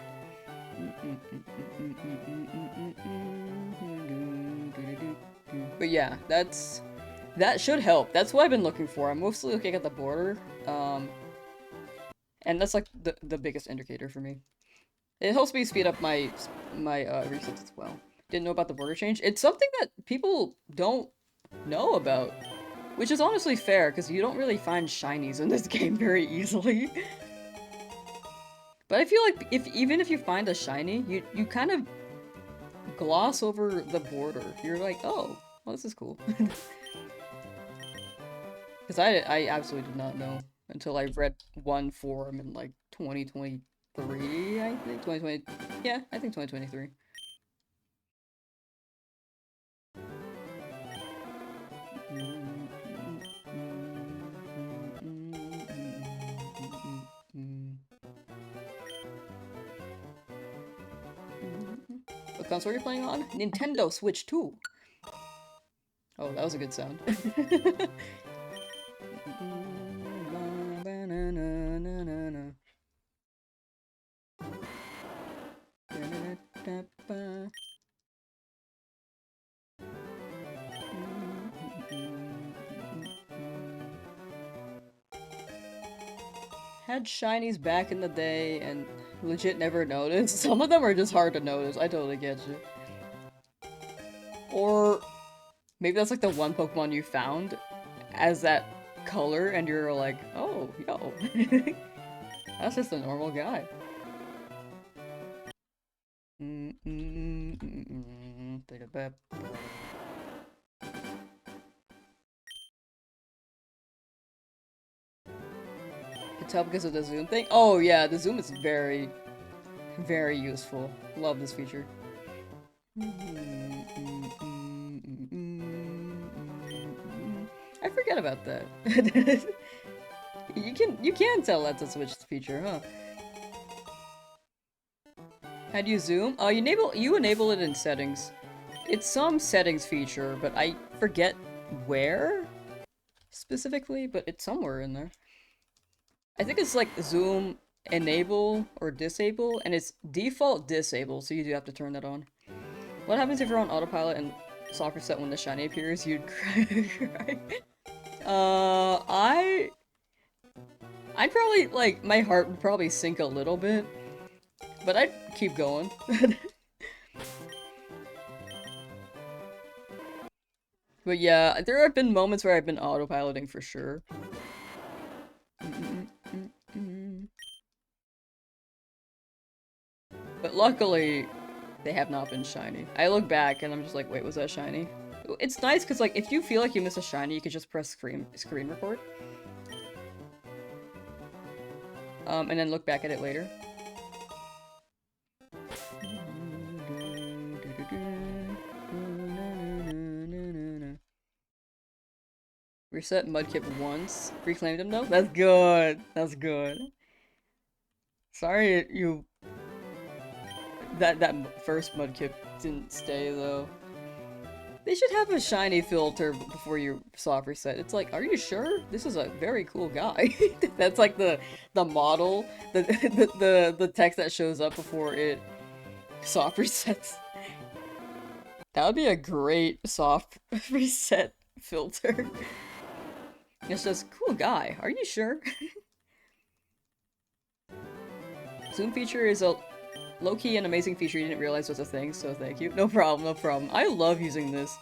But yeah, that should help. That's what I've been looking for. I'm mostly looking at the border, and that's like the biggest indicator for me. It helps me speed up my resets as well. Didn't know about the border change. It's something that people don't know about, which is honestly fair because you don't really find shinies in this game very easily. But I feel like even if you find a shiny, you kind of gloss over the border. You're like, oh, well, this is cool. Because I absolutely did not know until I read one forum in like 2023, I think. 2020. Yeah, I think 2023. What console are you playing on? Nintendo Switch 2. Oh, that was a good sound. Had shinies back in the day and legit never noticed. Some of them are just hard to notice. I totally get you. Or maybe that's like the one Pokemon you found as that color and you're like, oh, yo. That's just a normal guy. Tell because of the zoom thing? Oh yeah, the zoom is very, very useful. Love this feature. I forget about that. you can tell that's a Switch feature, huh? How do you zoom? Oh, you enable it in settings. It's some settings feature, but I forget where specifically, but it's somewhere in there. I think it's like zoom enable or disable, and it's default disable, so you do have to turn that on. What happens if you're on autopilot and soft reset when the shiny appears? You'd cry. I'd probably, like, my heart would probably sink a little bit, but I'd keep going. But yeah, there have been moments where I've been autopiloting for sure. But luckily, they have not been shiny. I look back and I'm just like, wait, was that shiny? It's nice because, like, if you feel like you miss a shiny, you could just press screen record. And then look back at it later. Reset Mudkip once. Reclaimed him though? That's good. That's good. Sorry you... That first Mudkip didn't stay though. They should have a shiny filter before you soft reset. It's like, are you sure? This is a very cool guy. That's like the model, the text that shows up before it soft resets. That would be a great soft reset filter. It's just, cool guy, are you sure? Zoom feature is a low-key and amazing feature you didn't realize was a thing, so thank you. No problem, no problem. I love using this.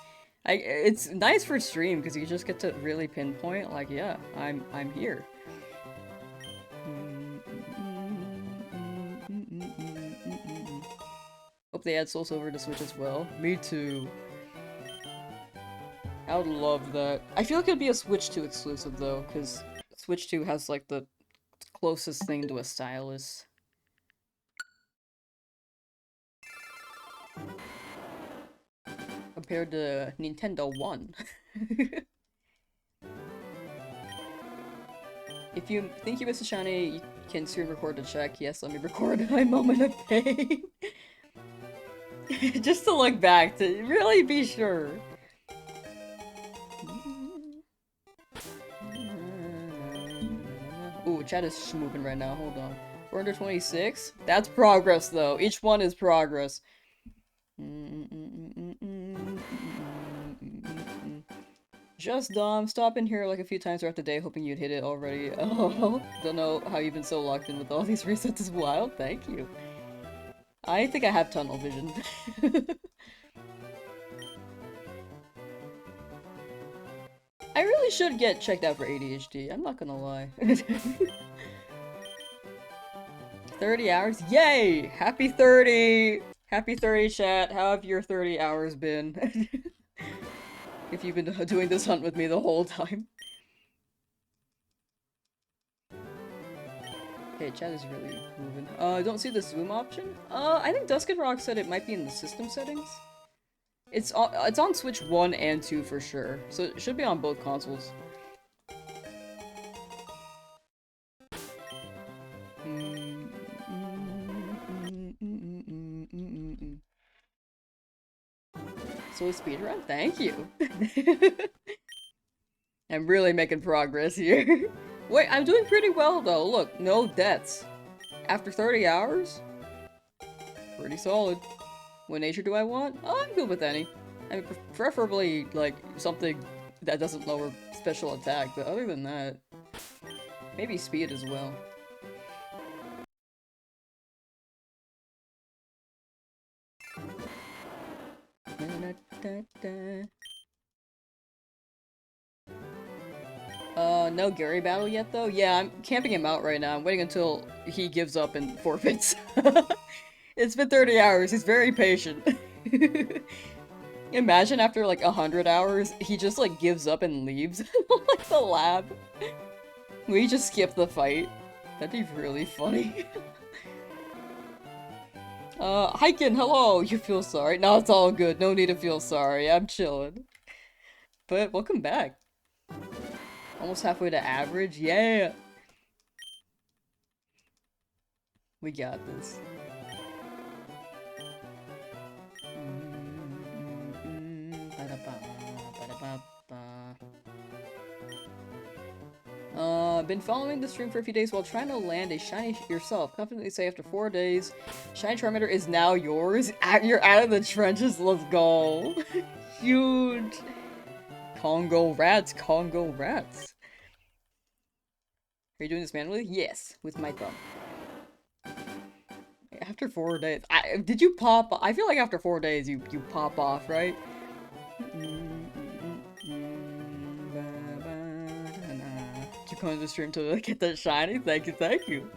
It's nice for stream, because you just get to really pinpoint, like, yeah, I'm here. Hope they add Soul Silver to Switch as well. Me too. I would love that. I feel like it'd be a Switch 2 exclusive though, because Switch 2 has like the closest thing to a stylus. Compared to Nintendo 1. If you think you missed a shiny, you can screen record to check. Yes, let me record my moment of pain. Just to look back, to really be sure. Ooh, chat is moving right now, hold on. 426? That's progress though, each one is progress. Just dumb, stop in here like a few times throughout the day hoping you'd hit it already. Oh, don't know how you've been so locked in with all these resets is wild, thank you. I think I have tunnel vision. I really should get checked out for ADHD, I'm not gonna lie. 30 hours? Yay! Happy 30! Happy 30, chat. How have your 30 hours been? If you've been doing this hunt with me the whole time. Okay, chat is really moving. I don't see the zoom option. I think Dusk and Rock said it might be in the system settings. It's on Switch 1 and 2 for sure, so it should be on both consoles. So a speedrun? Thank you! I'm really making progress here. Wait, I'm doing pretty well though, look, no deaths. After 30 hours? Pretty solid. What nature do I want? Oh, I'm good with any. I mean, preferably, like, something that doesn't lower special attack, but other than that, maybe speed as well. No Gary battle yet though? Yeah, I'm camping him out right now. I'm waiting until he gives up and forfeits. It's been 30 hours, he's very patient. Imagine after like 100 hours, he just like gives up and leaves. Like the lab. We just skip the fight. That'd be really funny. Hiking, hello! You feel sorry? No, it's all good. No need to feel sorry. I'm chilling. But welcome back. Almost halfway to average? Yeah! We got this. Been following the stream for a few days while trying to land a shiny yourself. Confidently say after 4 days, shiny Charmander is now yours. You're out of the trenches, let's go. Huge. Congo rats, Congo rats. Are you doing this manually? Yes, with my thumb. After 4 days, did you pop? I feel like after 4 days you pop off, right? Keep coming to the stream to get that shiny. Thank you, thank you.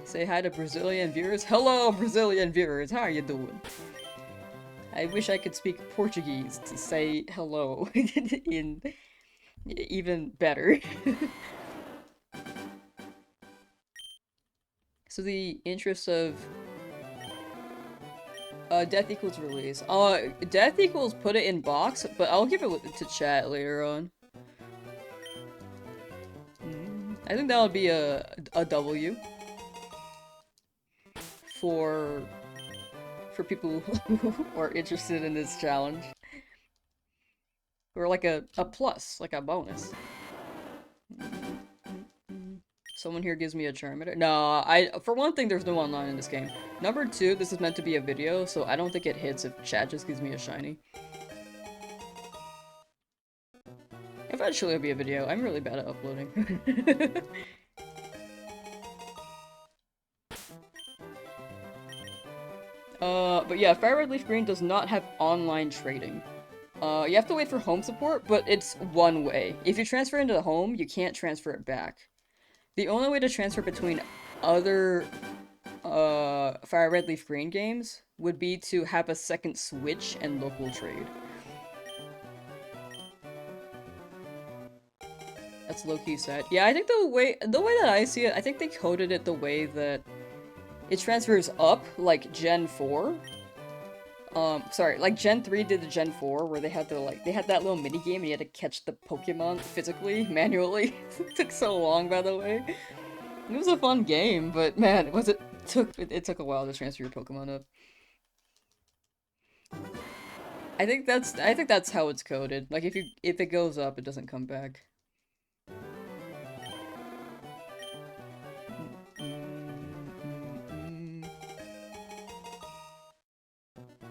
Say hi to Brazilian viewers. Hello, Brazilian viewers. How are you doing? I wish I could speak Portuguese to say hello in even better. So the interest of Death Equals release. Death Equals put it in box, but I'll give it to chat later on. I think that would be a W for people who are interested in this challenge. Or like a plus, like a bonus. Someone here gives me a Charmander. No, for one thing, there's no online in this game. Number two, this is meant to be a video, so I don't think it hits if chat just gives me a shiny. Eventually it'll be a video. I'm really bad at uploading. But yeah, Fire Red Leaf Green does not have online trading. You have to wait for home support, but it's one way. If you transfer into the home, you can't transfer it back. The only way to transfer between other Fire Red Leaf Green games would be to have a second switch and local trade. That's low-key sad. Yeah, I think the way that I see it, I think they coded it the way that it transfers up, like Gen 4. Sorry, like Gen 3 did the Gen 4, where they had that little mini game and you had to catch the Pokemon physically, manually. It took so long, by the way. It was a fun game, but man, it took a while to transfer your Pokemon up. I think that's how it's coded. Like if it goes up, it doesn't come back.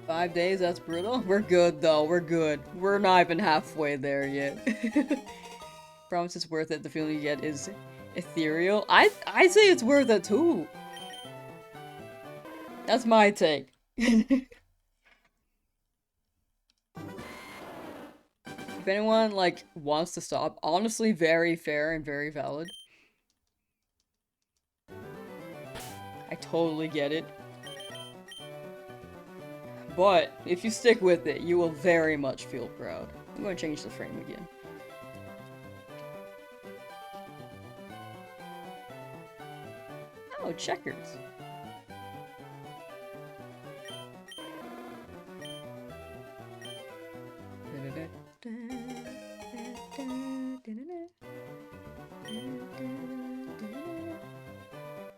5 days, that's brutal. We're good though, we're good. We're not even halfway there yet. Promise it's worth it, the feeling you get is ethereal. I say it's worth it too. That's my take. If anyone, like, wants to stop, honestly, very fair and very valid. I totally get it. But, if you stick with it, you will very much feel proud. I'm going to change the frame again. Oh, checkers.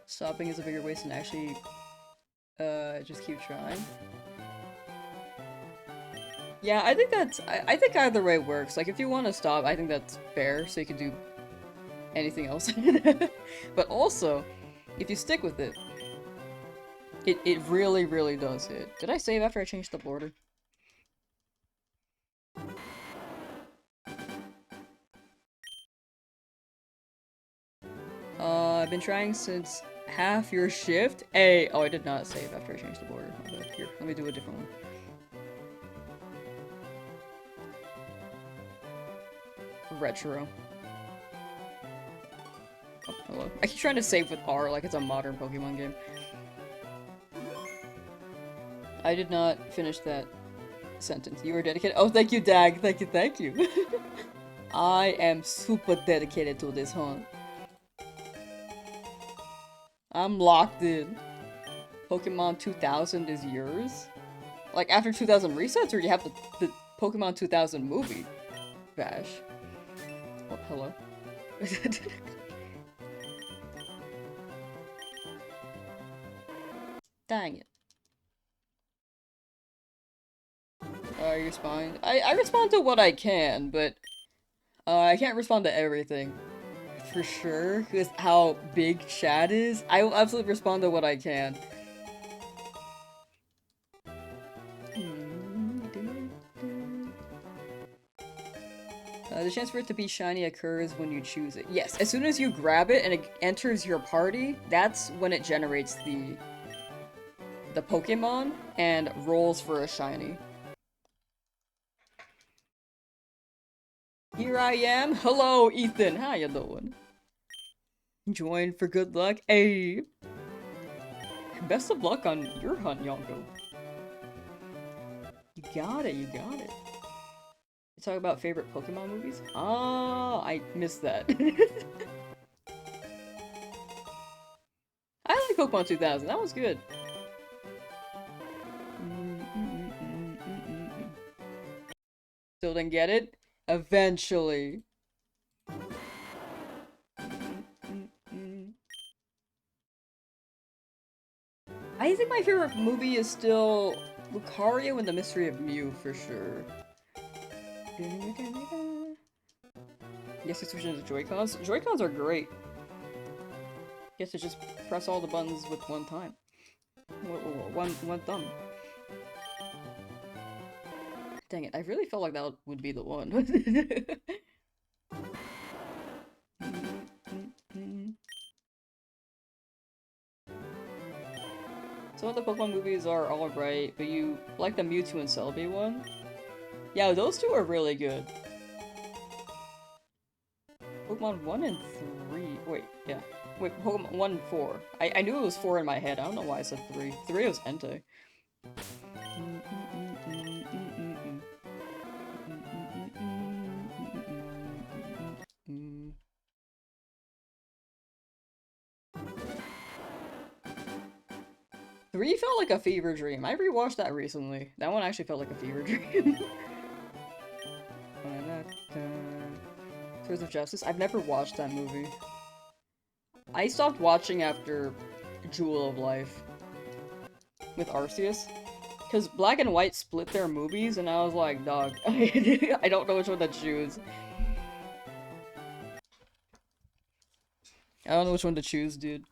Stopping is a bigger waste than actually, just keep trying. Yeah, I think I think either way works. Like, if you want to stop, I think that's fair, so you can do anything else. But also, if you stick with it, it really, really does hit. Did I save after I changed the border? I've been trying since half your shift. Oh, I did not save after I changed the border. Okay, here, let me do a different one. Retro. Oh, hello. I keep trying to save with R like it's a modern Pokemon game. I did not finish that sentence. You were dedicated. Oh, thank you, Dag. Thank you, thank you. I am super dedicated to this hunt. I'm locked in. Pokemon 2000 is yours? Like, after 2000 resets, or do you have the Pokemon 2000 movie? Bash. Oh, hello. Dang it. You respond? I respond to what I can, but I can't respond to everything. For sure, because how big chat is. I will absolutely respond to what I can. The chance for it to be shiny occurs when you choose it. Yes, as soon as you grab it and it enters your party, that's when it generates the Pokemon and rolls for a shiny. Here I am. Hello, Ethan. How you doing? Join for good luck. Hey. Best of luck on your hunt, Yonko. You got it, you got it. You talk about favorite Pokemon movies? Oh, I missed that. I like Pokemon 2000. That was good. Still didn't get it? Eventually. I think my favorite movie is still Lucario and the Mystery of Mew, for sure. Yes, you switch into Joy-Cons. Joy-Cons are great. You have to just press all the buttons with one time. One thumb. Dang it, I really felt like that would be the one. Some of the Pokemon movies are alright, but you like the Mewtwo and Celebi one? Yeah, those two are really good. Pokemon 1 and 3. Wait, yeah. Wait, Pokemon 1 and 4. I knew it was 4 in my head. I don't know why I said 3. 3 was Entei. Three felt like a fever dream. I rewatched that recently. That one actually felt like a fever dream. Swords of Justice? I've never watched that movie. I stopped watching after Jewel of Life with Arceus. Because Black and White split their movies, and I was like, dog, I don't know which one to choose. I don't know which one to choose, dude.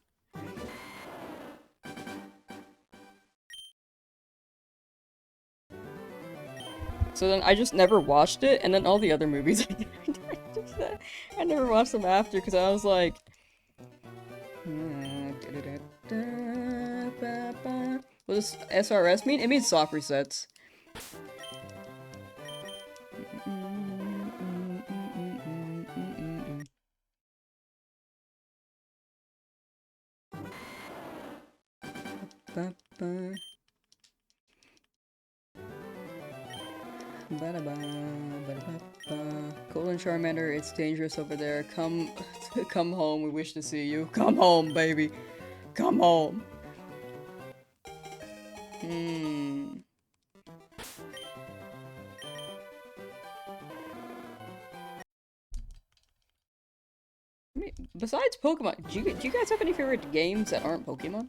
So then I just never watched it, and then all the other movies I never watched them after, because I was like... What does SRS mean? It means soft resets. Colon Charmander, it's dangerous over there. Come home, we wish to see you. Come home, baby. Come home. I mean, besides Pokemon, do you guys have any favorite games that aren't Pokemon?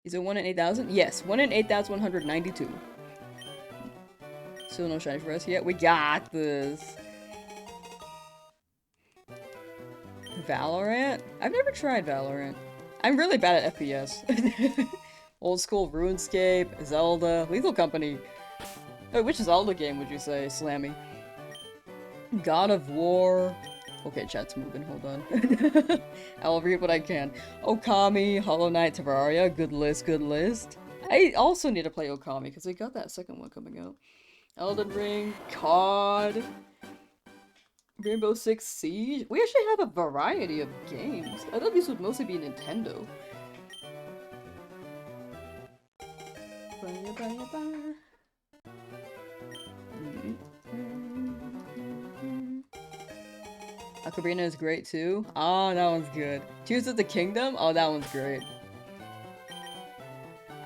Is it 1 in 8,000? Yes, 1 in 8,192. Still no shiny for us yet. We got this. Valorant? I've never tried Valorant. I'm really bad at FPS. Old school RuneScape, Zelda, Lethal Company. Oh, which Zelda game would you say, Slammy? God of War. Okay, chat's moving, hold on. I'll read what I can. Okami, Hollow Knight, Terraria, good list, good list. I also need to play Okami, because they got that second one coming out. Elden Ring, COD, Rainbow Six Siege. We actually have a variety of games. I thought these would mostly be Nintendo. A Ocarina is great too. Oh, that one's good. Tears of the Kingdom? Oh, that one's great.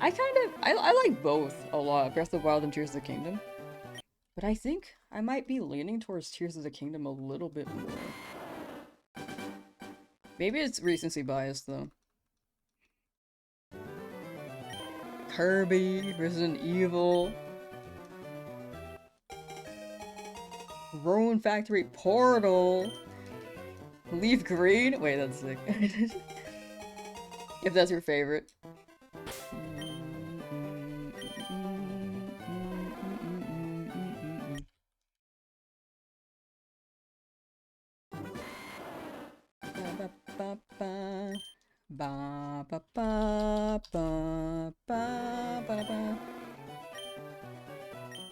I like both a lot, Breath of the Wild and Tears of the Kingdom. But I think I might be leaning towards Tears of the Kingdom a little bit more. Maybe it's recency bias though. Kirby, Resident Evil, Ruin Factory, Portal, Leaf Green. Wait, that's sick. If that's your favorite.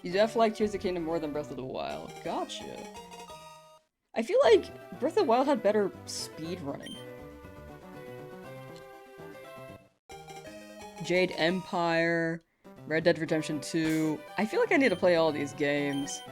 You definitely like Tears of the Kingdom more than Breath of the Wild. Gotcha. I feel like Breath of the Wild had better speed running. Jade Empire, Red Dead Redemption 2. I feel like I need to play all these games.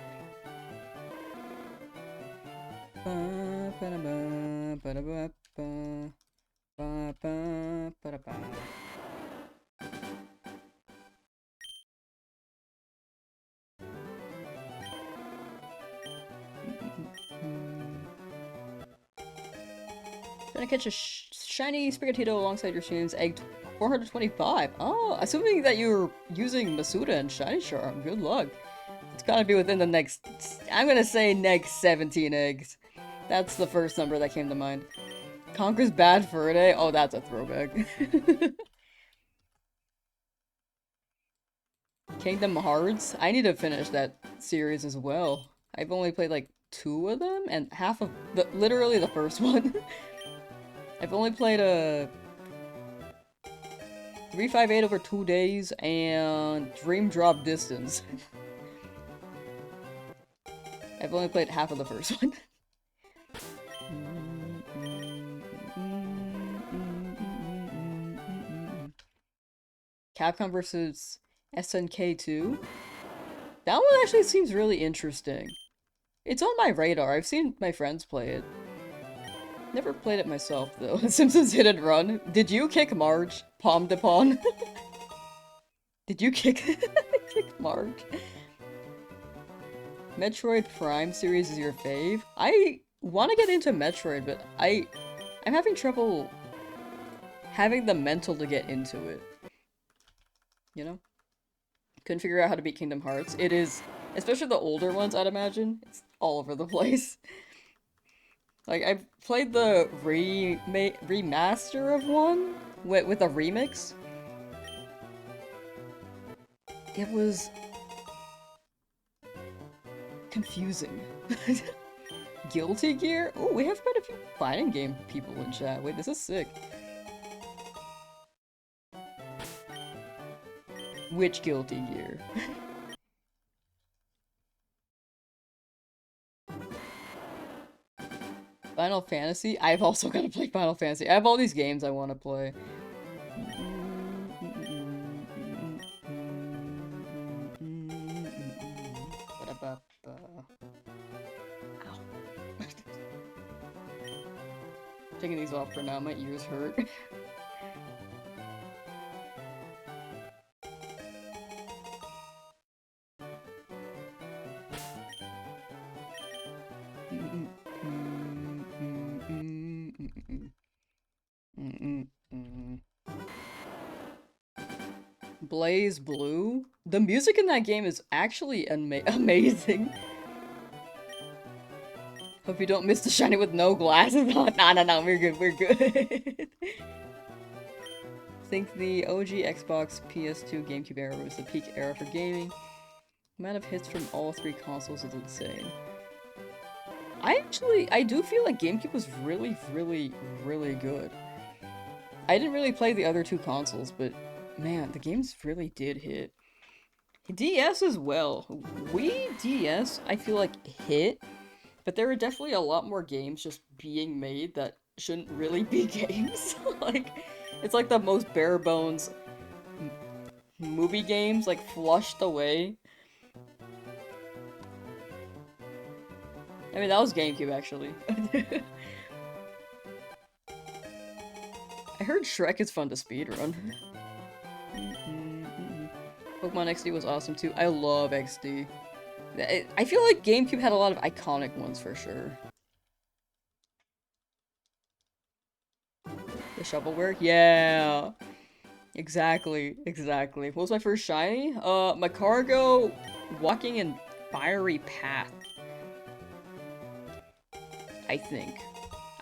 Gonna catch a shiny Sprigatito alongside your streams. Egg 425. Oh, assuming that you're using Masuda and Shiny Charm. Good luck. It's gotta be within the next... I'm gonna say next 17 eggs. That's the first number that came to mind. Conker's Bad Fur Day? Oh, that's a throwback. Kingdom Hearts? I need to finish that series as well. I've only played like 2 of them, and half of... literally the first one. I've only played a 358 over 2 days and Dream Drop Distance. I've only played half of the first one. Capcom vs. SNK 2? That one actually seems really interesting. It's on my radar. I've seen my friends play it. Never played it myself, though. Simpsons Hit and Run. Did you kick Marge? Palm de Pawn? Did you kick Marge? Metroid Prime series is your fave? I want to get into Metroid, but I'm having trouble having the mental to get into it. You know? Couldn't figure out how to beat Kingdom Hearts. It is, especially the older ones, I'd imagine, it's all over the place. Like, I've played the remaster of one with a remix. It was confusing. Guilty Gear? Oh, we have quite a few fighting game people in chat. Wait, this is sick. Which Guilty Gear? Final Fantasy? I've also got to play Final Fantasy. I have all these games I want to play. Ow. Taking these off for now, my ears hurt. Blaze Blue? The music in that game is actually amazing. Hope you don't miss the shiny with no glasses on. No, we're good, we're good. Think the OG Xbox, PS2, GameCube era was the peak era for gaming. The amount of hits from all 3 consoles is insane. I do feel like GameCube was really, really, really good. I didn't really play the other 2 consoles, but man, the games really did hit. DS as well. Wii DS, I feel like hit, but there are definitely a lot more games just being made that shouldn't really be games. Like, it's like the most bare bones movie games, like, flushed away. I mean, that was GameCube, actually. I heard Shrek is fun to speedrun. Pokemon XD was awesome too. I love XD. I feel like GameCube had a lot of iconic ones for sure. The shovelware? Yeah! Exactly, exactly. What was my first shiny? Macargo walking in fiery path. I think.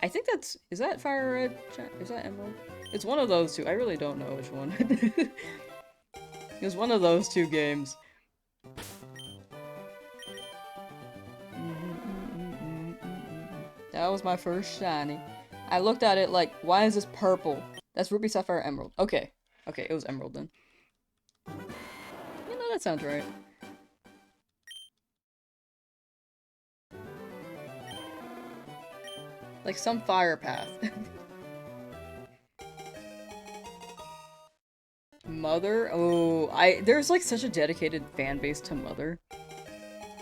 I think that's- is that fire red? Is that emerald? It's one of those two. I really don't know which one. It was one of those two games. That was my first shiny. I looked at it like, why is this purple? That's Ruby, Sapphire, Emerald. Okay. Okay, it was Emerald then. You know, that sounds right. Like some fire path. Mother? Oh, there's like such a dedicated fan base to Mother.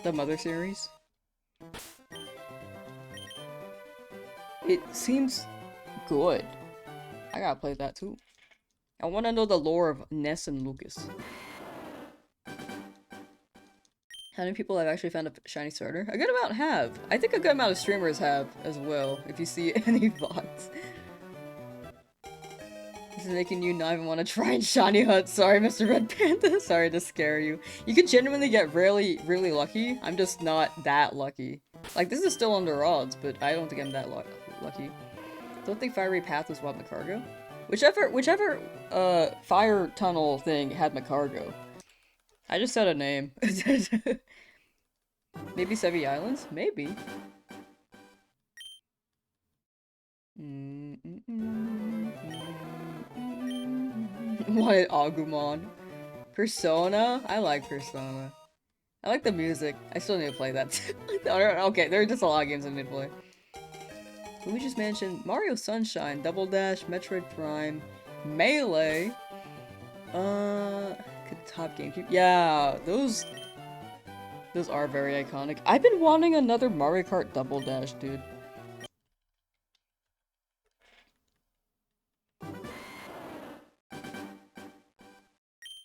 The Mother series. It seems good. I gotta play that too. I wanna know the lore of Ness and Lucas. How many people have actually found a shiny starter? A good amount have. I think a good amount of streamers have as well, if you see any VODs. This is making you not even want to try and shiny hunt. Sorry, Mr. Red Panda. Sorry to scare you. You could genuinely get really, really lucky. I'm just not that lucky. Like, this is still under odds, but I don't think I'm that lucky. Don't think Fiery Path was what Macargo? Whichever, fire tunnel thing had Macargo. I just said a name. Maybe Sevi Islands? Maybe. Wanted Agumon. Persona? I like Persona. I like the music. I still need to play that. Okay, there are just a lot of games I need to play. Luigi's Mansion, Mario Sunshine, Double Dash, Metroid Prime, Melee. Top GameCube. Yeah, those are very iconic. I've been wanting another Mario Kart Double Dash, dude.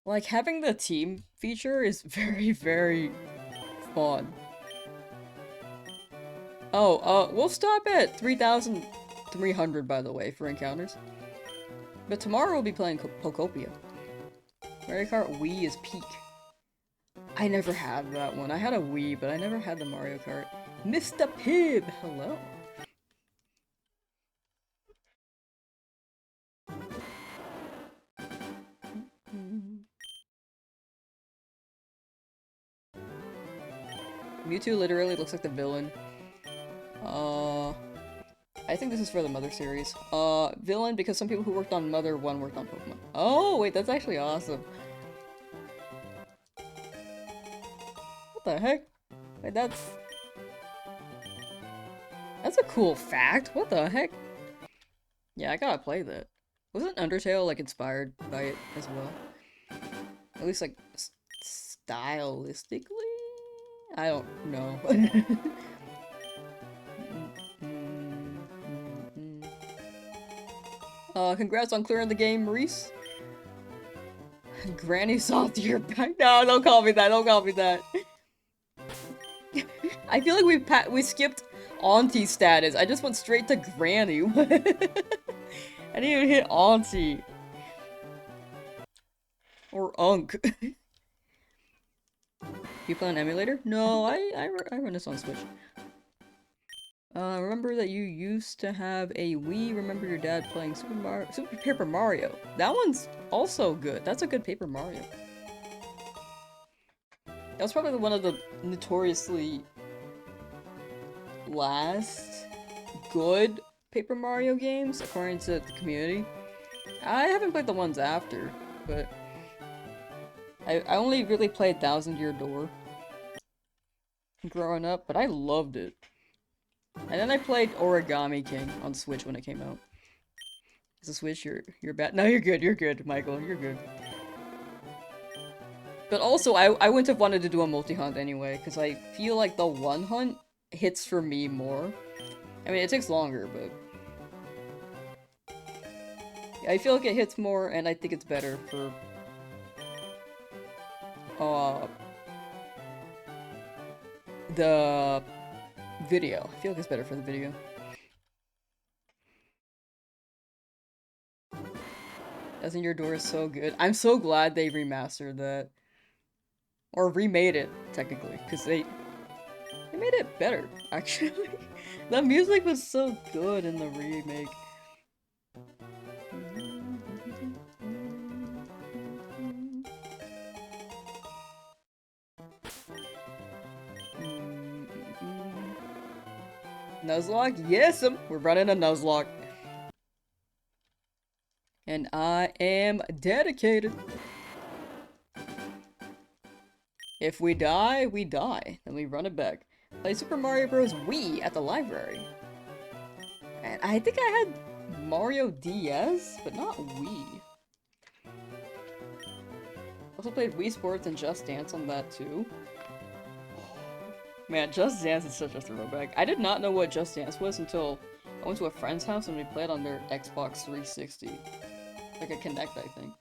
Like, having the team feature is very, very fun. Oh, we'll stop at 3,300, by the way, for encounters. But tomorrow we'll be playing Pokopia. Mario Kart Wii is peak. I never had that one. I had a Wii, but I never had the Mario Kart. Mr. Pibb! Hello. Mewtwo literally looks like the villain. I think this is for the Mother series. Villain because some people who worked on Mother 1 worked on Pokemon. Oh, wait, that's actually awesome. What the heck? Wait, that's a cool fact. What the heck? Yeah, I gotta play that. Wasn't Undertale, like, inspired by it as well? At least, like, stylistically? I don't know. Congrats on clearing the game, Maurice. Granny Soft, you're back. No, don't call me that. Don't call me that. I feel like we skipped Auntie status. I just went straight to Granny. I didn't even hit Auntie. Or Unk. You play on emulator? No, I run this on Switch. Remember that you used to have a Wii? Remember your dad playing Super Paper Mario? That one's also good. That's a good Paper Mario. That was probably one of the notoriously last good Paper Mario games, according to the community. I haven't played the ones after, but I only really played Thousand Year Door growing up, but I loved it. And then I played Origami King on Switch when it came out. Is the Switch you're bad? No, you're good, Michael, you're good. But also, I wouldn't have wanted to do a multi-hunt anyway, because I feel like the one hunt hits for me more. I mean, it takes longer, but I feel like it hits more, and I think it's better for the video. I feel like it's better for the video. Doesn't Your Door is so good. I'm so glad they remastered that. Or remade it, technically, because they made it better, actually. The music was so good in the remake. Nuzlocke? Yes, we're running a Nuzlocke. And I am dedicated. If we die, we die. Then we run it back. Play Super Mario Bros. Wii at the library. And I think I had Mario DS, but not Wii. Also played Wii Sports and Just Dance on that too. Man, Just Dance is such a throwback. I did not know what Just Dance was until I went to a friend's house and we played on their Xbox 360. Like a Kinect, I think.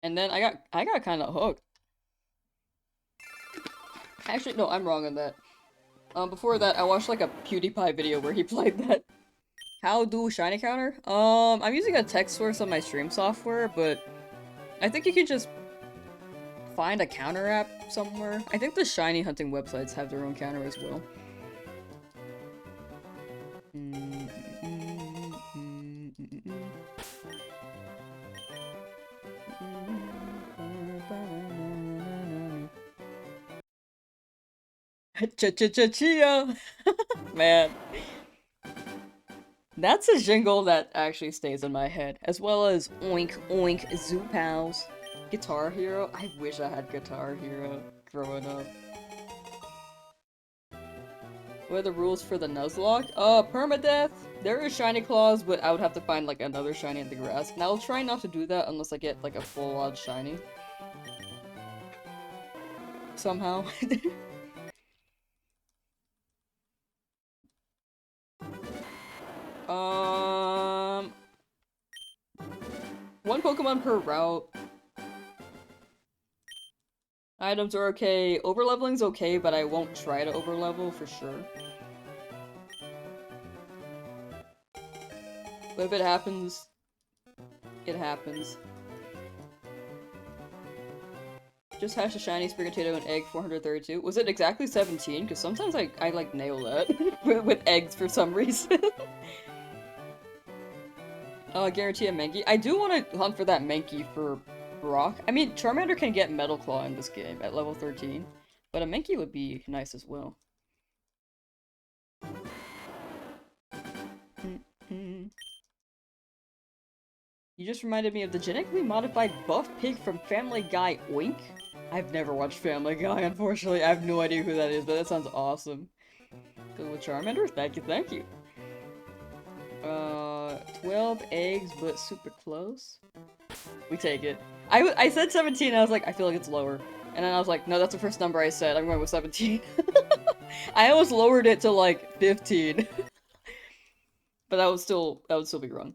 And then I got kind of hooked. Actually, no, I'm wrong on that. Before that, I watched like a PewDiePie video where he played that. How do shiny counter? I'm using a text source on my stream software, but I think you can just find a counter app somewhere. I think the shiny hunting websites have their own counter as well. Cha-cha-cha-chia! Man. That's a jingle that actually stays in my head, as well as Oink Oink Zoo Pals. Guitar Hero? I wish I had Guitar Hero growing up. What are the rules for the Nuzlocke? Permadeath. There is shiny claws, but I would have to find like another shiny in the grass. And I'll try not to do that unless I get like a full-on shiny. Somehow. One Pokemon per route. Items are okay. Overleveling's okay, but I won't try to overlevel for sure. But if it happens, it happens. Just hatched a shiny Sprigatito and egg 432. Was it exactly 17? Because sometimes I like nail that with eggs for some reason. Guarantee a Mankey. I do want to hunt for that Mankey for Brock. I mean, Charmander can get Metal Claw in this game at level 13. But a Mankey would be nice as well. You just reminded me of the genetically modified buff pig from Family Guy Oink. I've never watched Family Guy, unfortunately. I have no idea who that is, but that sounds awesome. Good with Charmander? Thank you, thank you. 12 eggs, but super close. We take it. I said 17, I was like, I feel like it's lower. And then I was like, no, that's the first number I said. I'm going with 17. I almost lowered it to like 15. But that would still be wrong.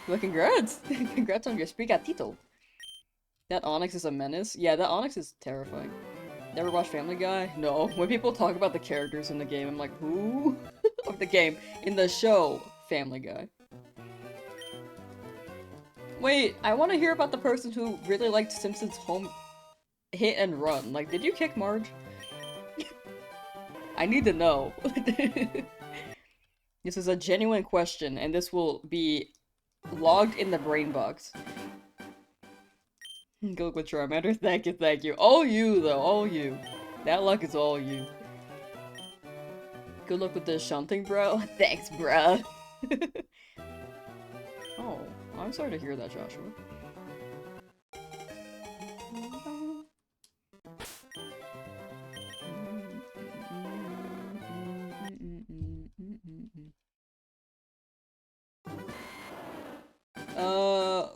But congrats! Congrats on your Sprigatito. That Onyx is a menace? Yeah, that Onyx is terrifying. Never watched Family Guy? No. When people talk about the characters in the game, I'm like, who? Of the game. In the show, Family Guy. Wait, I want to hear about the person who really liked Simpsons Home Hit and Run. Like, did you kick Marge? I need to know. This is a genuine question, and this will be logged in the brain box. Go with Charmander. Thank you, thank you. All you, though. All you. That luck is all you. Good luck with the shunting, bro. Thanks, bro. Oh, I'm sorry to hear that, Joshua.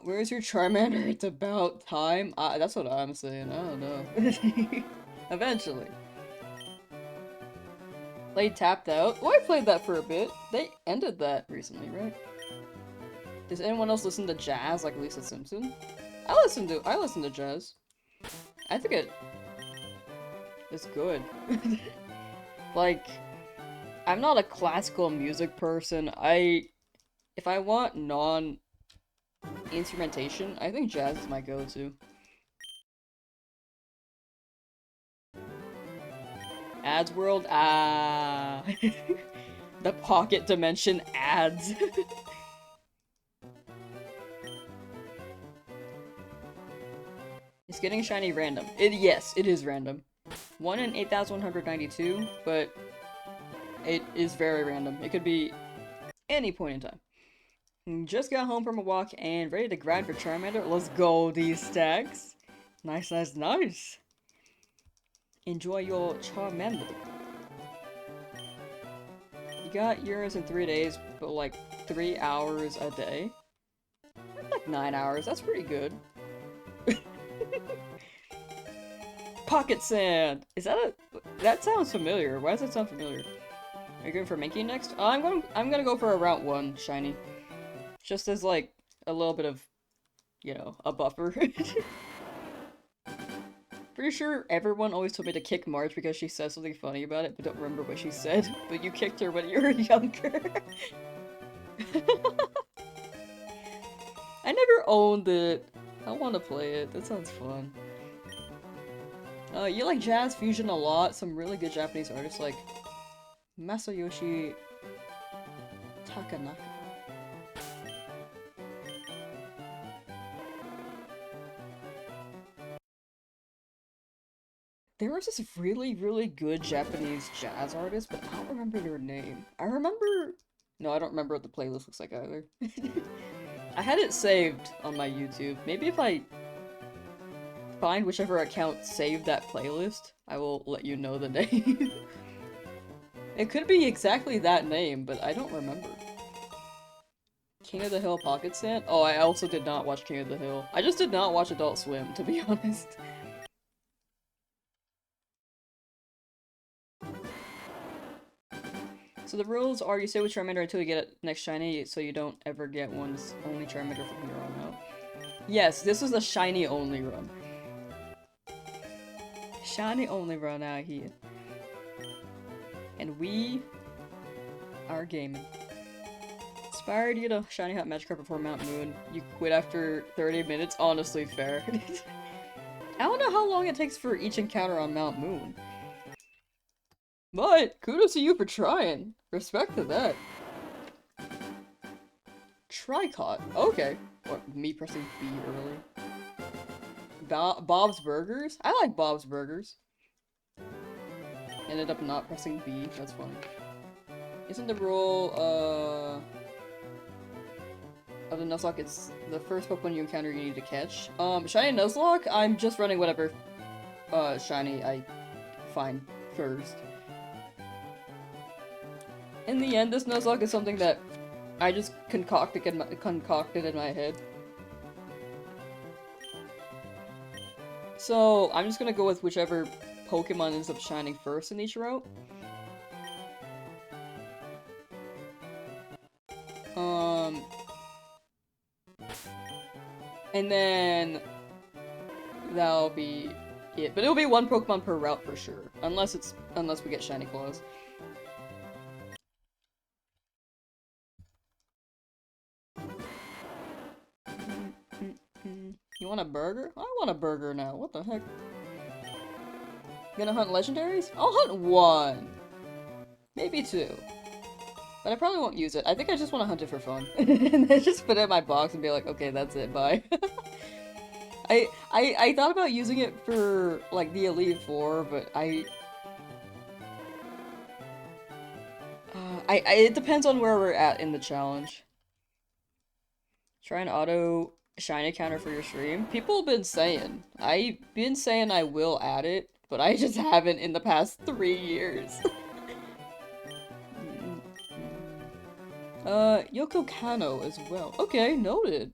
Where's your Charmander? It's about time. That's what I'm saying. I don't know. Eventually. Played Tapped Out. Oh, I played that for a bit. They ended that recently, right? Does anyone else listen to jazz like Lisa Simpson? I listen to jazz. I think it's good. Like, I'm not a classical music person. If I want non-instrumentation, I think jazz is my go-to. Ads World? Ah. The Pocket Dimension ads. It's getting shiny random. Yes, it is random. 1 in 8,192, but it is very random. It could be any point in time. Just got home from a walk and ready to grind for Charmander. Let's go, these stacks. Nice, nice, nice. Enjoy your Charmander. You got yours in 3 days, but like 3 hours a day? That's like 9 hours. That's pretty good. Pocket Sand! Is that a- that sounds familiar. Why does that sound familiar? Are you going for Minky next? I'm gonna go for a Route 1 shiny. Just as like a little bit of, you know, a buffer. Pretty sure everyone always told me to kick March because she says something funny about it, but don't remember what she said. But you kicked her when you were younger. I never owned it. I want to play it. That sounds fun. You like jazz fusion a lot. Some really good Japanese artists like Masayoshi Takanaka. There was this really, really good Japanese jazz artist, but I don't remember their name. I remember... No, I don't remember what the playlist looks like either. I had it saved on my YouTube. Maybe if I find whichever account saved that playlist, I will let you know the name. It could be exactly that name, but I don't remember. King of the Hill Pocket Sand? Oh, I also did not watch King of the Hill. I just did not watch Adult Swim, to be honest. So the rules are you stay with Charmander until you get it next shiny, so you don't ever get one. It's only Charmander from here on out. Yes, this is a shiny only run. Shiny only run out here. And we are gaming. Inspired you to shiny hunt Magikarp before Mount Moon. You quit after 30 minutes. Honestly, fair. I don't know how long it takes for each encounter on Mount Moon. But, kudos to you for trying. Respect to that. Tricot. Okay. What, me pressing B early? Bob's Burgers? I like Bob's Burgers. Ended up not pressing B. That's funny. Isn't the rule, of the Nuzlocke, it's the first Pokemon you encounter you need to catch? Shiny Nuzlocke? I'm just running whatever, shiny I find first. In the end, this Nuzlocke is something that I just concocted in my head. So, I'm just gonna go with whichever Pokemon ends up shining first in each route. And then that'll be it. But it'll be one Pokemon per route for sure. Unless we get shiny claws. You want a burger? I want a burger now. What the heck? Gonna hunt legendaries? I'll hunt one. Maybe two. But I probably won't use it. I think I just want to hunt it for fun. And then just put it in my box and be like, okay, that's it, bye. I thought about using it for, like, the Elite Four, but it depends on where we're at in the challenge. Try an auto shiny counter for your stream. People have been saying. I've been saying I will add it, but I just haven't in the past 3 years. Yoko Kano as well. Okay, noted.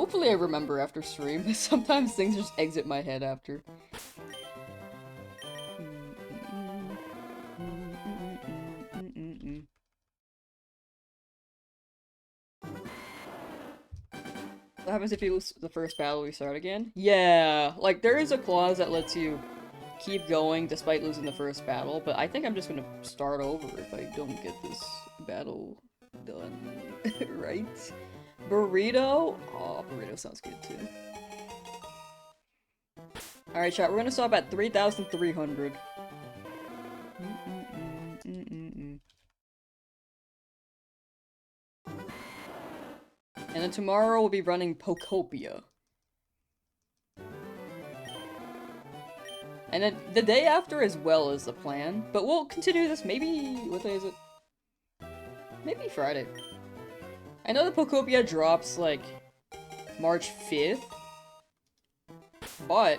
Hopefully I remember after stream. Sometimes things just exit my head after. What happens if you lose the first battle, we start again? Yeah, like there is a clause that lets you keep going despite losing the first battle, but I think I'm just gonna start over if I don't get this battle done. Right? Burrito? Oh, burrito sounds good too. Alright, chat, we're gonna stop at 3,300. And then tomorrow we'll be running Pokopia. And then the day after as well is the plan, but we'll continue this maybe, what day is it? Maybe Friday. I know the Pokopia drops like March 5th, but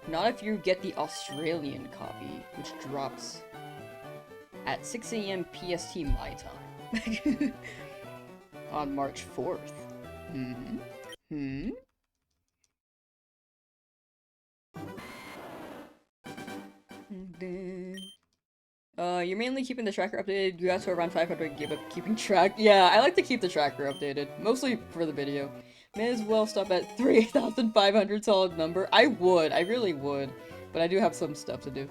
not if you get the Australian copy, which drops at 6 AM PST my time. On March 4th. You're mainly keeping the tracker updated. You got to around 500 give up keeping track. Yeah, I like to keep the tracker updated. Mostly for the video. May as well stop at 3,500 solid number. I would. I really would. But I do have some stuff to do.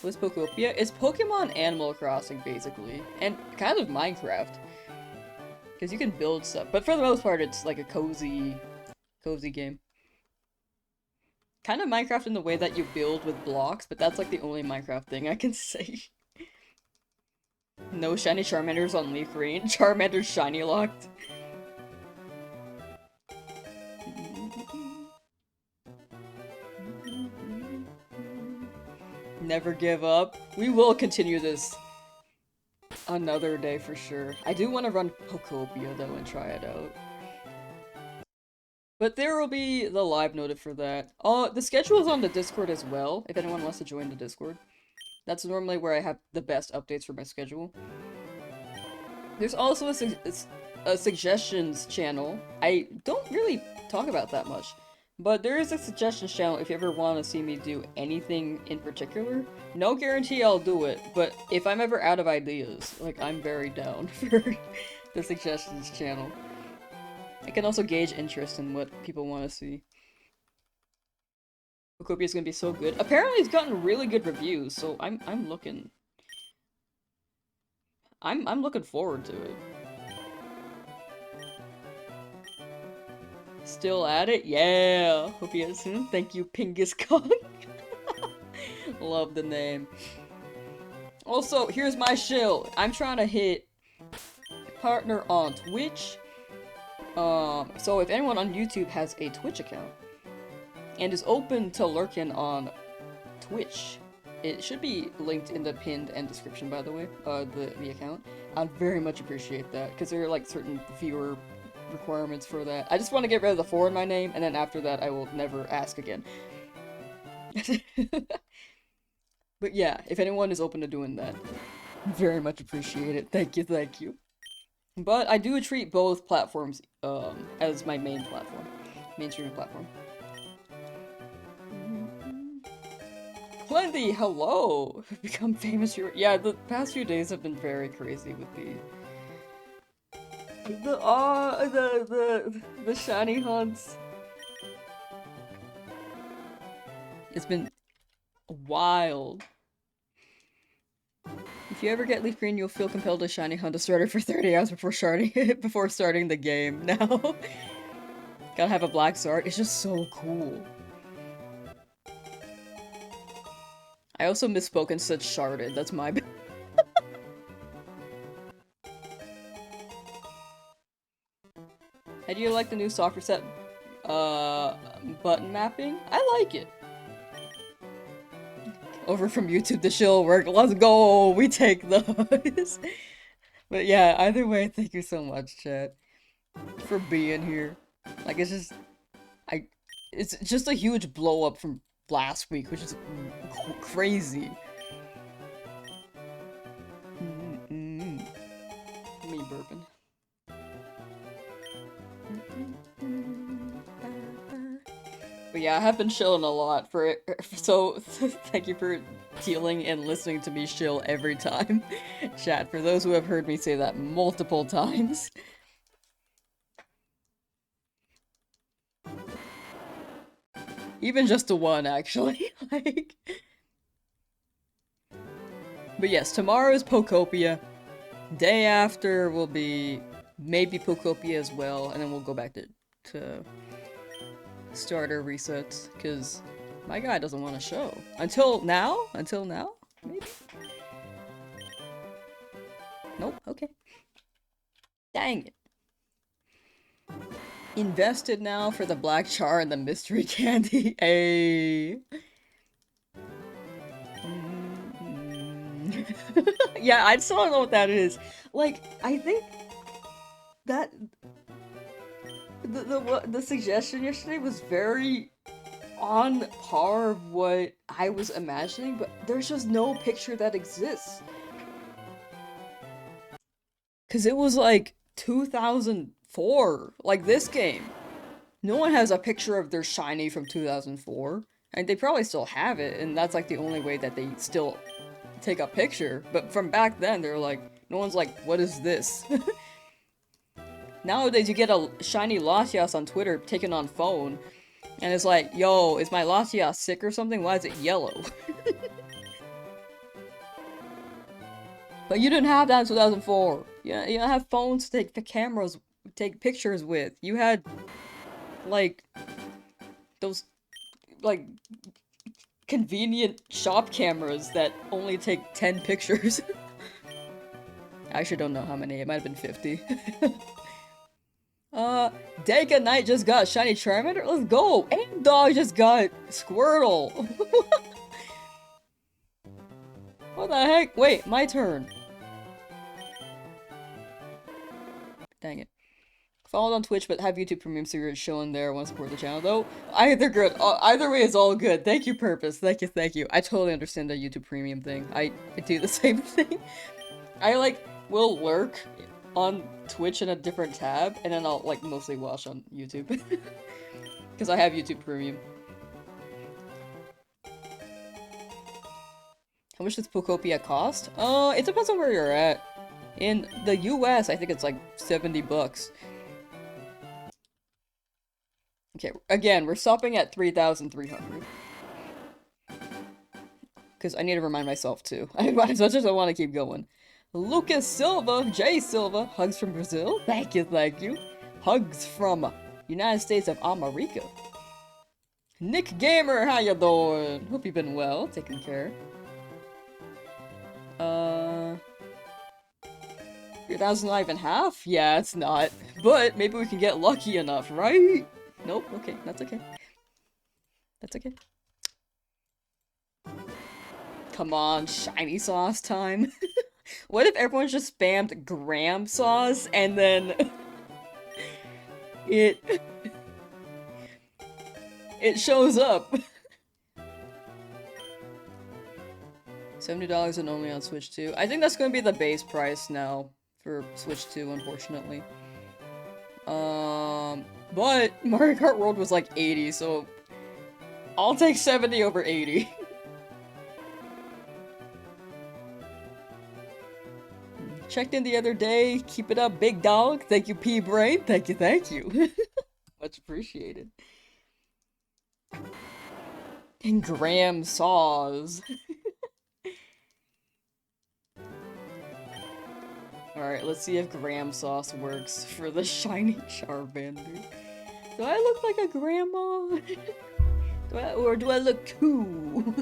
What's Pokopia? It's Pokemon Animal Crossing, basically. And kind of Minecraft. Because you can build stuff. But for the most part, it's like a cozy game. Kind of Minecraft in the way that you build with blocks, but that's like the only Minecraft thing I can say. No shiny Charmanders on Leaf Green. Charmander's shiny locked. Never give up. We will continue this another day for sure. I do want to run Pokopia though and try it out. But there will be the live noted for that. The schedule is on the Discord as well, if anyone wants to join the Discord. That's normally where I have the best updates for my schedule. There's also a suggestions channel. I don't really talk about that much. But there is a suggestions channel if you ever want to see me do anything in particular. No guarantee I'll do it, but if I'm ever out of ideas, like, I'm very down for the suggestions channel. I can also gauge interest in what people want to see. Pokopia is gonna be so good. Apparently it's gotten really good reviews, so I'm looking forward to it. Still at it? Yeah! Hope you guys soon. Thank you, Pingus Kong. Love the name. Also, here's my shill. I'm trying to hit partner on Twitch. So if anyone on YouTube has a Twitch account and is open to lurking on Twitch, it should be linked in the pinned and description, by the way, the account. I'd very much appreciate that, because there are like certain viewer requirements for that. I just want to get rid of the 4 in my name, and then after that I will never ask again. But yeah, if anyone is open to doing that, very much appreciate it. Thank you, thank you. But I do treat both platforms as my main platform. Mainstream platform. Plenty, hello! Become famous here. Yeah, the past few days have been very crazy with the shiny hunts. It's been wild. If you ever get Leaf Green, you'll feel compelled to shiny hunt a starter for 30 hours before starting the game. Now, gotta have a black Zard. It's just so cool. I also misspoke and said sharded. That's my bad. How do you like the new software set button mapping? I like it. Over from YouTube to shill work. Let's go! We take those. But yeah, either way, thank you so much, chat, for being here. Like, it's just a huge blow up from last week, which is crazy. Me burping. Yeah, I have been chilling a lot for it, so thank you for dealing and listening to me chill every time. Chat, for those who have heard me say that multiple times. Even just the one, actually. Like... But yes, tomorrow is Pokopia. Day after will be maybe Pokopia as well, and then we'll go back to starter resets, because my guy doesn't want to show. Until now? Until now? Maybe? Nope, okay. Dang it. Invested now for the black char and the mystery candy. Ayy. Yeah, I still don't know what that is. Like, I think that the suggestion yesterday was very on par of what I was imagining, but there's just no picture that exists. Cause it was like 2004, like this game. No one has a picture of their shiny from 2004, and they probably still have it, and that's like the only way that they still take a picture. But from back then, they're like, no one's like, what is this? Nowadays, you get a shiny Latias on Twitter taken on phone, and it's like, yo, is my Latias sick or something? Why is it yellow? But you didn't have that in 2004. Yeah, you don't have phones to take the cameras, take pictures with. You had, like, those, like, convenient shop cameras that only take 10 pictures. I actually don't know how many. It might have been 50. Deka Knight just got shiny Charmander. Let's go! And Dog just got Squirtle. What the heck? Wait, my turn. Dang it. Followed on Twitch, but have YouTube Premium so you're showing there. Want to support the channel though? Either good. Either way is all good. Thank you, Purpose. Thank you, thank you. I totally understand the YouTube Premium thing. I do the same thing. I like will lurk on Twitch in a different tab, and then I'll like mostly watch on YouTube because I have YouTube Premium. How much does Pokopia cost? It depends on where you're at. In the US, I think it's like 70 bucks. Okay, again, we're stopping at 3,300. Because I need to remind myself too. As much as I want to keep going. Lucas Silva, J Silva, hugs from Brazil. Thank you, thank you. Hugs from United States of America. Nick Gamer, how you doing? Hope you've been well, taking care. 3,000 not even half? Yeah, it's not. But maybe we can get lucky enough, right? Nope, okay, that's okay. That's okay. Come on, shiny sauce time. What if everyone just spammed gram sauce and then it shows up? $70 and only on Switch 2. I think that's gonna be the base price now for Switch 2, unfortunately. But Mario Kart World was like 80, so I'll take 70 over 80. Checked in the other day. Keep it up, big dog. Thank you, P-Brain. Thank you, thank you. Much appreciated. And Graham Saws. Alright, let's see if Graham Sauce works for the shiny Charmander. Do I look like a grandma? Or do I look cool?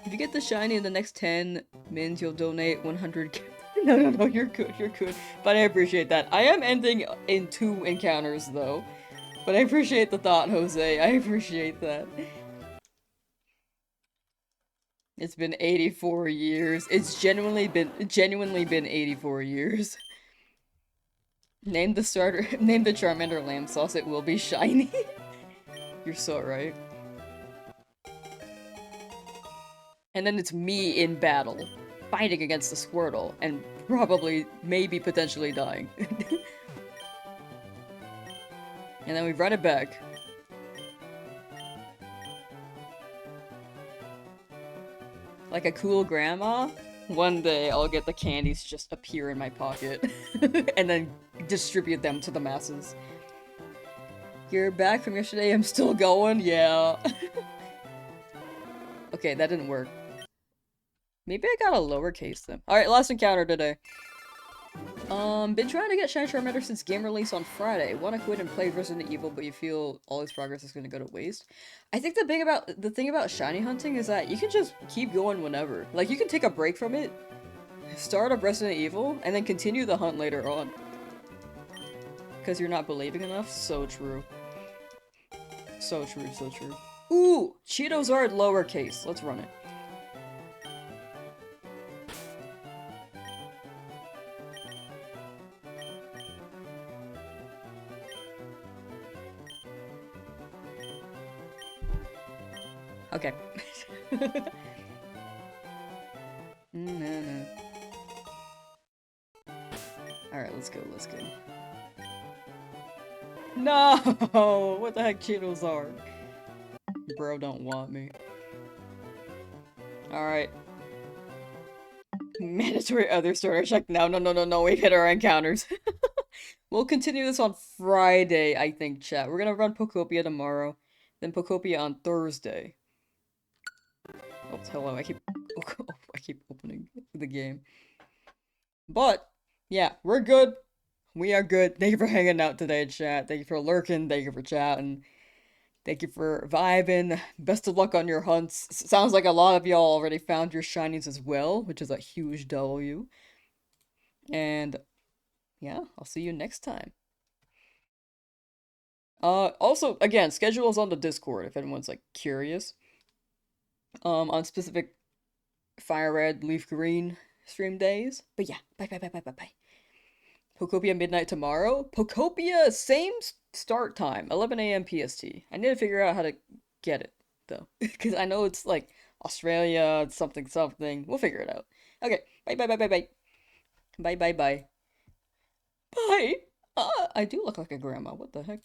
If you get the shiny in the next 10 mins, you'll donate 100. No, you're good, you're good. But I appreciate that. I am ending in 2 encounters, though. But I appreciate the thought, Jose. I appreciate that. It's been 84 years. It's genuinely been 84 years. Name the starter. Name the Charmander Lamsauce. It will be shiny. You're so right. And then it's me in battle, fighting against the Squirtle, and probably, maybe, potentially dying. And then we run it back. like a cool grandma, one day I'll get the candies to just appear in my pocket and then distribute them to the masses. You're back from yesterday, I'm still going? Yeah. Okay, that didn't work. Maybe I got a lowercase then. Alright, last encounter today. Been trying to get Shiny Charmander since game release on Friday. Wanna quit and play Resident Evil, but you feel all this progress is gonna go to waste. I think the thing about shiny hunting is that you can just keep going whenever. Like, you can take a break from it, start up Resident Evil, and then continue the hunt later on. Because you're not believing enough? So true. So true, so true. Ooh! Cheetos are lowercase. Let's run it. Okay. No. Alright, let's go, let's go. No! What the heck Cheetos are? Bro don't want me. Alright. Mandatory other starter check. No, we've hit our encounters. We'll continue this on Friday, I think, chat. We're gonna run Pokopia tomorrow, then Pokopia on Thursday. Oh, hello, I keep opening the game. But, yeah, we're good. We are good. Thank you for hanging out today, chat. Thank you for lurking. Thank you for chatting. Thank you for vibing. Best of luck on your hunts. Sounds like a lot of y'all already found your shinies as well, which is a huge W. And, yeah, I'll see you next time. Also, again, schedule is on the Discord if anyone's, like, curious. On specific Fire Red, Leaf Green stream days. But yeah, bye. Pokopia midnight tomorrow. Pokopia, same start time, 11 a.m. PST. I need to figure out how to get it, though. Because I know it's, like, Australia, something. We'll figure it out. Okay, bye. Bye. Bye. I do look like a grandma, what the heck?